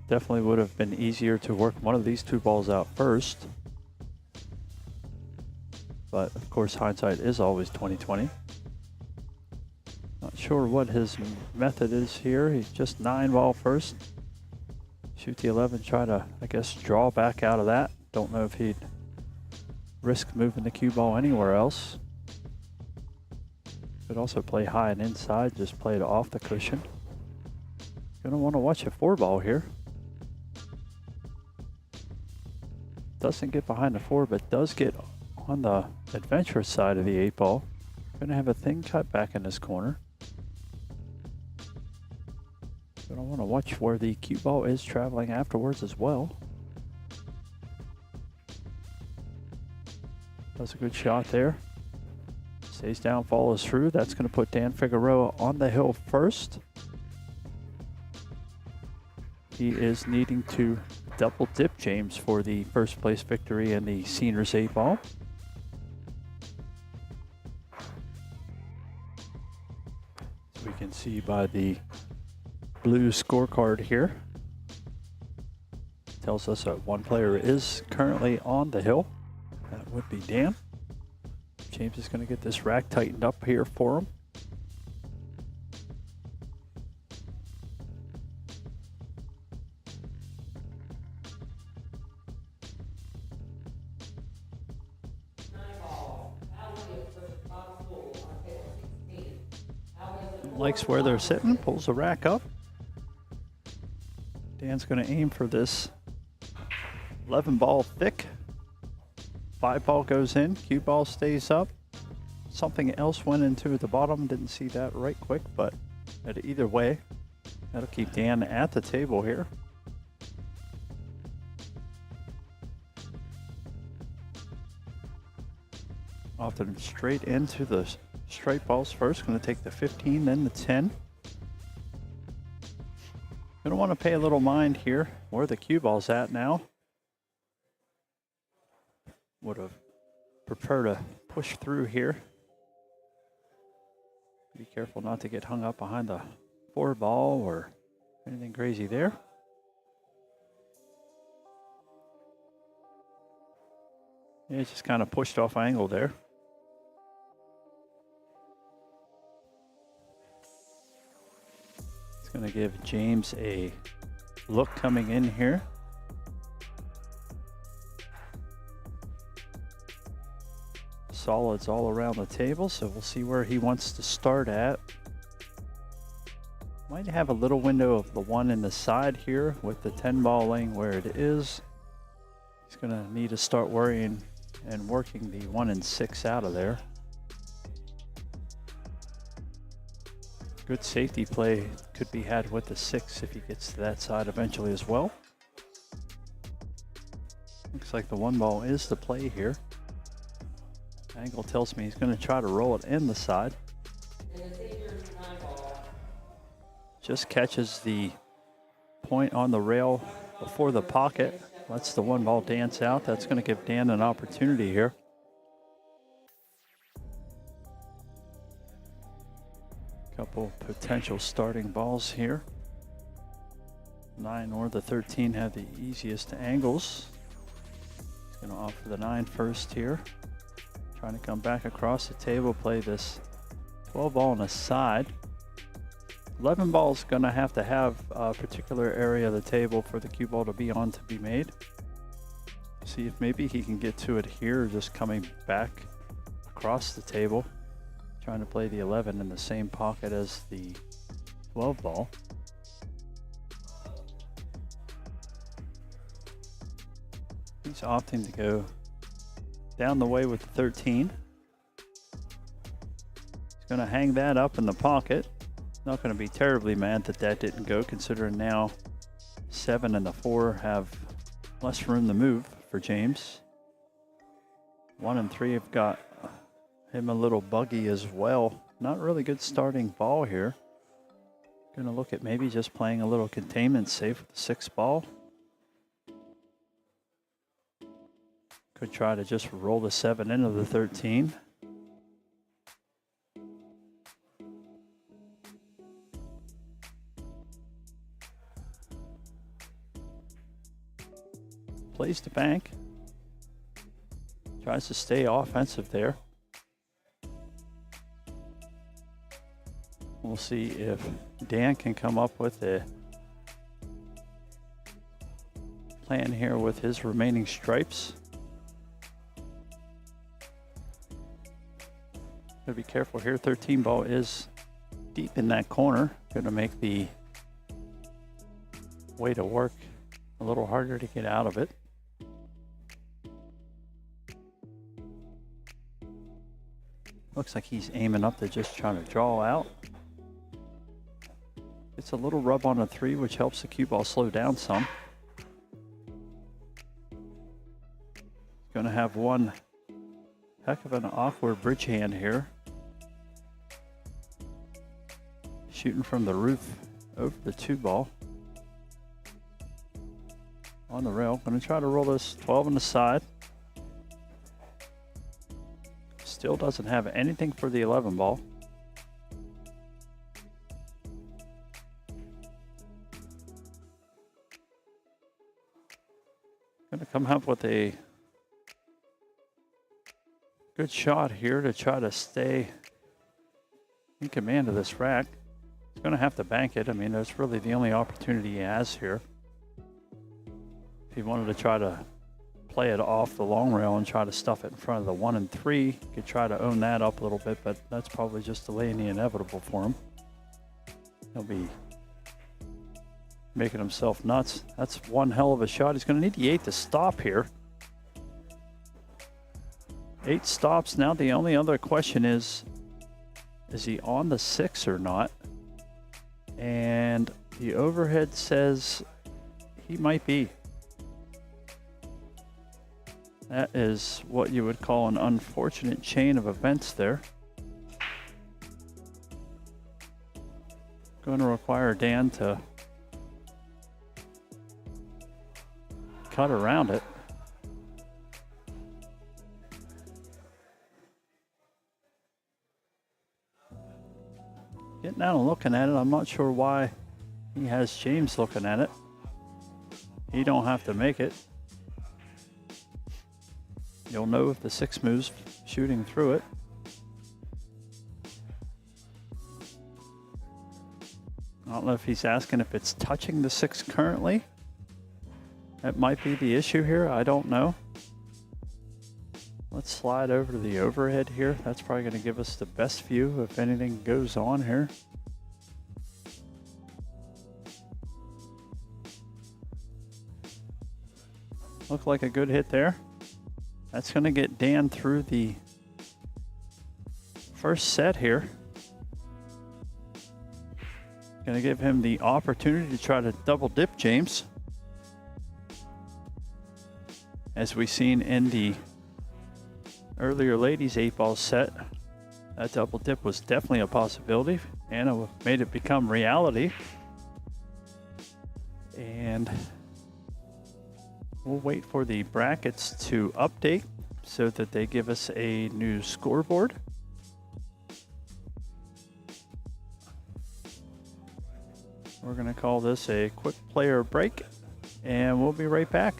Definitely would have been easier to work one of these 2 balls out first. But of course, hindsight is always 20/20. Not sure what his method is here. He's just 9 ball first. Shoot the 11, try to, I guess, draw back out of that. Don't know if he'd risk moving the cue ball anywhere else. Could also play high and inside, just play it off the cushion. Gonna want to watch a 4 ball here. Doesn't get behind the 4, but does get on the adventurous side of the 8 ball. Gonna have a thin cut back in this corner. Gonna want to watch where the cue ball is traveling afterwards as well. Does a good shot there. Stays down, follows through. That's going to put Dan Figueroa on the hill first. He is needing to double dip James for the first place victory in the seniors 8 ball. So we can see by the blue scorecard here. Tells us that one player is currently on the hill. That would be Dan. James is going to get this rack tightened up here for him. likes where they're sitting, pulls the rack up. Dan's going to aim for this 11 ball thick. 5 ball goes in, cue ball stays up. Something else went into at the bottom, didn't see that right quick, but either way, that'll keep Dan at the table here. Off and straight into the straight balls first. Going to take the 15, then the 10. Going to want to pay a little mind here where the cue ball's at now. Would have preferred to push through here. Be careful not to get hung up behind the 4 ball or anything crazy there. Yeah, just kind of pushed off angle there. It's going to give James a look coming in here. Solids all around the table, so we'll see where he wants to start at. Might have a little window of the 1 in the side here with the 10 ball laying where it is. He's going to need to start worrying and working the 1 and 6 out of there. Good safety play could be had with the 6 if he gets to that side eventually as well. Looks like the 1 ball is the play here. Angle tells me he's going to try to roll it in the side. Just catches the point on the rail before the pocket. Lets the 1 ball dance out. That's going to give Dan an opportunity here. Couple potential starting balls here. 9 or the 13 have the easiest angles. He's going to offer the 9 first here. Trying to come back across the table, play this 12 ball on the side. 11 ball is going to have a particular area of the table for the cue ball to be on to be made. See if maybe he can get to it here, just coming back across the table. Trying to play the 11 in the same pocket as the 12 ball. He's opting to go down the way with the 13. He's going to hang that up in the pocket. Not going to be terribly mad that that didn't go, considering now 7 and the 4 have less room to move for James. 1 and 3 have got him a little buggy as well. Not really good starting ball here. Going to look at maybe just playing a little containment safe with the 6 ball. Could try to just roll the 7 into the 13. Plays the bank. Tries to stay offensive there. We'll see if Dan can come up with a plan here with his remaining stripes. Gotta be careful here. 13 ball is deep in that corner. Gonna make the way to work a little harder to get out of it. Looks like he's aiming up to just trying to draw out. It's a little rub on a 3, which helps the cue ball slow down some. Gonna have one heck of an awkward bridge hand here. Shooting from the roof over the 2 ball. On the rail. Gonna try to roll this 12 on the side. Still doesn't have anything for the 11 ball. Gonna come up with a good shot here to try to stay in command of this rack. He's gonna have to bank it. I mean, that's really the only opportunity he has here. If he wanted to try to play it off the long rail and try to stuff it in front of the 1 and 3, he could try to own that up a little bit, but that's probably just delaying the inevitable for him. He'll be making himself nuts. That's one hell of a shot. He's going to need the 8 to stop here. 8 stops. Now the only other question is he on the 6 or not? And the overhead says he might be. That is what you would call an unfortunate chain of events there. Going to require Dan to cut around it. Getting out and looking at it, I'm not sure why he has James looking at it. He don't have to make it. You'll know if the 6 moves shooting through it. I don't know if he's asking if it's touching the 6 currently. That might be the issue here. I don't know. Let's slide over to the overhead here. That's probably going to give us the best view if anything goes on here. Looked like a good hit there. That's going to get Dan through the first set here. Going to give him the opportunity to try to double dip James. As we've seen in the earlier ladies 8-ball set, that double dip was definitely a possibility. Anna made it become reality. And we'll wait for the brackets to update so that they give us a new scoreboard. We're going to call this a quick player break, and we'll be right back.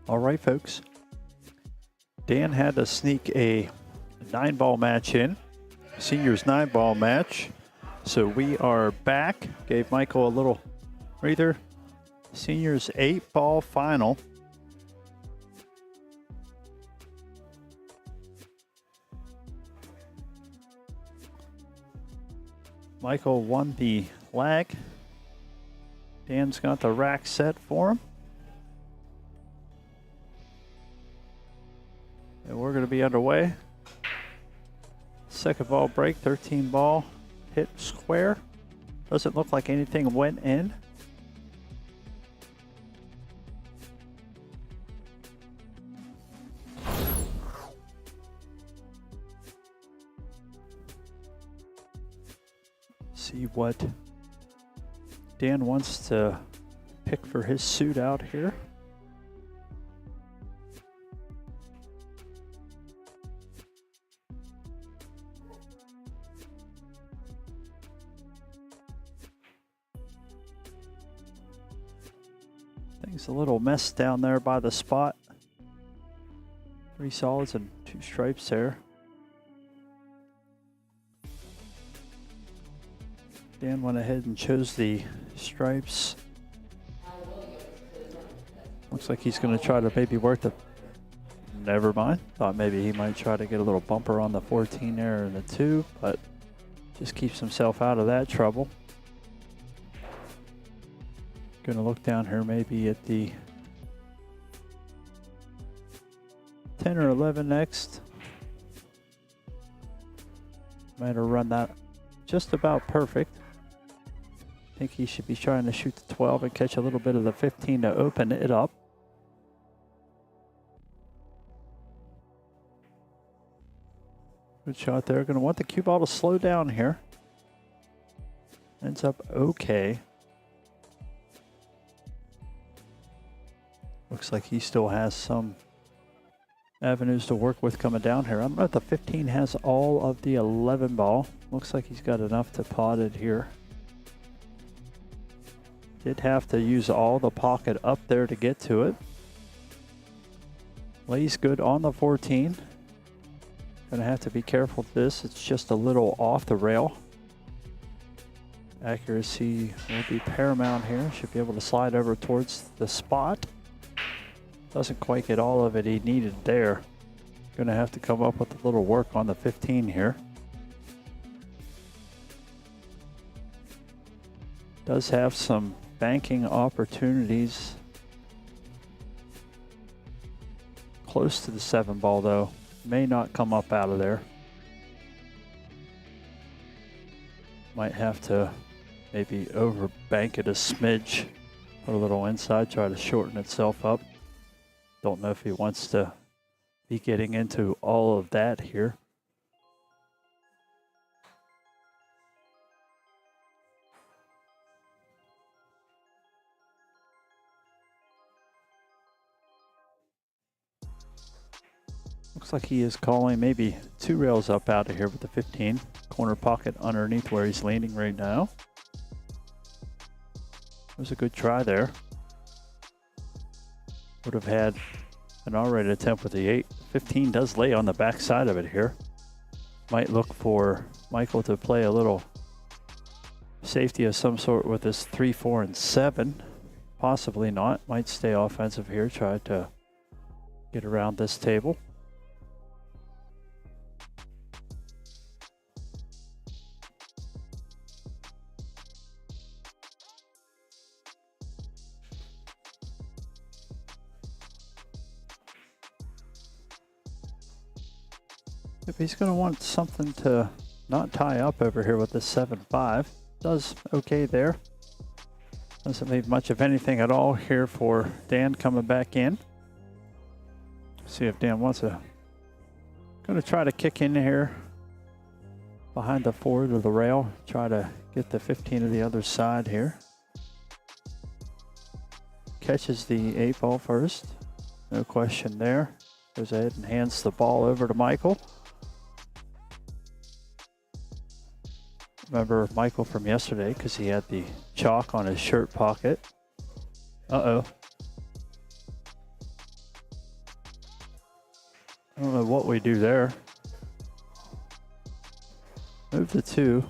All right, folks. Dan had to sneak a 9-ball match in, seniors 9-ball match. So we are back. Gave Michael a little breather. Seniors 8-ball final. Michael won the lag. Dan's got the rack set for him. And we're going to be underway. Second ball break, 13 ball, hit square. Doesn't look like anything went in. See what Dan wants to pick for his suit out here. Things a little messed down there by the spot. 3 solids and 2 stripes there. Dan went ahead and chose the stripes. Looks like he's going to try to maybe work the... Never mind. Thought maybe he might try to get a little bumper on the 14 there and the 2, but just keeps himself out of that trouble. Going to look down here maybe at the 10 or 11 next. Might have run that just about perfect. I think he should be trying to shoot the 12 and catch a little bit of the 15 to open it up. Good shot there. Going to want the cue ball to slow down here. Ends up okay. Looks like he still has some avenues to work with coming down here. I don't know if the 15 has all of the 11 ball. Looks like he's got enough to pot it here. Did have to use all the pocket up there to get to it. Lays good on the 14. Gonna have to be careful with this. It's just a little off the rail. Accuracy will be paramount here. Should be able to slide over towards the spot. Doesn't quite get all of it he needed there. Gonna have to come up with a little work on the 15 here. Does have some banking opportunities. Close to the 7 ball though. May not come up out of there. Might have to maybe over bank it a smidge. Put a little inside, try to shorten itself up. Don't know if he wants to be getting into all of that here. Looks like he is calling maybe 2 rails up out of here with the 15. Corner pocket underneath where he's leaning right now. It was a good try there. Would have had an all-right attempt with the 8. 15 does lay on the back side of it here. Might look for Michael to play a little safety of some sort with this 3, 4, and 7. Possibly not. Might stay offensive here. Try to get around this table. If he's going to want something to not tie up over here with the 7-5, does okay there. Doesn't leave much of anything at all here for Dan coming back in. See if Dan wants to. Going to try to kick in here behind the 4 to the rail. Try to get the 15 to the other side here. Catches the 8 ball first. No question there. Goes ahead and hands the ball over to Michael. Remember Michael from yesterday because he had the chalk on his shirt pocket. Uh-oh. I don't know what we do there. Move the 2.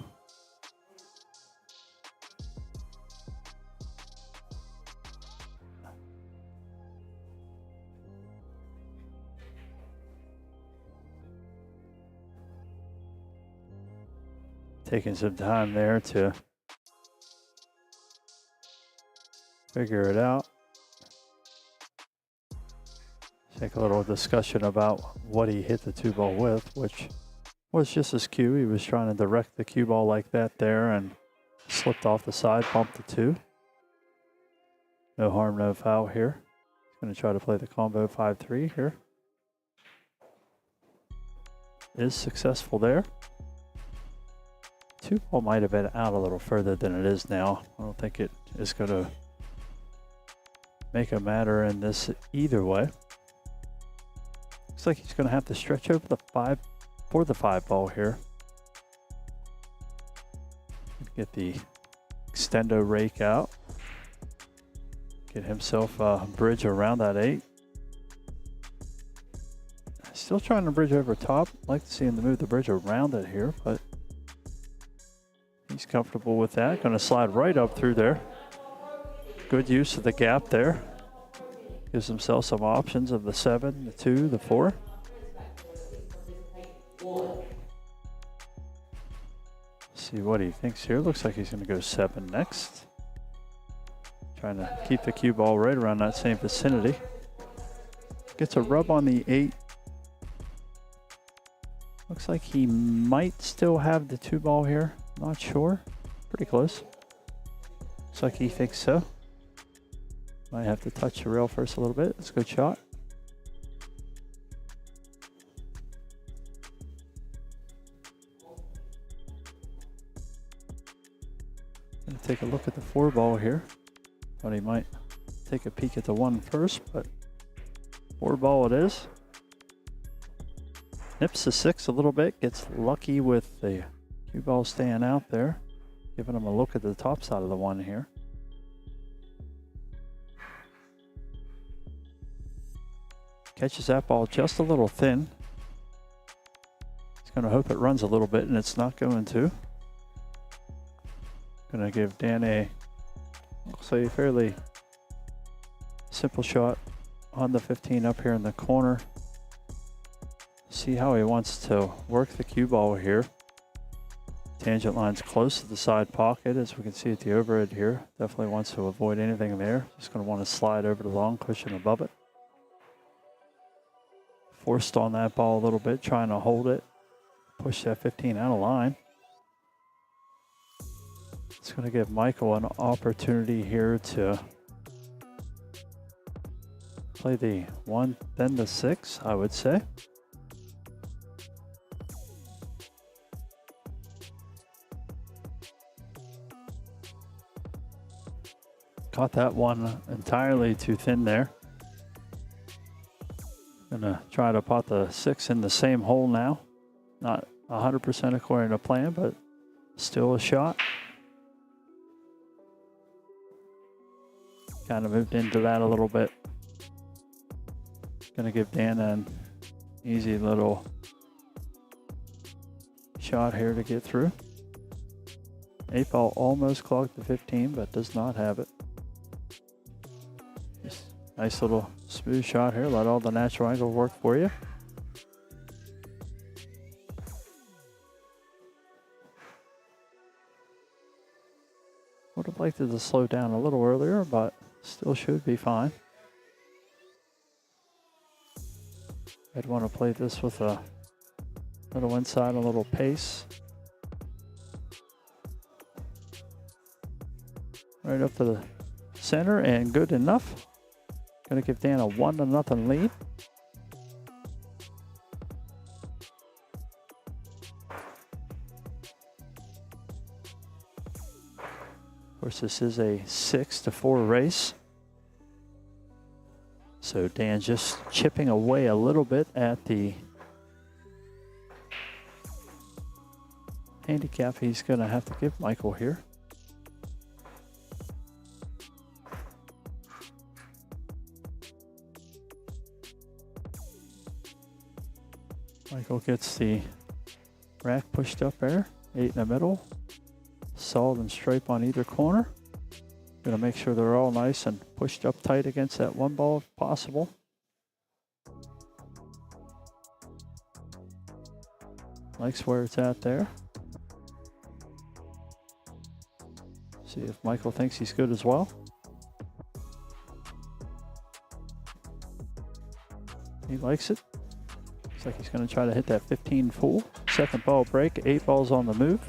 Taking some time there to figure it out. Take a little discussion about what he hit the 2 ball with, which was just his cue. He was trying to direct the cue ball like that there and slipped off the side, bumped the 2. No harm, no foul here. He's going to try to play the combo 5-3 here. Is successful there. 2 ball might have been out a little further than it is now. I don't think it is going to make a matter in this either way. Looks like he's going to have to stretch over the 5 for the 5 ball here. Get the extendo rake out. Get himself a bridge around that 8. Still trying to bridge over top. Like to see him move the bridge around it here, but he's comfortable with that. Going to slide right up through there. Good use of the gap there. Gives himself some options of the 7, the 2, the 4. See what he thinks here. Looks like he's going to go 7 next. Trying to keep the cue ball right around that same vicinity. Gets a rub on the 8. Looks like he might still have the 2 ball here. Not sure. Pretty close. Looks like he thinks so. Might have to touch the rail first a little bit. It's a good shot. Gonna take a look at the 4 ball here. Thought he might take a peek at the 1 first, but 4 ball it is. Nips the 6 a little bit. Gets lucky with the cue ball staying out there. Giving him a look at the top side of the 1 here. Catches that ball just a little thin. He's going to hope it runs a little bit, and it's not going to. Going to give Dan a, looks like a fairly simple shot on the 15 up here in the corner. See how he wants to work the cue ball here. Tangent line's close to the side pocket, as we can see at the overhead here. Definitely wants to avoid anything there. Just going to want to slide over the long cushion above it. Forced on that ball a little bit, trying to hold it. Push that 15 out of line. It's going to give Michael an opportunity here to play the 1, then the 6, I would say. Caught that one entirely too thin there. Gonna try to pot the 6 in the same hole now. Not 100% according to plan, but still a shot. Kind of moved into that a little bit. Gonna give Dan an easy little shot here to get through. 8 ball almost clogged the 15, but does not have it. Just nice little smooth shot here. Let all the natural angle work for you. Would have liked it to slow down a little earlier, but still should be fine. I'd want to play this with a little inside, a little pace. Right up to the center and good enough. Going to give Dan a 1-0 lead. Of course, this is a 6-4 race. So Dan just chipping away a little bit at the handicap he's going to have to give Michael here. Michael gets the rack pushed up there, 8 in the middle, solid and stripe on either corner. Gonna make sure they're all nice and pushed up tight against that one ball if possible. Likes where it's at there. See if Michael thinks he's good as well. He likes it. Looks like he's gonna try to hit that 15 full. Second ball break, 8 balls on the move.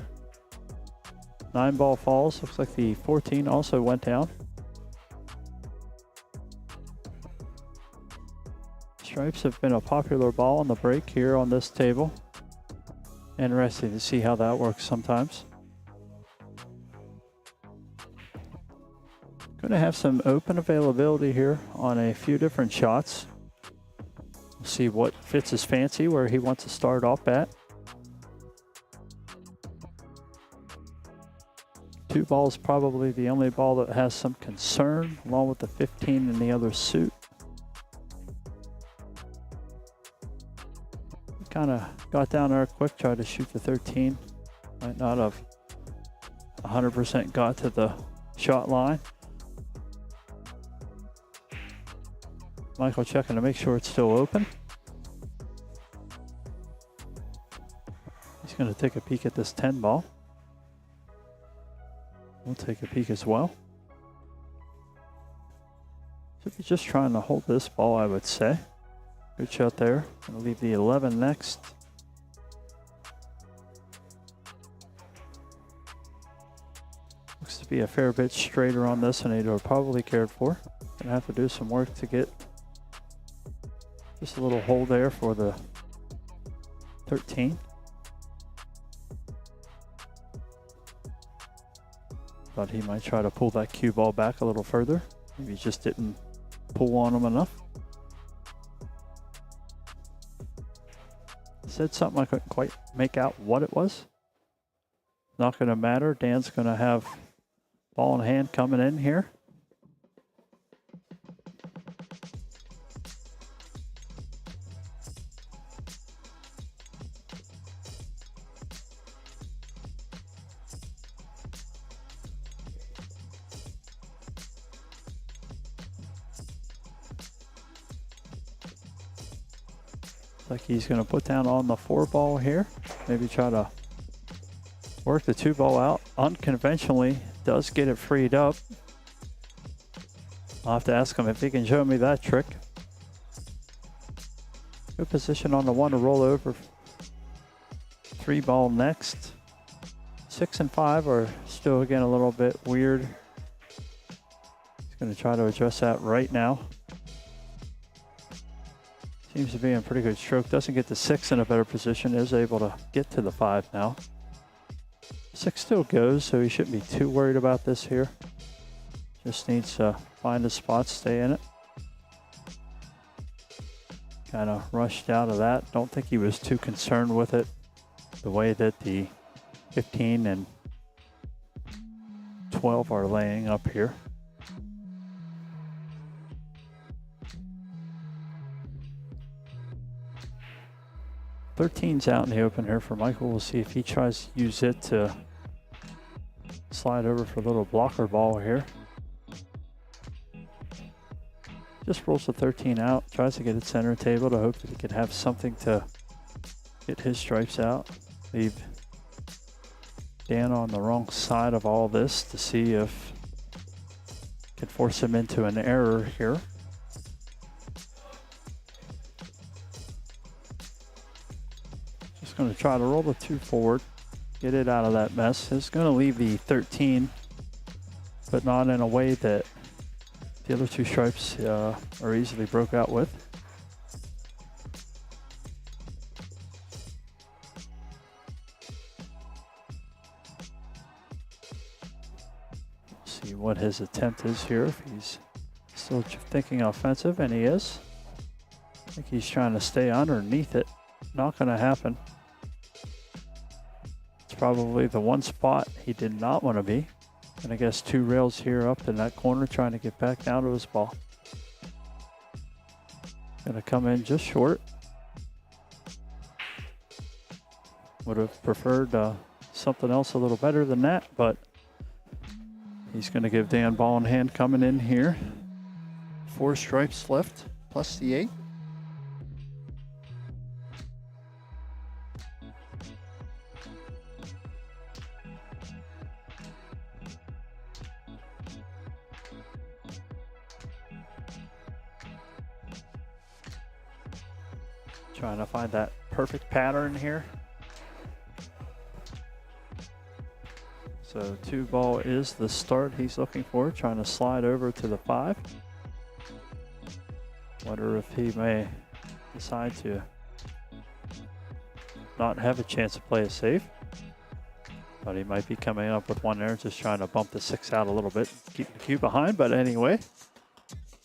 9 ball falls. Looks like the 14 also went down. Stripes have been a popular ball on the break here on this table. Interesting to see how that works sometimes. Going to have some open availability here on a few different shots. We'll see what fits his fancy, where he wants to start off at. 2 balls probably the only ball that has some concern, along with the 15 in the other suit. Kind of got down there quick, tried to shoot the 13. Might not have 100% got to the shot line. Michael checking to make sure it's still open. He's going to take a peek at this 10 ball. We'll take a peek as well. Should be just trying to hold this ball, I would say. Good shot there. Gonna leave the 11 next. Looks to be a fair bit straighter on this than he'd probably cared for. Gonna have to do some work to get just a little hold there for the 13. Thought he might try to pull that cue ball back a little further. Maybe he just didn't pull on him enough. Said something I couldn't quite make out what it was. Not going to matter. Dan's going to have ball in hand coming in here. Like he's going to put down on the 4 ball here. Maybe try to work the 2 ball out. Unconventionally, does get it freed up. I'll have to ask him if he can show me that trick. Good position on the 1 to roll over. 3 ball next. 6 and 5 are still again a little bit weird. He's going to try to address that right now. Seems to be in pretty good stroke. Doesn't get the 6 in a better position. Is able to get to the 5 now. 6 still goes, so he shouldn't be too worried about this here. Just needs to find a spot, stay in it. Kind of rushed out of that. Don't think he was too concerned with it. The way that the 15 and 12 are laying up here. Thirteen's out in the open here for Michael. We'll see if he tries to use it to slide over for a little blocker ball here. Just rolls the 13 out, tries to get it center table to hope that he could have something to get his stripes out. Leave Dan on the wrong side of all this to see if can force him into an error here. Going to try to roll the 2 forward, get it out of that mess. It's going to leave the 13, but not in a way that the other 2 stripes are easily broke out with. See what his attempt is here, if he's still thinking offensive, and he is. I think he's trying to stay underneath it. Not going to happen. Probably the one spot he did not want to be. And I guess 2 rails here up in that corner trying to get back down to his ball. Gonna come in just short. Would have preferred something else a little better than that, but he's going to give Dan ball in hand coming in here. 4 stripes left, plus the 8. Trying to find that perfect pattern here. So 2 ball is the start he's looking for, trying to slide over to the 5. Wonder if he may decide to not have a chance to play it safe. But he might be coming up with one there, just trying to bump the 6 out a little bit, keep the cue behind. But anyway,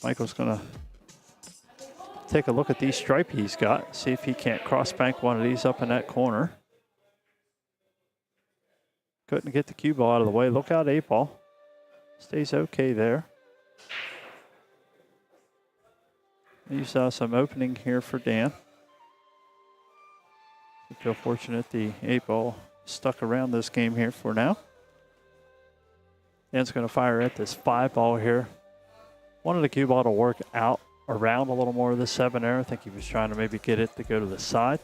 Michael's gonna take a look at these stripe he's got, see if he can't cross bank one of these up in that corner. Couldn't get the cue ball out of the way. Look out, 8 ball. Stays okay there. You saw some opening here for Dan. I feel fortunate the 8 ball stuck around this game here for now. Dan's going to fire at this 5 ball here. Wanted the cue ball to work out around a little more of the 7 there. I think he was trying to maybe get it to go to the side.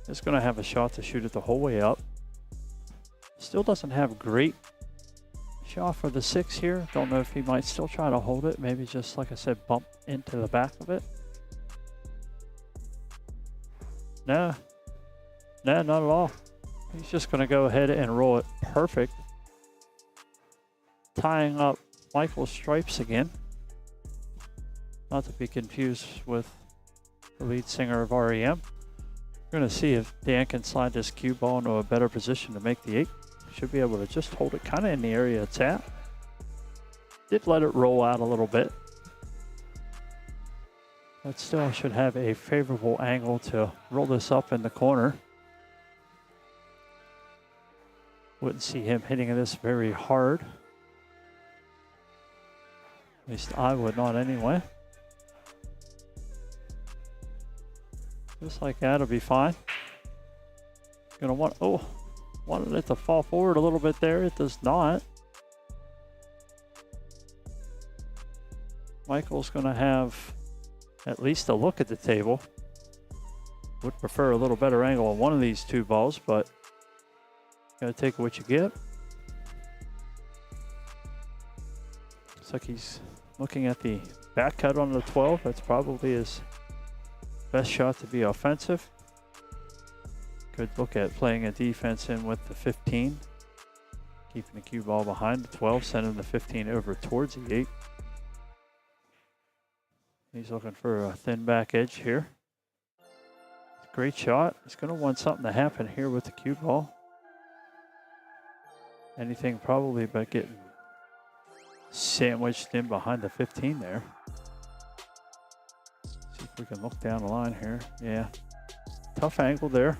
It's going to have a shot to shoot it the whole way up. Still doesn't have great shot for the 6 here. Don't know if he might still try to hold it. Maybe just, like I said, bump into the back of it. No, not at all. He's just going to go ahead and roll it perfect. Tying up Michael's stripes again. Not to be confused with the lead singer of REM. We're going to see if Dan can slide this cue ball into a better position to make the 8. Should be able to just hold it kind of in the area it's at. Did let it roll out a little bit. But still should have a favorable angle to roll this up in the corner. Wouldn't see him hitting this very hard. At least I would not anyway. Just like that, it'll be fine. Gonna want, wanted it to fall forward a little bit there. It does not. Michael's gonna have at least a look at the table. Would prefer a little better angle on one of these 2 balls, but gotta take what you get. Looks like he's looking at the back cut on the 12. That's probably his best shot to be offensive. Could look at playing a defense in with the 15. Keeping the cue ball behind the 12, sending the 15 over towards the 8. He's looking for a thin back edge here. Great shot. He's going to want something to happen here with the cue ball. Anything probably but getting sandwiched in behind the 15 there. See if we can look down the line here. Yeah, tough angle there.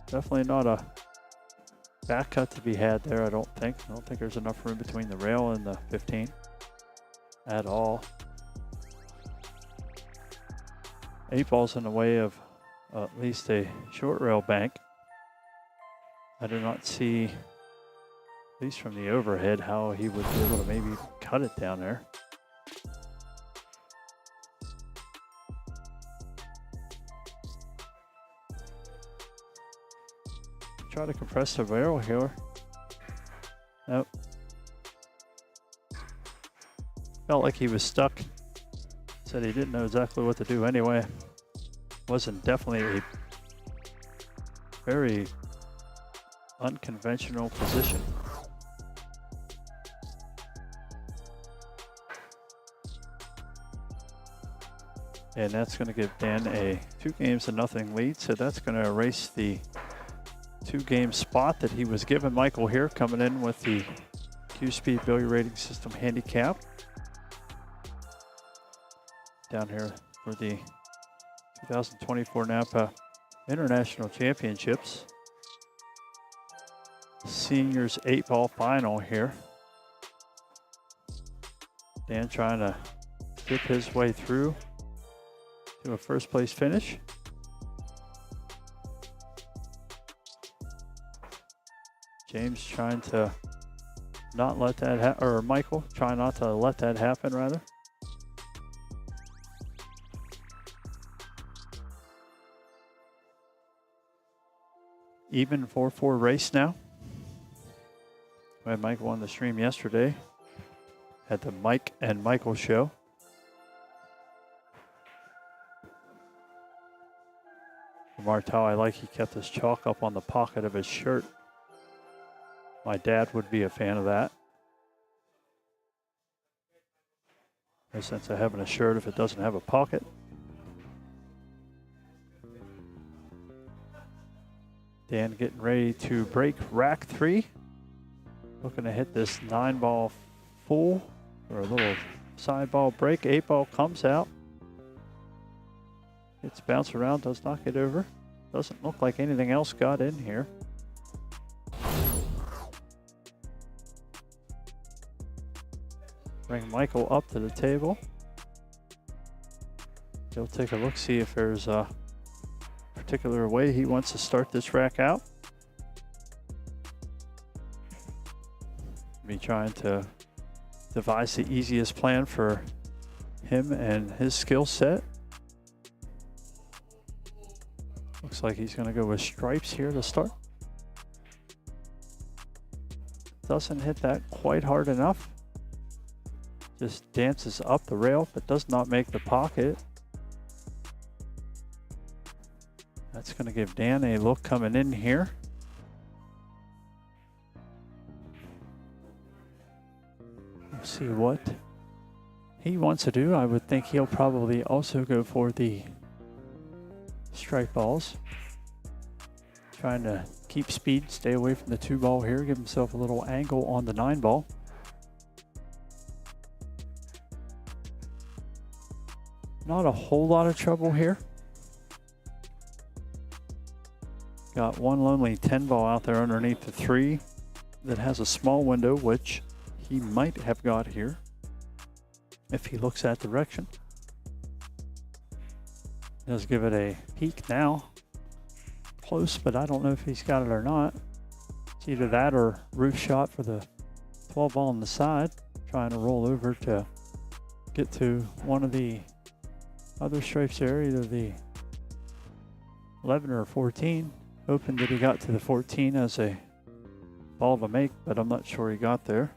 Definitely not a back cut to be had there, I don't think. I don't think there's enough room between the rail and the 15 at all. 8 ball's in the way of at least a short rail bank. I do not see, at least from the overhead, how he would be able to maybe cut it down there. Try to compress the barrel here. Nope. Felt like he was stuck. Said he didn't know exactly what to do anyway. Wasn't definitely a very unconventional position. And that's going to give Dan a 2-0 lead. So that's going to erase the 2-game spot that he was giving Michael here, coming in with the Q-Speed Billiard Rating System handicap. Down here for the 2024 NAPA International Championships. Seniors 8-ball final here. Dan trying to get his way through. to a first place finish. James trying to not let that or Michael trying not to let that happen, rather. Even 4-4 race now. We had Michael on the stream yesterday at the Mike and Michael show. Martel, I like he kept his chalk up on the pocket of his shirt. My dad would be a fan of that. No sense of having a shirt if it doesn't have a pocket. Dan getting ready to break rack 3. Looking to hit this 9-ball full or a little side ball break. 8-ball comes out. It's bounced around, does not get over. Doesn't look like anything else got in here. Bring Michael up to the table. He'll take a look, see if there's a particular way he wants to start this rack out. Be trying to devise the easiest plan for him and his skill set. Looks like he's going to go with stripes here to start. Doesn't hit that quite hard enough. Just dances up the rail, but does not make the pocket. That's going to give Dan a look coming in here. Let's see what he wants to do. I would think he'll probably also go for the strike balls. Trying to keep speed, stay away from the 2-ball here, give himself a little angle on the 9-ball. Not a whole lot of trouble here. Got one lonely 10-ball out there underneath the 3 that has a small window, which he might have got here if he looks that direction. Does give it a peek now. Close, but I don't know if he's got it or not. It's either that or roof shot for the 12-ball on the side. Trying to roll over to get to one of the other stripes there, either the 11 or 14. Hoping that he got to the 14 as a ball of a make, but I'm not sure he got there.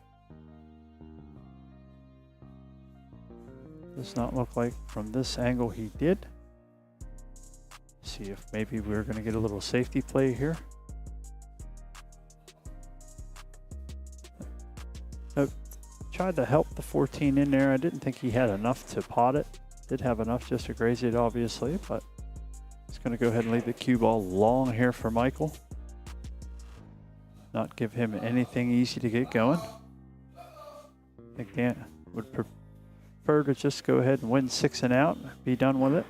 Does not look like from this angle he did. See if maybe we're going to get a little safety play here. Tried to help the 14 in there. I didn't think he had enough to pot it. Did have enough just to graze it, obviously, but he's going to go ahead and leave the cue ball long here for Michael. Not give him anything easy to get going. I think Dan would prefer to just go ahead and win 6 and out, be done with it.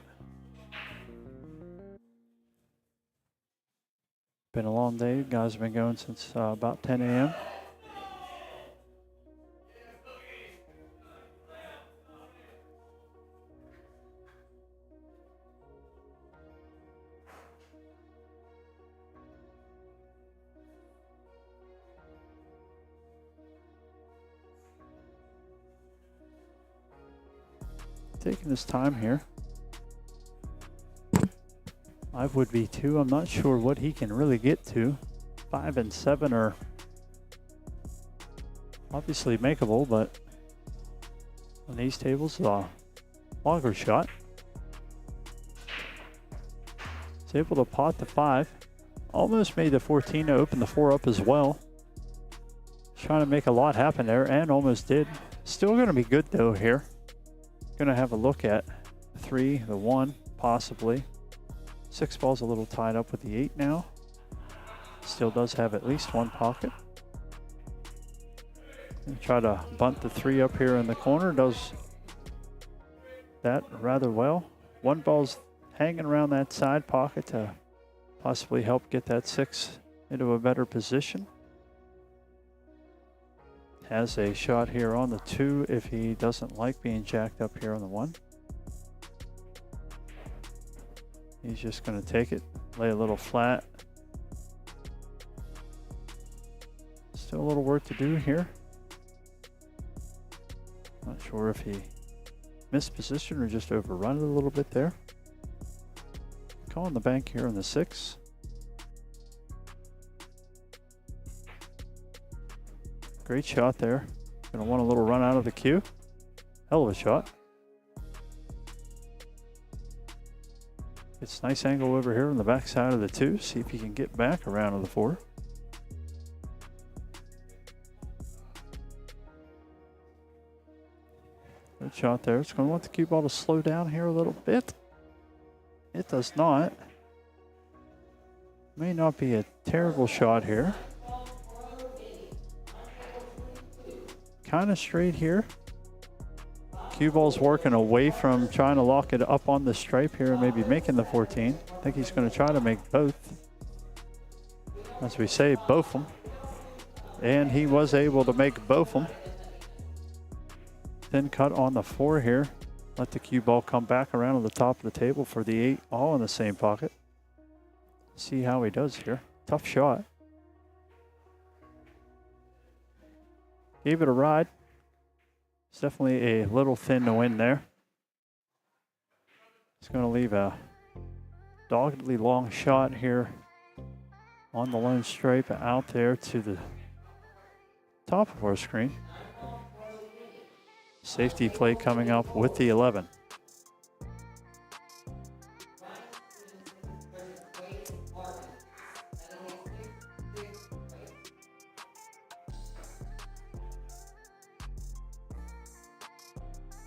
Been a long day. Guys have been going since about 10 a.m. Taking his time here. I would be too. I'm not sure what he can really get to. 5 and 7 are obviously makeable, but on these tables, longer shot. He's able to pot the 5. Almost made the 14 to open the 4 up as well. Trying to make a lot happen there, and almost did. Still going to be good though here. Going to have a look at 3, the 1, possibly. 6 ball's a little tied up with the 8 now. Still does have at least one pocket. And try to bunt the 3 up here in the corner. Does that rather well. 1 ball's hanging around that side pocket to possibly help get that 6 into a better position. Has a shot here on the 2 if he doesn't like being jacked up here on the 1. He's just going to take it, lay a little flat. Still a little work to do here. Not sure if he missed position or just overrun it a little bit there. Calling the bank here on the 6. Great shot there. Gonna want a little run out of the cue. Hell of a shot. It's nice angle over here on the back side of the 2. See if he can get back around to the 4. Good shot there. It's going to want the cue ball to slow down here a little bit. It does not. May not be a terrible shot here. Kind of straight here. Cue ball's working away from trying to lock it up on the stripe here and maybe making the 14. I think he's going to try to make both. As we say, both them. And he was able to make both them. Thin cut on the 4 here. Let the cue ball come back around on the top of the table for the 8, all in the same pocket. See how he does here. Tough shot. Gave it a ride. It's definitely a little thin to win there. It's going to leave a doggedly long shot here on the lone stripe out there to the top of our screen. Safety play coming up with the 11.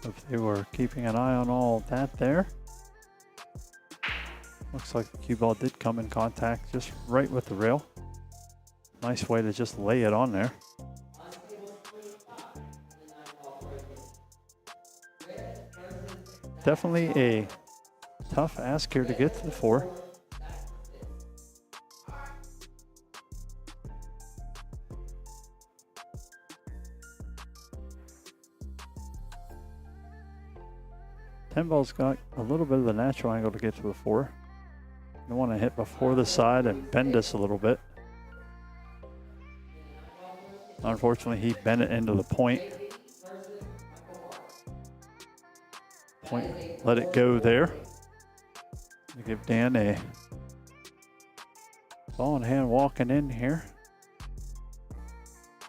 Hope they were keeping an eye on all that there. Looks like the cue ball did come in contact just right with the rail. Nice way to just lay it on there. Definitely a tough ask here to get to the 4. Ten ball's got a little bit of the natural angle to get to the 4. You want to hit before the side and bend this a little bit. Unfortunately, he bent it into the point. Let it go there. We give Dan a ball in hand walking in here.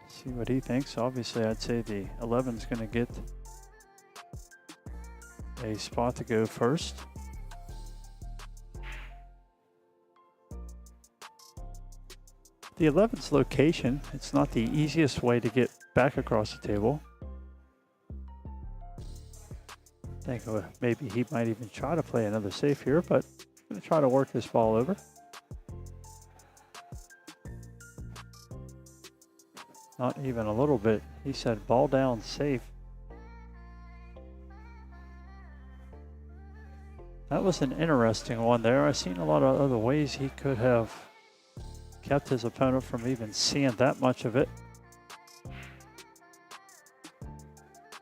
See what he thinks. Obviously, I'd say the 11's going to get a spot to go first. The 11's location, it's not the easiest way to get back across the table. I think maybe he might even try to play another safe here, but I'm going to try to work this ball over. Not even a little bit. He said ball down safe. That was an interesting one there. I've seen a lot of other ways he could have kept his opponent from even seeing that much of it.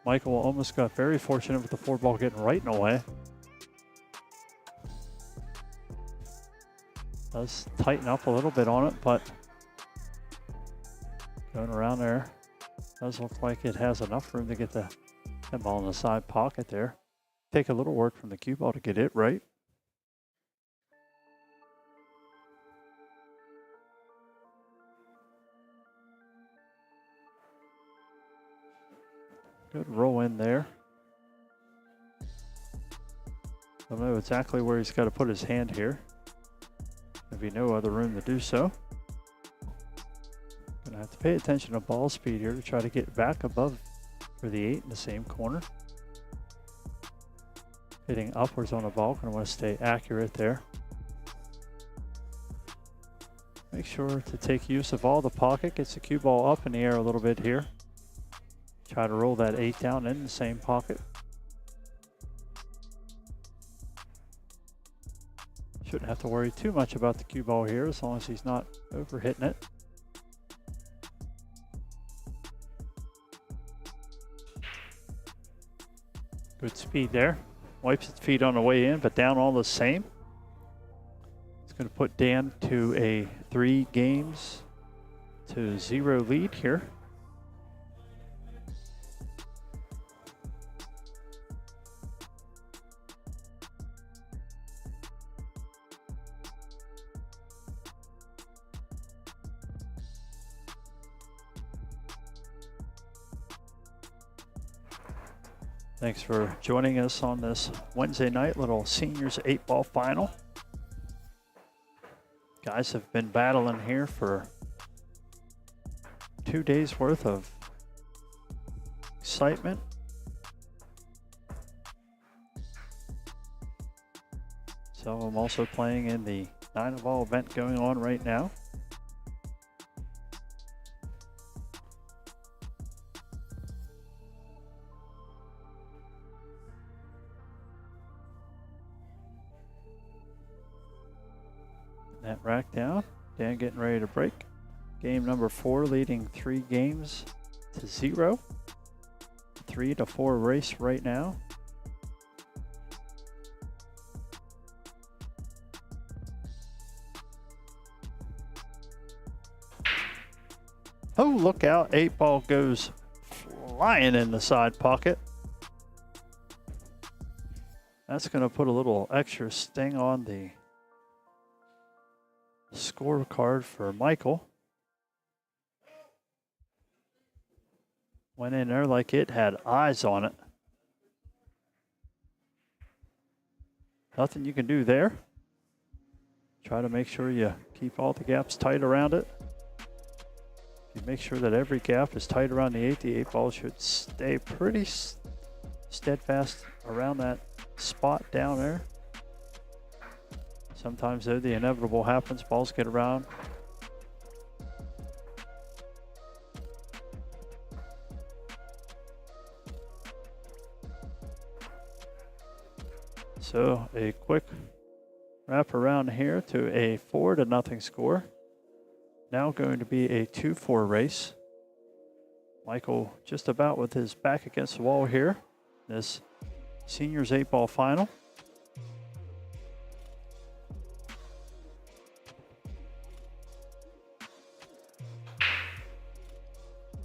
Michael almost got very fortunate with the 4 ball getting right in the way. Does tighten up a little bit on it, but going around there, does look like it has enough room to get the 10 ball in the side pocket there. Take a little work from the cue ball to get it right. Good roll in there. Don't know exactly where he's got to put his hand here. There'll be no other room to do so. Gonna have to pay attention to ball speed here to try to get back above for the 8 in the same corner. Hitting upwards on the ball, gonna want to stay accurate there. Make sure to take use of all the pocket, gets the cue ball up in the air a little bit here. Try to roll that 8 down in the same pocket. Shouldn't have to worry too much about the cue ball here as long as he's not over hitting it. Good speed there. Wipes its feet on the way in, but down all the same. going to put Dan to a 3-0 lead here. Thanks for joining us on this Wednesday night little seniors 8-ball final. Guys have been battling here for 2 days worth of excitement. Some of them also playing in the 9-ball event going on right now. That rack down. Dan getting ready to break. Game number 4 leading 3-0. 3-4 race right now. Oh, look out. 8-ball goes flying in the side pocket. That's going to put a little extra sting on the scorecard for Michael. Went in there like it had eyes on it. Nothing you can do there. Try to make sure you keep all the gaps tight around it. You make sure that every gap is tight around the 8. The 8-ball should stay pretty steadfast around that spot down there. Sometimes though, the inevitable happens, balls get around. So a quick wrap around here to a 4-0 score. Now going to be a 2-4 race. Michael just about with his back against the wall here. This seniors 8-ball final.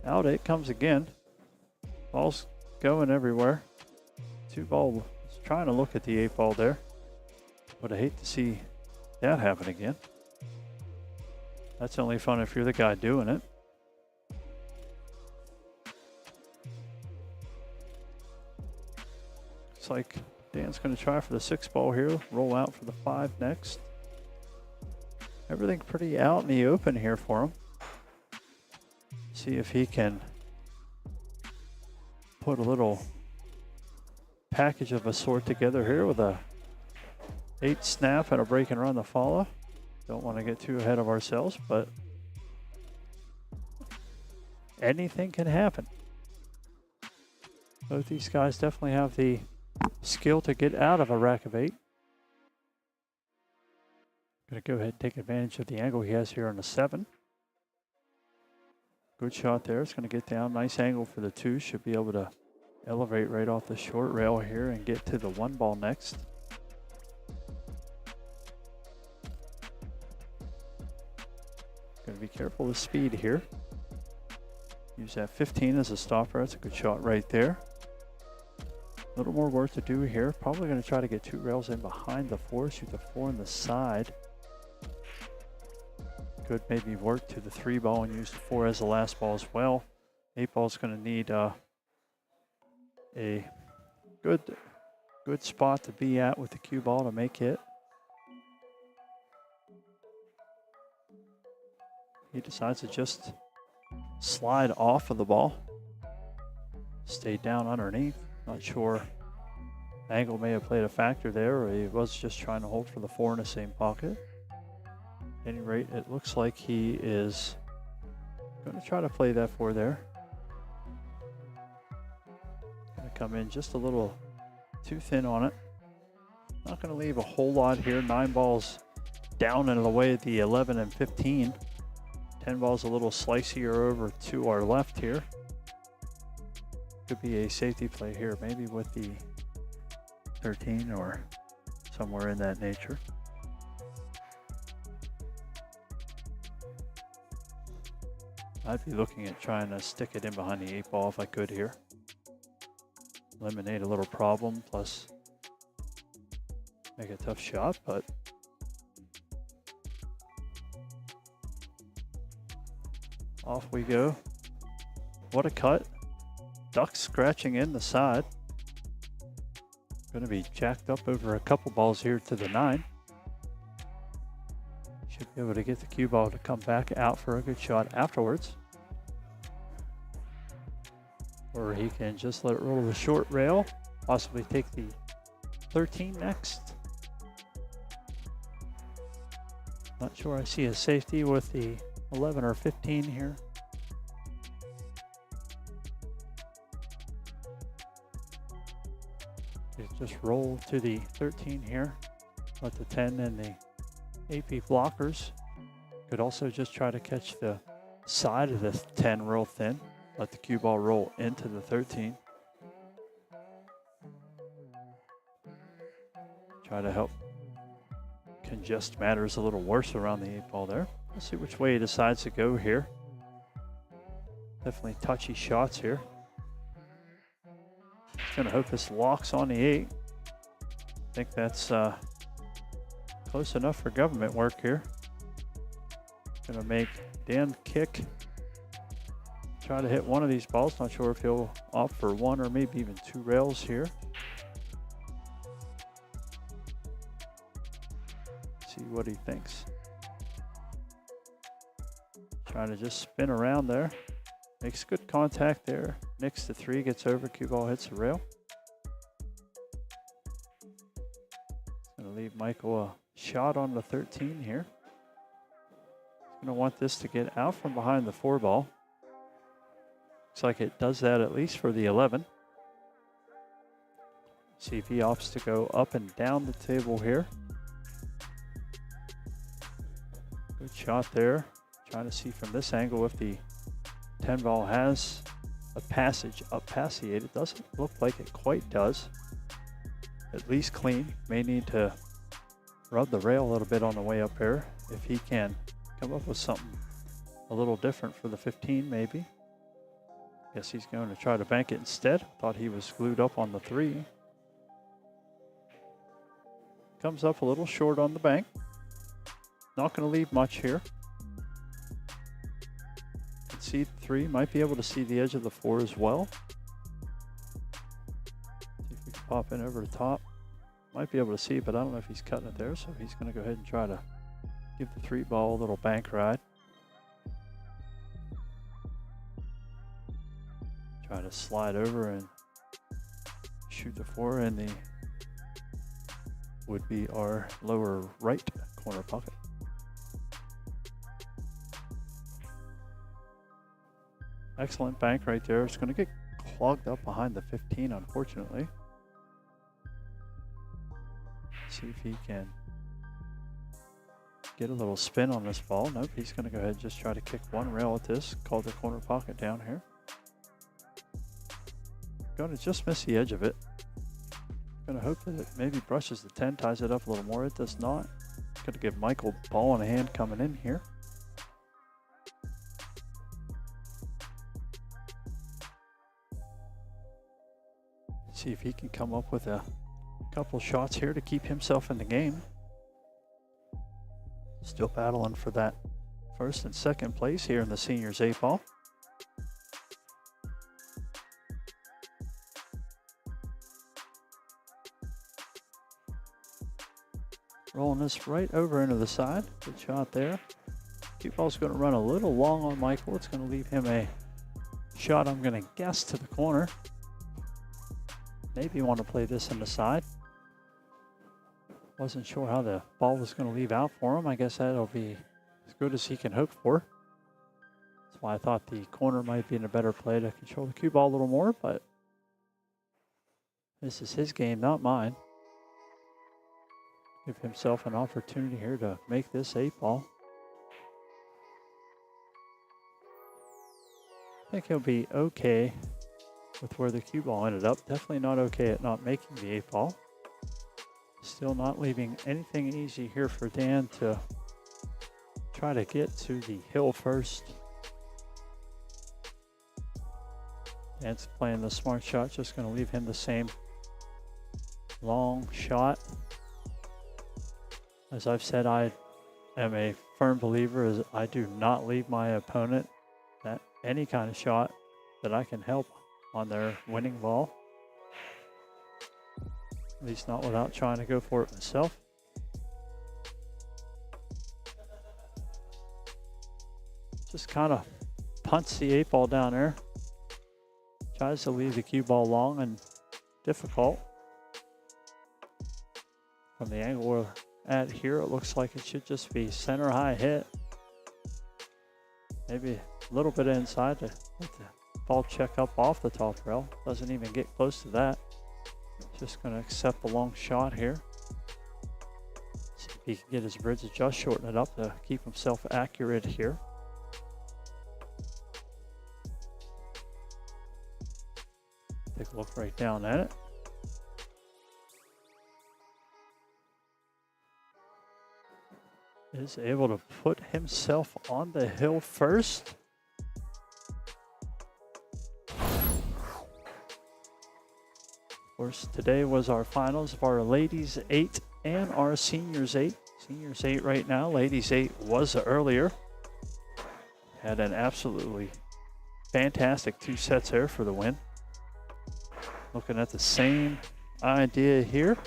Out it comes again. Ball's going everywhere. 2-ball is trying to look at the 8-ball there. Would hate to see that happen again. That's only fun if you're the guy doing it. Looks like Dan's going to try for the 6-ball here. Roll out for the 5 next. Everything pretty out in the open here for him. See if he can put a little package of a sort together here with a 8 snap and a break and run to follow. Don't want to get too ahead of ourselves, but anything can happen. Both these guys definitely have the skill to get out of a rack of 8. Going to go ahead and take advantage of the angle he has here on the 7. Good shot there. It's going to get down. Nice angle for the 2. Should be able to elevate right off the short rail here and get to the 1-ball next. Going to be careful with speed here. Use that 15 as a stopper. That's a good shot right there. A little more work to do here. Probably going to try to get 2 rails in behind the 4. Shoot the 4 on the side. Could maybe work to the 3-ball and use the 4 as the last ball as well. 8-ball is going to need a good spot to be at with the cue ball to make it. He decides to just slide off of the ball. Stay down underneath. Not sure. Angle may have played a factor there, or he was just trying to hold for the 4 in the same pocket. At any rate, it looks like he is going to try to play that 4 there. Going to come in just a little too thin on it. Not going to leave a whole lot here. 9 balls down and away at the 11 and 15. 10 balls a little slicier over to our left here. Could be a safety play here, maybe with the 13 or somewhere in that nature. I'd be looking at trying to stick it in behind the 8 ball if I could here. Eliminate a little problem, plus make a tough shot, but off we go. What a cut. Duck scratching in the side. Going to be jacked up over a couple balls here to the 9. Should be able to get the cue ball to come back out for a good shot afterwards. Or he can just let it roll to the short rail, possibly take the 13 next. Not sure I see a safety with the 11 or 15 here. Just roll to the 13 here. Let the 10 and the AP blockers. Could also just try to catch the side of the 10 real thin. Let the cue ball roll into the 13. Try to help congest matters a little worse around the 8 ball there. Let's see which way he decides to go here. Definitely touchy shots here. Gonna hope this locks on the 8. I think that's close enough for government work here. Gonna make Dan kick. Try to hit one of these balls. Not sure if he'll opt for 1 or maybe even 2 rails here. See what he thinks. Trying to just spin around there. Makes good contact there. Nicks the 3, gets over, cue ball hits the rail. Gonna leave Michael a shot on the 13 here. He's gonna want this to get out from behind the 4 ball. Looks like it does that at least for the 11. See if he opts to go up and down the table here. Good shot there. Trying to see from this angle if the 10 ball has a passage up past the 8. It doesn't look like it quite does. At least clean. May need to rub the rail a little bit on the way up here. If he can come up with something a little different for the 15 maybe. Guess he's going to try to bank it instead. Thought he was glued up on the 3. Comes up a little short on the bank. Not going to leave much here. See 3, might be able to see the edge of the 4 as well. See if we can pop in over the top. Might be able to see, but I don't know if he's cutting it there, so he's going to go ahead and try to give the 3 ball a little bank ride. Try to slide over and shoot the 4 in the would be our lower right corner pocket. Excellent bank right there. It's going to get clogged up behind the 15, unfortunately. See if he can get a little spin on this ball. Nope, he's going to go ahead and just try to kick 1 rail at this. Call the corner pocket down here. Going to just miss the edge of it. Going to hope that it maybe brushes the 10, ties it up a little more. It does not. Going to give Michael ball in a hand coming in here. See if he can come up with a couple shots here to keep himself in the game. Still battling for that first and second place here in the seniors 8 ball. Rolling this right over into the side. Good shot there. Cue ball's going to run a little long on Michael. It's going to leave him a shot, I'm going to guess, to the corner. Maybe want to play this in the side. Wasn't sure how the ball was going to leave out for him. I guess that'll be as good as he can hope for. That's why I thought the corner might be in a better play to control the cue ball a little more, but this is his game, not mine. Give himself an opportunity here to make this 8 ball. I think he'll be okay with where the cue ball ended up. Definitely not okay at not making the 8 ball. Still not leaving anything easy here for Dan to try to get to the hill first. Dan's playing the smart shot, just going to leave him the same long shot. As I've said, I am a firm believer as I do not leave my opponent that any kind of shot that I can help on their winning ball. At least not without trying to go for it myself. Just kind of punts the 8-ball down there. Tries to leave the cue ball long and difficult. From the angle we're at here, it looks like it should just be center high hit. Maybe a little bit inside to let the ball check up off the top rail. Doesn't even get close to that. Just going to accept the long shot here. See if he can get his bridge adjust, shorten it up to keep himself accurate here. Take a look right down at it. Is able to put himself on the hill first. Of course, today was our finals of our ladies 8 and our seniors 8. Seniors 8 right now, ladies 8 was earlier. Had an absolutely fantastic 2 sets there for the win. Looking at the same idea here.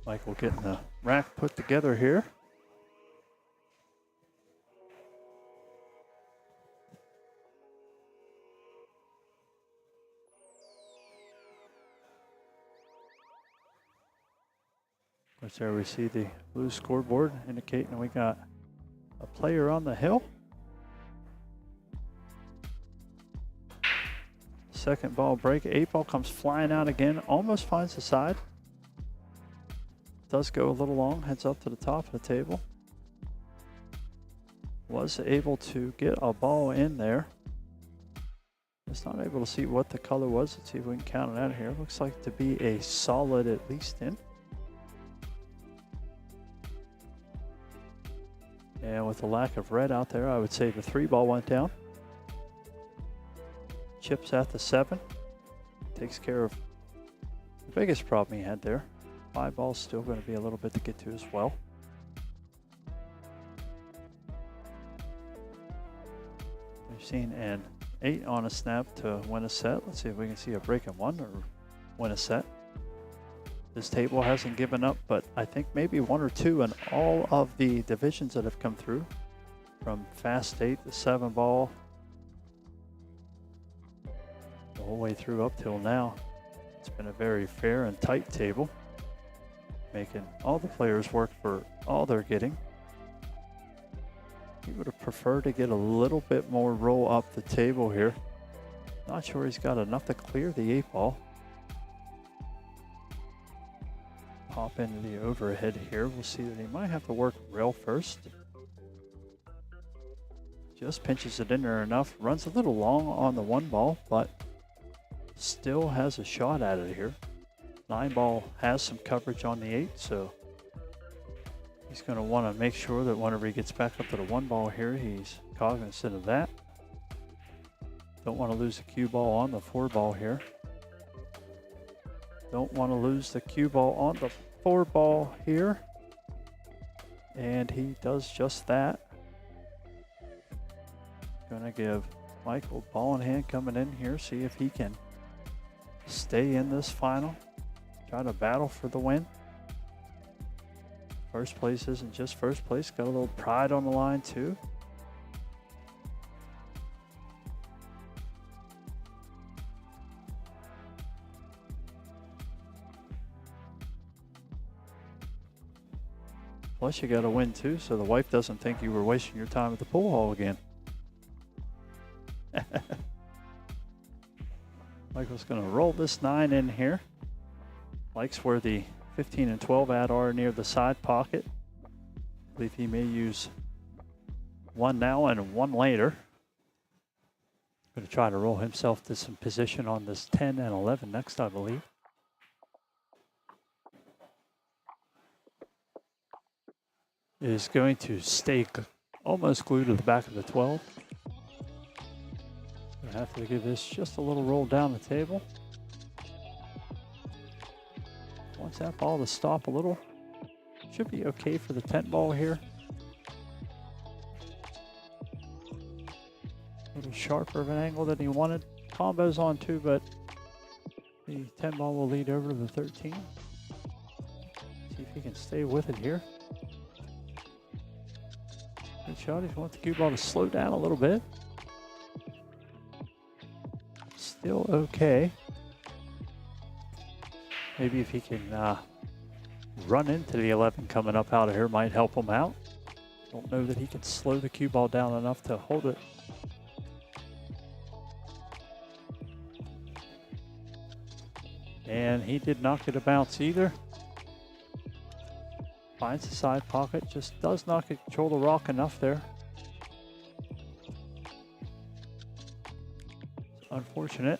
Michael getting the rack put together here. Of course, there we see the blue scoreboard indicating we got a player on the hill. Second ball break, 8-ball comes flying out again, almost finds the side. Does go a little long, heads up to the top of the table. Was able to get a ball in there. Just not able to see what the color was. Let's see if we can count it out here. Looks like to be a solid at least in. And with the lack of red out there, I would say the 3-ball went down. Chips at the 7. Takes care of the biggest problem he had there. 5-ball's still going to be a little bit to get to as well. We've seen an 8 on a snap to win a set. Let's see if we can see a break in 1 or win a set. This table hasn't given up, but I think maybe 1 or 2 in all of the divisions that have come through. From fast 8 to 7-ball. The whole way through up till now. It's been a very fair and tight table. Making all the players work for all they're getting. He would have preferred to get a little bit more roll up the table here. Not sure he's got enough to clear the 8-ball. Pop into the overhead here. We'll see that he might have to work rail first. Just pinches it in there enough. Runs a little long on the 1-ball, but still has a shot at it here. 9-ball has some coverage on the 8, so he's going to want to make sure that whenever he gets back up to the 1-ball here, he's cognizant of that. Don't want to lose the cue ball on the 4-ball here. Don't want to lose the cue ball on the 4-ball here. And he does just that. Going to give Michael ball in hand coming in here, see if he can stay in this final. Try to battle for the win. First place isn't just first place. Got a little pride on the line too. Plus you got to win too, so the wife doesn't think you were wasting your time at the pool hall again. Michael's going to roll this 9 in here. Likes where the 15 and 12 ad are near the side pocket. I believe he may use 1 now and 1 later. Going to try to roll himself to some position on this 10 and 11 next, I believe. is going to stay almost glued to the back of the 12. Gonna have to give this just a little roll down the table. Wants that ball to stop a little. Should be okay for the 10 ball here. A little sharper of an angle than he wanted. Combo's on too, but the 10 ball will lead over to the 13. See if he can stay with it here. Good shot. He wants the cue ball to slow down a little bit. Still okay. Maybe if he can run into the 11 coming up out of here, might help him out. Don't know that he can slow the cue ball down enough to hold it. And he did not get a bounce either. Finds the side pocket, just does not control the rock enough there. It's unfortunate.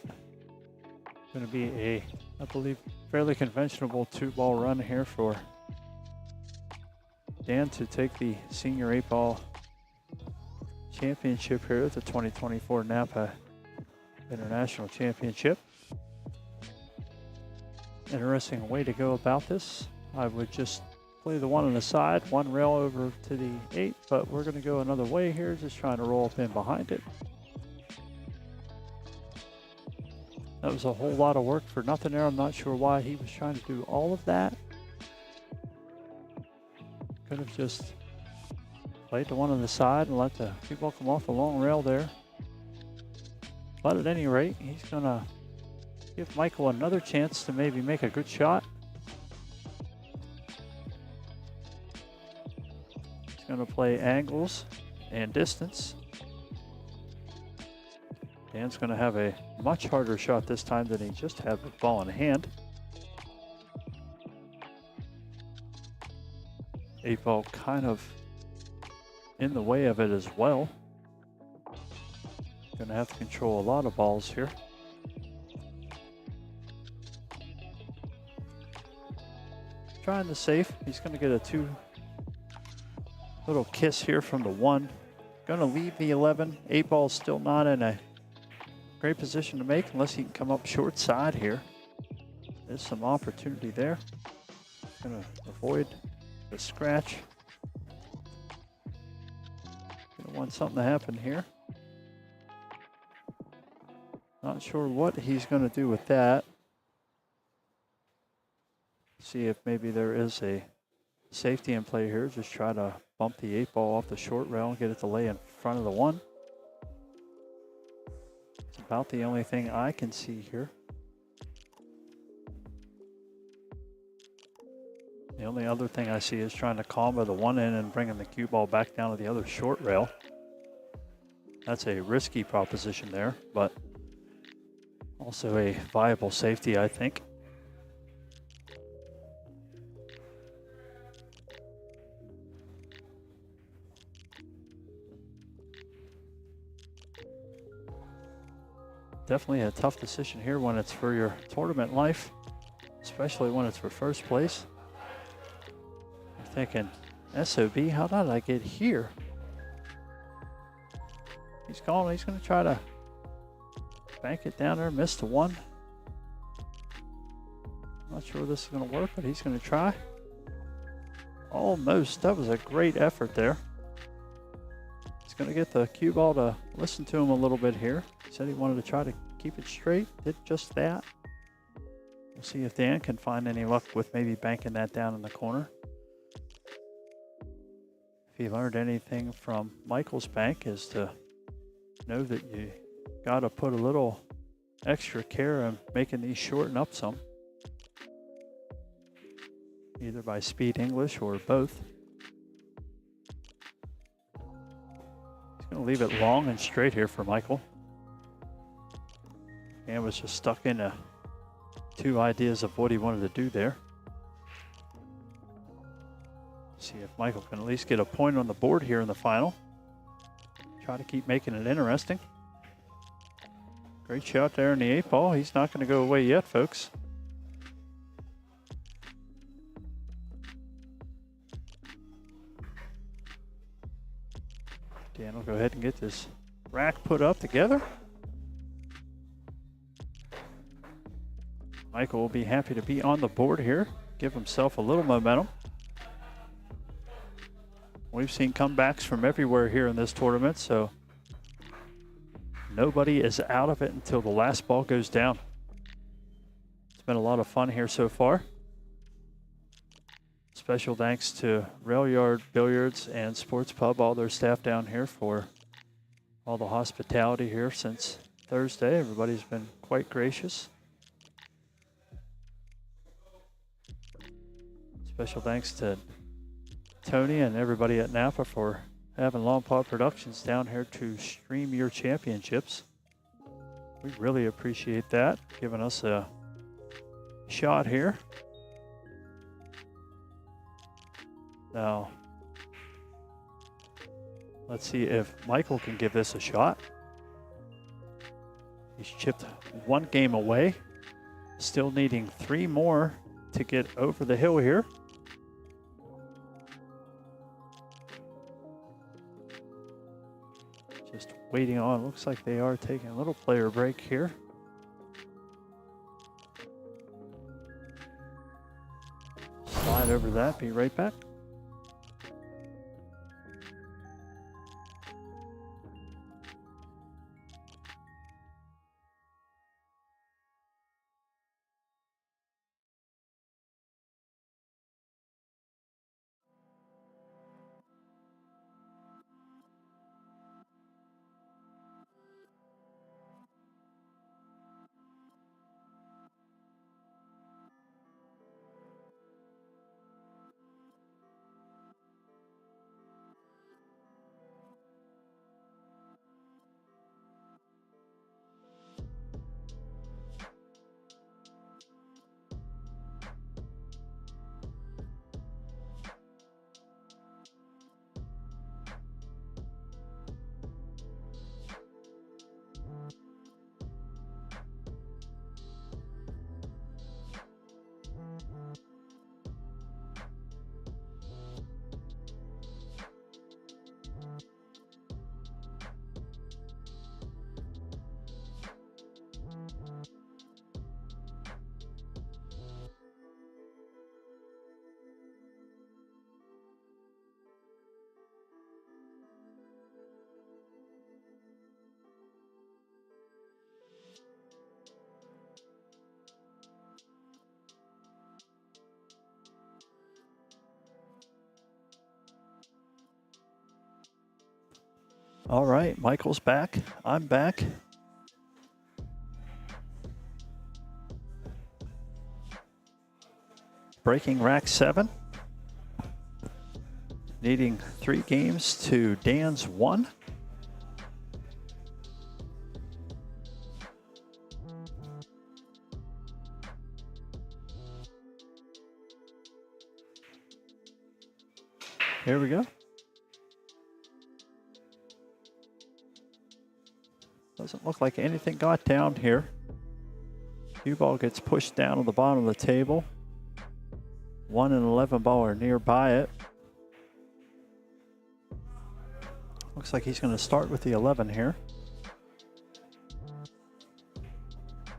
Going to be a, I believe, fairly conventional 2-ball run here for Dan to take the senior 8-ball championship here at the 2024 NAPA International Championship. Interesting way to go about this. I would just play the 1 on the side, 1 rail over to the 8, but we're going to go another way here, just trying to roll up in behind it. That was a whole lot of work for nothing there. I'm not sure why he was trying to do all of that. Could have just played the 1 on the side and let the cue ball come off the long rail there. But at any rate, he's going to give Michael another chance to maybe make a good shot. He's going to play angles and distance. Dan's going to have a much harder shot this time than he just had with ball in hand. 8-ball kind of in the way of it as well. Going to have to control a lot of balls here. Trying the safe. He's going to get a 2 little kiss here from the 1. Going to leave the 11. 8-ball still not in a great position to make unless he can come up short side here. There's some opportunity there. Going to avoid the scratch. Going to want something to happen here. Not sure what he's going to do with that. See if maybe there is a safety in play here. Just try to bump the 8-ball off the short rail and get it to lay in front of the 1. It's about the only thing I can see here. The only other thing I see is trying to combo the 1 in and bringing the cue ball back down to the other short rail. That's a risky proposition there, but also a viable safety, I think. Definitely a tough decision here when it's for your tournament life, especially when it's for first place. You're thinking, SOB, how did I get here? He's calling, he's going to try to bank it down there, miss the 1. Not sure this is going to work, but he's going to try. Almost, that was a great effort there. He's going to get the cue ball to listen to him a little bit here. He said he wanted to try to keep it straight, did just that. We'll see if Dan can find any luck with maybe banking that down in the corner. If he learned anything from Michael's bank is to know that you got to put a little extra care in making these shorten up some. Either by speed English or both. He's going to leave it long and straight here for Michael. And was just stuck in 2 ideas of what he wanted to do there. See if Michael can at least get a point on the board here in the final. Try to keep making it interesting. Great shot there in the 8-ball. He's not going to go away yet, folks. Dan will go ahead and get this rack put up together. Michael will be happy to be on the board here, give himself a little momentum. We've seen comebacks from everywhere here in this tournament, so nobody is out of it until the last ball goes down. It's been a lot of fun here so far. Special thanks to Railyard, Billiards, and Sports Pub, all their staff down here for all the hospitality here since Thursday. Everybody's been quite gracious. Special thanks to Tony and everybody at NAPA for having Long Paw Productions down here to stream your championships. We really appreciate that, giving us a shot here. Now, let's see if Michael can give this a shot. He's chipped one game away, still needing 3 more to get over the hill here. Just waiting on, looks like they are taking a little player break here. Slide over that, be right back. All right, Michael's back. I'm back. Breaking rack 7. Needing 3 games to Dan's 1. Here we go. Doesn't look like anything got down here. Cue ball gets pushed down on the bottom of the table. 1 and 11 ball are nearby it. Looks like he's going to start with the 11 here.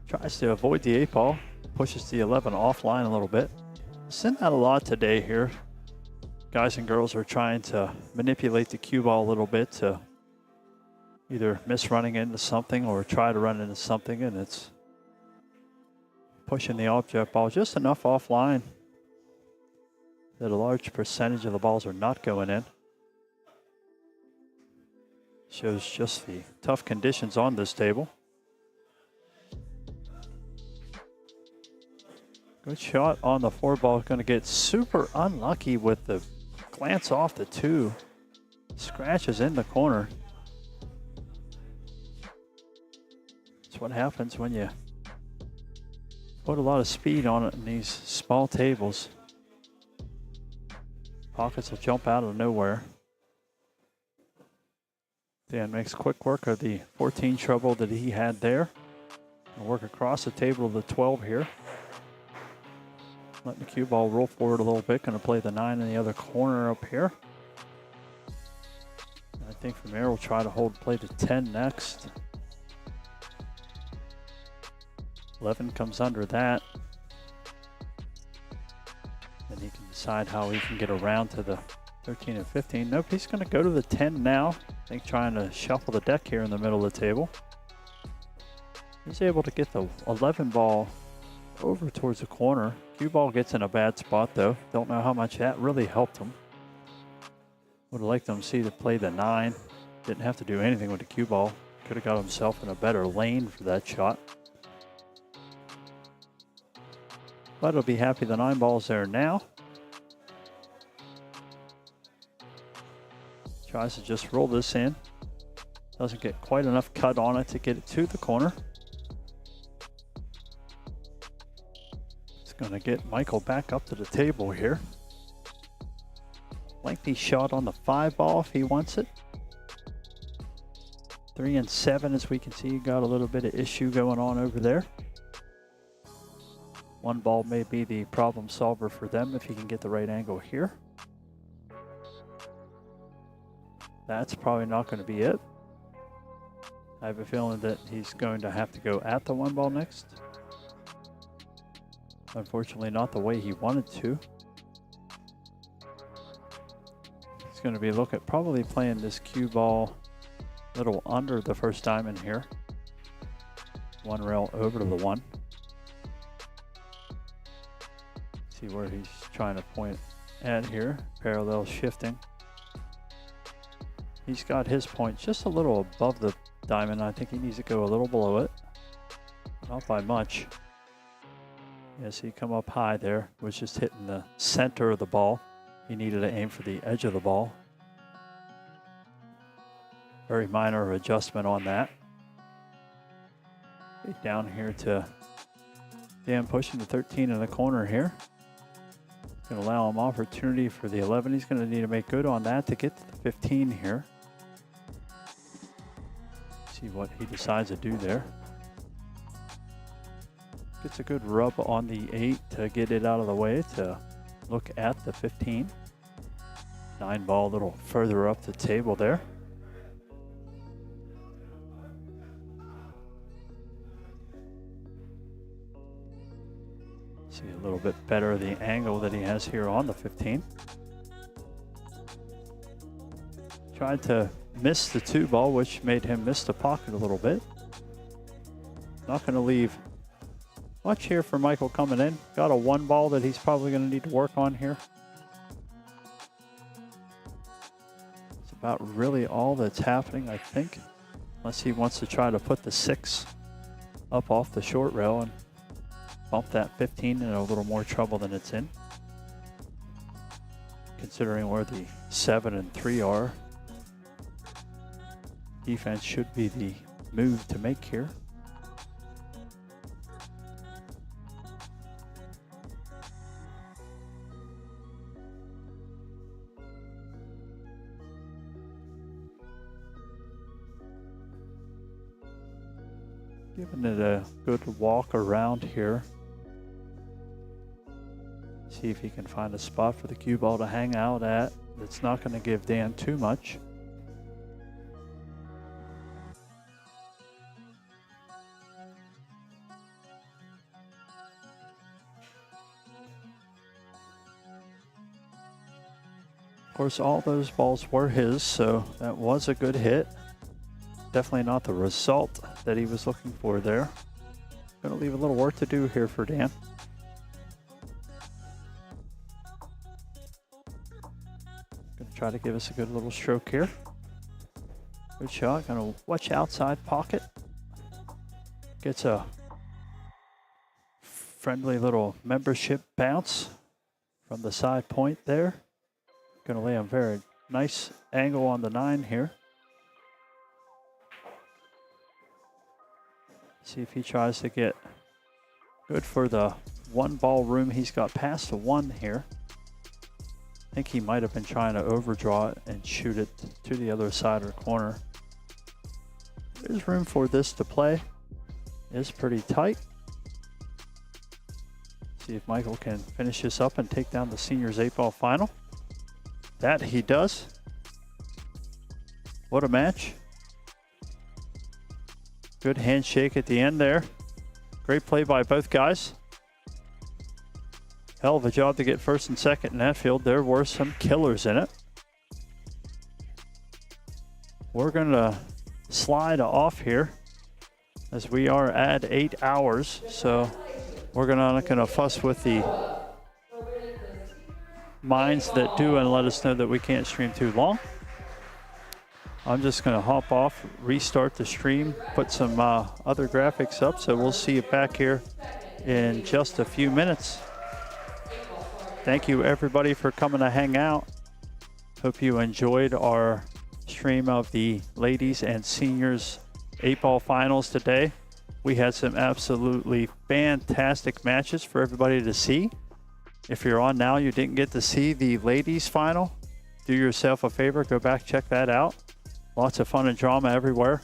Tries to avoid the 8 ball. Pushes the 11 offline a little bit. Seen that a lot today here. Guys and girls are trying to manipulate the cue ball a little bit to either miss running into something or try to run into something, and it's pushing the object ball just enough offline that a large percentage of the balls are not going in. Shows just the tough conditions on this table. Good shot on the 4 ball. Going to get super unlucky with the glance off the 2. Scratches in the corner. That's what happens when you put a lot of speed on it in these small tables. Pockets will jump out of nowhere. Dan makes quick work of the 14 trouble that he had there. And work across the table to the 12 here. Letting the cue ball roll forward a little bit. Going to play the 9 in the other corner up here. I think Vermeer will try to hold play to 10 next. 11 comes under that. Then he can decide how he can get around to the 13 and 15. Nope, he's going to go to the 10 now. I think trying to shuffle the deck here in the middle of the table. He's able to get the 11 ball over towards the corner. Cue ball gets in a bad spot though. Don't know how much that really helped him. Would have liked him to see to play the 9. Didn't have to do anything with the cue ball. Could have got himself in a better lane for that shot. But he'll be happy the 9 ball's there now. Tries to just roll this in. Doesn't get quite enough cut on it to get it to the corner. It's going to get Michael back up to the table here. Lengthy shot on the 5 ball if he wants it. 3 and 7, as we can see, got a little bit of issue going on over there. 1 ball may be the problem solver for them if he can get the right angle here. That's probably not going to be it. I have a feeling that he's going to have to go at the 1 ball next. Unfortunately, not the way he wanted to. He's going to be looking at probably playing this cue ball a little under the first diamond here. 1 rail over to the 1. See where he's trying to point at here. Parallel shifting. He's got his point just a little above the diamond. I think he needs to go a little below it. Not by much. Yes, he come up high there. Was just hitting the center of the ball. He needed to aim for the edge of the ball. Very minor adjustment on that. Down here to Dan pushing the 13 in the corner here. Going to allow him opportunity for the 11. He's going to need to make good on that to get to the 15 here. See what he decides to do there. Gets a good rub on the 8 to get it out of the way to look at the 15. 9 ball a little further up the table there. See a little bit better the angle that he has here on the 15. Tried to miss the 2 ball, which made him miss the pocket a little bit. Not going to leave much here for Michael coming in. Got a 1 ball that he's probably going to need to work on here. It's about really all that's happening, I think. Unless he wants to try to put the 6 up off the short rail and bump that 15 in a little more trouble than it's in. Considering where the 7 and 3 are, defense should be the move to make here. Giving it a good walk around here. See if he can find a spot for the cue ball to hang out at. That's not going to give Dan too much. Of course, all those balls were his, so that was a good hit. Definitely not the result that he was looking for there. Going to leave a little work to do here for Dan. Going to try to give us a good little stroke here. Good shot. Going to watch outside pocket. Gets a friendly little membership bounce from the side point there. Going to lay a very nice angle on the 9 here. See if he tries to get good for the 1 ball room. He's got past the 1 here. I think he might have been trying to overdraw it and shoot it to the other side or corner. There's room for this to play. It's pretty tight. See if Michael can finish this up and take down the seniors 8-ball final. That he does. What a match. Good handshake at the end there. Great play by both guys. Hell of a job to get first and second in that field. There were some killers in it. We're going to slide off here as we are at 8 hours. So we're not going to fuss with the minds that do and let us know that we can't stream too long. I'm just going to hop off, restart the stream, put some other graphics up. So we'll see you back here in just a few minutes. Thank you everybody for coming to hang out. Hope you enjoyed our stream of the ladies and seniors 8-ball finals today. We had some absolutely fantastic matches for everybody to see. If you're on now, you didn't get to see the ladies final, do yourself a favor, go back, check that out. Lots of fun and drama everywhere.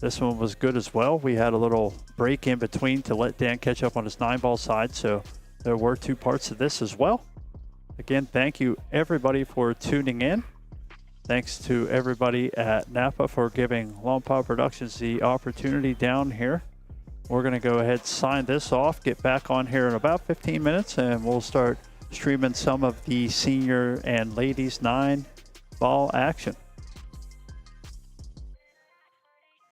This one was good as well. We had a little break in between to let Dan catch up on his 9-ball side, so there were 2 parts of this as well. Again, thank you everybody for tuning in. Thanks to everybody at NAPA for giving Long Pod Productions the opportunity down here. We're going to go ahead and sign this off, get back on here in about 15 minutes, and we'll start streaming some of the senior and ladies 9-ball action.